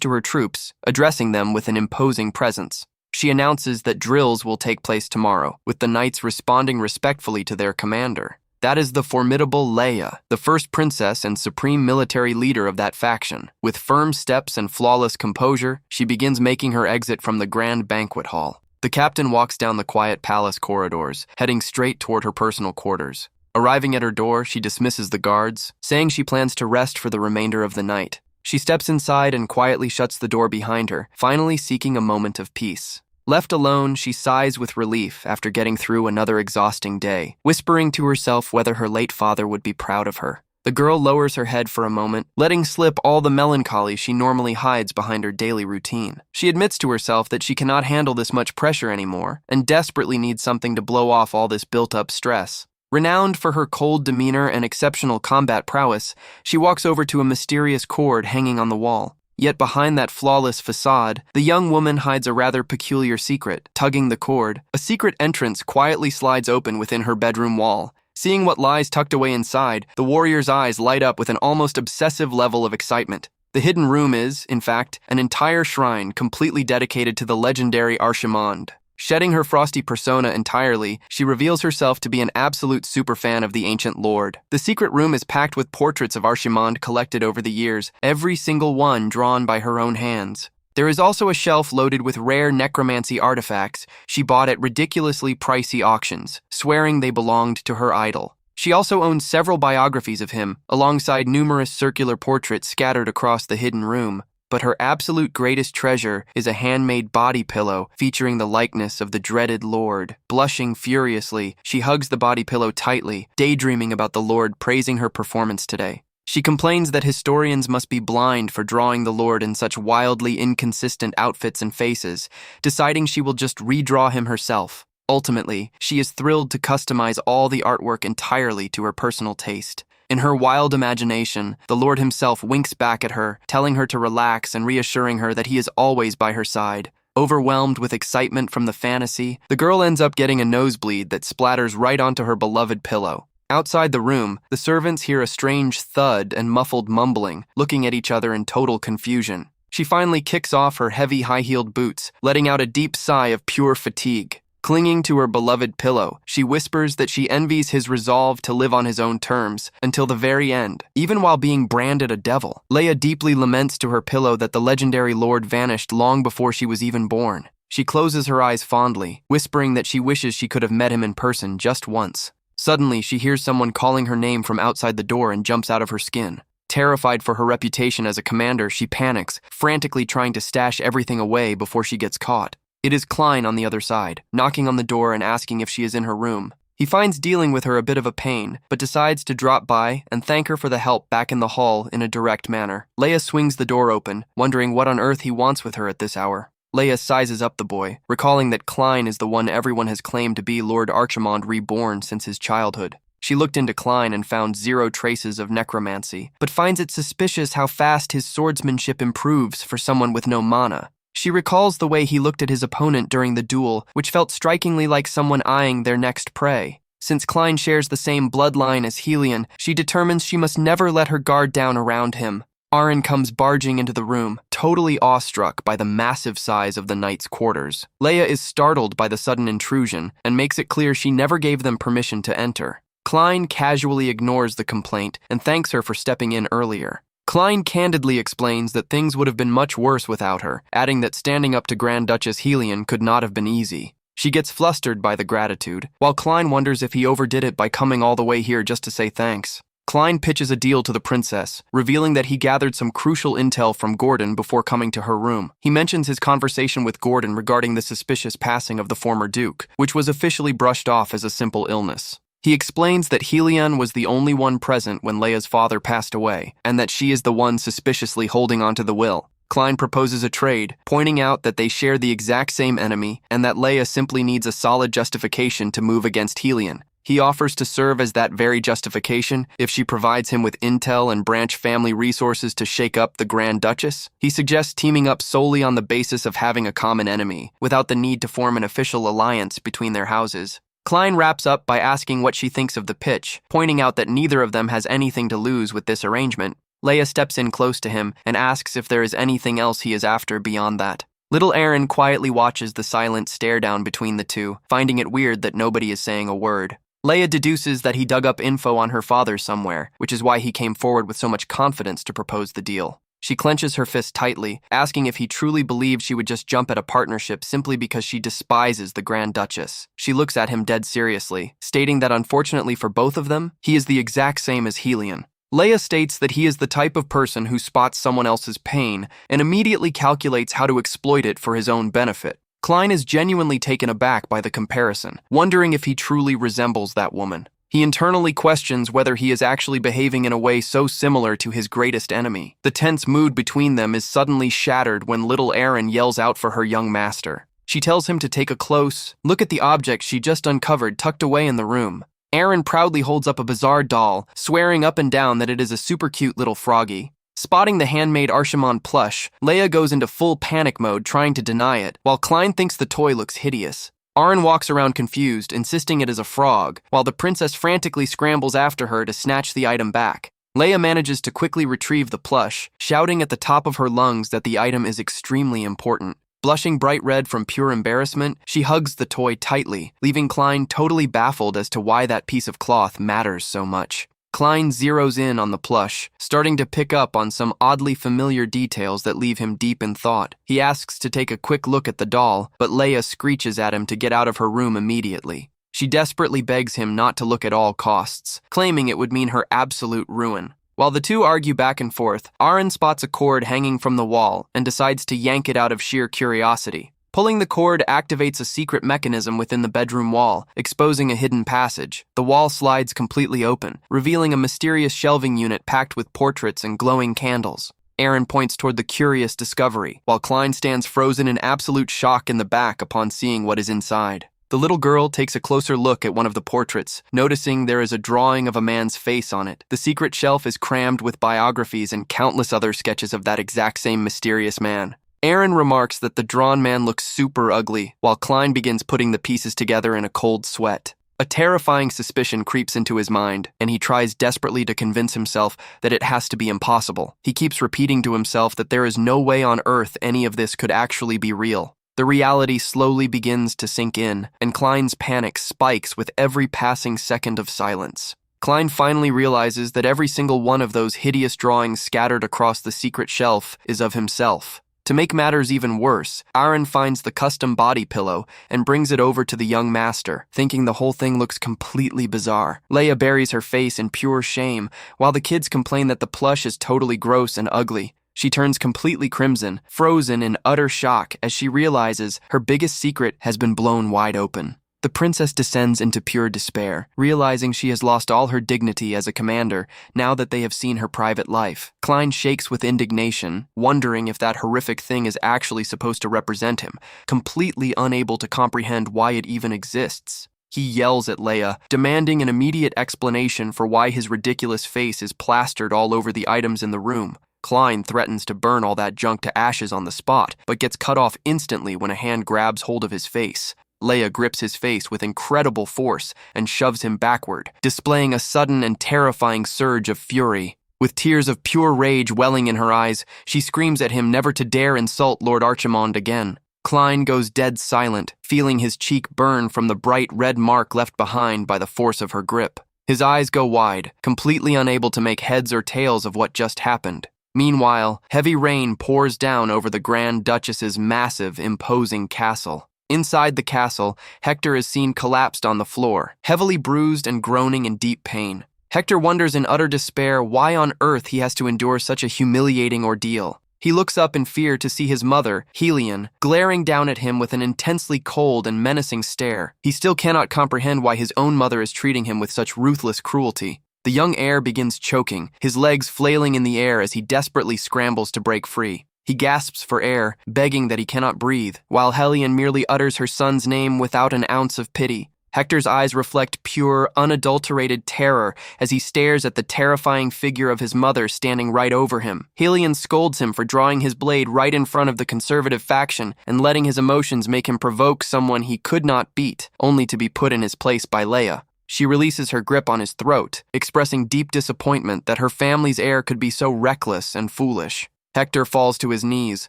[SPEAKER 1] to her troops, addressing them with an imposing presence. She announces that drills will take place tomorrow, with the Knights responding respectfully to their commander. That is the formidable Leia, the first princess and supreme military leader of that faction. With firm steps and flawless composure, she begins making her exit from the grand banquet hall. The captain walks down the quiet palace corridors, heading straight toward her personal quarters. Arriving at her door, she dismisses the guards, saying she plans to rest for the remainder of the night. She steps inside and quietly shuts the door behind her, finally seeking a moment of peace. Left alone, she sighs with relief after getting through another exhausting day, whispering to herself whether her late father would be proud of her. The girl lowers her head for a moment, letting slip all the melancholy she normally hides behind her daily routine. She admits to herself that she cannot handle this much pressure anymore and desperately needs something to blow off all this built-up stress. Renowned for her cold demeanor and exceptional combat prowess, she walks over to a mysterious cord hanging on the wall. Yet behind that flawless facade, the young woman hides a rather peculiar secret. Tugging the cord, a secret entrance quietly slides open within her bedroom wall. Seeing what lies tucked away inside, the warrior's eyes light up with an almost obsessive level of excitement. The hidden room is, in fact, an entire shrine completely dedicated to the legendary Archimond. Shedding her frosty persona entirely, she reveals herself to be an absolute superfan of the ancient lord. The secret room is packed with portraits of Archimond collected over the years, every single one drawn by her own hands. There is also a shelf loaded with rare necromancy artifacts she bought at ridiculously pricey auctions, swearing they belonged to her idol. She also owns several biographies of him, alongside numerous circular portraits scattered across the hidden room. But her absolute greatest treasure is a handmade body pillow featuring the likeness of the dreaded Lord. Blushing furiously, she hugs the body pillow tightly, daydreaming about the Lord praising her performance today. She complains that historians must be blind for drawing the Lord in such wildly inconsistent outfits and faces, deciding she will just redraw him herself. Ultimately, she is thrilled to customize all the artwork entirely to her personal taste. In her wild imagination, the Lord himself winks back at her, telling her to relax and reassuring her that he is always by her side. Overwhelmed with excitement from the fantasy, the girl ends up getting a nosebleed that splatters right onto her beloved pillow. Outside the room, the servants hear a strange thud and muffled mumbling, looking at each other in total confusion. She finally kicks off her heavy high-heeled boots, letting out a deep sigh of pure fatigue. Clinging to her beloved pillow, she whispers that she envies his resolve to live on his own terms until the very end, even while being branded a devil. Leia deeply laments to her pillow that the legendary lord vanished long before she was even born. She closes her eyes fondly, whispering that she wishes she could have met him in person just once. Suddenly, she hears someone calling her name from outside the door and jumps out of her skin. Terrified for her reputation as a commander, she panics, frantically trying to stash everything away before she gets caught. It is Klein on the other side, knocking on the door and asking if she is in her room. He finds dealing with her a bit of a pain, but decides to drop by and thank her for the help back in the hall in a direct manner. Leia swings the door open, wondering what on earth he wants with her at this hour. Leia sizes up the boy, recalling that Klein is the one everyone has claimed to be Lord Archimond reborn since his childhood. She looked into Klein and found zero traces of necromancy, but finds it suspicious how fast his swordsmanship improves for someone with no mana. She recalls the way he looked at his opponent during the duel, which felt strikingly like someone eyeing their next prey. Since Klein shares the same bloodline as Helion, she determines she must never let her guard down around him. Aaron comes barging into the room, totally awestruck by the massive size of the knight's quarters. Leia is startled by the sudden intrusion and makes it clear she never gave them permission to enter. Klein casually ignores the complaint and thanks her for stepping in earlier. Klein candidly explains that things would have been much worse without her, adding that standing up to Grand Duchess Helion could not have been easy. She gets flustered by the gratitude, while Klein wonders if he overdid it by coming all the way here just to say thanks. Klein pitches a deal to the princess, revealing that he gathered some crucial intel from Gordon before coming to her room. He mentions his conversation with Gordon regarding the suspicious passing of the former duke, which was officially brushed off as a simple illness. He explains that Helion was the only one present when Leia's father passed away, and that she is the one suspiciously holding onto the will. Klein proposes a trade, pointing out that they share the exact same enemy, and that Leia simply needs a solid justification to move against Helion. He offers to serve as that very justification if she provides him with intel and branch family resources to shake up the Grand Duchess. He suggests teaming up solely on the basis of having a common enemy, without the need to form an official alliance between their houses. Klein wraps up by asking what she thinks of the pitch, pointing out that neither of them has anything to lose with this arrangement. Leia steps in close to him and asks if there is anything else he is after beyond that. Little Aaron quietly watches the silent stare-down between the two, finding it weird that nobody is saying a word. Leia deduces that he dug up info on her father somewhere, which is why he came forward with so much confidence to propose the deal. She clenches her fist tightly, asking if he truly believed she would just jump at a partnership simply because she despises the Grand Duchess. She looks at him dead seriously, stating that unfortunately for both of them, he is the exact same as Helion. Leia states that he is the type of person who spots someone else's pain and immediately calculates how to exploit it for his own benefit. Klein is genuinely taken aback by the comparison, wondering if he truly resembles that woman. He internally questions whether he is actually behaving in a way so similar to his greatest enemy. The tense mood between them is suddenly shattered when little Aaron yells out for her young master. She tells him to take a close look at the object she just uncovered tucked away in the room. Aaron proudly holds up a bizarre doll, swearing up and down that it is a super cute little froggy. Spotting the handmade Archimond plush, Leia goes into full panic mode trying to deny it, while Klein thinks the toy looks hideous. Aaron walks around confused, insisting it is a frog, while the princess frantically scrambles after her to snatch the item back. Leia manages to quickly retrieve the plush, shouting at the top of her lungs that the item is extremely important. Blushing bright red from pure embarrassment, she hugs the toy tightly, leaving Klein totally baffled as to why that piece of cloth matters so much. Klein zeroes in on the plush, starting to pick up on some oddly familiar details that leave him deep in thought. He asks to take a quick look at the doll, but Leia screeches at him to get out of her room immediately. She desperately begs him not to look at all costs, claiming it would mean her absolute ruin. While the two argue back and forth, Aaron spots a cord hanging from the wall and decides to yank it out of sheer curiosity. Pulling the cord activates a secret mechanism within the bedroom wall, exposing a hidden passage. The wall slides completely open, revealing a mysterious shelving unit packed with portraits and glowing candles. Aaron points toward the curious discovery, while Klein stands frozen in absolute shock in the back upon seeing what is inside. The little girl takes a closer look at one of the portraits, noticing there is a drawing of a man's face on it. The secret shelf is crammed with biographies and countless other sketches of that exact same mysterious man. Aaron remarks that the drawn man looks super ugly, while Klein begins putting the pieces together in a cold sweat. A terrifying suspicion creeps into his mind, and he tries desperately to convince himself that it has to be impossible. He keeps repeating to himself that there is no way on earth any of this could actually be real. The reality slowly begins to sink in, and Klein's panic spikes with every passing second of silence. Klein finally realizes that every single one of those hideous drawings scattered across the secret shelf is of himself. To make matters even worse, Aaron finds the custom body pillow and brings it over to the young master, thinking the whole thing looks completely bizarre. Leia buries her face in pure shame, while the kids complain that the plush is totally gross and ugly. She turns completely crimson, frozen in utter shock as she realizes her biggest secret has been blown wide open. The princess descends into pure despair, realizing she has lost all her dignity as a commander now that they have seen her private life. Klein shakes with indignation, wondering if that horrific thing is actually supposed to represent him, completely unable to comprehend why it even exists. He yells at Leia, demanding an immediate explanation for why his ridiculous face is plastered all over the items in the room. Klein threatens to burn all that junk to ashes on the spot, but gets cut off instantly when a hand grabs hold of his face. Leia grips his face with incredible force and shoves him backward, displaying a sudden and terrifying surge of fury. With tears of pure rage welling in her eyes, she screams at him never to dare insult Lord Archimond again. Klein goes dead silent, feeling his cheek burn from the bright red mark left behind by the force of her grip. His eyes go wide, completely unable to make heads or tails of what just happened. Meanwhile, heavy rain pours down over the Grand Duchess's massive, imposing castle. Inside the castle, Hector is seen collapsed on the floor, heavily bruised and groaning in deep pain. Hector wonders in utter despair why on earth he has to endure such a humiliating ordeal. He looks up in fear to see his mother, Helion, glaring down at him with an intensely cold and menacing stare. He still cannot comprehend why his own mother is treating him with such ruthless cruelty. The young heir begins choking, his legs flailing in the air as he desperately scrambles to break free. He gasps for air, begging that he cannot breathe, while Helion merely utters her son's name without an ounce of pity. Hector's eyes reflect pure, unadulterated terror as he stares at the terrifying figure of his mother standing right over him. Helion scolds him for drawing his blade right in front of the conservative faction and letting his emotions make him provoke someone he could not beat, only to be put in his place by Leia. She releases her grip on his throat, expressing deep disappointment that her family's heir could be so reckless and foolish. Hector falls to his knees,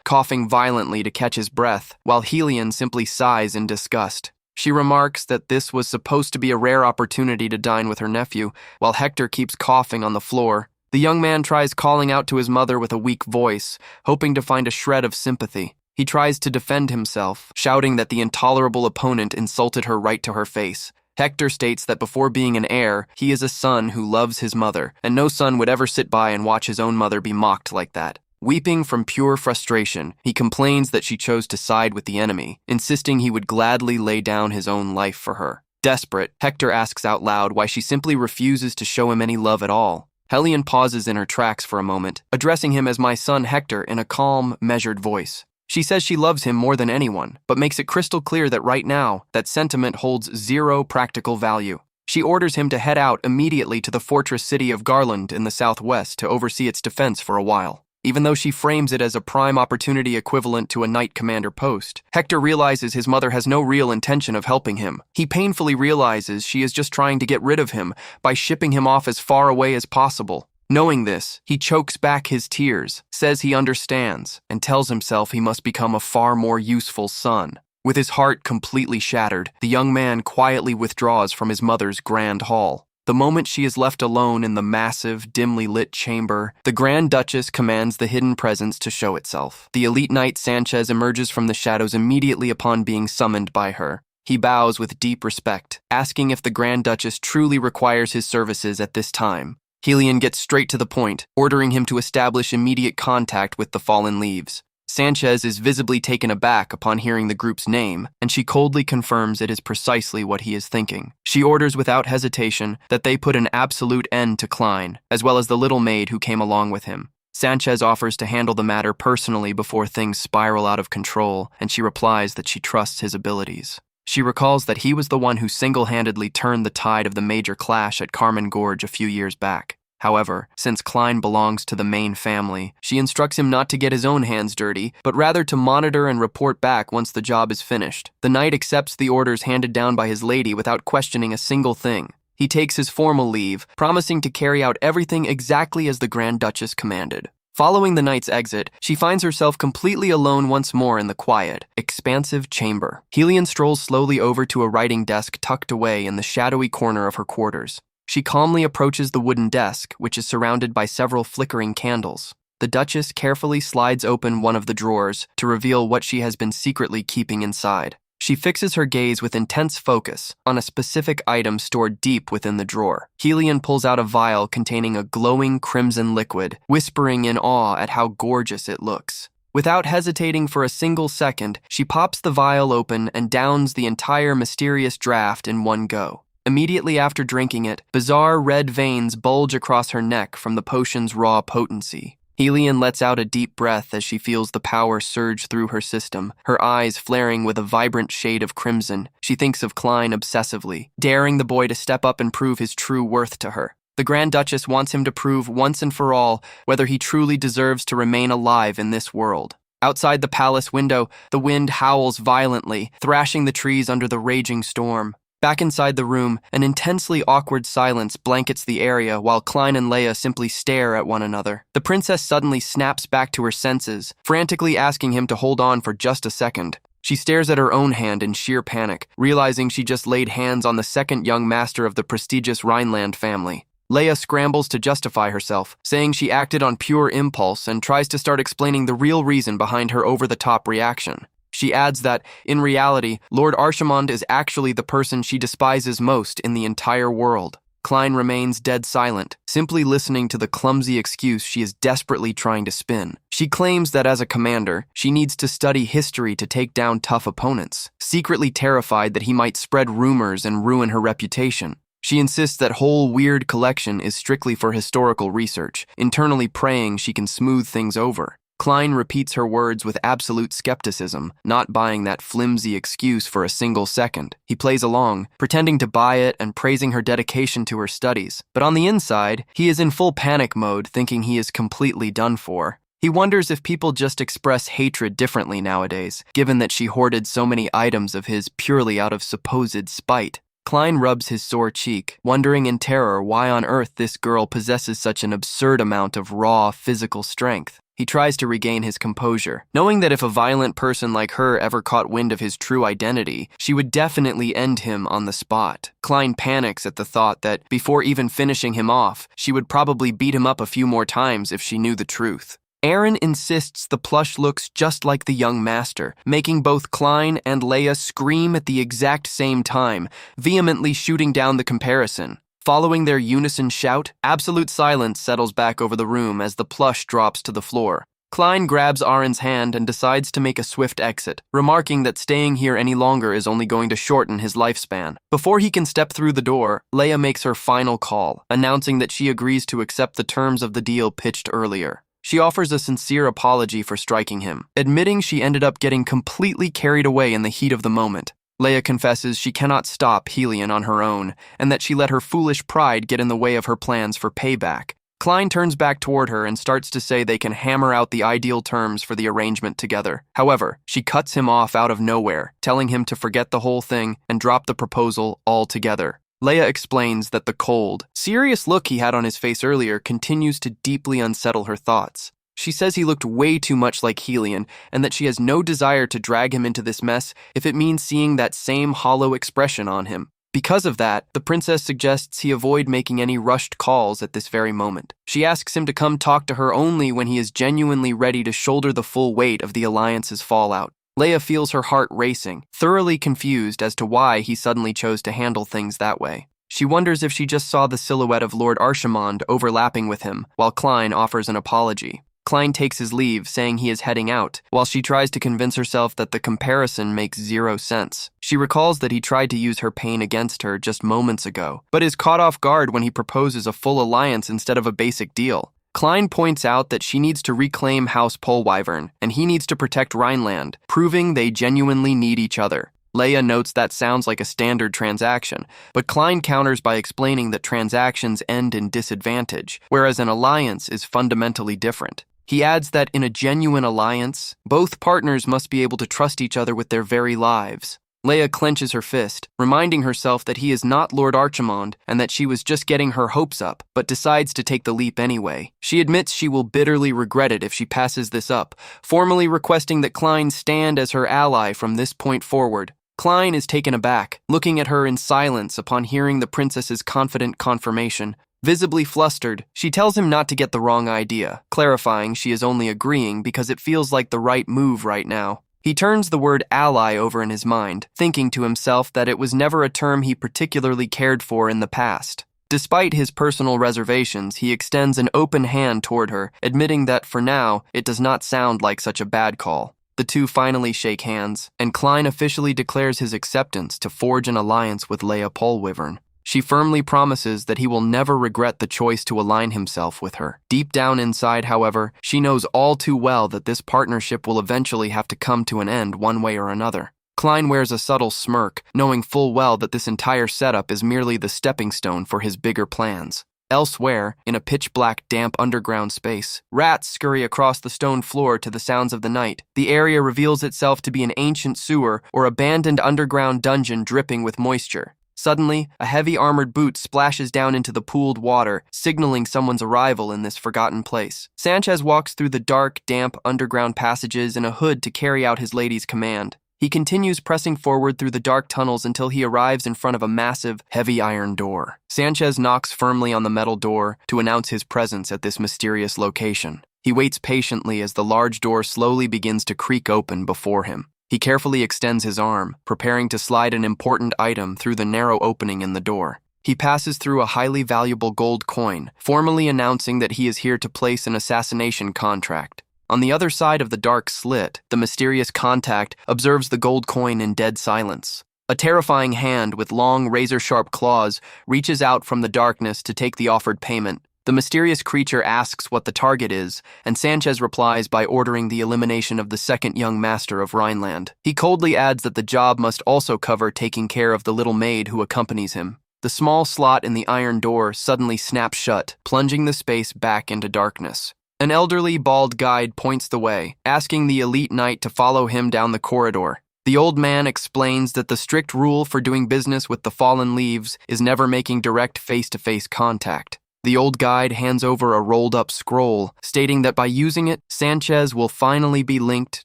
[SPEAKER 1] coughing violently to catch his breath, while Helion simply sighs in disgust. She remarks that this was supposed to be a rare opportunity to dine with her nephew, while Hector keeps coughing on the floor. The young man tries calling out to his mother with a weak voice, hoping to find a shred of sympathy. He tries to defend himself, shouting that the intolerable opponent insulted her right to her face. Hector states that before being an heir, he is a son who loves his mother, and no son would ever sit by and watch his own mother be mocked like that. Weeping from pure frustration, he complains that she chose to side with the enemy, insisting he would gladly lay down his own life for her. Desperate, Hector asks out loud why she simply refuses to show him any love at all. Helion pauses in her tracks for a moment, addressing him as my son Hector in a calm, measured voice. She says she loves him more than anyone, but makes it crystal clear that right now, that sentiment holds zero practical value. She orders him to head out immediately to the fortress city of Garland in the southwest to oversee its defense for a while. Even though she frames it as a prime opportunity equivalent to a knight commander post, Hector realizes his mother has no real intention of helping him. He painfully realizes she is just trying to get rid of him by shipping him off as far away as possible. Knowing this, he chokes back his tears, says he understands, and tells himself he must become a far more useful son. With his heart completely shattered, the young man quietly withdraws from his mother's grand hall. The moment she is left alone in the massive, dimly lit chamber, the Grand Duchess commands the hidden presence to show itself. The elite knight Sanchez emerges from the shadows immediately upon being summoned by her. He bows with deep respect, asking if the Grand Duchess truly requires his services at this time. Helion gets straight to the point, ordering him to establish immediate contact with the fallen leaves. Sanchez is visibly taken aback upon hearing the group's name, and she coldly confirms it is precisely what he is thinking. She orders without hesitation that they put an absolute end to Klein, as well as the little maid who came along with him. Sanchez offers to handle the matter personally before things spiral out of control, and she replies that she trusts his abilities. She recalls that he was the one who single-handedly turned the tide of the major clash at Carmen Gorge a few years back. However, since Klein belongs to the main family, she instructs him not to get his own hands dirty, but rather to monitor and report back once the job is finished. The knight accepts the orders handed down by his lady without questioning a single thing. He takes his formal leave, promising to carry out everything exactly as the Grand Duchess commanded. Following the knight's exit, she finds herself completely alone once more in the quiet, expansive chamber. Helion strolls slowly over to a writing desk tucked away in the shadowy corner of her quarters. She calmly approaches the wooden desk, which is surrounded by several flickering candles. The Duchess carefully slides open one of the drawers to reveal what she has been secretly keeping inside. She fixes her gaze with intense focus on a specific item stored deep within the drawer. Helion pulls out a vial containing a glowing crimson liquid, whispering in awe at how gorgeous it looks. Without hesitating for a single second, she pops the vial open and downs the entire mysterious draft in one go. Immediately after drinking it, bizarre red veins bulge across her neck from the potion's raw potency. Helion lets out a deep breath as she feels the power surge through her system, her eyes flaring with a vibrant shade of crimson. She thinks of Klein obsessively, daring the boy to step up and prove his true worth to her. The Grand Duchess wants him to prove once and for all whether he truly deserves to remain alive in this world. Outside the palace window, the wind howls violently, thrashing the trees under the raging storm. Back inside the room, an intensely awkward silence blankets the area while Klein and Leia simply stare at one another. The princess suddenly snaps back to her senses, frantically asking him to hold on for just a second. She stares at her own hand in sheer panic, realizing she just laid hands on the second young master of the prestigious Rhineland family. Leia scrambles to justify herself, saying she acted on pure impulse and tries to start explaining the real reason behind her over-the-top reaction. She adds that, in reality, Lord Archimond is actually the person she despises most in the entire world. Klein remains dead silent, simply listening to the clumsy excuse she is desperately trying to spin. She claims that as a commander, she needs to study history to take down tough opponents, secretly terrified that he might spread rumors and ruin her reputation. She insists that whole weird collection is strictly for historical research, internally praying she can smooth things over. Klein repeats her words with absolute skepticism, not buying that flimsy excuse for a single second. He plays along, pretending to buy it and praising her dedication to her studies. But on the inside, he is in full panic mode, thinking he is completely done for. He wonders if people just express hatred differently nowadays, given that she hoarded so many items of his purely out of supposed spite. Klein rubs his sore cheek, wondering in terror why on earth this girl possesses such an absurd amount of raw physical strength. He tries to regain his composure, knowing that if a violent person like her ever caught wind of his true identity, she would definitely end him on the spot. Klein panics at the thought that, before even finishing him off, she would probably beat him up a few more times if she knew the truth. Aaron insists the plush looks just like the young master, making both Klein and Leia scream at the exact same time, vehemently shooting down the comparison. Following their unison shout, absolute silence settles back over the room as the plush drops to the floor. Klein grabs Aaron's hand and decides to make a swift exit, remarking that staying here any longer is only going to shorten his lifespan. Before he can step through the door, Leia makes her final call, announcing that she agrees to accept the terms of the deal pitched earlier. She offers a sincere apology for striking him, admitting she ended up getting completely carried away in the heat of the moment. Leia confesses she cannot stop Helion on her own, and that she let her foolish pride get in the way of her plans for payback. Klein turns back toward her and starts to say they can hammer out the ideal terms for the arrangement together. However, she cuts him off out of nowhere, telling him to forget the whole thing and drop the proposal altogether. Leia explains that the cold, serious look he had on his face earlier continues to deeply unsettle her thoughts. She says he looked way too much like Helion, and that she has no desire to drag him into this mess if it means seeing that same hollow expression on him. Because of that, the princess suggests he avoid making any rushed calls at this very moment. She asks him to come talk to her only when he is genuinely ready to shoulder the full weight of the alliance's fallout. Leia feels her heart racing, thoroughly confused as to why he suddenly chose to handle things that way. She wonders if she just saw the silhouette of Lord Archimond overlapping with him, while Klein offers an apology. Klein takes his leave, saying he is heading out, while she tries to convince herself that the comparison makes zero sense. She recalls that he tried to use her pain against her just moments ago, but is caught off guard when he proposes a full alliance instead of a basic deal. Klein points out that she needs to reclaim House Polwyvern, and he needs to protect Rhineland, proving they genuinely need each other. Leia notes that sounds like a standard transaction, but Klein counters by explaining that transactions end in disadvantage, whereas an alliance is fundamentally different. He adds that in a genuine alliance, both partners must be able to trust each other with their very lives. Leia clenches her fist, reminding herself that he is not Lord Archimond and that she was just getting her hopes up, but decides to take the leap anyway. She admits she will bitterly regret it if she passes this up, formally requesting that Klein stand as her ally from this point forward. Klein is taken aback, looking at her in silence upon hearing the princess's confident confirmation. Visibly flustered, she tells him not to get the wrong idea, clarifying she is only agreeing because it feels like the right move right now. He turns the word ally over in his mind, thinking to himself that it was never a term he particularly cared for in the past. Despite his personal reservations, he extends an open hand toward her, admitting that for now, it does not sound like such a bad call. The two finally shake hands, and Klein officially declares his acceptance to forge an alliance with Leia Polwyvern. She firmly promises that he will never regret the choice to align himself with her. Deep down inside, however, she knows all too well that this partnership will eventually have to come to an end one way or another. Klein wears a subtle smirk, knowing full well that this entire setup is merely the stepping stone for his bigger plans. Elsewhere, in a pitch-black, damp underground space, rats scurry across the stone floor to the sounds of the night. The area reveals itself to be an ancient sewer or abandoned underground dungeon dripping with moisture. Suddenly, a heavy armored boot splashes down into the pooled water, signaling someone's arrival in this forgotten place. Sanchez walks through the dark, damp underground passages in a hood to carry out his lady's command. He continues pressing forward through the dark tunnels until he arrives in front of a massive, heavy iron door. Sanchez knocks firmly on the metal door to announce his presence at this mysterious location. He waits patiently as the large door slowly begins to creak open before him. He carefully extends his arm, preparing to slide an important item through the narrow opening in the door. He passes through a highly valuable gold coin, formally announcing that he is here to place an assassination contract. On the other side of the dark slit, the mysterious contact observes the gold coin in dead silence. A terrifying hand with long, razor-sharp claws reaches out from the darkness to take the offered payment. The mysterious creature asks what the target is, and Sanchez replies by ordering the elimination of the second young master of Rhineland. He coldly adds that the job must also cover taking care of the little maid who accompanies him. The small slot in the iron door suddenly snaps shut, plunging the space back into darkness. An elderly, bald guide points the way, asking the elite knight to follow him down the corridor. The old man explains that the strict rule for doing business with the fallen leaves is never making direct face-to-face contact. The old guide hands over a rolled-up scroll, stating that by using it, Sanchez will finally be linked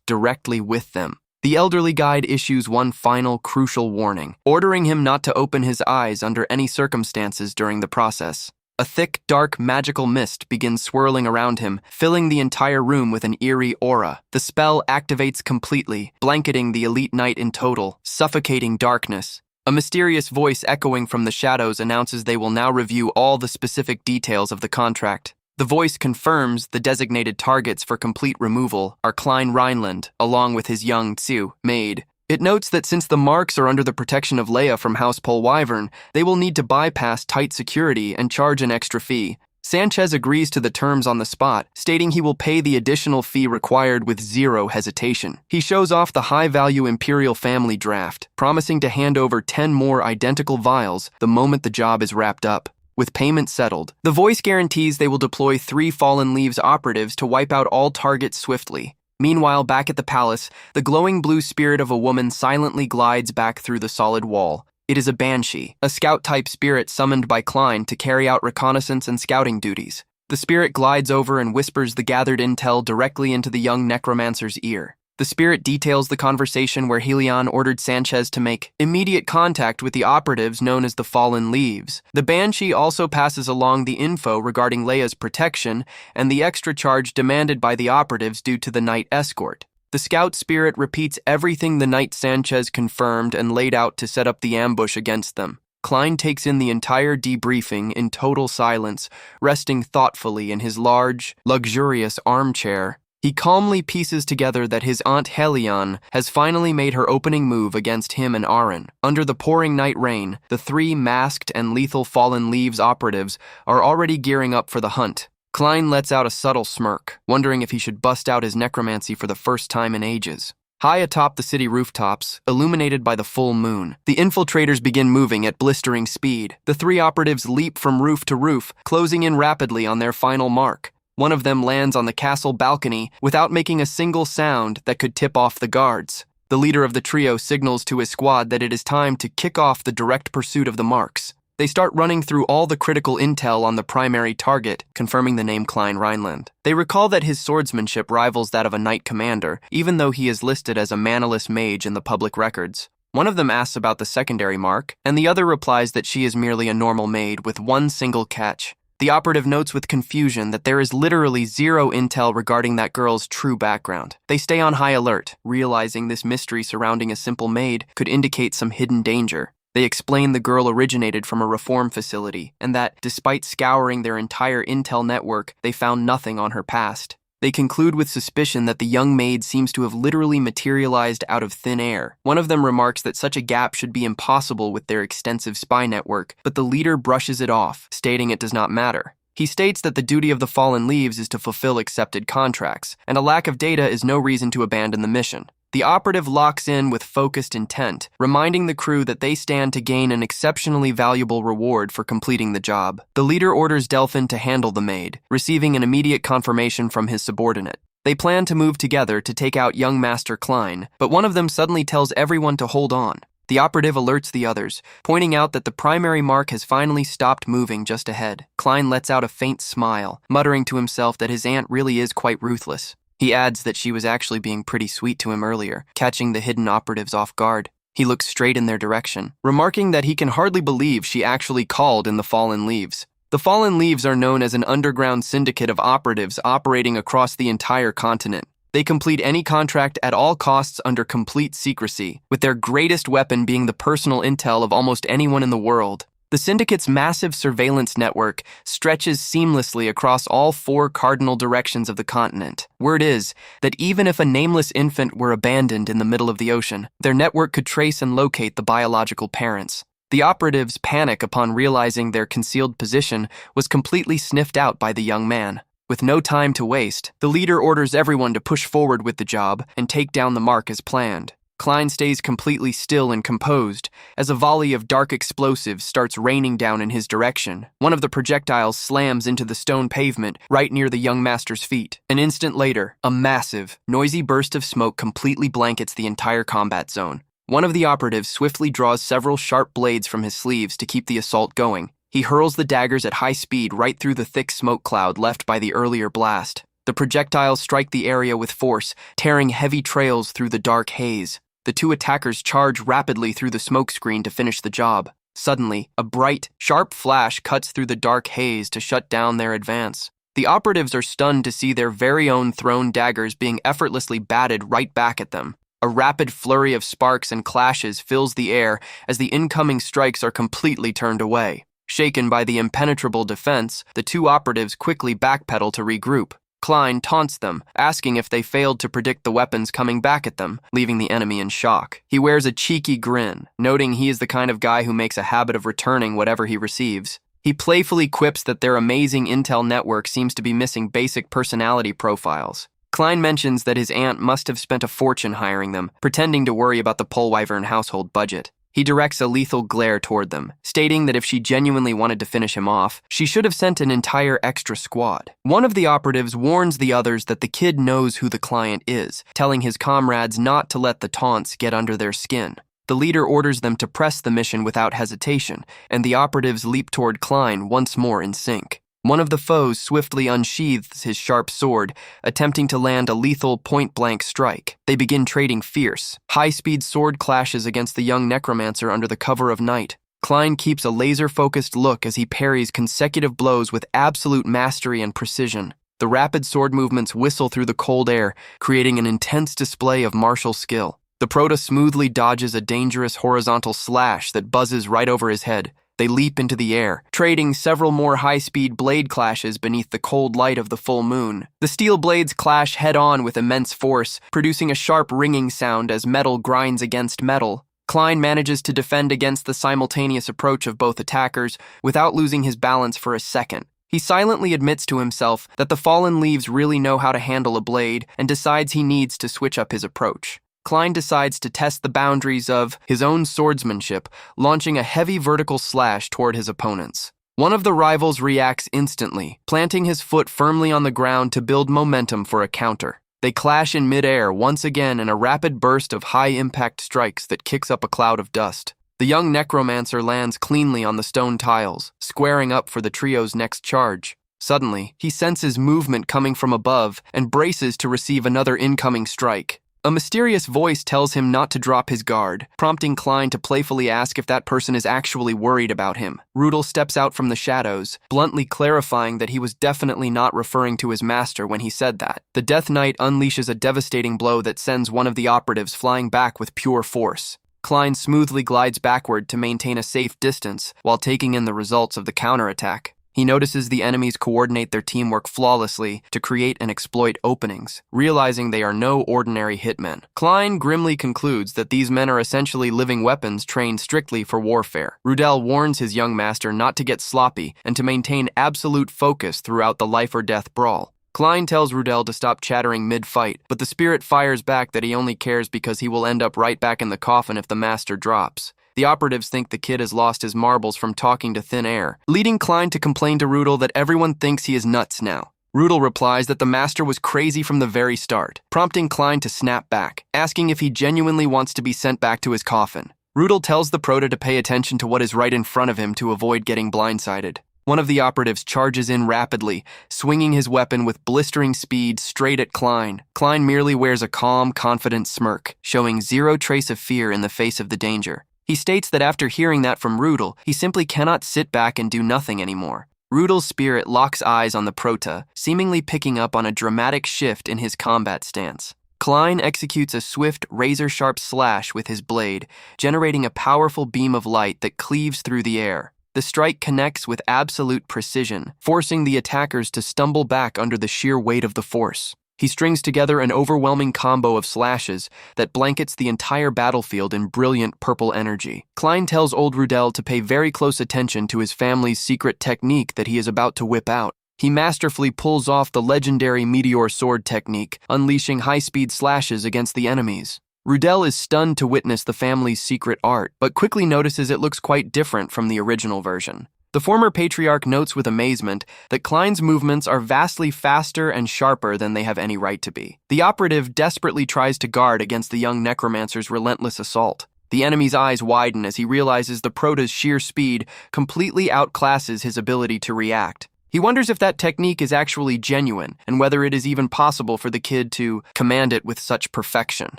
[SPEAKER 1] directly with them. The elderly guide issues one final crucial warning, ordering him not to open his eyes under any circumstances during the process. A thick, dark, magical mist begins swirling around him, filling the entire room with an eerie aura. The spell activates completely, blanketing the elite knight in total, suffocating darkness. A mysterious voice echoing from the shadows announces they will now review all the specific details of the contract. The voice confirms the designated targets for complete removal are Klein Rhineland, along with his young Tsu, maid. It notes that since the marks are under the protection of Leia from House Polwyvern, they will need to bypass tight security and charge an extra fee. Sanchez agrees to the terms on the spot, stating he will pay the additional fee required with zero hesitation. He shows off the high-value Imperial family draft, promising to hand over 10 more identical vials the moment the job is wrapped up. With payment settled, the voice guarantees they will deploy 3 Fallen Leaves operatives to wipe out all targets swiftly. Meanwhile, back at the palace, the glowing blue spirit of a woman silently glides back through the solid wall. It is a banshee, a scout-type spirit summoned by Klein to carry out reconnaissance and scouting duties. The spirit glides over and whispers the gathered intel directly into the young necromancer's ear. The spirit details the conversation where Helion ordered Sanchez to make immediate contact with the operatives known as the Fallen Leaves. The banshee also passes along the info regarding Leia's protection and the extra charge demanded by the operatives due to the night escort. The scout spirit repeats everything the night Sanchez confirmed and laid out to set up the ambush against them. Klein takes in the entire debriefing in total silence, resting thoughtfully in his large, luxurious armchair. He calmly pieces together that his aunt Helion has finally made her opening move against him and Aren. Under the pouring night rain, the 3 masked and lethal Fallen Leaves operatives are already gearing up for the hunt. Klein lets out a subtle smirk, wondering if he should bust out his necromancy for the first time in ages. High atop the city rooftops, illuminated by the full moon, the infiltrators begin moving at blistering speed. The three operatives leap from roof to roof, closing in rapidly on their final mark. One of them lands on the castle balcony without making a single sound that could tip off the guards. The leader of the trio signals to his squad that it is time to kick off the direct pursuit of the marks. They start running through all the critical intel on the primary target, confirming the name Klein Rhineland. They recall that his swordsmanship rivals that of a knight commander, even though he is listed as a manaless mage in the public records. One of them asks about the secondary mark, and the other replies that she is merely a normal maid with one single catch. The operative notes with confusion that there is literally zero intel regarding that girl's true background. They stay on high alert, realizing this mystery surrounding a simple maid could indicate some hidden danger. They explain the girl originated from a reform facility, and that, despite scouring their entire intel network, they found nothing on her past. They conclude with suspicion that the young maid seems to have literally materialized out of thin air. One of them remarks that such a gap should be impossible with their extensive spy network, but the leader brushes it off, stating it does not matter. He states that the duty of the Fallen Leaves is to fulfill accepted contracts, and a lack of data is no reason to abandon the mission. The operative locks in with focused intent, reminding the crew that they stand to gain an exceptionally valuable reward for completing the job. The leader orders Delphin to handle the maid, receiving an immediate confirmation from his subordinate. They plan to move together to take out young Master Klein, but one of them suddenly tells everyone to hold on. The operative alerts the others, pointing out that the primary mark has finally stopped moving just ahead. Klein lets out a faint smile, muttering to himself that his aunt really is quite ruthless. He adds that she was actually being pretty sweet to him earlier, catching the hidden operatives off guard. He looks straight in their direction, remarking that he can hardly believe she actually called in the Fallen Leaves. The Fallen Leaves are known as an underground syndicate of operatives operating across the entire continent. They complete any contract at all costs under complete secrecy, with their greatest weapon being the personal intel of almost anyone in the world. The syndicate's massive surveillance network stretches seamlessly across all four cardinal directions of the continent. Word is that even if a nameless infant were abandoned in the middle of the ocean, their network could trace and locate the biological parents. The operatives' panic upon realizing their concealed position was completely sniffed out by the young man. With no time to waste, the leader orders everyone to push forward with the job and take down the mark as planned. Klein stays completely still and composed as a volley of dark explosives starts raining down in his direction. One of the projectiles slams into the stone pavement right near the young master's feet. An instant later, a massive, noisy burst of smoke completely blankets the entire combat zone. One of the operatives swiftly draws several sharp blades from his sleeves to keep the assault going. He hurls the daggers at high speed right through the thick smoke cloud left by the earlier blast. The projectiles strike the area with force, tearing heavy trails through the dark haze. The two attackers charge rapidly through the smokescreen to finish the job. Suddenly, a bright, sharp flash cuts through the dark haze to shut down their advance. The operatives are stunned to see their very own thrown daggers being effortlessly batted right back at them. A rapid flurry of sparks and clashes fills the air as the incoming strikes are completely turned away. Shaken by the impenetrable defense, the two operatives quickly backpedal to regroup. Klein taunts them, asking if they failed to predict the weapons coming back at them, leaving the enemy in shock. He wears a cheeky grin, noting he is the kind of guy who makes a habit of returning whatever he receives. He playfully quips that their amazing intel network seems to be missing basic personality profiles. Klein mentions that his aunt must have spent a fortune hiring them, pretending to worry about the Polwyvern household budget. He directs a lethal glare toward them, stating that if she genuinely wanted to finish him off, she should have sent an entire extra squad. One of the operatives warns the others that the kid knows who the client is, telling his comrades not to let the taunts get under their skin. The leader orders them to press the mission without hesitation, and the operatives leap toward Klein once more in sync. One of the foes swiftly unsheathes his sharp sword, attempting to land a lethal point-blank strike. They begin trading fierce, high-speed sword clashes against the young necromancer under the cover of night. Klein keeps a laser-focused look as he parries consecutive blows with absolute mastery and precision. The rapid sword movements whistle through the cold air, creating an intense display of martial skill. The Proto smoothly dodges a dangerous horizontal slash that buzzes right over his head. They leap into the air, trading several more high-speed blade clashes beneath the cold light of the full moon. The steel blades clash head-on with immense force, producing a sharp ringing sound as metal grinds against metal. Klein manages to defend against the simultaneous approach of both attackers without losing his balance for a second. He silently admits to himself that the Fallen Leaves really know how to handle a blade and decides he needs to switch up his approach. Klein decides to test the boundaries of his own swordsmanship, launching a heavy vertical slash toward his opponents. One of the rivals reacts instantly, planting his foot firmly on the ground to build momentum for a counter. They clash in midair once again in a rapid burst of high-impact strikes that kicks up a cloud of dust. The young Necromancer lands cleanly on the stone tiles, squaring up for the trio's next charge. Suddenly, he senses movement coming from above and braces to receive another incoming strike. A mysterious voice tells him not to drop his guard, prompting Klein to playfully ask if that person is actually worried about him. Rudel steps out from the shadows, bluntly clarifying that he was definitely not referring to his master when he said that. The Death Knight unleashes a devastating blow that sends one of the operatives flying back with pure force. Klein smoothly glides backward to maintain a safe distance while taking in the results of the counterattack. He notices the enemies coordinate their teamwork flawlessly to create and exploit openings, realizing they are no ordinary hitmen. Klein grimly concludes that these men are essentially living weapons trained strictly for warfare. Rudel warns his young master not to get sloppy and to maintain absolute focus throughout the life-or-death brawl. Klein tells Rudel to stop chattering mid-fight, but the spirit fires back that he only cares because he will end up right back in the coffin if the master drops. The operatives think the kid has lost his marbles from talking to thin air, leading Klein to complain to Rudel that everyone thinks he is nuts now. Rudel replies that the master was crazy from the very start, prompting Klein to snap back, asking if he genuinely wants to be sent back to his coffin. Rudel tells the proto to pay attention to what is right in front of him to avoid getting blindsided. One of the operatives charges in rapidly, swinging his weapon with blistering speed straight at Klein. Klein merely wears a calm, confident smirk, showing zero trace of fear in the face of the danger. He states that after hearing that from Rudel, he simply cannot sit back and do nothing anymore. Rudel's spirit locks eyes on the prota, seemingly picking up on a dramatic shift in his combat stance. Klein executes a swift, razor-sharp slash with his blade, generating a powerful beam of light that cleaves through the air. The strike connects with absolute precision, forcing the attackers to stumble back under the sheer weight of the force. He strings together an overwhelming combo of slashes that blankets the entire battlefield in brilliant purple energy. Klein tells old Rudel to pay very close attention to his family's secret technique that he is about to whip out. He masterfully pulls off the legendary meteor sword technique, unleashing high-speed slashes against the enemies. Rudel is stunned to witness the family's secret art, but quickly notices it looks quite different from the original version. The former patriarch notes with amazement that Klein's movements are vastly faster and sharper than they have any right to be. The operative desperately tries to guard against the young necromancer's relentless assault. The enemy's eyes widen as he realizes the prota's sheer speed completely outclasses his ability to react. He wonders if that technique is actually genuine and whether it is even possible for the kid to command it with such perfection.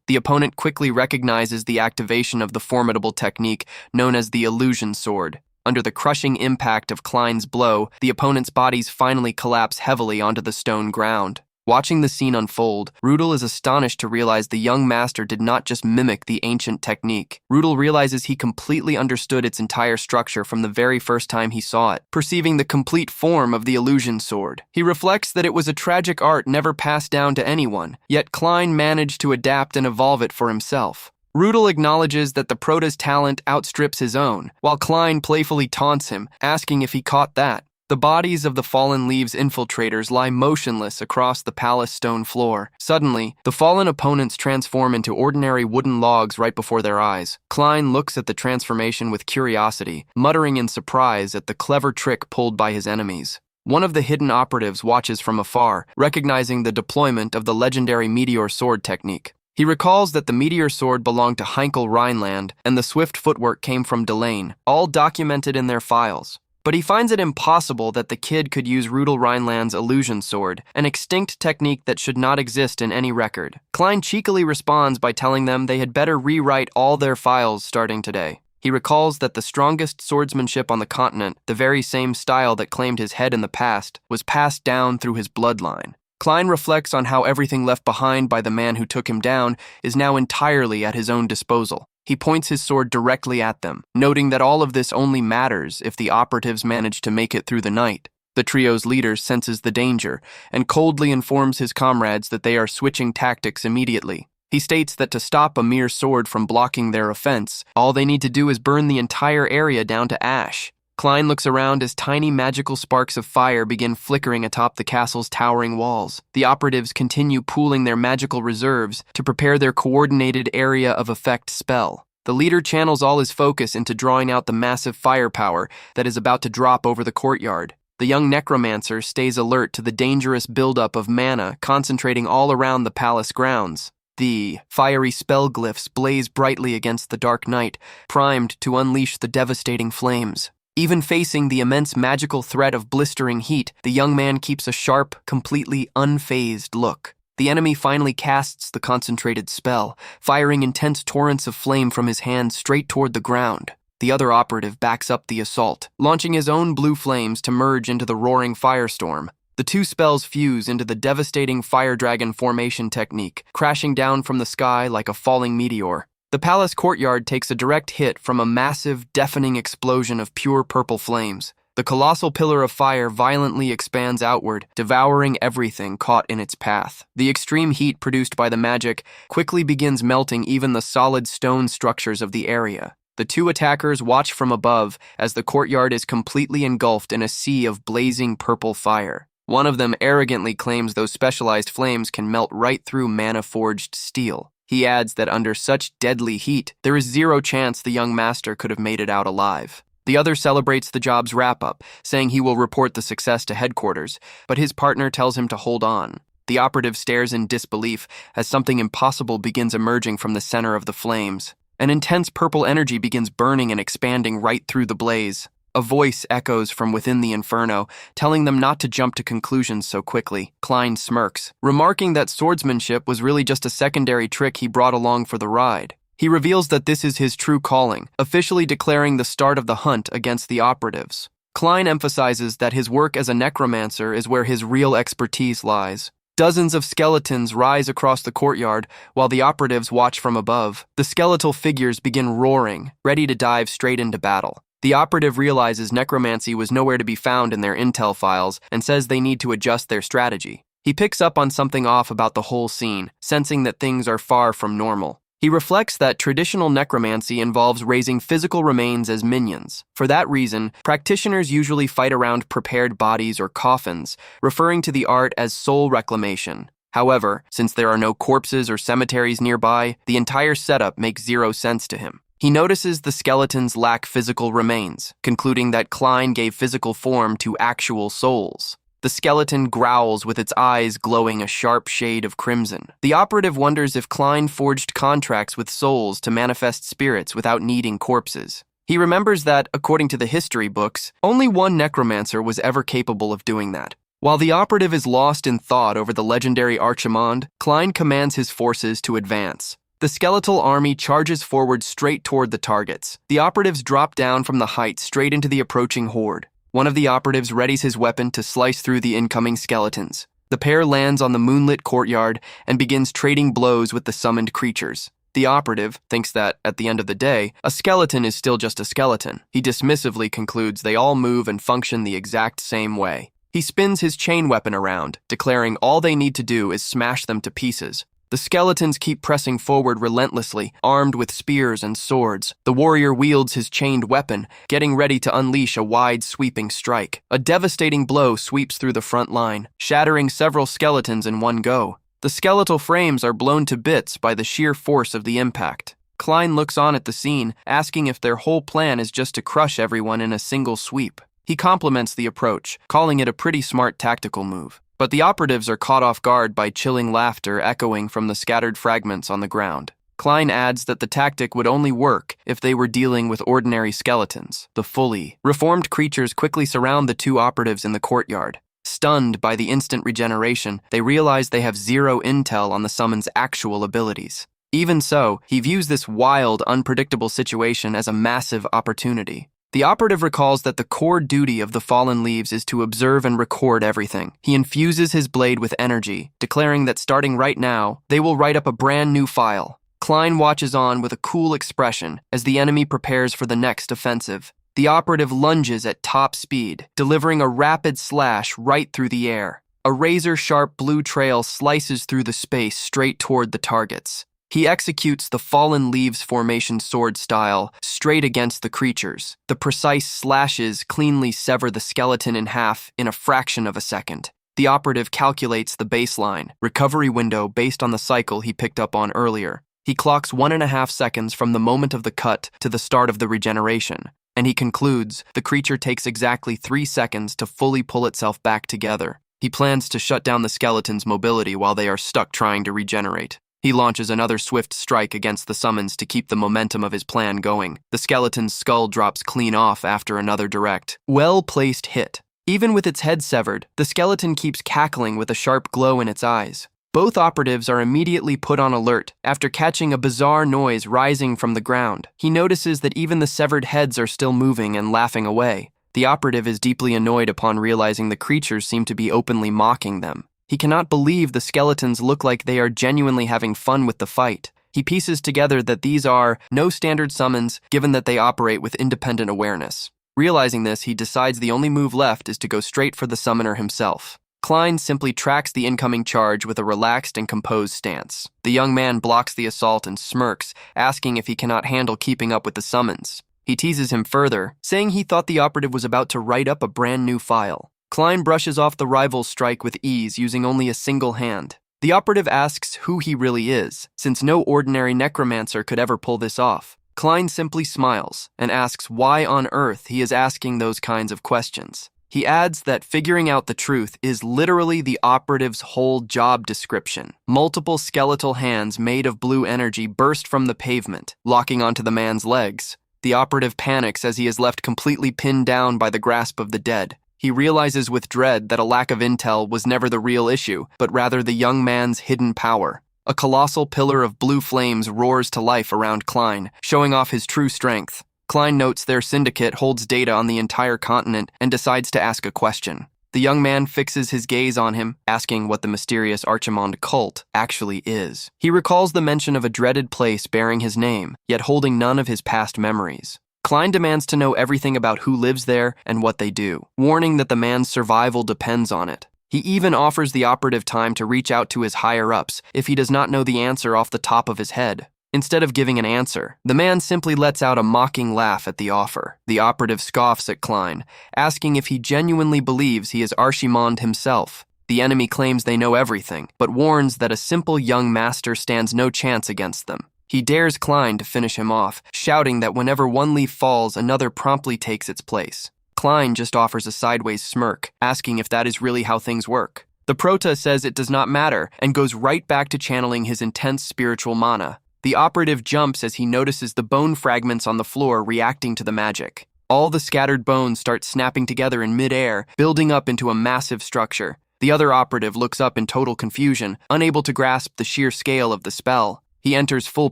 [SPEAKER 1] The opponent quickly recognizes the activation of the formidable technique known as the illusion sword. Under the crushing impact of Klein's blow, the opponent's bodies finally collapse heavily onto the stone ground. Watching the scene unfold, Rudel is astonished to realize the young master did not just mimic the ancient technique. Rudel realizes he completely understood its entire structure from the very first time he saw it, perceiving the complete form of the illusion sword. He reflects that it was a tragic art never passed down to anyone, yet Klein managed to adapt and evolve it for himself. Rudel acknowledges that the prota's talent outstrips his own, while Klein playfully taunts him, asking if he caught that. The bodies of the fallen leaves infiltrators lie motionless across the palace stone floor. Suddenly, the fallen opponents transform into ordinary wooden logs right before their eyes. Klein looks at the transformation with curiosity, muttering in surprise at the clever trick pulled by his enemies. One of the hidden operatives watches from afar, recognizing the deployment of the legendary meteor sword technique. He recalls that the meteor sword belonged to Heinkel Rhineland and the swift footwork came from Delane, all documented in their files. But he finds it impossible that the kid could use Rudel Rhineland's illusion sword, an extinct technique that should not exist in any record. Klein cheekily responds by telling them they had better rewrite all their files starting today. He recalls that the strongest swordsmanship on the continent, the very same style that claimed his head in the past, was passed down through his bloodline. Klein reflects on how everything left behind by the man who took him down is now entirely at his own disposal. He points his sword directly at them, noting that all of this only matters if the operatives manage to make it through the night. The trio's leader senses the danger and coldly informs his comrades that they are switching tactics immediately. He states that to stop a mere sword from blocking their offense, all they need to do is burn the entire area down to ash. Klein looks around as tiny magical sparks of fire begin flickering atop the castle's towering walls. The operatives continue pooling their magical reserves to prepare their coordinated area of effect spell. The leader channels all his focus into drawing out the massive firepower that is about to drop over the courtyard. The young necromancer stays alert to the dangerous buildup of mana concentrating all around the palace grounds. The fiery spell glyphs blaze brightly against the dark night, primed to unleash the devastating flames. Even facing the immense magical threat of blistering heat, the young man keeps a sharp, completely unfazed look. The enemy finally casts the concentrated spell, firing intense torrents of flame from his hand straight toward the ground. The other operative backs up the assault, launching his own blue flames to merge into the roaring firestorm. The two spells fuse into the devastating fire dragon formation technique, crashing down from the sky like a falling meteor. The palace courtyard takes a direct hit from a massive, deafening explosion of pure purple flames. The colossal pillar of fire violently expands outward, devouring everything caught in its path. The extreme heat produced by the magic quickly begins melting even the solid stone structures of the area. The two attackers watch from above as the courtyard is completely engulfed in a sea of blazing purple fire. One of them arrogantly claims those specialized flames can melt right through mana-forged steel. He adds that under such deadly heat, there is zero chance the young master could have made it out alive. The other celebrates the job's wrap-up, saying he will report the success to headquarters, but his partner tells him to hold on. The operative stares in disbelief as something impossible begins emerging from the center of the flames. An intense purple energy begins burning and expanding right through the blaze. A voice echoes from within the inferno, telling them not to jump to conclusions so quickly. Klein smirks, remarking that swordsmanship was really just a secondary trick he brought along for the ride. He reveals that this is his true calling, officially declaring the start of the hunt against the operatives. Klein emphasizes that his work as a necromancer is where his real expertise lies. Dozens of skeletons rise across the courtyard while the operatives watch from above. The skeletal figures begin roaring, ready to dive straight into battle. The operative realizes necromancy was nowhere to be found in their intel files and says they need to adjust their strategy. He picks up on something off about the whole scene, sensing that things are far from normal. He reflects that traditional necromancy involves raising physical remains as minions. For that reason, practitioners usually fight around prepared bodies or coffins, referring to the art as soul reclamation. However, since there are no corpses or cemeteries nearby, the entire setup makes zero sense to him. He notices the skeletons lack physical remains, concluding that Klein gave physical form to actual souls. The skeleton growls with its eyes glowing a sharp shade of crimson. The operative wonders if Klein forged contracts with souls to manifest spirits without needing corpses. He remembers that, according to the history books, only one necromancer was ever capable of doing that. While the operative is lost in thought over the legendary Archimond, Klein commands his forces to advance. The skeletal army charges forward straight toward the targets. The operatives drop down from the height straight into the approaching horde. One of the operatives readies his weapon to slice through the incoming skeletons. The pair lands on the moonlit courtyard and begins trading blows with the summoned creatures. The operative thinks that, at the end of the day, a skeleton is still just a skeleton. He dismissively concludes they all move and function the exact same way. He spins his chain weapon around, declaring all they need to do is smash them to pieces. The skeletons keep pressing forward relentlessly, armed with spears and swords. The warrior wields his chained weapon, getting ready to unleash a wide, sweeping strike. A devastating blow sweeps through the front line, shattering several skeletons in one go. The skeletal frames are blown to bits by the sheer force of the impact. Klein looks on at the scene, asking if their whole plan is just to crush everyone in a single sweep. He compliments the approach, calling it a pretty smart tactical move. But the operatives are caught off guard by chilling laughter echoing from the scattered fragments on the ground. Klein adds that the tactic would only work if they were dealing with ordinary skeletons. The fully reformed creatures quickly surround the two operatives in the courtyard. Stunned by the instant regeneration, they realize they have zero intel on the summon's actual abilities. Even so, he views this wild, unpredictable situation as a massive opportunity. The operative recalls that the core duty of the Fallen Leaves is to observe and record everything. He infuses his blade with energy, declaring that starting right now, they will write up a brand new file. Klein watches on with a cool expression as the enemy prepares for the next offensive. The operative lunges at top speed, delivering a rapid slash right through the air. A razor-sharp blue trail slices through the space straight toward the targets. He executes the fallen leaves formation sword style straight against the creatures. The precise slashes cleanly sever the skeleton in half in a fraction of a second. The operative calculates the baseline recovery window based on the cycle he picked up on earlier. He clocks 1.5 seconds from the moment of the cut to the start of the regeneration, and he concludes the creature takes exactly 3 seconds to fully pull itself back together. He plans to shut down the skeleton's mobility while they are stuck trying to regenerate. He launches another swift strike against the summons to keep the momentum of his plan going. The skeleton's skull drops clean off after another direct, well-placed hit. Even with its head severed, the skeleton keeps cackling with a sharp glow in its eyes. Both operatives are immediately put on alert after catching a bizarre noise rising from the ground. He notices that even the severed heads are still moving and laughing away. The operative is deeply annoyed upon realizing the creatures seem to be openly mocking them. He cannot believe the skeletons look like they are genuinely having fun with the fight. He pieces together that these are no standard summons given that they operate with independent awareness. Realizing this, he decides the only move left is to go straight for the summoner himself. Klein simply tracks the incoming charge with a relaxed and composed stance. The young man blocks the assault and smirks, asking if he cannot handle keeping up with the summons. He teases him further, saying he thought the operative was about to write up a brand new file. Klein brushes off the rival's strike with ease using only a single hand. The operative asks who he really is, since no ordinary necromancer could ever pull this off. Klein simply smiles and asks why on earth he is asking those kinds of questions. He adds that figuring out the truth is literally the operative's whole job description. Multiple skeletal hands made of blue energy burst from the pavement, locking onto the man's legs. The operative panics as he is left completely pinned down by the grasp of the dead. He realizes with dread that a lack of intel was never the real issue, but rather the young man's hidden power. A colossal pillar of blue flames roars to life around Klein, showing off his true strength. Klein notes their syndicate holds data on the entire continent and decides to ask a question. The young man fixes his gaze on him, asking what the mysterious Archimond cult actually is. He recalls the mention of a dreaded place bearing his name, yet holding none of his past memories. Klein demands to know everything about who lives there and what they do, warning that the man's survival depends on it. He even offers the operative time to reach out to his higher-ups if he does not know the answer off the top of his head. Instead of giving an answer, the man simply lets out a mocking laugh at the offer. The operative scoffs at Klein, asking if he genuinely believes he is Archimond himself. The enemy claims they know everything, but warns that a simple young master stands no chance against them. He dares Klein to finish him off, shouting that whenever one leaf falls, another promptly takes its place. Klein just offers a sideways smirk, asking if that is really how things work. The Prota says it does not matter, and goes right back to channeling his intense spiritual mana. The operative jumps as he notices the bone fragments on the floor reacting to the magic. All the scattered bones start snapping together in midair, building up into a massive structure. The other operative looks up in total confusion, unable to grasp the sheer scale of the spell. He enters full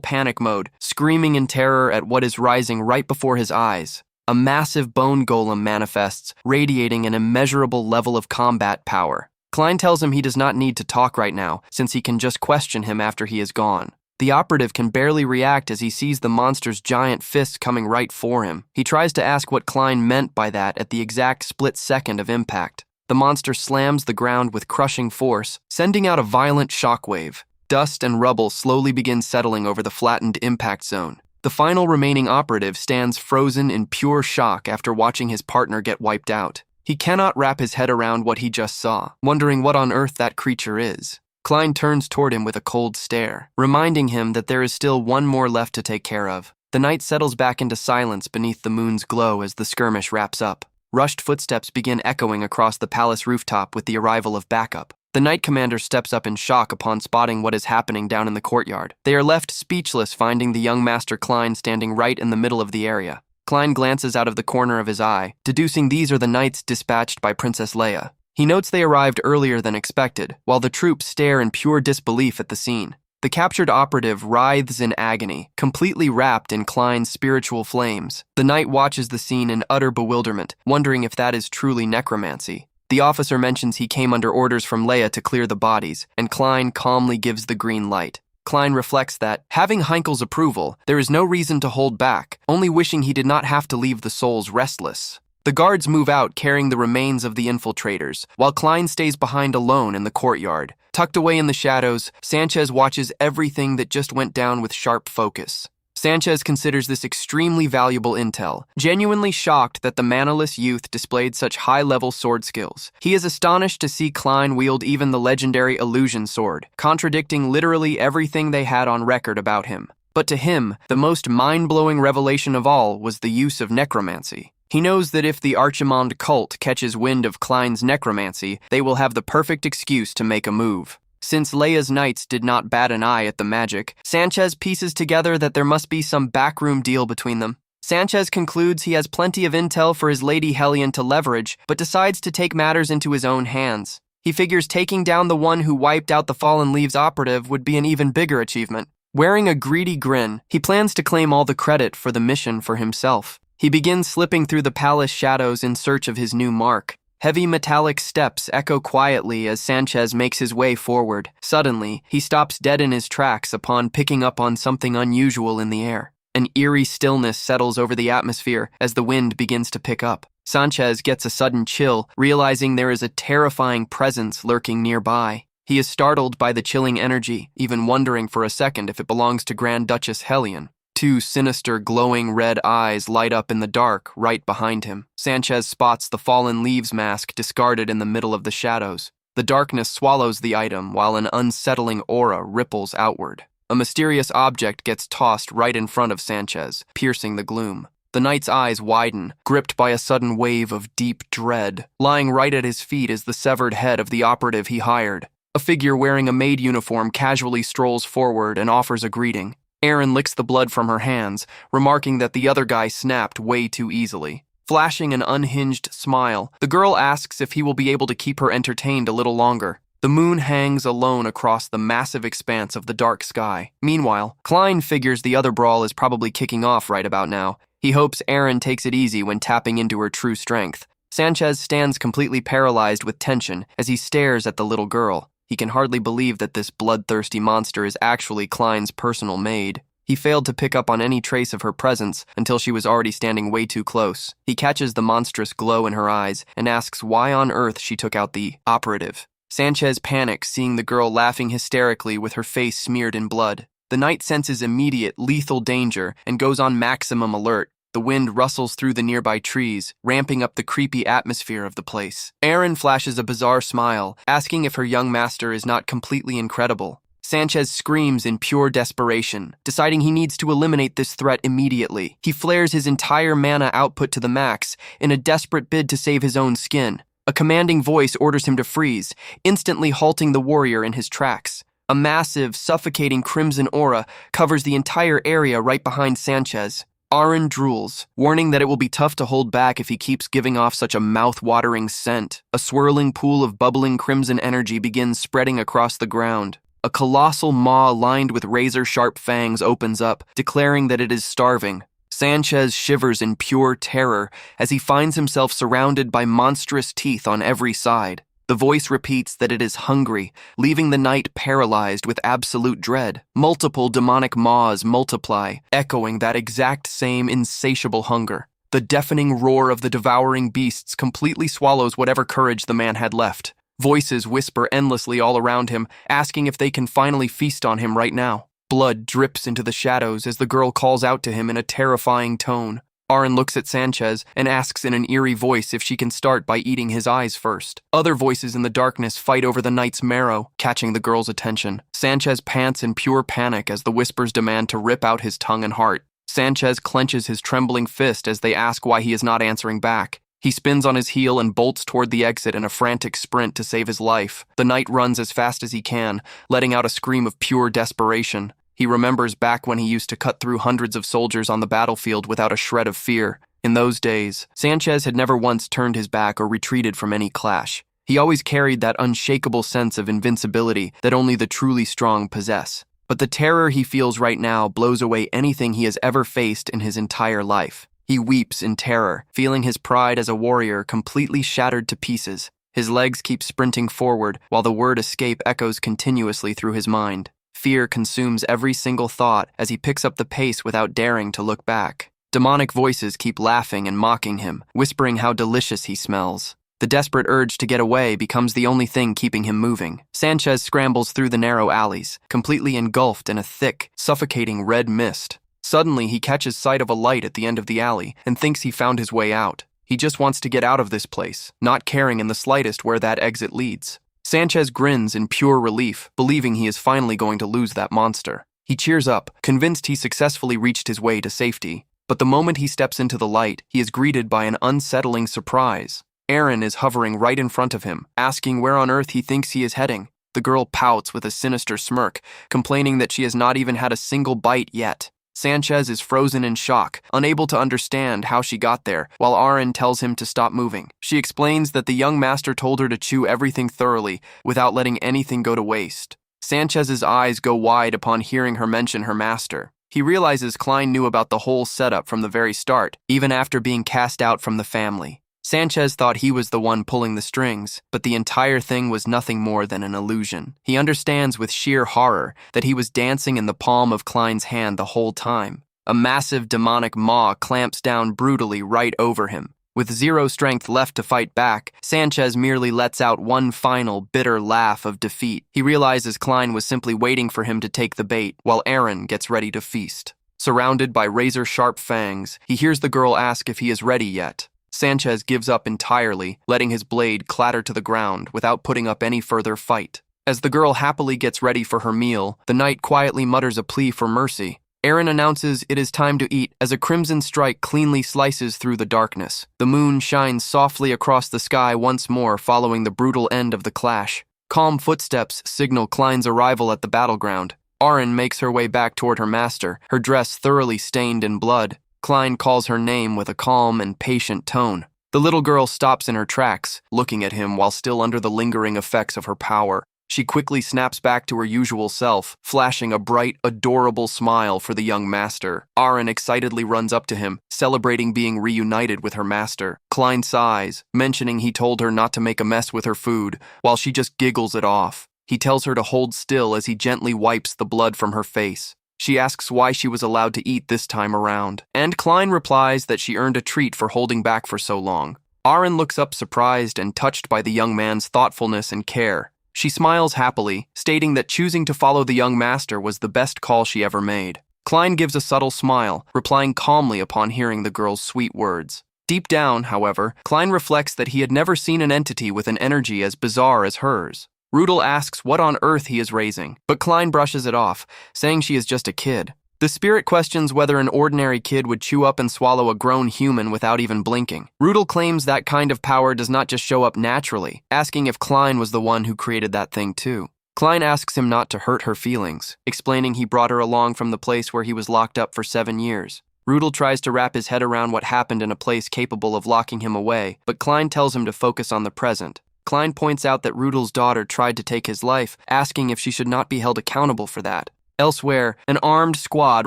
[SPEAKER 1] panic mode, screaming in terror at what is rising right before his eyes. A massive bone golem manifests, radiating an immeasurable level of combat power. Klein tells him he does not need to talk right now, since he can just question him after he is gone. The operative can barely react as he sees the monster's giant fists coming right for him. He tries to ask what Klein meant by that at the exact split second of impact. The monster slams the ground with crushing force, sending out a violent shockwave. Dust and rubble slowly begin settling over the flattened impact zone. The final remaining operative stands frozen in pure shock after watching his partner get wiped out. He cannot wrap his head around what he just saw, wondering what on earth that creature is. Klein turns toward him with a cold stare, reminding him that there is still one more left to take care of. The night settles back into silence beneath the moon's glow as the skirmish wraps up. Rushed footsteps begin echoing across the palace rooftop with the arrival of backup. The Knight Commander steps up in shock upon spotting what is happening down in the courtyard. They are left speechless finding the young Master Klein standing right in the middle of the area. Klein glances out of the corner of his eye, deducing these are the knights dispatched by Princess Leia. He notes they arrived earlier than expected, while the troops stare in pure disbelief at the scene. The captured operative writhes in agony, completely wrapped in Klein's spiritual flames. The knight watches the scene in utter bewilderment, wondering if that is truly necromancy. The officer mentions he came under orders from Leia to clear the bodies, and Klein calmly gives the green light. Klein reflects that, having Heinkel's approval, there is no reason to hold back, only wishing he did not have to leave the souls restless. The guards move out carrying the remains of the infiltrators, while Klein stays behind alone in the courtyard, Tucked away in the shadows, Sanchez watches everything that just went down with sharp focus. Sanchez considers this extremely valuable intel, genuinely shocked that the manaless youth displayed such high-level sword skills. He is astonished to see Klein wield even the legendary illusion sword, contradicting literally everything they had on record about him. But to him, the most mind-blowing revelation of all was the use of necromancy. He knows that if the Archimond cult catches wind of Klein's necromancy, they will have the perfect excuse to make a move. Since Leia's knights did not bat an eye at the magic, Sanchez pieces together that there must be some backroom deal between them. Sanchez concludes he has plenty of intel for his Lady Hellion to leverage, but decides to take matters into his own hands. He figures taking down the one who wiped out the Fallen Leaves operative would be an even bigger achievement. Wearing a greedy grin, he plans to claim all the credit for the mission for himself. He begins slipping through the palace shadows in search of his new mark. Heavy metallic steps echo quietly as Sanchez makes his way forward. Suddenly, he stops dead in his tracks upon picking up on something unusual in the air. An eerie stillness settles over the atmosphere as the wind begins to pick up. Sanchez gets a sudden chill, realizing there is a terrifying presence lurking nearby. He is startled by the chilling energy, even wondering for a second if it belongs to Grand Duchess Hellion. Two sinister, glowing red eyes light up in the dark right behind him. Sanchez spots the Fallen Leaves mask discarded in the middle of the shadows. The darkness swallows the item while an unsettling aura ripples outward. A mysterious object gets tossed right in front of Sanchez, piercing the gloom. The knight's eyes widen, gripped by a sudden wave of deep dread. Lying right at his feet is the severed head of the operative he hired. A figure wearing a maid uniform casually strolls forward and offers a greeting. Erin licks the blood from her hands, remarking that the other guy snapped way too easily. Flashing an unhinged smile, the girl asks if he will be able to keep her entertained a little longer. The moon hangs alone across the massive expanse of the dark sky. Meanwhile, Klein figures the other brawl is probably kicking off right about now. He hopes Erin takes it easy when tapping into her true strength. Sanchez stands completely paralyzed with tension as he stares at the little girl. He can hardly believe that this bloodthirsty monster is actually Klein's personal maid. He failed to pick up on any trace of her presence until she was already standing way too close. He catches the monstrous glow in her eyes and asks why on earth she took out the operative. Sanchez panics, seeing the girl laughing hysterically with her face smeared in blood. The knight senses immediate, lethal danger and goes on maximum alert. The wind rustles through the nearby trees, ramping up the creepy atmosphere of the place. Erin flashes a bizarre smile, asking if her young master is not completely incredible. Sanchez screams in pure desperation, deciding he needs to eliminate this threat immediately. He flares his entire mana output to the max in a desperate bid to save his own skin. A commanding voice orders him to freeze, instantly halting the warrior in his tracks. A massive, suffocating crimson aura covers the entire area right behind Sanchez. Aaron drools, warning that it will be tough to hold back if he keeps giving off such a mouth-watering scent. A swirling pool of bubbling crimson energy begins spreading across the ground. A colossal maw lined with razor-sharp fangs opens up, declaring that it is starving. Sanchez shivers in pure terror as he finds himself surrounded by monstrous teeth on every side. The voice repeats that it is hungry, leaving the knight paralyzed with absolute dread. Multiple demonic maws multiply, echoing that exact same insatiable hunger. The deafening roar of the devouring beasts completely swallows whatever courage the man had left. Voices whisper endlessly all around him, asking if they can finally feast on him right now. Blood drips into the shadows as the girl calls out to him in a terrifying tone. Aaron looks at Sanchez and asks in an eerie voice if she can start by eating his eyes first. Other voices in the darkness fight over the knight's marrow, catching the girl's attention. Sanchez pants in pure panic as the whispers demand to rip out his tongue and heart. Sanchez clenches his trembling fist as they ask why he is not answering back. He spins on his heel and bolts toward the exit in a frantic sprint to save his life. The knight runs as fast as he can, letting out a scream of pure desperation. He remembers back when he used to cut through hundreds of soldiers on the battlefield without a shred of fear. In those days, Sanchez had never once turned his back or retreated from any clash. He always carried that unshakable sense of invincibility that only the truly strong possess. But the terror he feels right now blows away anything he has ever faced in his entire life. He weeps in terror, feeling his pride as a warrior completely shattered to pieces. His legs keep sprinting forward while the word escape echoes continuously through his mind. Fear consumes every single thought as he picks up the pace without daring to look back. Demonic voices keep laughing and mocking him, whispering how delicious he smells. The desperate urge to get away becomes the only thing keeping him moving. Sanchez scrambles through the narrow alleys, completely engulfed in a thick, suffocating red mist. Suddenly, he catches sight of a light at the end of the alley and thinks he found his way out. He just wants to get out of this place, not caring in the slightest where that exit leads. Sanchez grins in pure relief, believing he is finally going to lose that monster. He cheers up, convinced he successfully reached his way to safety. But the moment he steps into the light, he is greeted by an unsettling surprise. Aaron is hovering right in front of him, asking where on earth he thinks he is heading. The girl pouts with a sinister smirk, complaining that she has not even had a single bite yet. Sanchez is frozen in shock, unable to understand how she got there, while Aaron tells him to stop moving. She explains that the young master told her to chew everything thoroughly, without letting anything go to waste. Sanchez's eyes go wide upon hearing her mention her master. He realizes Klein knew about the whole setup from the very start, even after being cast out from the family. Sanchez thought he was the one pulling the strings, but the entire thing was nothing more than an illusion. He understands with sheer horror that he was dancing in the palm of Klein's hand the whole time. A massive demonic maw clamps down brutally right over him. With zero strength left to fight back, Sanchez merely lets out one final, bitter laugh of defeat. He realizes Klein was simply waiting for him to take the bait, while Aaron gets ready to feast. Surrounded by razor-sharp fangs, he hears the girl ask if he is ready yet. Sanchez gives up entirely, letting his blade clatter to the ground without putting up any further fight. As the girl happily gets ready for her meal, the knight quietly mutters a plea for mercy. Aaron announces it is time to eat as a crimson strike cleanly slices through the darkness. The moon shines softly across the sky once more following the brutal end of the clash. Calm footsteps signal Klein's arrival at the battleground. Aaron makes her way back toward her master, her dress thoroughly stained in blood. Klein calls her name with a calm and patient tone. The little girl stops in her tracks, looking at him while still under the lingering effects of her power. She quickly snaps back to her usual self, flashing a bright, adorable smile for the young master. Aaron excitedly runs up to him, celebrating being reunited with her master. Klein sighs, mentioning he told her not to make a mess with her food, while she just giggles it off. He tells her to hold still as he gently wipes the blood from her face. She asks why she was allowed to eat this time around, and Klein replies that she earned a treat for holding back for so long. Aaron looks up surprised and touched by the young man's thoughtfulness and care. She smiles happily, stating that choosing to follow the young master was the best call she ever made. Klein gives a subtle smile, replying calmly upon hearing the girl's sweet words. Deep down, however, Klein reflects that he had never seen an entity with an energy as bizarre as hers. Rudel asks what on earth he is raising, but Klein brushes it off, saying she is just a kid. The spirit questions whether an ordinary kid would chew up and swallow a grown human without even blinking. Rudel claims that kind of power does not just show up naturally, asking if Klein was the one who created that thing too. Klein asks him not to hurt her feelings, explaining he brought her along from the place where he was locked up for 7 years. Rudel tries to wrap his head around what happened in a place capable of locking him away, but Klein tells him to focus on the present. Klein points out that Rudel's daughter tried to take his life, asking if she should not be held accountable for that. Elsewhere, an armed squad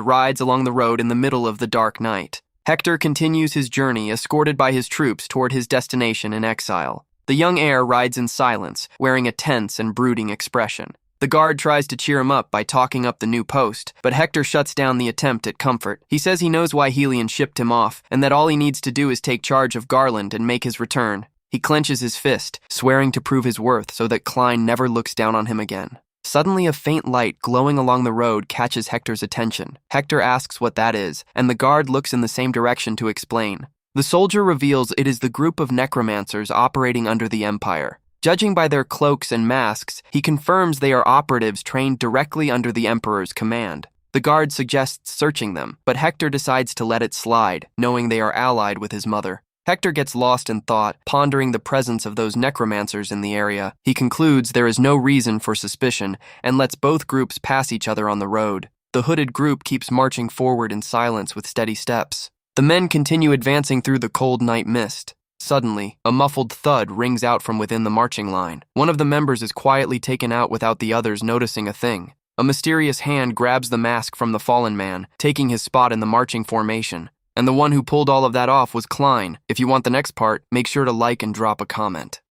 [SPEAKER 1] rides along the road in the middle of the dark night. Hector continues his journey, escorted by his troops toward his destination in exile. The young heir rides in silence, wearing a tense and brooding expression. The guard tries to cheer him up by talking up the new post, but Hector shuts down the attempt at comfort. He says he knows why Helion shipped him off, and that all he needs to do is take charge of Garland and make his return. He clenches his fist, swearing to prove his worth so that Klein never looks down on him again. Suddenly, a faint light glowing along the road catches Hector's attention. Hector asks what that is, and the guard looks in the same direction to explain. The soldier reveals it is the group of necromancers operating under the Empire. Judging by their cloaks and masks, he confirms they are operatives trained directly under the Emperor's command. The guard suggests searching them, but Hector decides to let it slide, knowing they are allied with his mother. Hector gets lost in thought, pondering the presence of those necromancers in the area. He concludes there is no reason for suspicion and lets both groups pass each other on the road. The hooded group keeps marching forward in silence with steady steps. The men continue advancing through the cold night mist. Suddenly, a muffled thud rings out from within the marching line. One of the members is quietly taken out without the others noticing a thing. A mysterious hand grabs the mask from the fallen man, taking his spot in the marching formation. And the one who pulled all of that off was Klein. If you want the next part, make sure to like and drop a comment.